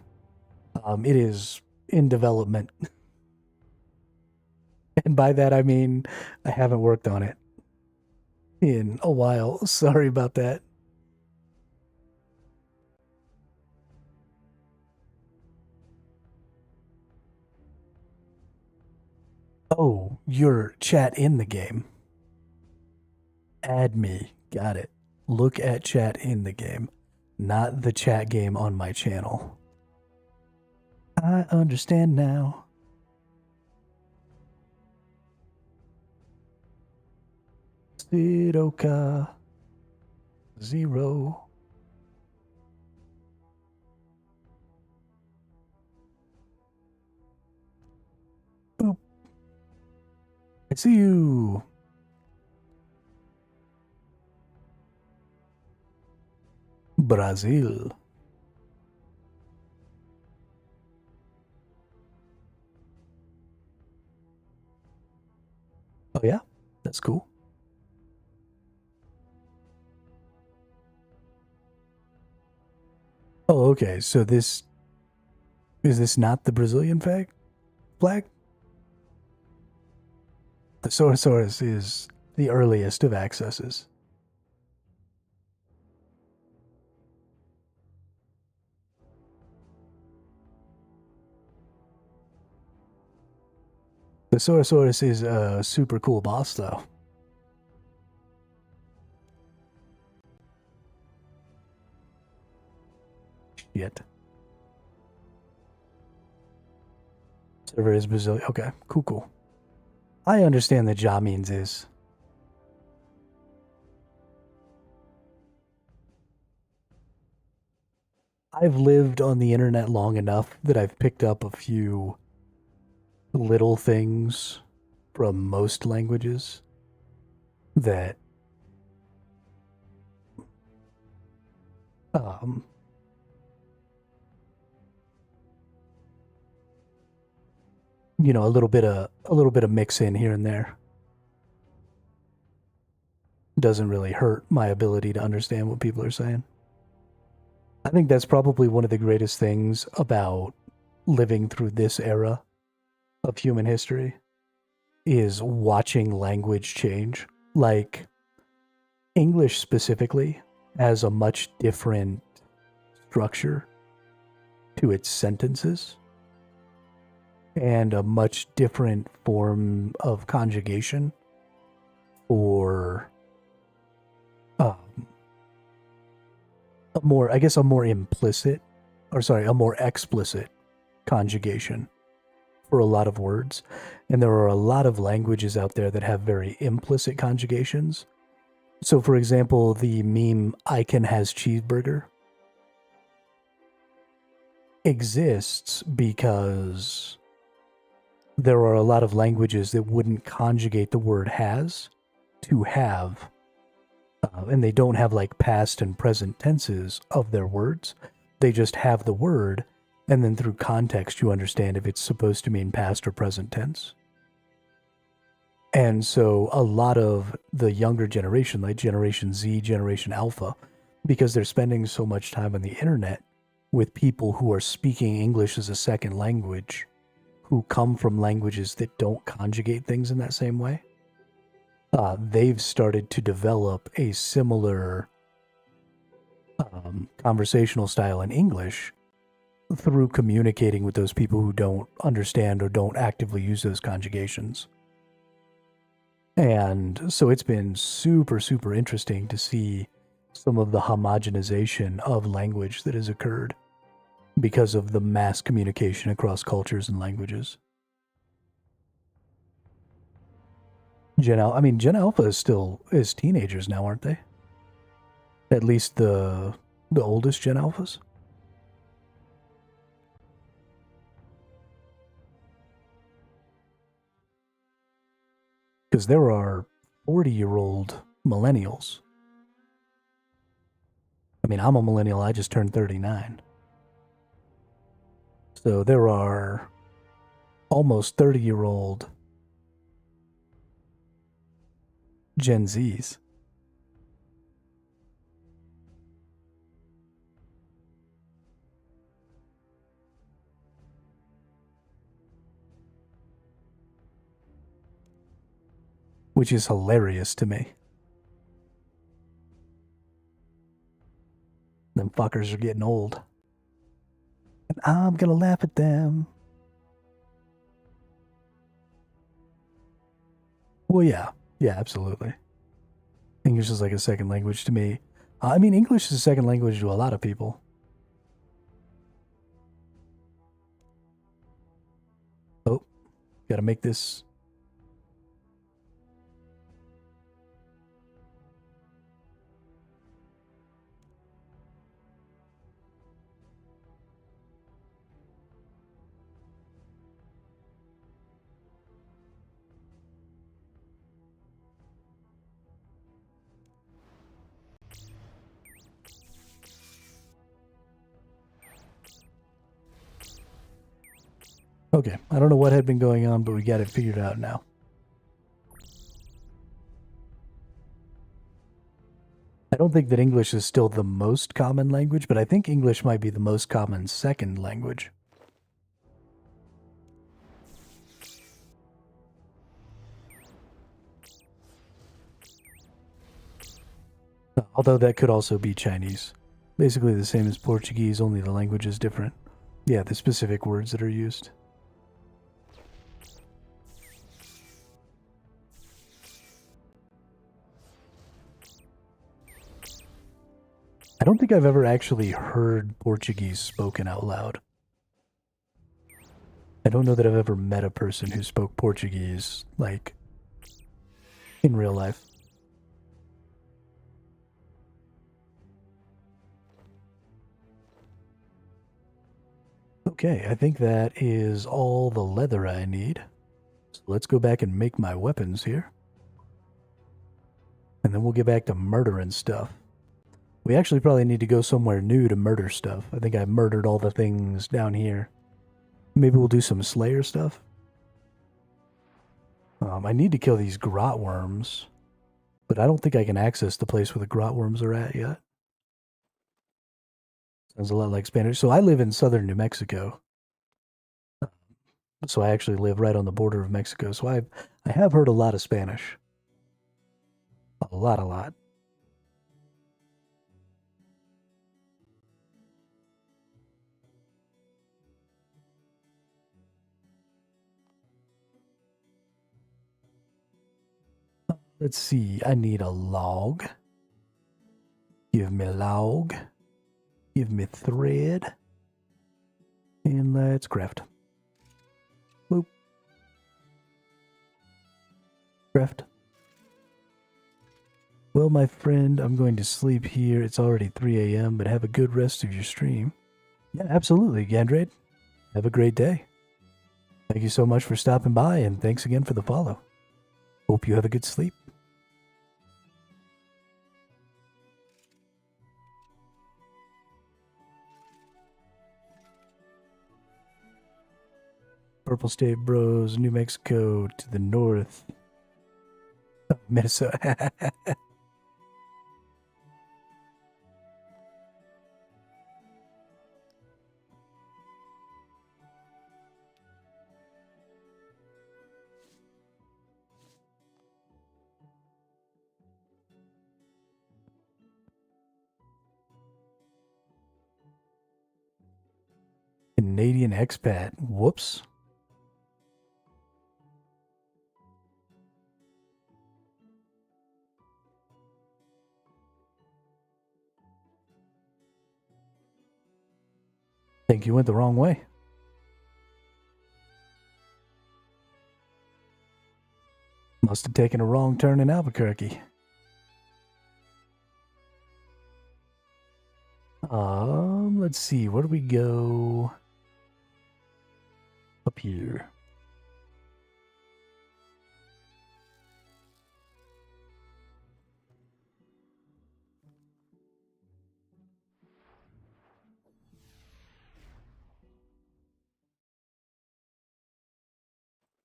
It is in development. And by that I mean I haven't worked on it in a while. Sorry about that. Oh, your chat in the game. Add me. Got it. Look at chat in the game, not the chat game on my channel. I understand now. Sidoka 0. Boop. I see you. Brazil. Oh yeah? That's cool. Oh, okay. So this... Is this not the Brazilian flag? The Thesourusaurus is the earliest of accesses. The Thesourusaurus is a super cool boss, though. Shit. Server is Brazilian. Okay, cool. I understand the Ja means is. I've lived on the internet long enough that I've picked up a few little things from most languages that you know, a little bit of mix in here and there doesn't really hurt my ability to understand what people are saying. I think that's probably one of the greatest things about living through this era of human history is watching language change. Like, English specifically has a much different structure to its sentences and a much different form of conjugation for a more explicit conjugation for a lot of words. And there are a lot of languages out there that have very implicit conjugations. So for example, the meme Icon has cheeseburger exists because there are a lot of languages that wouldn't conjugate the word has to have, and they don't have like past and present tenses of their words. They just have the word, and then through context you understand if it's supposed to mean past or present tense. And so a lot of the younger generation, like Generation Z, Generation Alpha, because they're spending so much time on the internet with people who are speaking English as a second language, who come from languages that don't conjugate things in that same way, they've started to develop a similar conversational style in English through communicating with those people who don't understand or don't actively use those conjugations. And so it's been super, super interesting to see some of the homogenization of language that has occurred because of the mass communication across cultures and languages. Gen Alpha is teenagers now, aren't they? At least the oldest Gen Alphas. Because there are 40-year-old millennials. I mean, I'm a millennial. I just turned 39. So there are almost 30-year-old Gen Zs. Which is hilarious to me. Them fuckers are getting old. And I'm gonna laugh at them. Well, yeah. Yeah, absolutely. English is like a second language to me. I mean, English is a second language to a lot of people. Oh, gotta make this... Okay, I don't know what had been going on, but we got it figured out now. I don't think that English is still the most common language, but I think English might be the most common second language. Although that could also be Chinese. Basically the same as Portuguese, only the language is different. Yeah, the specific words that are used. I don't think I've ever actually heard Portuguese spoken out loud. I don't know that I've ever met a person who spoke Portuguese, like, in real life. Okay, I think that is all the leather I need. So let's go back and make my weapons here. And then we'll get back to murdering stuff. We actually probably need to go somewhere new to murder stuff. I think I murdered all the things down here. Maybe we'll do some Slayer stuff. I need to kill these grot worms, but I don't think I can access the place where the grot worms are at yet. Sounds a lot like Spanish. So I live in southern New Mexico. So I actually live right on the border of Mexico. So I have heard a lot of Spanish. A lot. Let's see. I need a log. Give me log. Give me thread. And let's craft. Boop. Craft. Well, my friend, I'm going to sleep here. It's already 3 a.m., but have a good rest of your stream. Yeah, absolutely, Gandrade. Have a great day. Thank you so much for stopping by, and thanks again for the follow. Hope you have a good sleep. Purple State Bros, New Mexico to the north. Oh, Minnesota. Canadian expat. Whoops. Think you went the wrong way. Must have taken a wrong turn in Albuquerque. Let's see. Where do we go? Up here.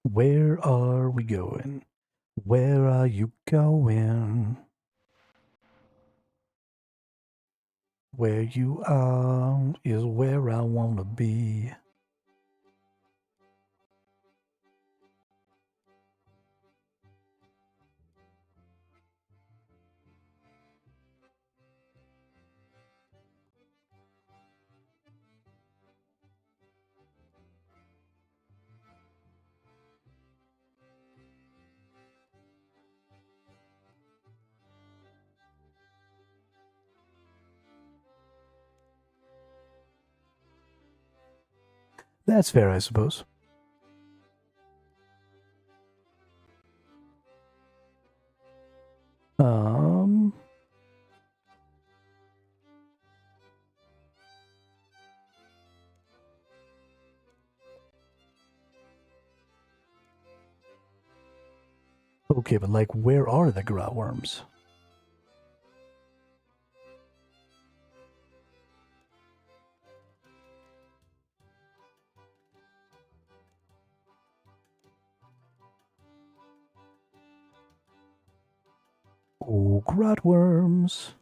Where are we going? Where are you going? Where you are is where I want to be. That's fair, I suppose. Okay, but like, where are the grot worms? Oh, grot worms.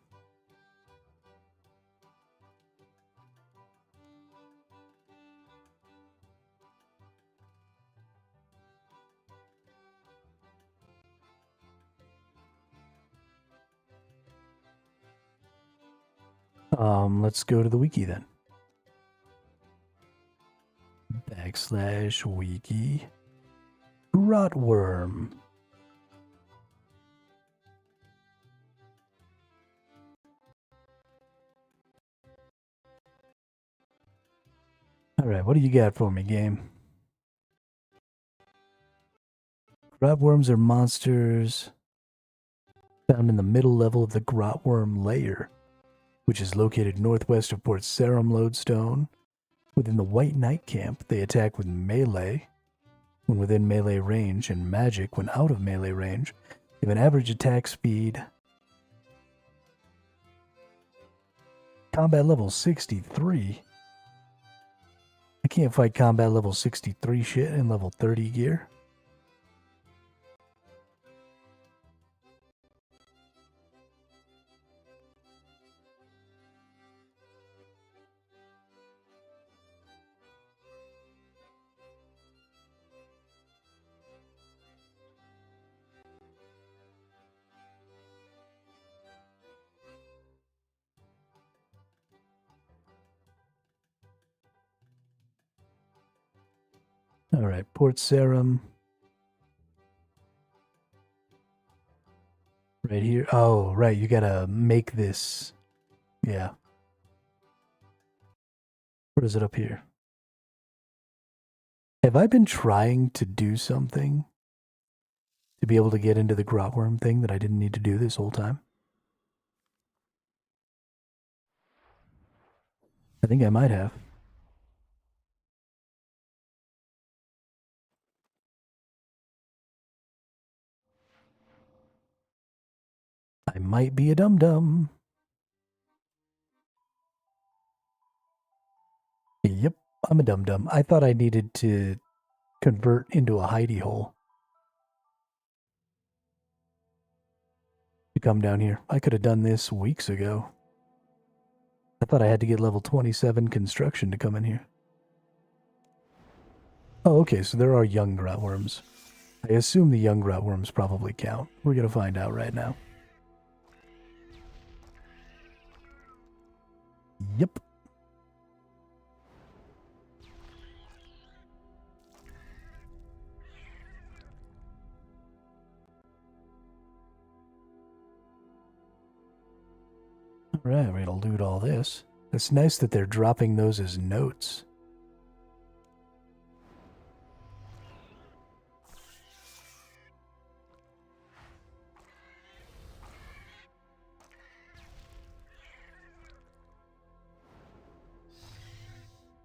Let's go to the wiki then. /wiki. Grotworm. Alright, what do you got for me, game? Grotworms are monsters found in the middle level of the grotworm layer, which is located northwest of Port Sarum Lodestone. Within the White Knight camp, they attack with melee when within melee range, and magic when out of melee range. They have an average attack speed. Combat level 63. I can't fight combat level 63 shit in level 30 gear. Alright, Port Sarum. Right here. Oh, right, you gotta make this. Yeah. What is it up here? Have I been trying to do something to be able to get into the grotworm thing that I didn't need to do this whole time? I think I might have. I might be a dum-dum. Yep, I'm a dum-dum. I thought I needed to convert into a hidey hole to come down here. I could have done this weeks ago. I thought I had to get level 27 construction to come in here. Oh, okay, so there are young grotworms. I assume the young grotworms probably count. We're going to find out right now. Yep. Alright, we're going to loot all this. It's nice that they're dropping those as notes.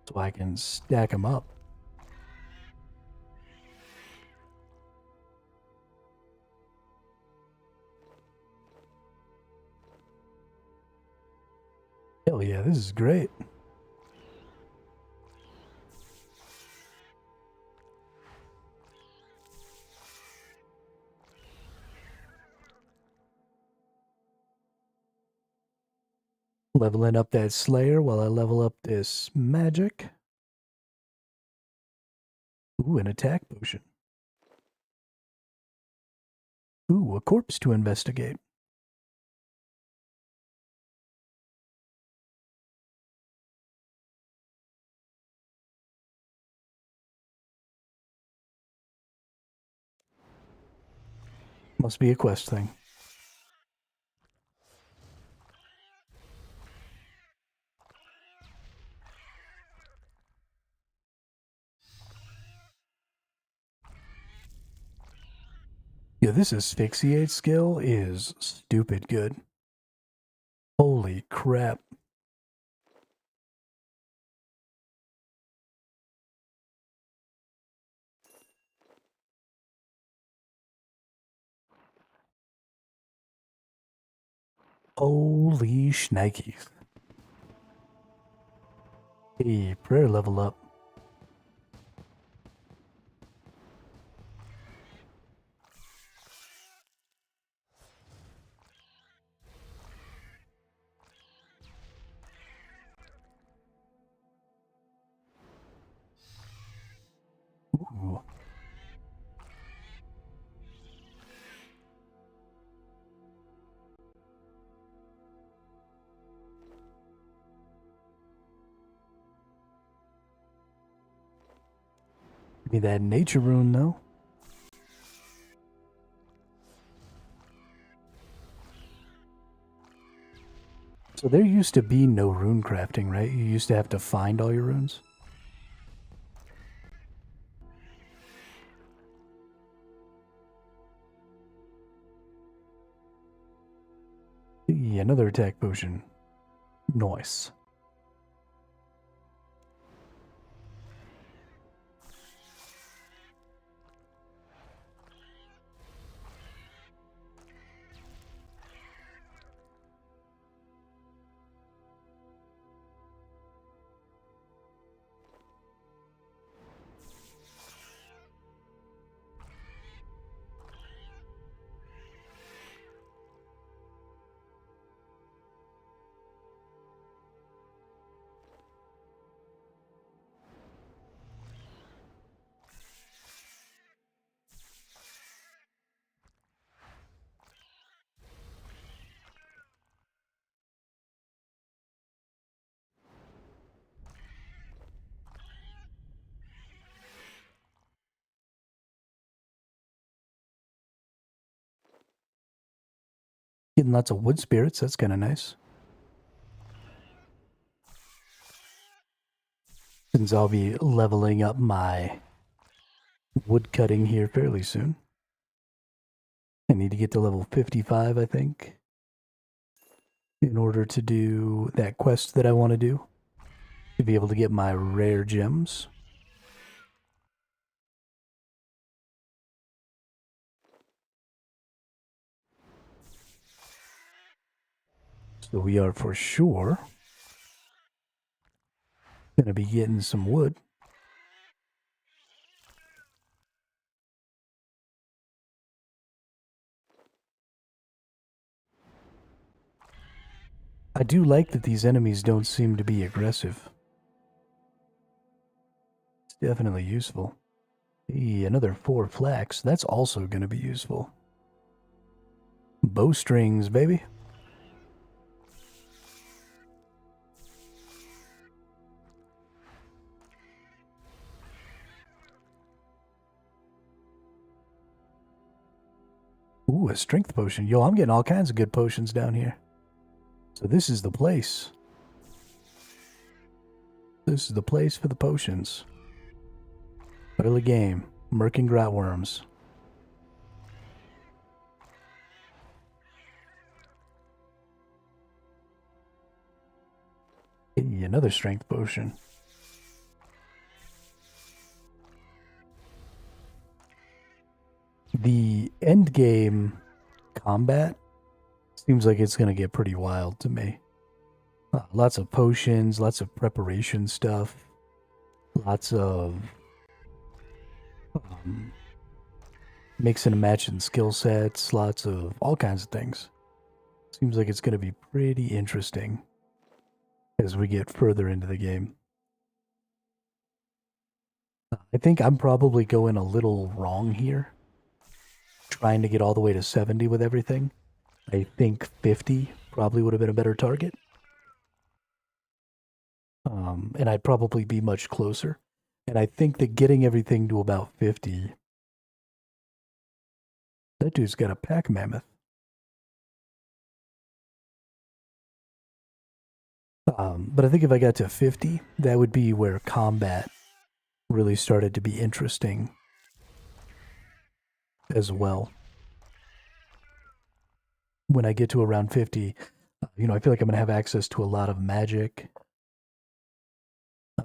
So I can stack them up. Hell yeah, this is great. Leveling up that Slayer while I level up this magic. Ooh, an attack potion. Ooh, a corpse to investigate. Must be a quest thing. Yeah, this asphyxiate skill is stupid good. Holy crap. Holy shnikes. Hey, prayer level up. Ooh. Give me that nature rune though. So there used to be no rune crafting, right? You used to have to find all your runes. Hey, another attack potion. Nice. Getting lots of wood spirits, that's kind of nice. Since I'll be leveling up my wood cutting here fairly soon. I need to get to level 55, I think, in order to do that quest that I want to do, to be able to get my rare gems. So we are for sure gonna be getting some wood. I do like that these enemies don't seem to be aggressive. It's definitely useful. Hey, another 4 flax. That's also going to be useful. Bowstrings, baby. Ooh, a strength potion. Yo, I'm getting all kinds of good potions down here. So this is the place. This is the place for the potions. Early game. Murking grotworms. Hey, another strength potion. The end game combat seems like it's going to get pretty wild to me. Lots of potions, lots of preparation stuff, lots of mixing and matching skill sets, lots of all kinds of things. Seems like it's going to be pretty interesting as we get further into the game. I think I'm probably going a little wrong here, trying to get all the way to 70 with everything. I think 50 probably would have been a better target. And I'd probably be much closer. And I think that getting everything to about 50... That dude's got a pack mammoth. But I think if I got to 50, that would be where combat really started to be interesting as well. When I get to around 50, I feel like I'm going to have access to a lot of magic.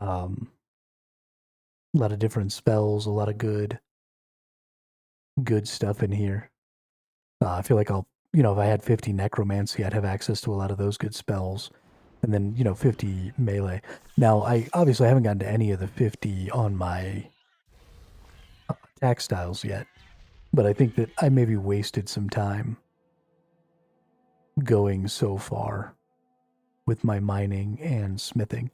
A lot of different spells, a lot of good stuff in here. I feel like I'll, if I had 50 necromancy, I'd have access to a lot of those good spells. And then, 50 melee. Now, I haven't gotten to any of the 50 on my attack styles yet. But I think that I maybe wasted some time going so far with my mining and smithing.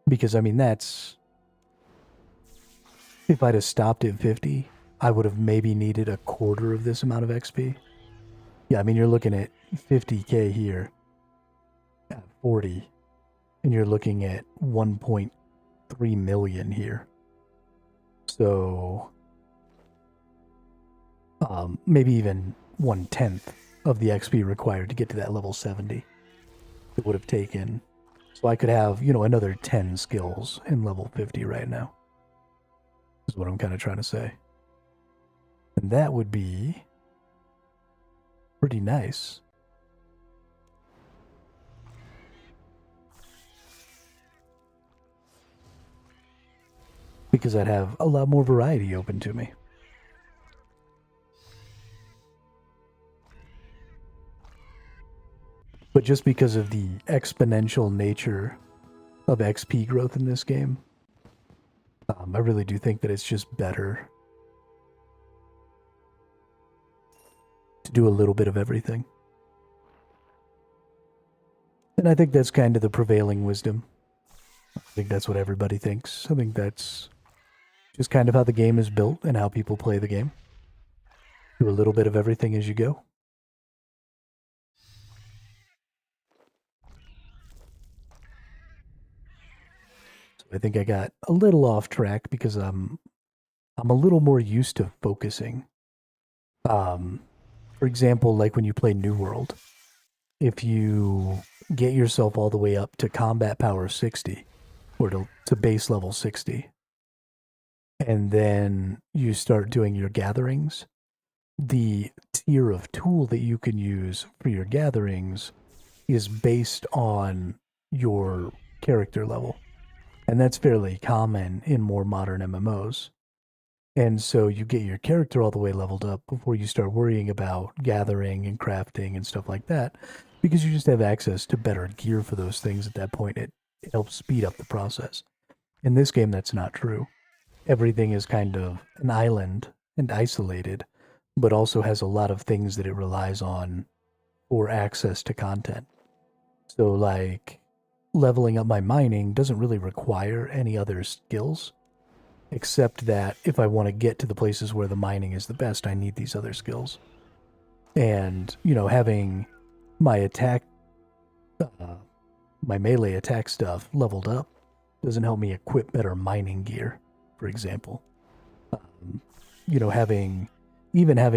Because, that's... If I'd have stopped at 50, I would have maybe needed a quarter of this amount of XP. Yeah, you're looking at 50k here. At 40. And you're looking at 1.3 million here. So... maybe even 1/10 of the XP required to get to that level 70. It would have taken... So I could have, another 10 skills in level 50 right now. Is what I'm kind of trying to say. And that would be pretty nice. Because I'd have a lot more variety open to me. But just because of the exponential nature of XP growth in this game, I really do think that it's just better to do a little bit of everything. And I think that's kind of the prevailing wisdom. I think that's what everybody thinks. I think that's just kind of how the game is built and how people play the game. Do a little bit of everything as you go. I think I got a little off track because I'm a little more used to focusing. For example, like when you play New World, if you get yourself all the way up to combat power 60, or to base level 60, and then you start doing your gatherings, the tier of tool that you can use for your gatherings is based on your character level. And that's fairly common in more modern MMOs. And so you get your character all the way leveled up before you start worrying about gathering and crafting and stuff like that, because you just have access to better gear for those things at that point. It helps speed up the process. In this game, that's not true. Everything is kind of an island and isolated, but also has a lot of things that it relies on for access to content. So, like, leveling up my mining doesn't really require any other skills, except that if I want to get to the places where the mining is the best, I need these other skills. And, having my attack, my melee attack stuff leveled up doesn't help me equip better mining gear, for example. Um, having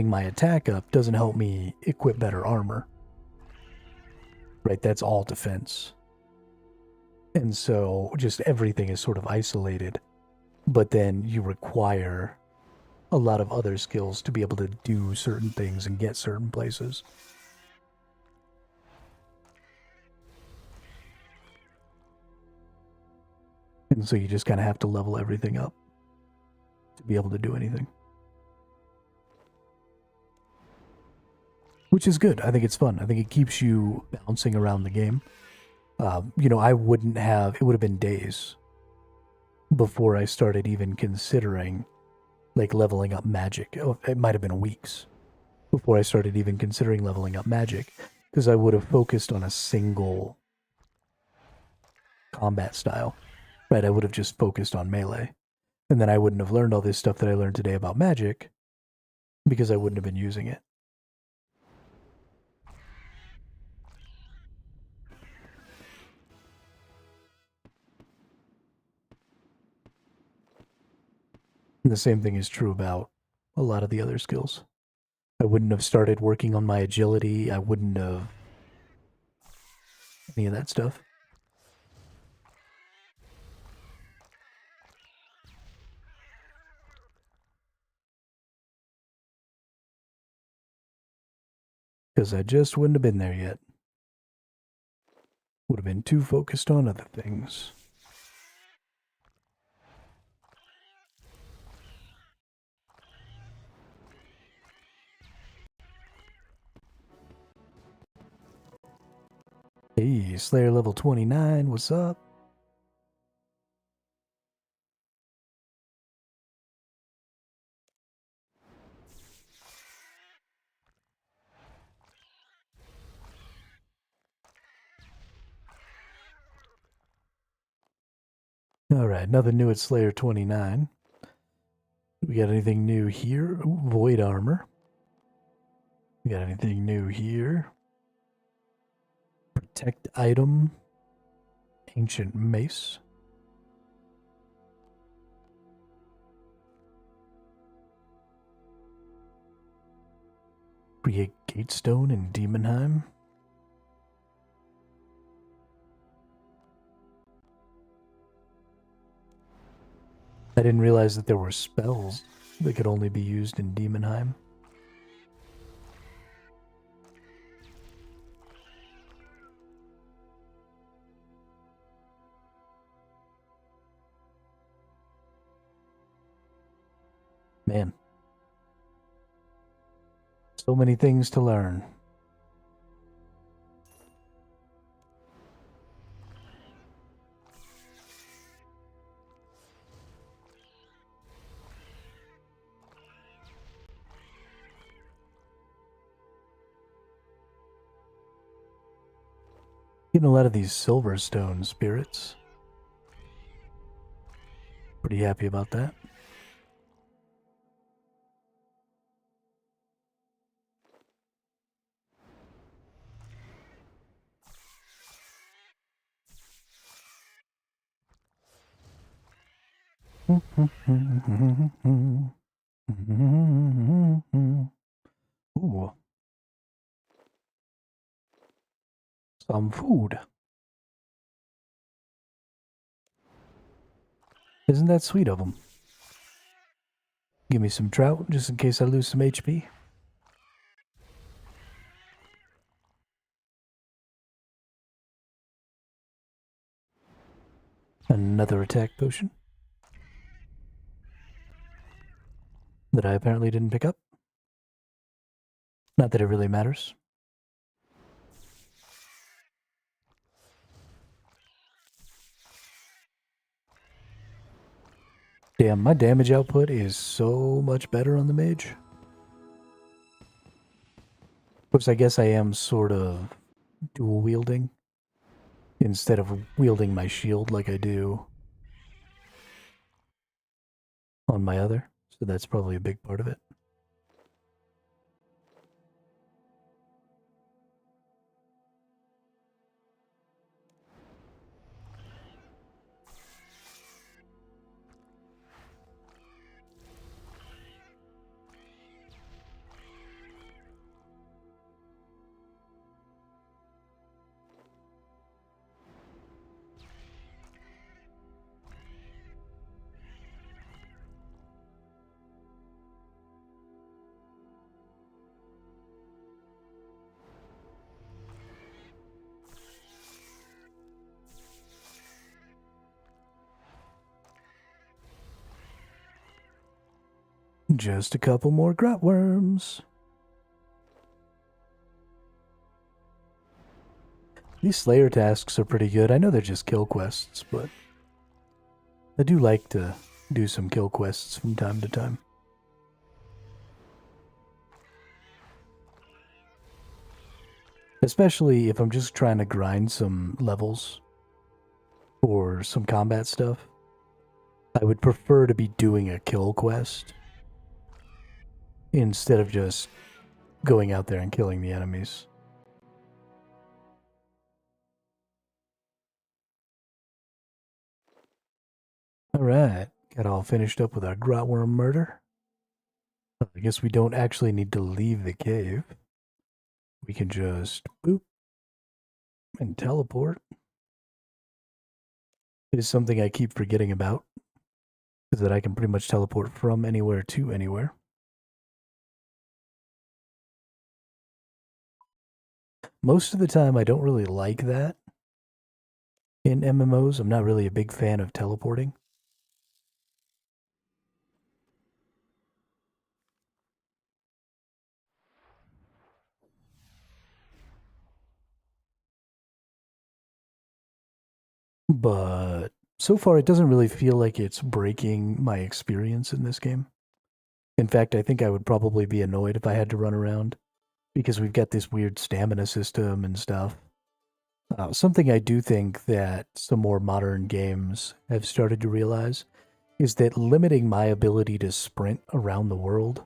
my attack up doesn't help me equip better armor. Right, that's all defense. And so just everything is sort of isolated, but then you require a lot of other skills to be able to do certain things and get certain places. And so you just kind of have to level everything up to be able to do anything. Which is good. I think it's fun. I think it keeps you bouncing around the game. It would have been days before I started even considering like leveling up magic. Oh, it might have been weeks before I started even considering leveling up magic, because I would have focused on a single combat style, right? I would have just focused on melee. And then I wouldn't have learned all this stuff that I learned today about magic because I wouldn't have been using it. And the same thing is true about a lot of the other skills. I wouldn't have started working on my agility. I wouldn't have any of that stuff. Because I just wouldn't have been there yet. Would have been too focused on other things. Hey, Slayer level 29, what's up? Alright, nothing new at Slayer 29. We got anything new here? Ooh, Void Armor. We got anything new here? Protect Item. Ancient Mace. Create Gatestone in Demonheim. I didn't realize that there were spells that could only be used in Demonheim. Man. So many things to learn. Getting a lot of these Silverstone spirits. Pretty happy about that. Ooh. Some food. Isn't that sweet of them? Give me some trout, just in case I lose some HP. Another attack potion. that I apparently didn't pick up. Not that it really matters. Damn, my damage output is so much better on the mage. Of course, I guess I am sort of dual wielding instead of wielding my shield like I do on my other. So that's probably a big part of it. Just a couple more grotworms. These Slayer tasks are pretty good. I know they're just kill quests, but I do like to do some kill quests from time to time. Especially if I'm just trying to grind some levels or some combat stuff. I would prefer to be doing a kill quest instead of just going out there and killing the enemies. Alright, got all finished up with our grotworm murder. I guess we don't actually need to leave the cave. We can just boop and teleport. It is something I keep forgetting about, is that I can pretty much teleport from anywhere to anywhere. Most of the time, I don't really like that. In MMOs, I'm not really a big fan of teleporting. But so far, it doesn't really feel like it's breaking my experience in this game. In fact, I think I would probably be annoyed if I had to run around, because we've got this weird stamina system and stuff. Something I do think that some more modern games have started to realize is that limiting my ability to sprint around the world,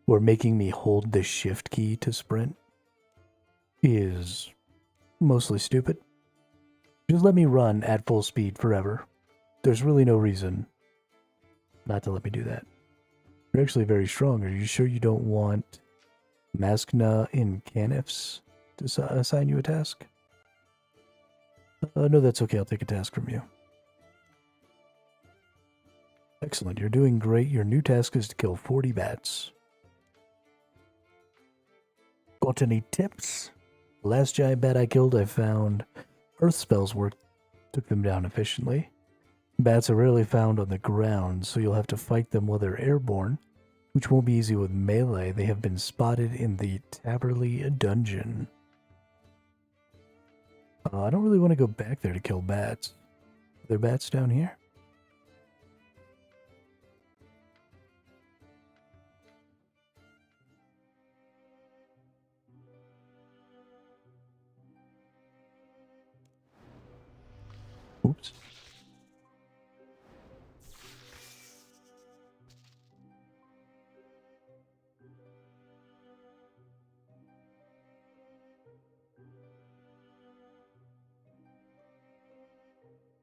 or making me hold the shift key to sprint, is mostly stupid. Just let me run at full speed forever. There's really no reason not to let me do that. You're actually very strong. Are you sure you don't want Maskna in Canifs to assign you a task? No, that's okay. I'll take a task from you. Excellent. You're doing great. Your new task is to kill 40 bats. Got any tips? The last giant bat I killed, I found earth spells worked, took them down efficiently. Bats are rarely found on the ground, so you'll have to fight them while they're airborne, which won't be easy with melee. They have been spotted in the Taberley dungeon. I don't really want to go back there to kill bats. Are there bats down here? Oops.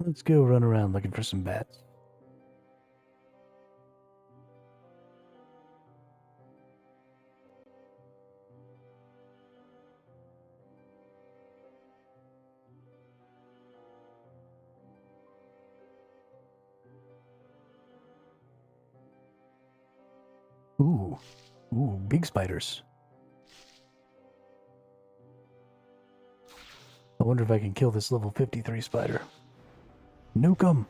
Let's go run around looking for some bats. Ooh, big spiders. I wonder if I can kill this level 53 spider. Nuke 'em.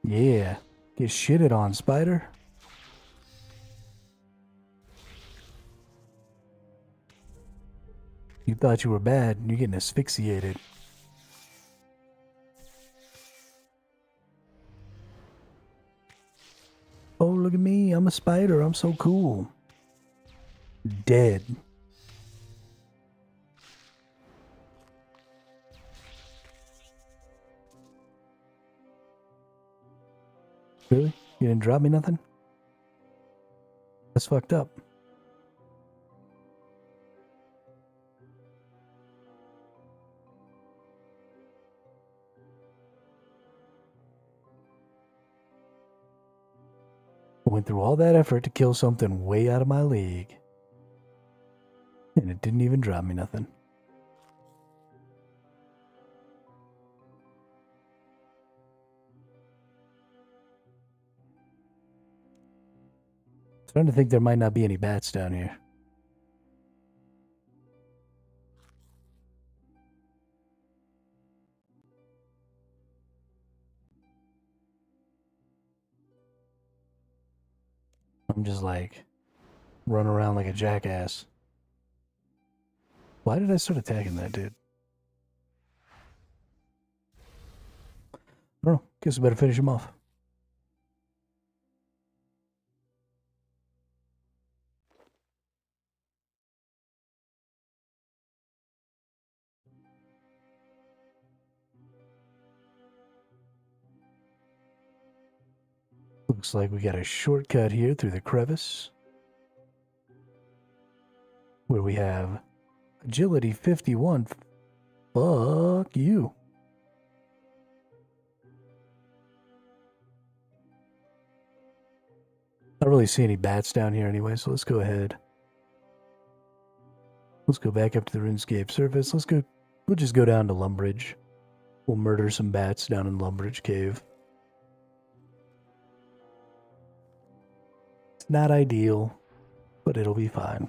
Yeah. Get shitted on, spider. You thought you were bad, and you're getting asphyxiated. Oh, look at me. I'm a spider. I'm so cool. Dead. Really? You didn't drop me nothing? That's fucked up. I went through all that effort to kill something way out of my league. And it didn't even drop me nothing. Starting to think there might not be any bats down here. I'm just like running around like a jackass. Why did I start attacking that dude? I don't know. Guess I better finish him off. Looks like we got a shortcut here through the crevice. Where we have agility 51. Fuck you. I don't really see any bats down here anyway, so let's go ahead. Let's go back up to the Runescape surface. We'll just go down to Lumbridge. We'll murder some bats down in Lumbridge Cave. It's not ideal, but it'll be fine.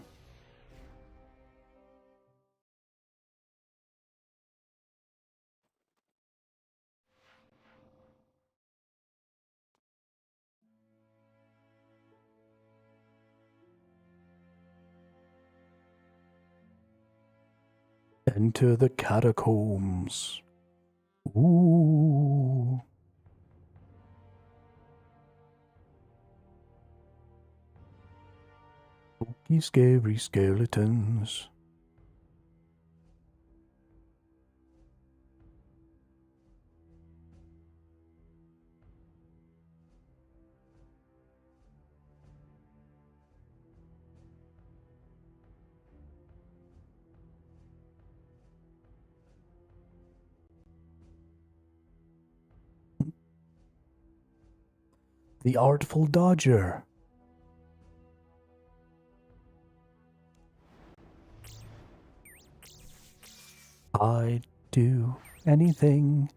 Enter the catacombs. Ooh. Spooky, scary skeletons. The Artful Dodger. I'd do anything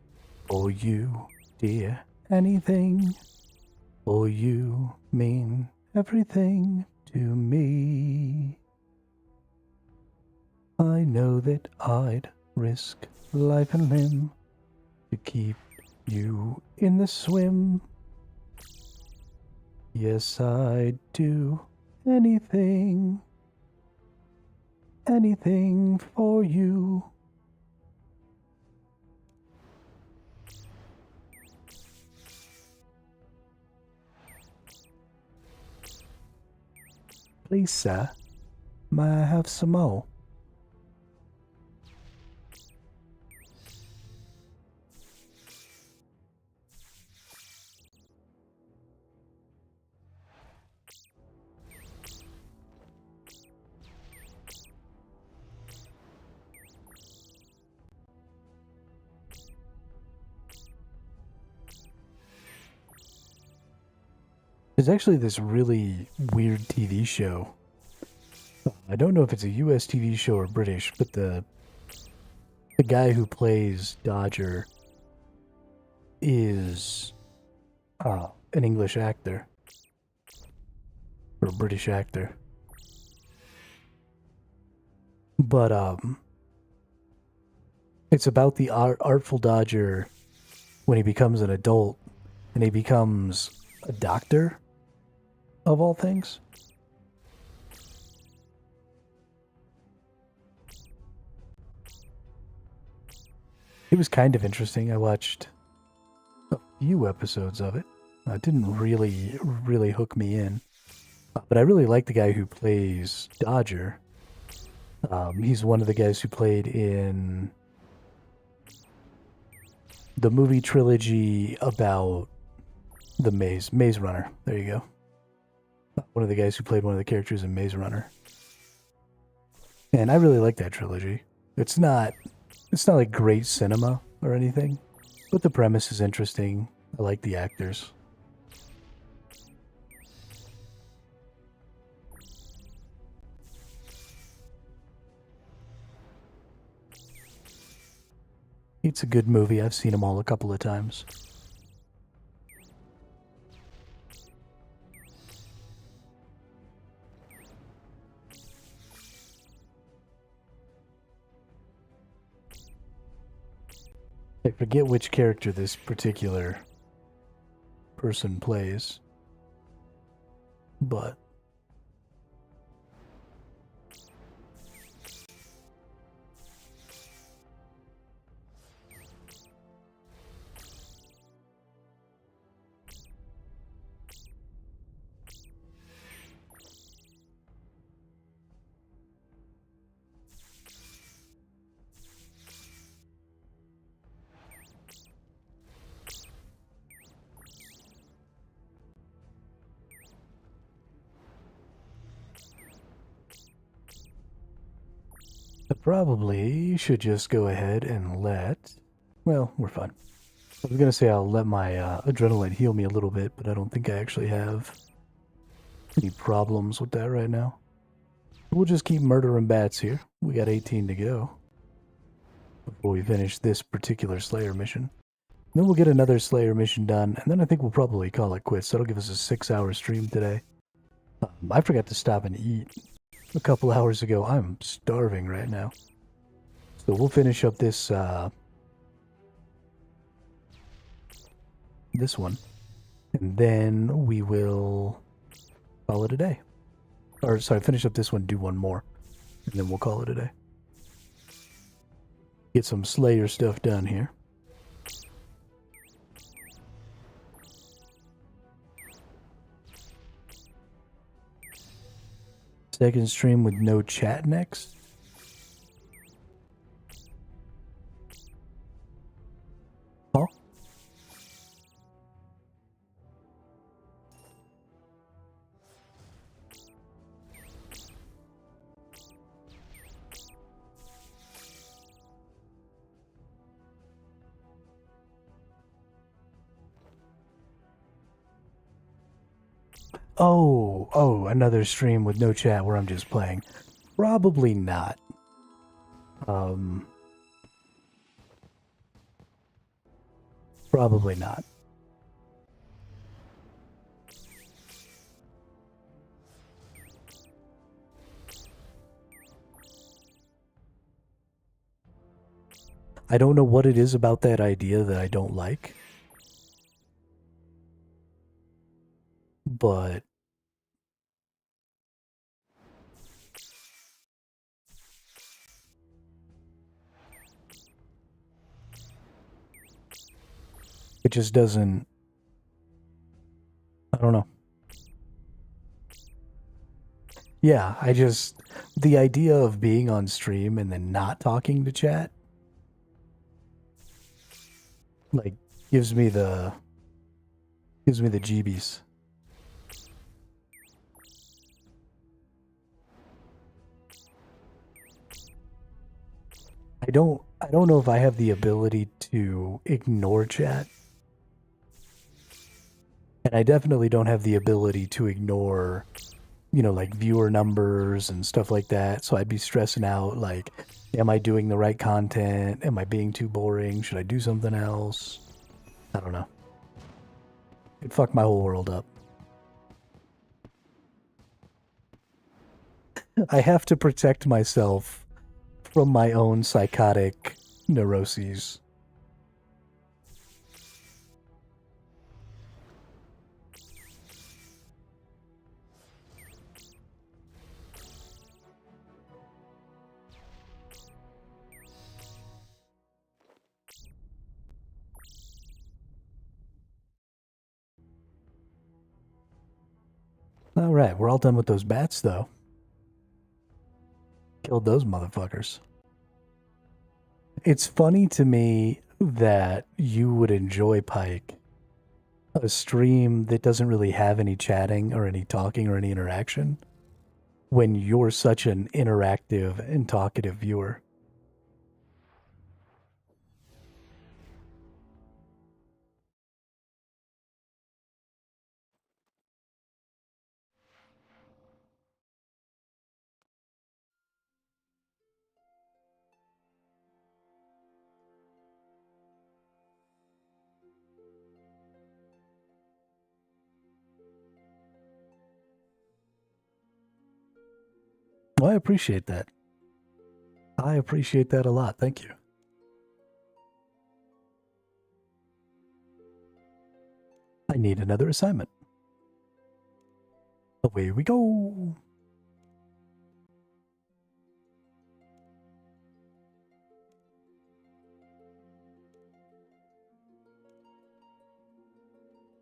for you, dear. Anything for you mean everything to me. I know that I'd risk life and limb to keep you in the swim. Yes, I'd do anything, anything for you. Please, sir, may I have some more? There's actually this really weird TV show. I don't know if it's a US TV show or British, but the guy who plays Dodger is an English actor. Or a British actor. But it's about the Artful Dodger when he becomes an adult and he becomes a doctor, of all things. It was kind of interesting. I watched a few episodes of it. It didn't really hook me in. But I really like the guy who plays Dodger. He's one of the guys who played in the movie trilogy about the Maze Runner. There you go. One of the guys who played one of the characters in Maze Runner. And I really like that trilogy. It's not like great cinema or anything, but the premise is interesting. I like the actors. It's a good movie. I've seen them all a couple of times. I forget which character this particular person plays, but I probably should just go ahead and well, we're fine. I was gonna say I'll let my adrenaline heal me a little bit, but I don't think I actually have any problems with that right now. We'll just keep murdering bats here. We got 18 to go before we finish this particular Slayer mission. Then we'll get another Slayer mission done, and then I think we'll probably call it quits. That'll give us a 6-hour stream today. I forgot to stop and eat a couple hours ago. I'm starving right now. So we'll finish up this this one, and then we will call it a day. Or sorry, finish up this one, do one more, and then we'll call it a day. Get some Slayer stuff done here. Second stream with no chat next. Huh? Oh, another stream with no chat where I'm just playing. Probably not. Probably not. I don't know what it is about that idea that I don't like. But it just doesn't, I don't know. Yeah, the idea of being on stream and then not talking to chat, like, gives me the jeebies. I don't know if I have the ability to ignore chat. And I definitely don't have the ability to ignore, like viewer numbers and stuff like that. So I'd be stressing out, like, am I doing the right content? Am I being too boring? Should I do something else? I don't know. It fucked my whole world up. I have to protect myself from my own psychotic neuroses. All right, we're all done with those bats, though. Killed those motherfuckers. It's funny to me that you would enjoy Pike, a stream that doesn't really have any chatting or any talking or any interaction, when you're such an interactive and talkative viewer. Well, I appreciate that. I appreciate that a lot. Thank you. I need another assignment. Away we go.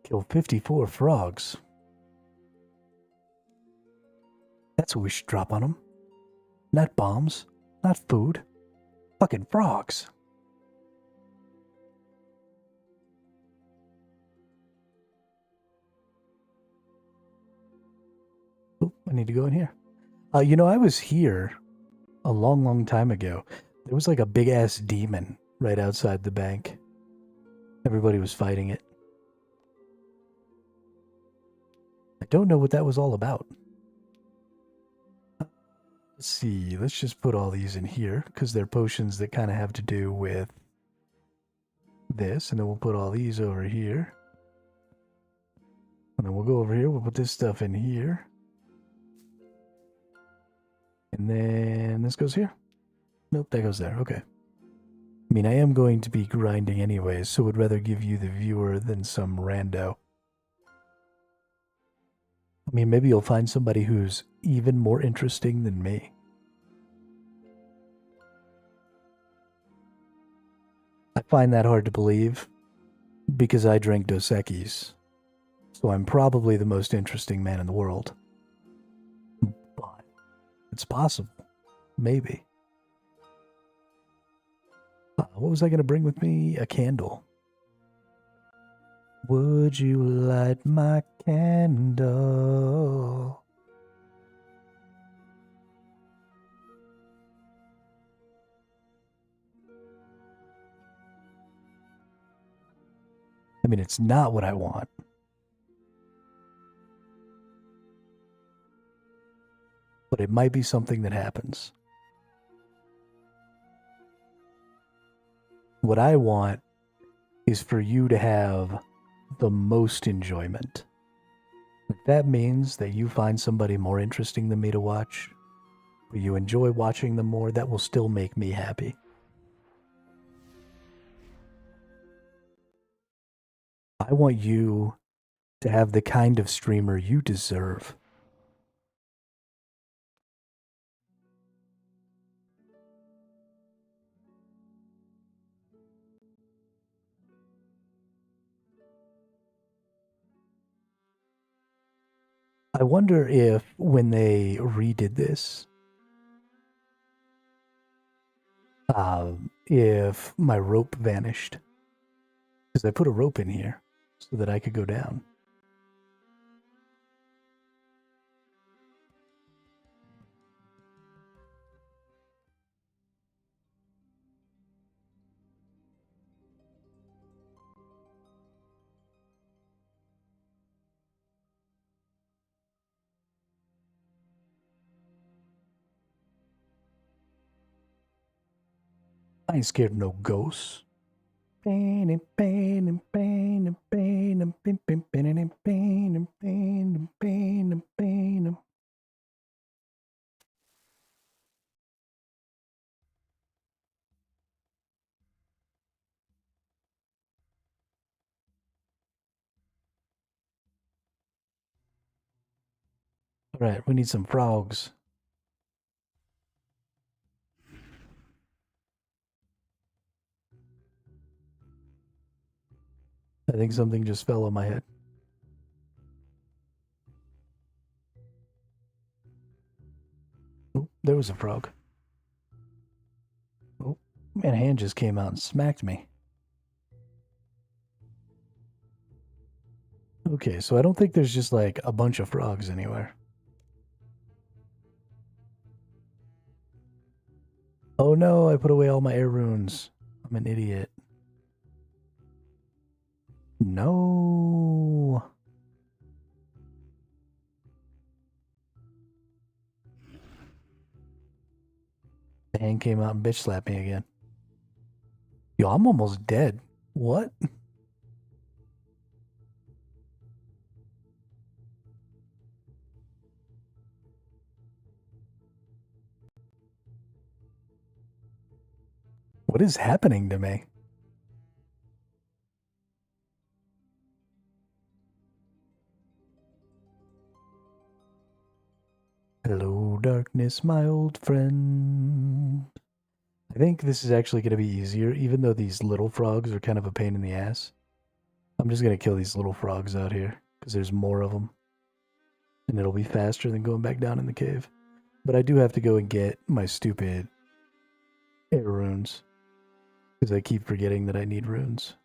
Kill 54 frogs. That's what we should drop on them. Not bombs, not food. Fucking frogs. Oh, I need to go in here. You know, I was here a long, long time ago. There was like a big ass demon right outside the bank. Everybody was fighting it. I don't know what that was all about. Let's see. Let's just put all these in here because they're potions that kind of have to do with this. And then we'll put all these over here. And then we'll go over here. We'll put this stuff in here. And then this goes here. Nope, that goes there. Okay. I mean, I am going to be grinding anyways, so would rather give you the viewer than some rando. I mean, maybe you'll find somebody who's even more interesting than me. I find that hard to believe because I drink Dos Equis, so I'm probably the most interesting man in the world. But it's possible. Maybe. What was I going to bring with me? A candle. Would you light my candle? I mean, it's not what I want. But it might be something that happens. What I want is for you to have the most enjoyment. If that means that you find somebody more interesting than me to watch, but you enjoy watching them more, that will still make me happy. I want you to have the kind of streamer you deserve. I wonder if when they redid this, if my rope vanished. Because I put a rope in here so that I could go down. I ain't scared of no ghosts. All right, we need some frogs. I think something just fell on my head. there was a frog. Oh, man, a hand just came out and smacked me. Okay, so I don't think there's just like a bunch of frogs anywhere. Oh no, I put away all my air runes. I'm an idiot. No. The hand came out and bitch slapped me again. Yo, I'm almost dead. What? What is happening to me? Hello, darkness, my old friend. I think this is actually going to be easier, even though these little frogs are kind of a pain in the ass. I'm just going to kill these little frogs out here, because there's more of them. And it'll be faster than going back down in the cave. But I do have to go and get my stupid air runes, because I keep forgetting that I need runes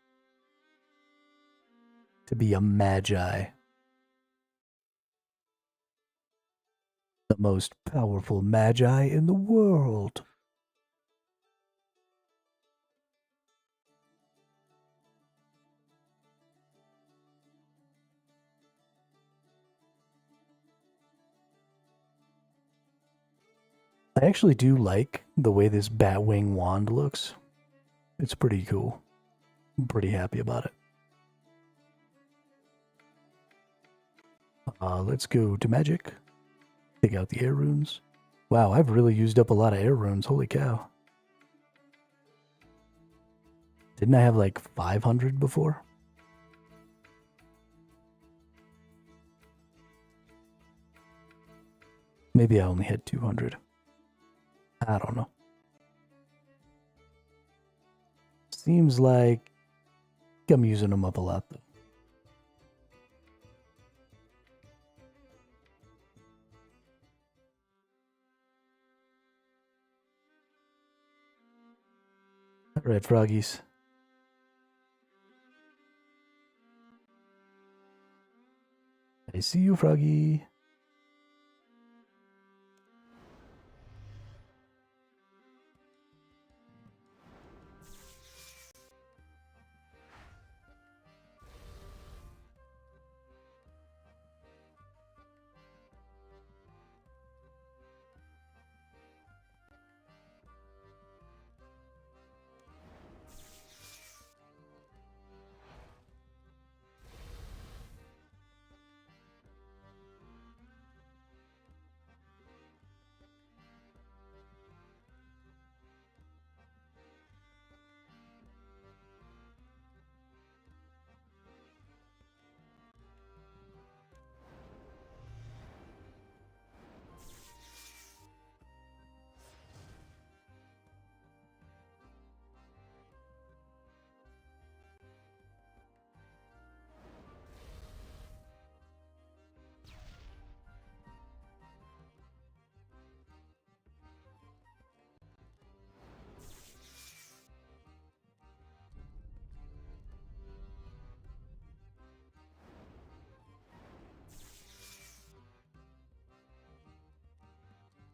to be a magi. The most powerful magi in the world. I actually do like the way this Batwing wand looks. It's pretty cool. I'm pretty happy about it. Let's go to magic. Take out the air runes. Wow, I've really used up a lot of air runes. Holy cow. Didn't I have like 500 before? Maybe I only had 200. I don't know. Seems like I'm using them up a lot though. Alright, froggies. I see you, froggy.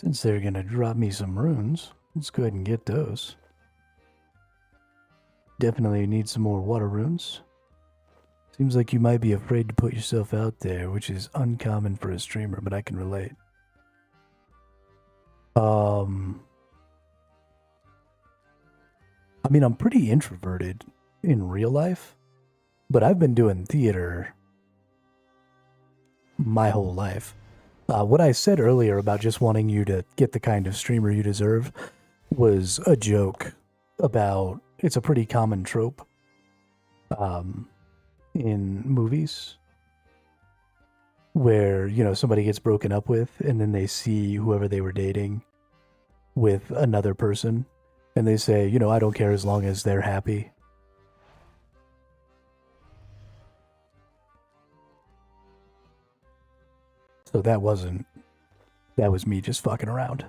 Since they're gonna drop me some runes, let's go ahead and get those. Definitely need some more water runes. Seems like you might be afraid to put yourself out there, which is uncommon for a streamer, but I can relate. I mean, I'm pretty introverted in real life, but I've been doing theater my whole life. What I said earlier about just wanting you to get the kind of streamer you deserve was a joke about, it's a pretty common trope in movies where, you know, somebody gets broken up with and then they see whoever they were dating with another person and they say, you know, I don't care as long as they're happy. So that was me just fucking around.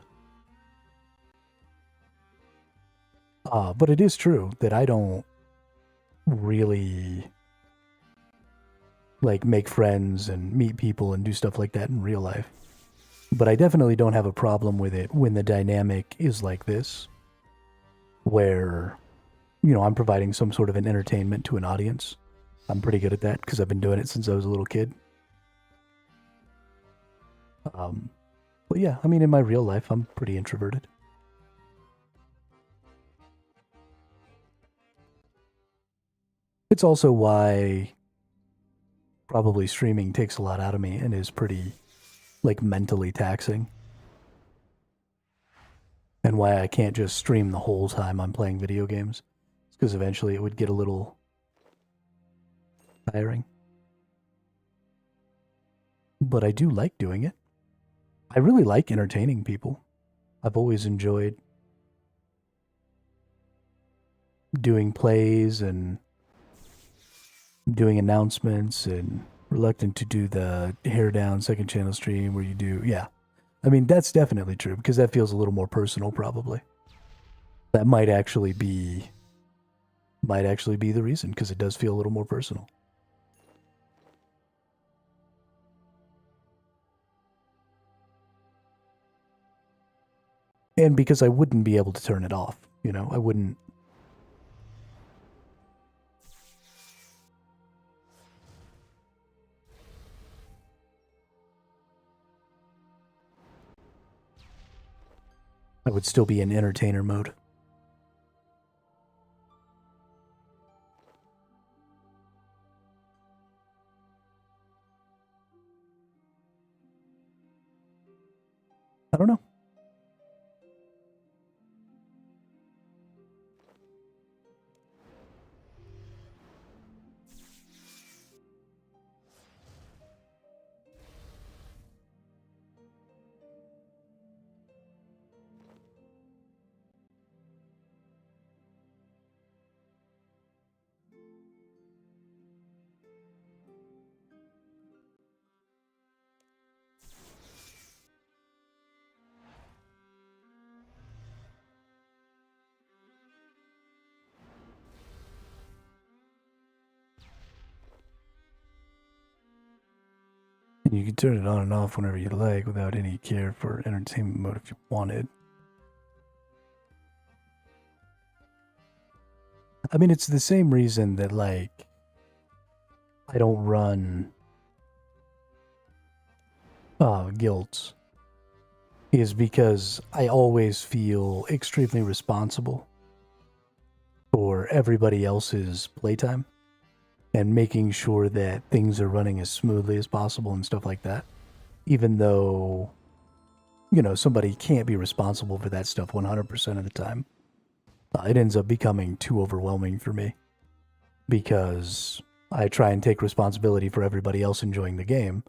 But it is true that I don't really like make friends and meet people and do stuff like that in real life. But I definitely don't have a problem with it when the dynamic is like this, where, you know, I'm providing some sort of an entertainment to an audience. I'm pretty good at that because I've been doing it since I was a little kid. But yeah, I mean, in my real life, I'm pretty introverted. It's also why probably streaming takes a lot out of me and is pretty, like, mentally taxing. And why I can't just stream the whole time I'm playing video games. It's because eventually it would get a little tiring. But I do like doing it. I really like entertaining people. I've always enjoyed doing plays and doing announcements, and reluctant to do the hair down second channel stream where you do, yeah. I mean, that's definitely true because that feels a little more personal probably. That might actually be the reason, because it does feel a little more personal. And because I wouldn't be able to turn it off, you know, I wouldn't. I would still be in entertainer mode. I don't know. And you can turn it on and off whenever you like without any care for entertainment mode if you wanted. I mean, it's the same reason that, like, I don't run guilds, is because I always feel extremely responsible for everybody else's playtime and making sure that things are running as smoothly as possible and stuff like that. Even though, you know, somebody can't be responsible for that stuff 100% of the time. It ends up becoming too overwhelming for me because I try and take responsibility for everybody else enjoying the game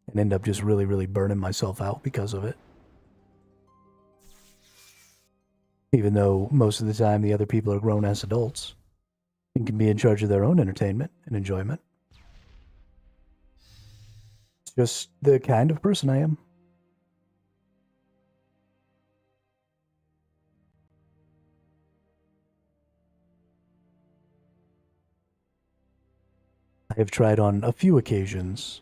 and end up just really, really burning myself out because of it. Even though most of the time the other people are grown-ass adults and can be in charge of their own entertainment and enjoyment. It's just the kind of person I am. I have tried on a few occasions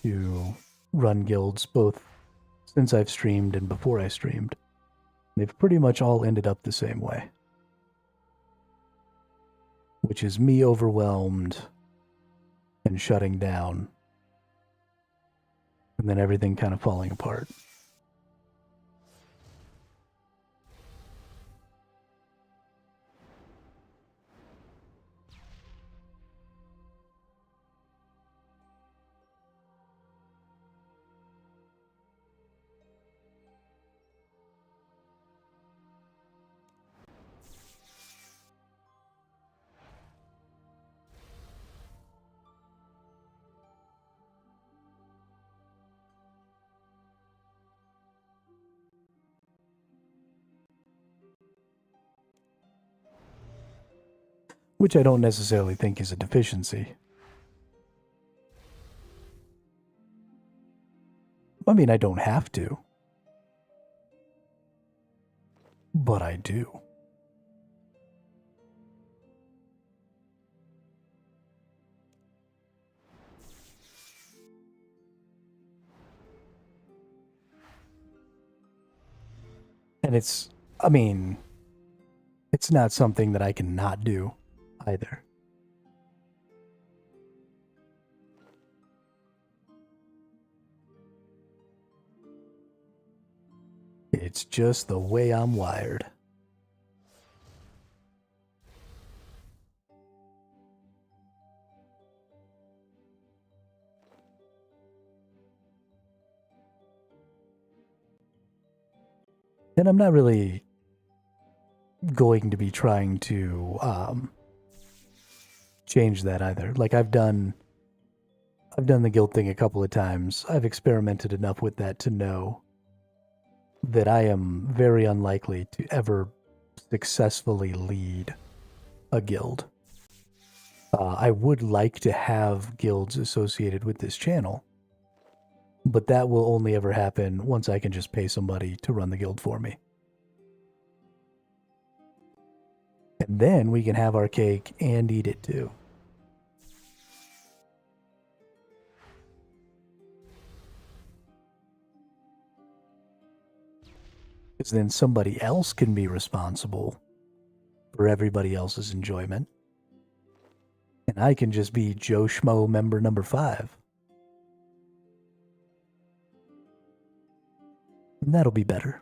to run guilds, both since I've streamed and before I streamed. They've pretty much all ended up the same way, which is me overwhelmed and shutting down, and then everything kind of falling apart. Which I don't necessarily think is a deficiency. I mean, I don't have to, but I do. And it's, I mean, it's not something that I can not do either. It's just the way I'm wired. And I'm not really going to be trying to change that either. Like I've done the guild thing a couple of times. I've experimented enough with that to know that I am very unlikely to ever successfully lead a guild. I would like to have guilds associated with this channel, but that will only ever happen once I can just pay somebody to run the guild for me. And then we can have our cake and eat it too. Because then somebody else can be responsible for everybody else's enjoyment. And I can just be Joe Schmo member number 5. And that'll be better.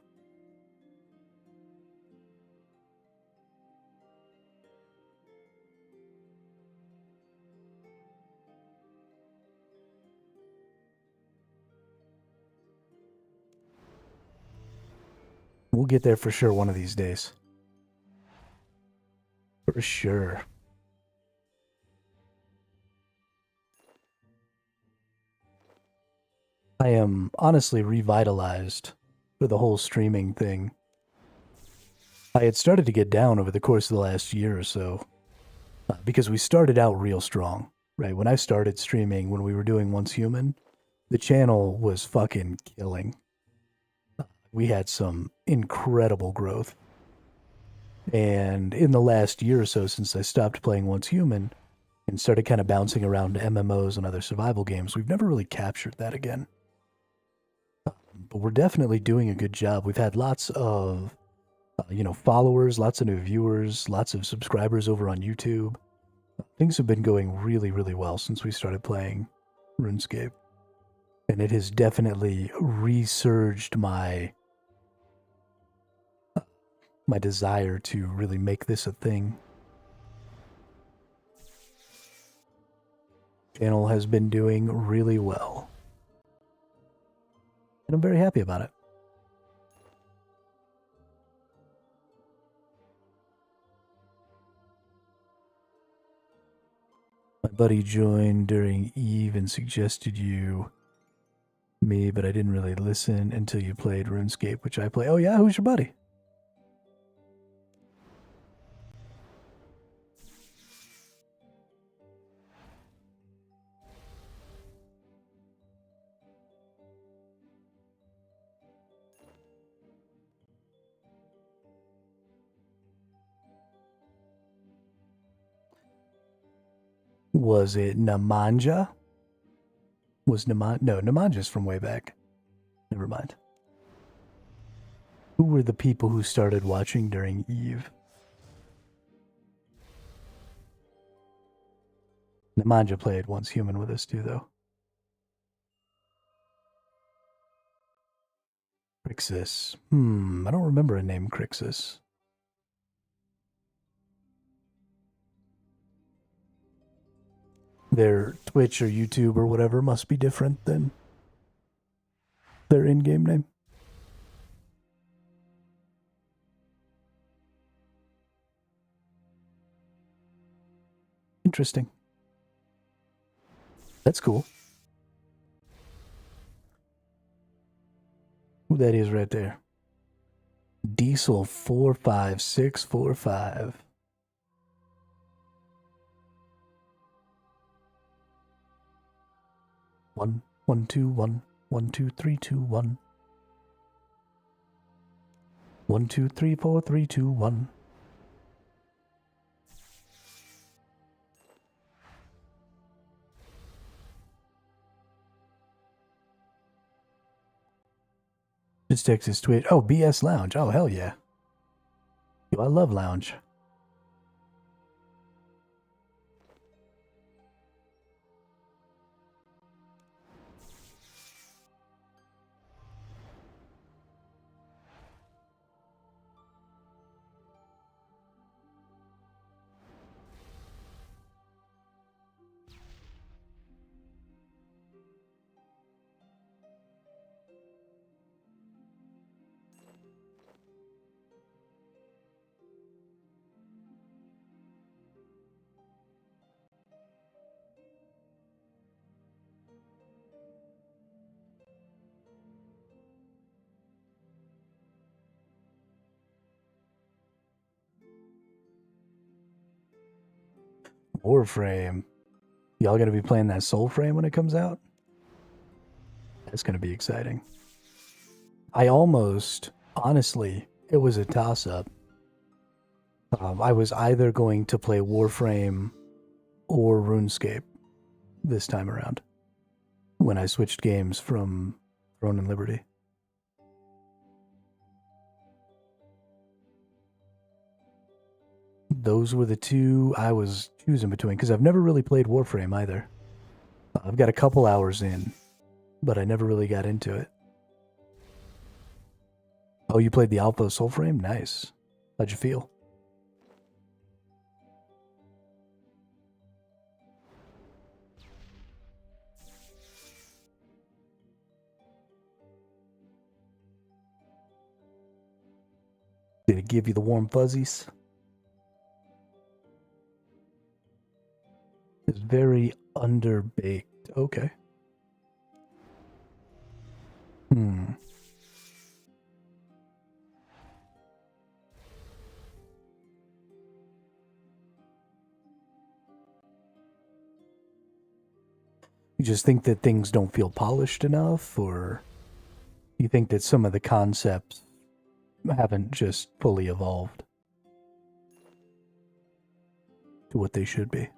We'll get there for sure one of these days. For sure. I am honestly revitalized for the whole streaming thing. I had started to get down over the course of the last year or so, because we started out real strong, right? When I started streaming, when we were doing Once Human, the channel was fucking killing. We had some incredible growth. And in the last year or so, since I stopped playing Once Human and started kind of bouncing around to MMOs and other survival games, we've never really captured that again. But we're definitely doing a good job. We've had lots of, followers, lots of new viewers, lots of subscribers over on YouTube. Things have been going really, really well since we started playing RuneScape. And it has definitely resurged my desire to really make this a thing. Channel has been doing really well. And I'm very happy about it. My buddy joined during Eve and suggested me, but I didn't really listen until you played RuneScape, which I play. Oh yeah, who's your buddy? Was it Nemanja? No, Nemanja's from way back. Never mind. Who were the people who started watching during Eve? Nemanja played Once Human with us too, though. Crixus. I don't remember a name Crixus. Their Twitch or YouTube or whatever must be different than their in-game name. Interesting. That's cool. Who that is right there? Diesel 45645. 1 1 2 1 1 2 3 2 1 1 2 3 4 3 2 1. Just text his Twitch. Oh, BS Lounge. Oh, hell yeah. Yo, I love Lounge. Warframe. Y'all gonna be playing that Soulframe when it comes out? That's gonna be exciting. I almost, honestly, it was a toss-up. I was either going to play Warframe or RuneScape this time around when I switched games from Throne and Liberty. Those were the two I was choosing between, because I've never really played Warframe either. I've got a couple hours in, but I never really got into it. Oh, you played the Alpha Soulframe? Nice. How'd you feel? Did it give you the warm fuzzies? It's very underbaked. Okay. You just think that things don't feel polished enough, or you think that some of the concepts haven't just fully evolved to what they should be?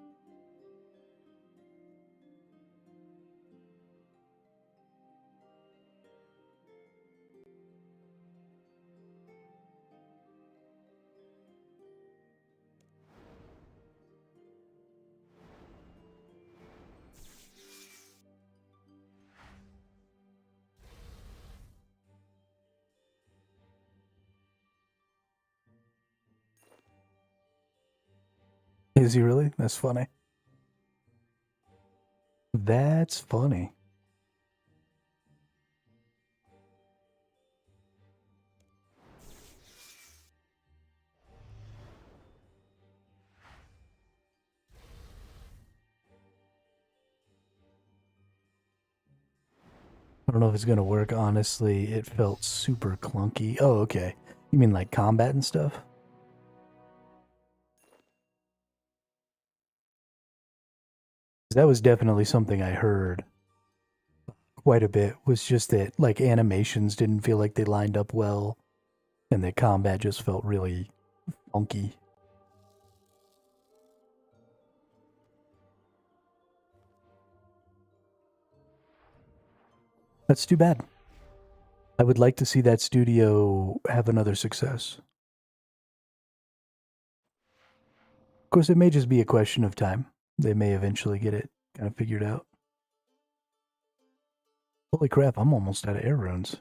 Is he really? That's funny. That's funny. I don't know if it's gonna work, honestly. It felt super clunky. Oh, okay. You mean like combat and stuff? That was definitely something I heard quite a bit, was just that like animations didn't feel like they lined up well, and that combat just felt really funky. That's too bad. I would like to see that studio have another success. Of course, it may just be a question of time. They may eventually get it kind of figured out. Holy crap, I'm almost out of air runes.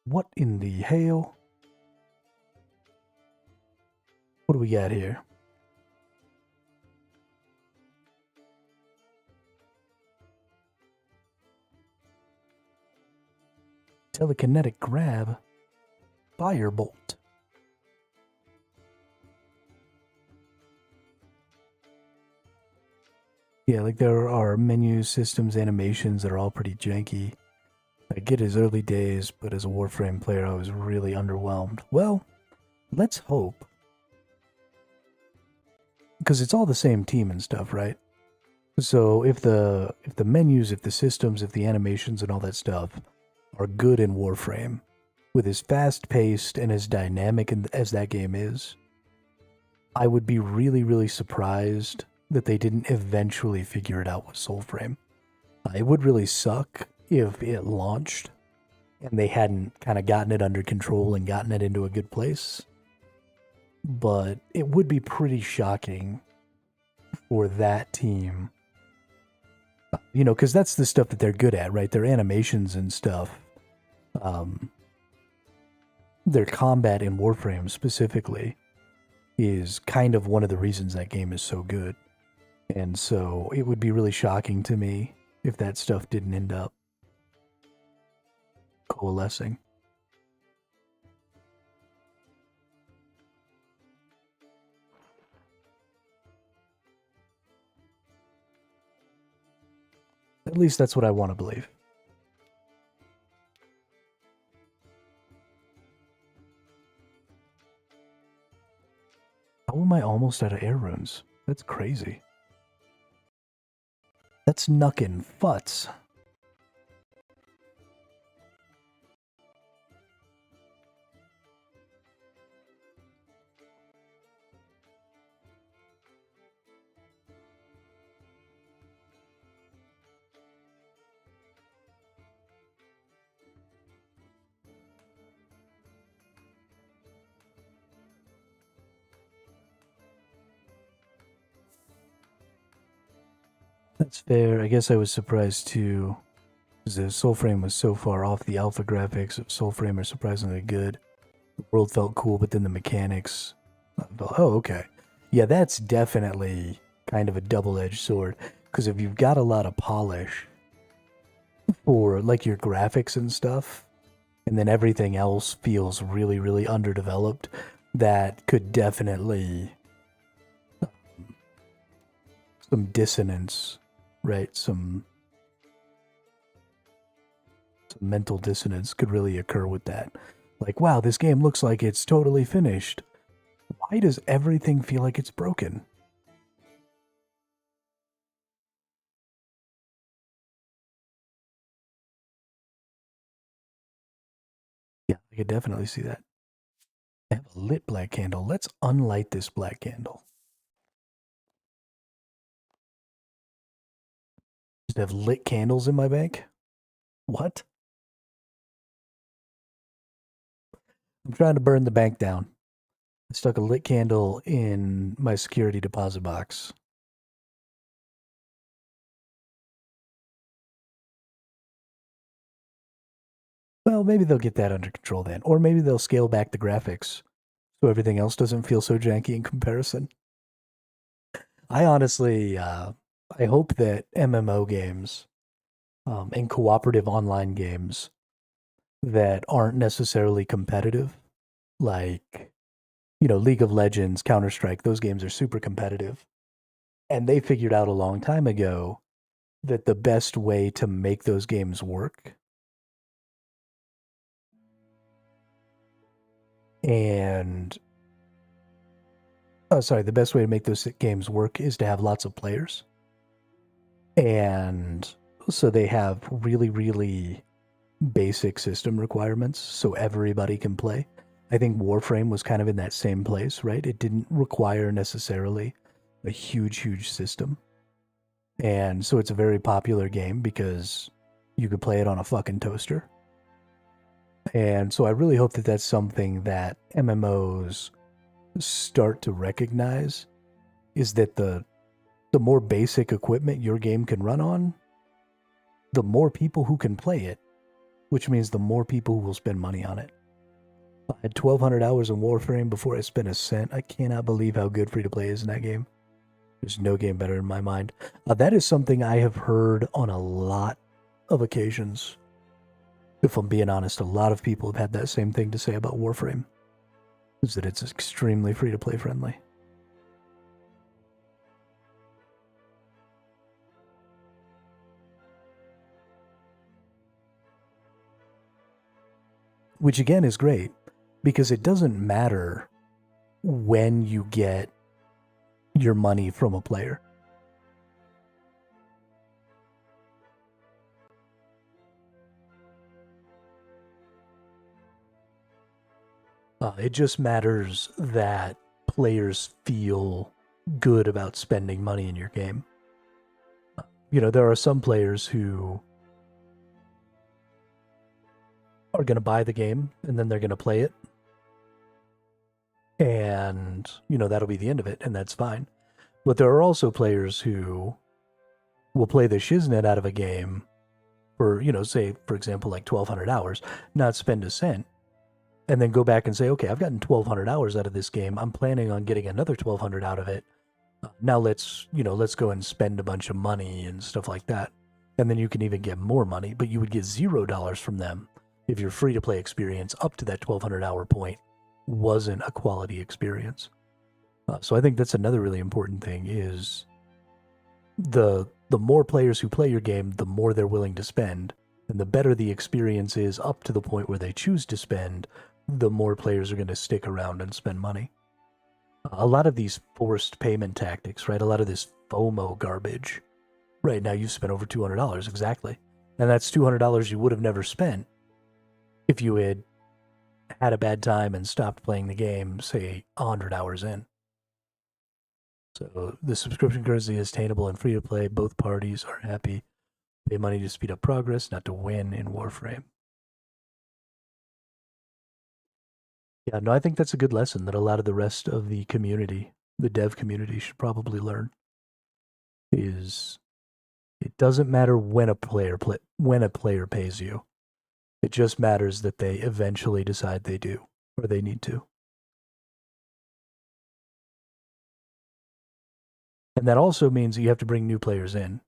What in the hell? What do we got here? Telekinetic grab. Firebolt. Yeah, like there are menus, systems, animations that are all pretty janky. I get his early days, but as a Warframe player, I was really underwhelmed. Well, let's hope. Because it's all the same team and stuff, right? So if the menus, if the systems, if the animations and all that stuff are good in Warframe, with as fast-paced and as dynamic as that game is, I would be really, really surprised that they didn't eventually figure it out with Soulframe. It would really suck if it launched and they hadn't kind of gotten it under control and gotten it into a good place. But it would be pretty shocking for that team, you know, because that's the stuff that they're good at, right? Their animations and stuff. Their combat in Warframe specifically is kind of one of the reasons that game is so good. And so it would be really shocking to me if that stuff didn't end up coalescing. At least that's what I want to believe. How am I almost out of air runes? That's crazy. That's knuckin' futz. That's fair. I guess I was surprised too, because the Soulframe was so far off. The alpha graphics of Soulframe are surprisingly good. The world felt cool, but then the mechanics. Oh, okay. Yeah, that's definitely kind of a double-edged sword. Because if you've got a lot of polish for like your graphics and stuff, and then everything else feels really, really underdeveloped, that could definitely some dissonance, right? Some mental dissonance could really occur with that. Like, wow, this game looks like it's totally finished. Why does everything feel like it's broken? Yeah, I could definitely see that. I have a lit black candle. Let's unlight this black candle. Just have lit candles in my bank? What? I'm trying to burn the bank down. I stuck a lit candle in my security deposit box. Well, maybe they'll get that under control then. Or maybe they'll scale back the graphics so everything else doesn't feel so janky in comparison. I honestly, I hope that MMO games and cooperative online games that aren't necessarily competitive, like, you know, League of Legends, Counter-Strike, those games are super competitive. And they figured out a long time ago that the best way to make those games work the best way to make those games work is to have lots of players. And so they have really, really basic system requirements so everybody can play. I think Warframe was kind of in that same place, right? It didn't require necessarily a huge, huge system. And so it's a very popular game because you could play it on a fucking toaster. And so I really hope that that's something that MMOs start to recognize, is that the more basic equipment your game can run on, the more people who can play it, which means the more people who will spend money on it. I had 1,200 hours in Warframe before I spent a cent. I cannot believe how good free-to-play is in that game. There's no game better in my mind. That is something I have heard on a lot of occasions. If I'm being honest, a lot of people have had that same thing to say about Warframe, is that it's extremely free-to-play friendly. Which again is great, because it doesn't matter when you get your money from a player. It just matters that players feel good about spending money in your game. You know, there are some players who going to buy the game and then they're going to play it. And, that'll be the end of it, and that's fine. But there are also players who will play the shiznit out of a game for, say, for example, like 1,200 hours, not spend a cent, and then go back and say, okay, I've gotten 1,200 hours out of this game. I'm planning on getting another 1,200 out of it. Now let's go and spend a bunch of money and stuff like that. And then you can even get more money, but you would get $0 from them if your free-to-play experience up to that 1,200 hour point wasn't a quality experience. So I think that's another really important thing is the more players who play your game, the more they're willing to spend. And the better the experience is up to the point where they choose to spend, the more players are going to stick around and spend money. A lot of these forced payment tactics, right? A lot of this FOMO garbage. Right now you've spent over $200, exactly. And that's $200 you would have never spent if you had a bad time and stopped playing the game, say, 100 hours in. So the subscription currency is attainable and free to play. Both parties are happy. Pay money to speed up progress, not to win in Warframe. Yeah, no, I think that's a good lesson that a lot of the rest of the community, the dev community, should probably learn. Is it doesn't matter when a player pays you. It just matters that they eventually decide they do, or they need to. And that also means you have to bring new players in.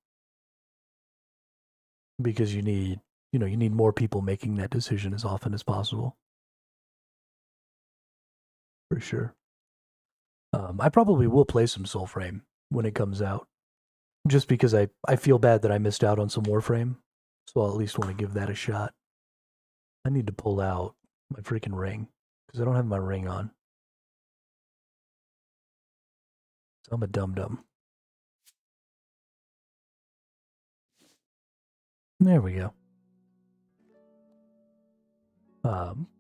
Because you need more people making that decision as often as possible. For sure. I probably will play some Soulframe when it comes out. Just because I feel bad that I missed out on some Warframe. So I'll at least want to give that a shot. I need to pull out my freaking ring. Because I don't have my ring on. So I'm a dum-dum. There we go.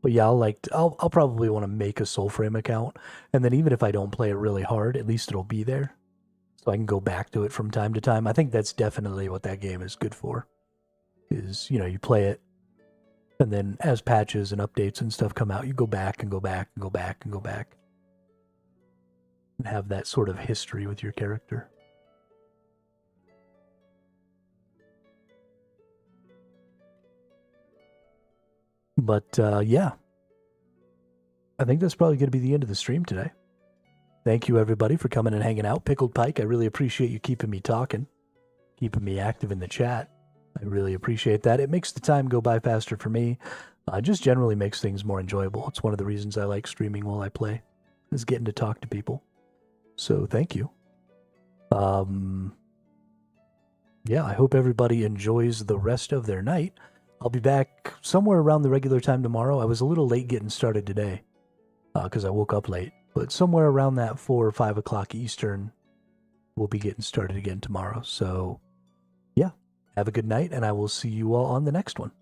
But yeah, I'll probably want to make a Soulframe account, and then even if I don't play it really hard, at least it'll be there, so I can go back to it from time to time. I think that's definitely what that game is good for. Is you play it, and then as patches and updates and stuff come out, you go back and go back and go back and go back, and have that sort of history with your character. But, yeah. I think that's probably going to be the end of the stream today. Thank you, everybody, for coming and hanging out. Pickled Pike, I really appreciate you keeping me talking, keeping me active in the chat. I really appreciate that. It makes the time go by faster for me. Just generally makes things more enjoyable. It's one of the reasons I like streaming while I play, is getting to talk to people. So, thank you. Yeah, I hope everybody enjoys the rest of their night. I'll be back somewhere around the regular time tomorrow. I was a little late getting started today because I woke up late. But somewhere around that 4 or 5 o'clock Eastern, we'll be getting started again tomorrow. So, yeah, have a good night, and I will see you all on the next one.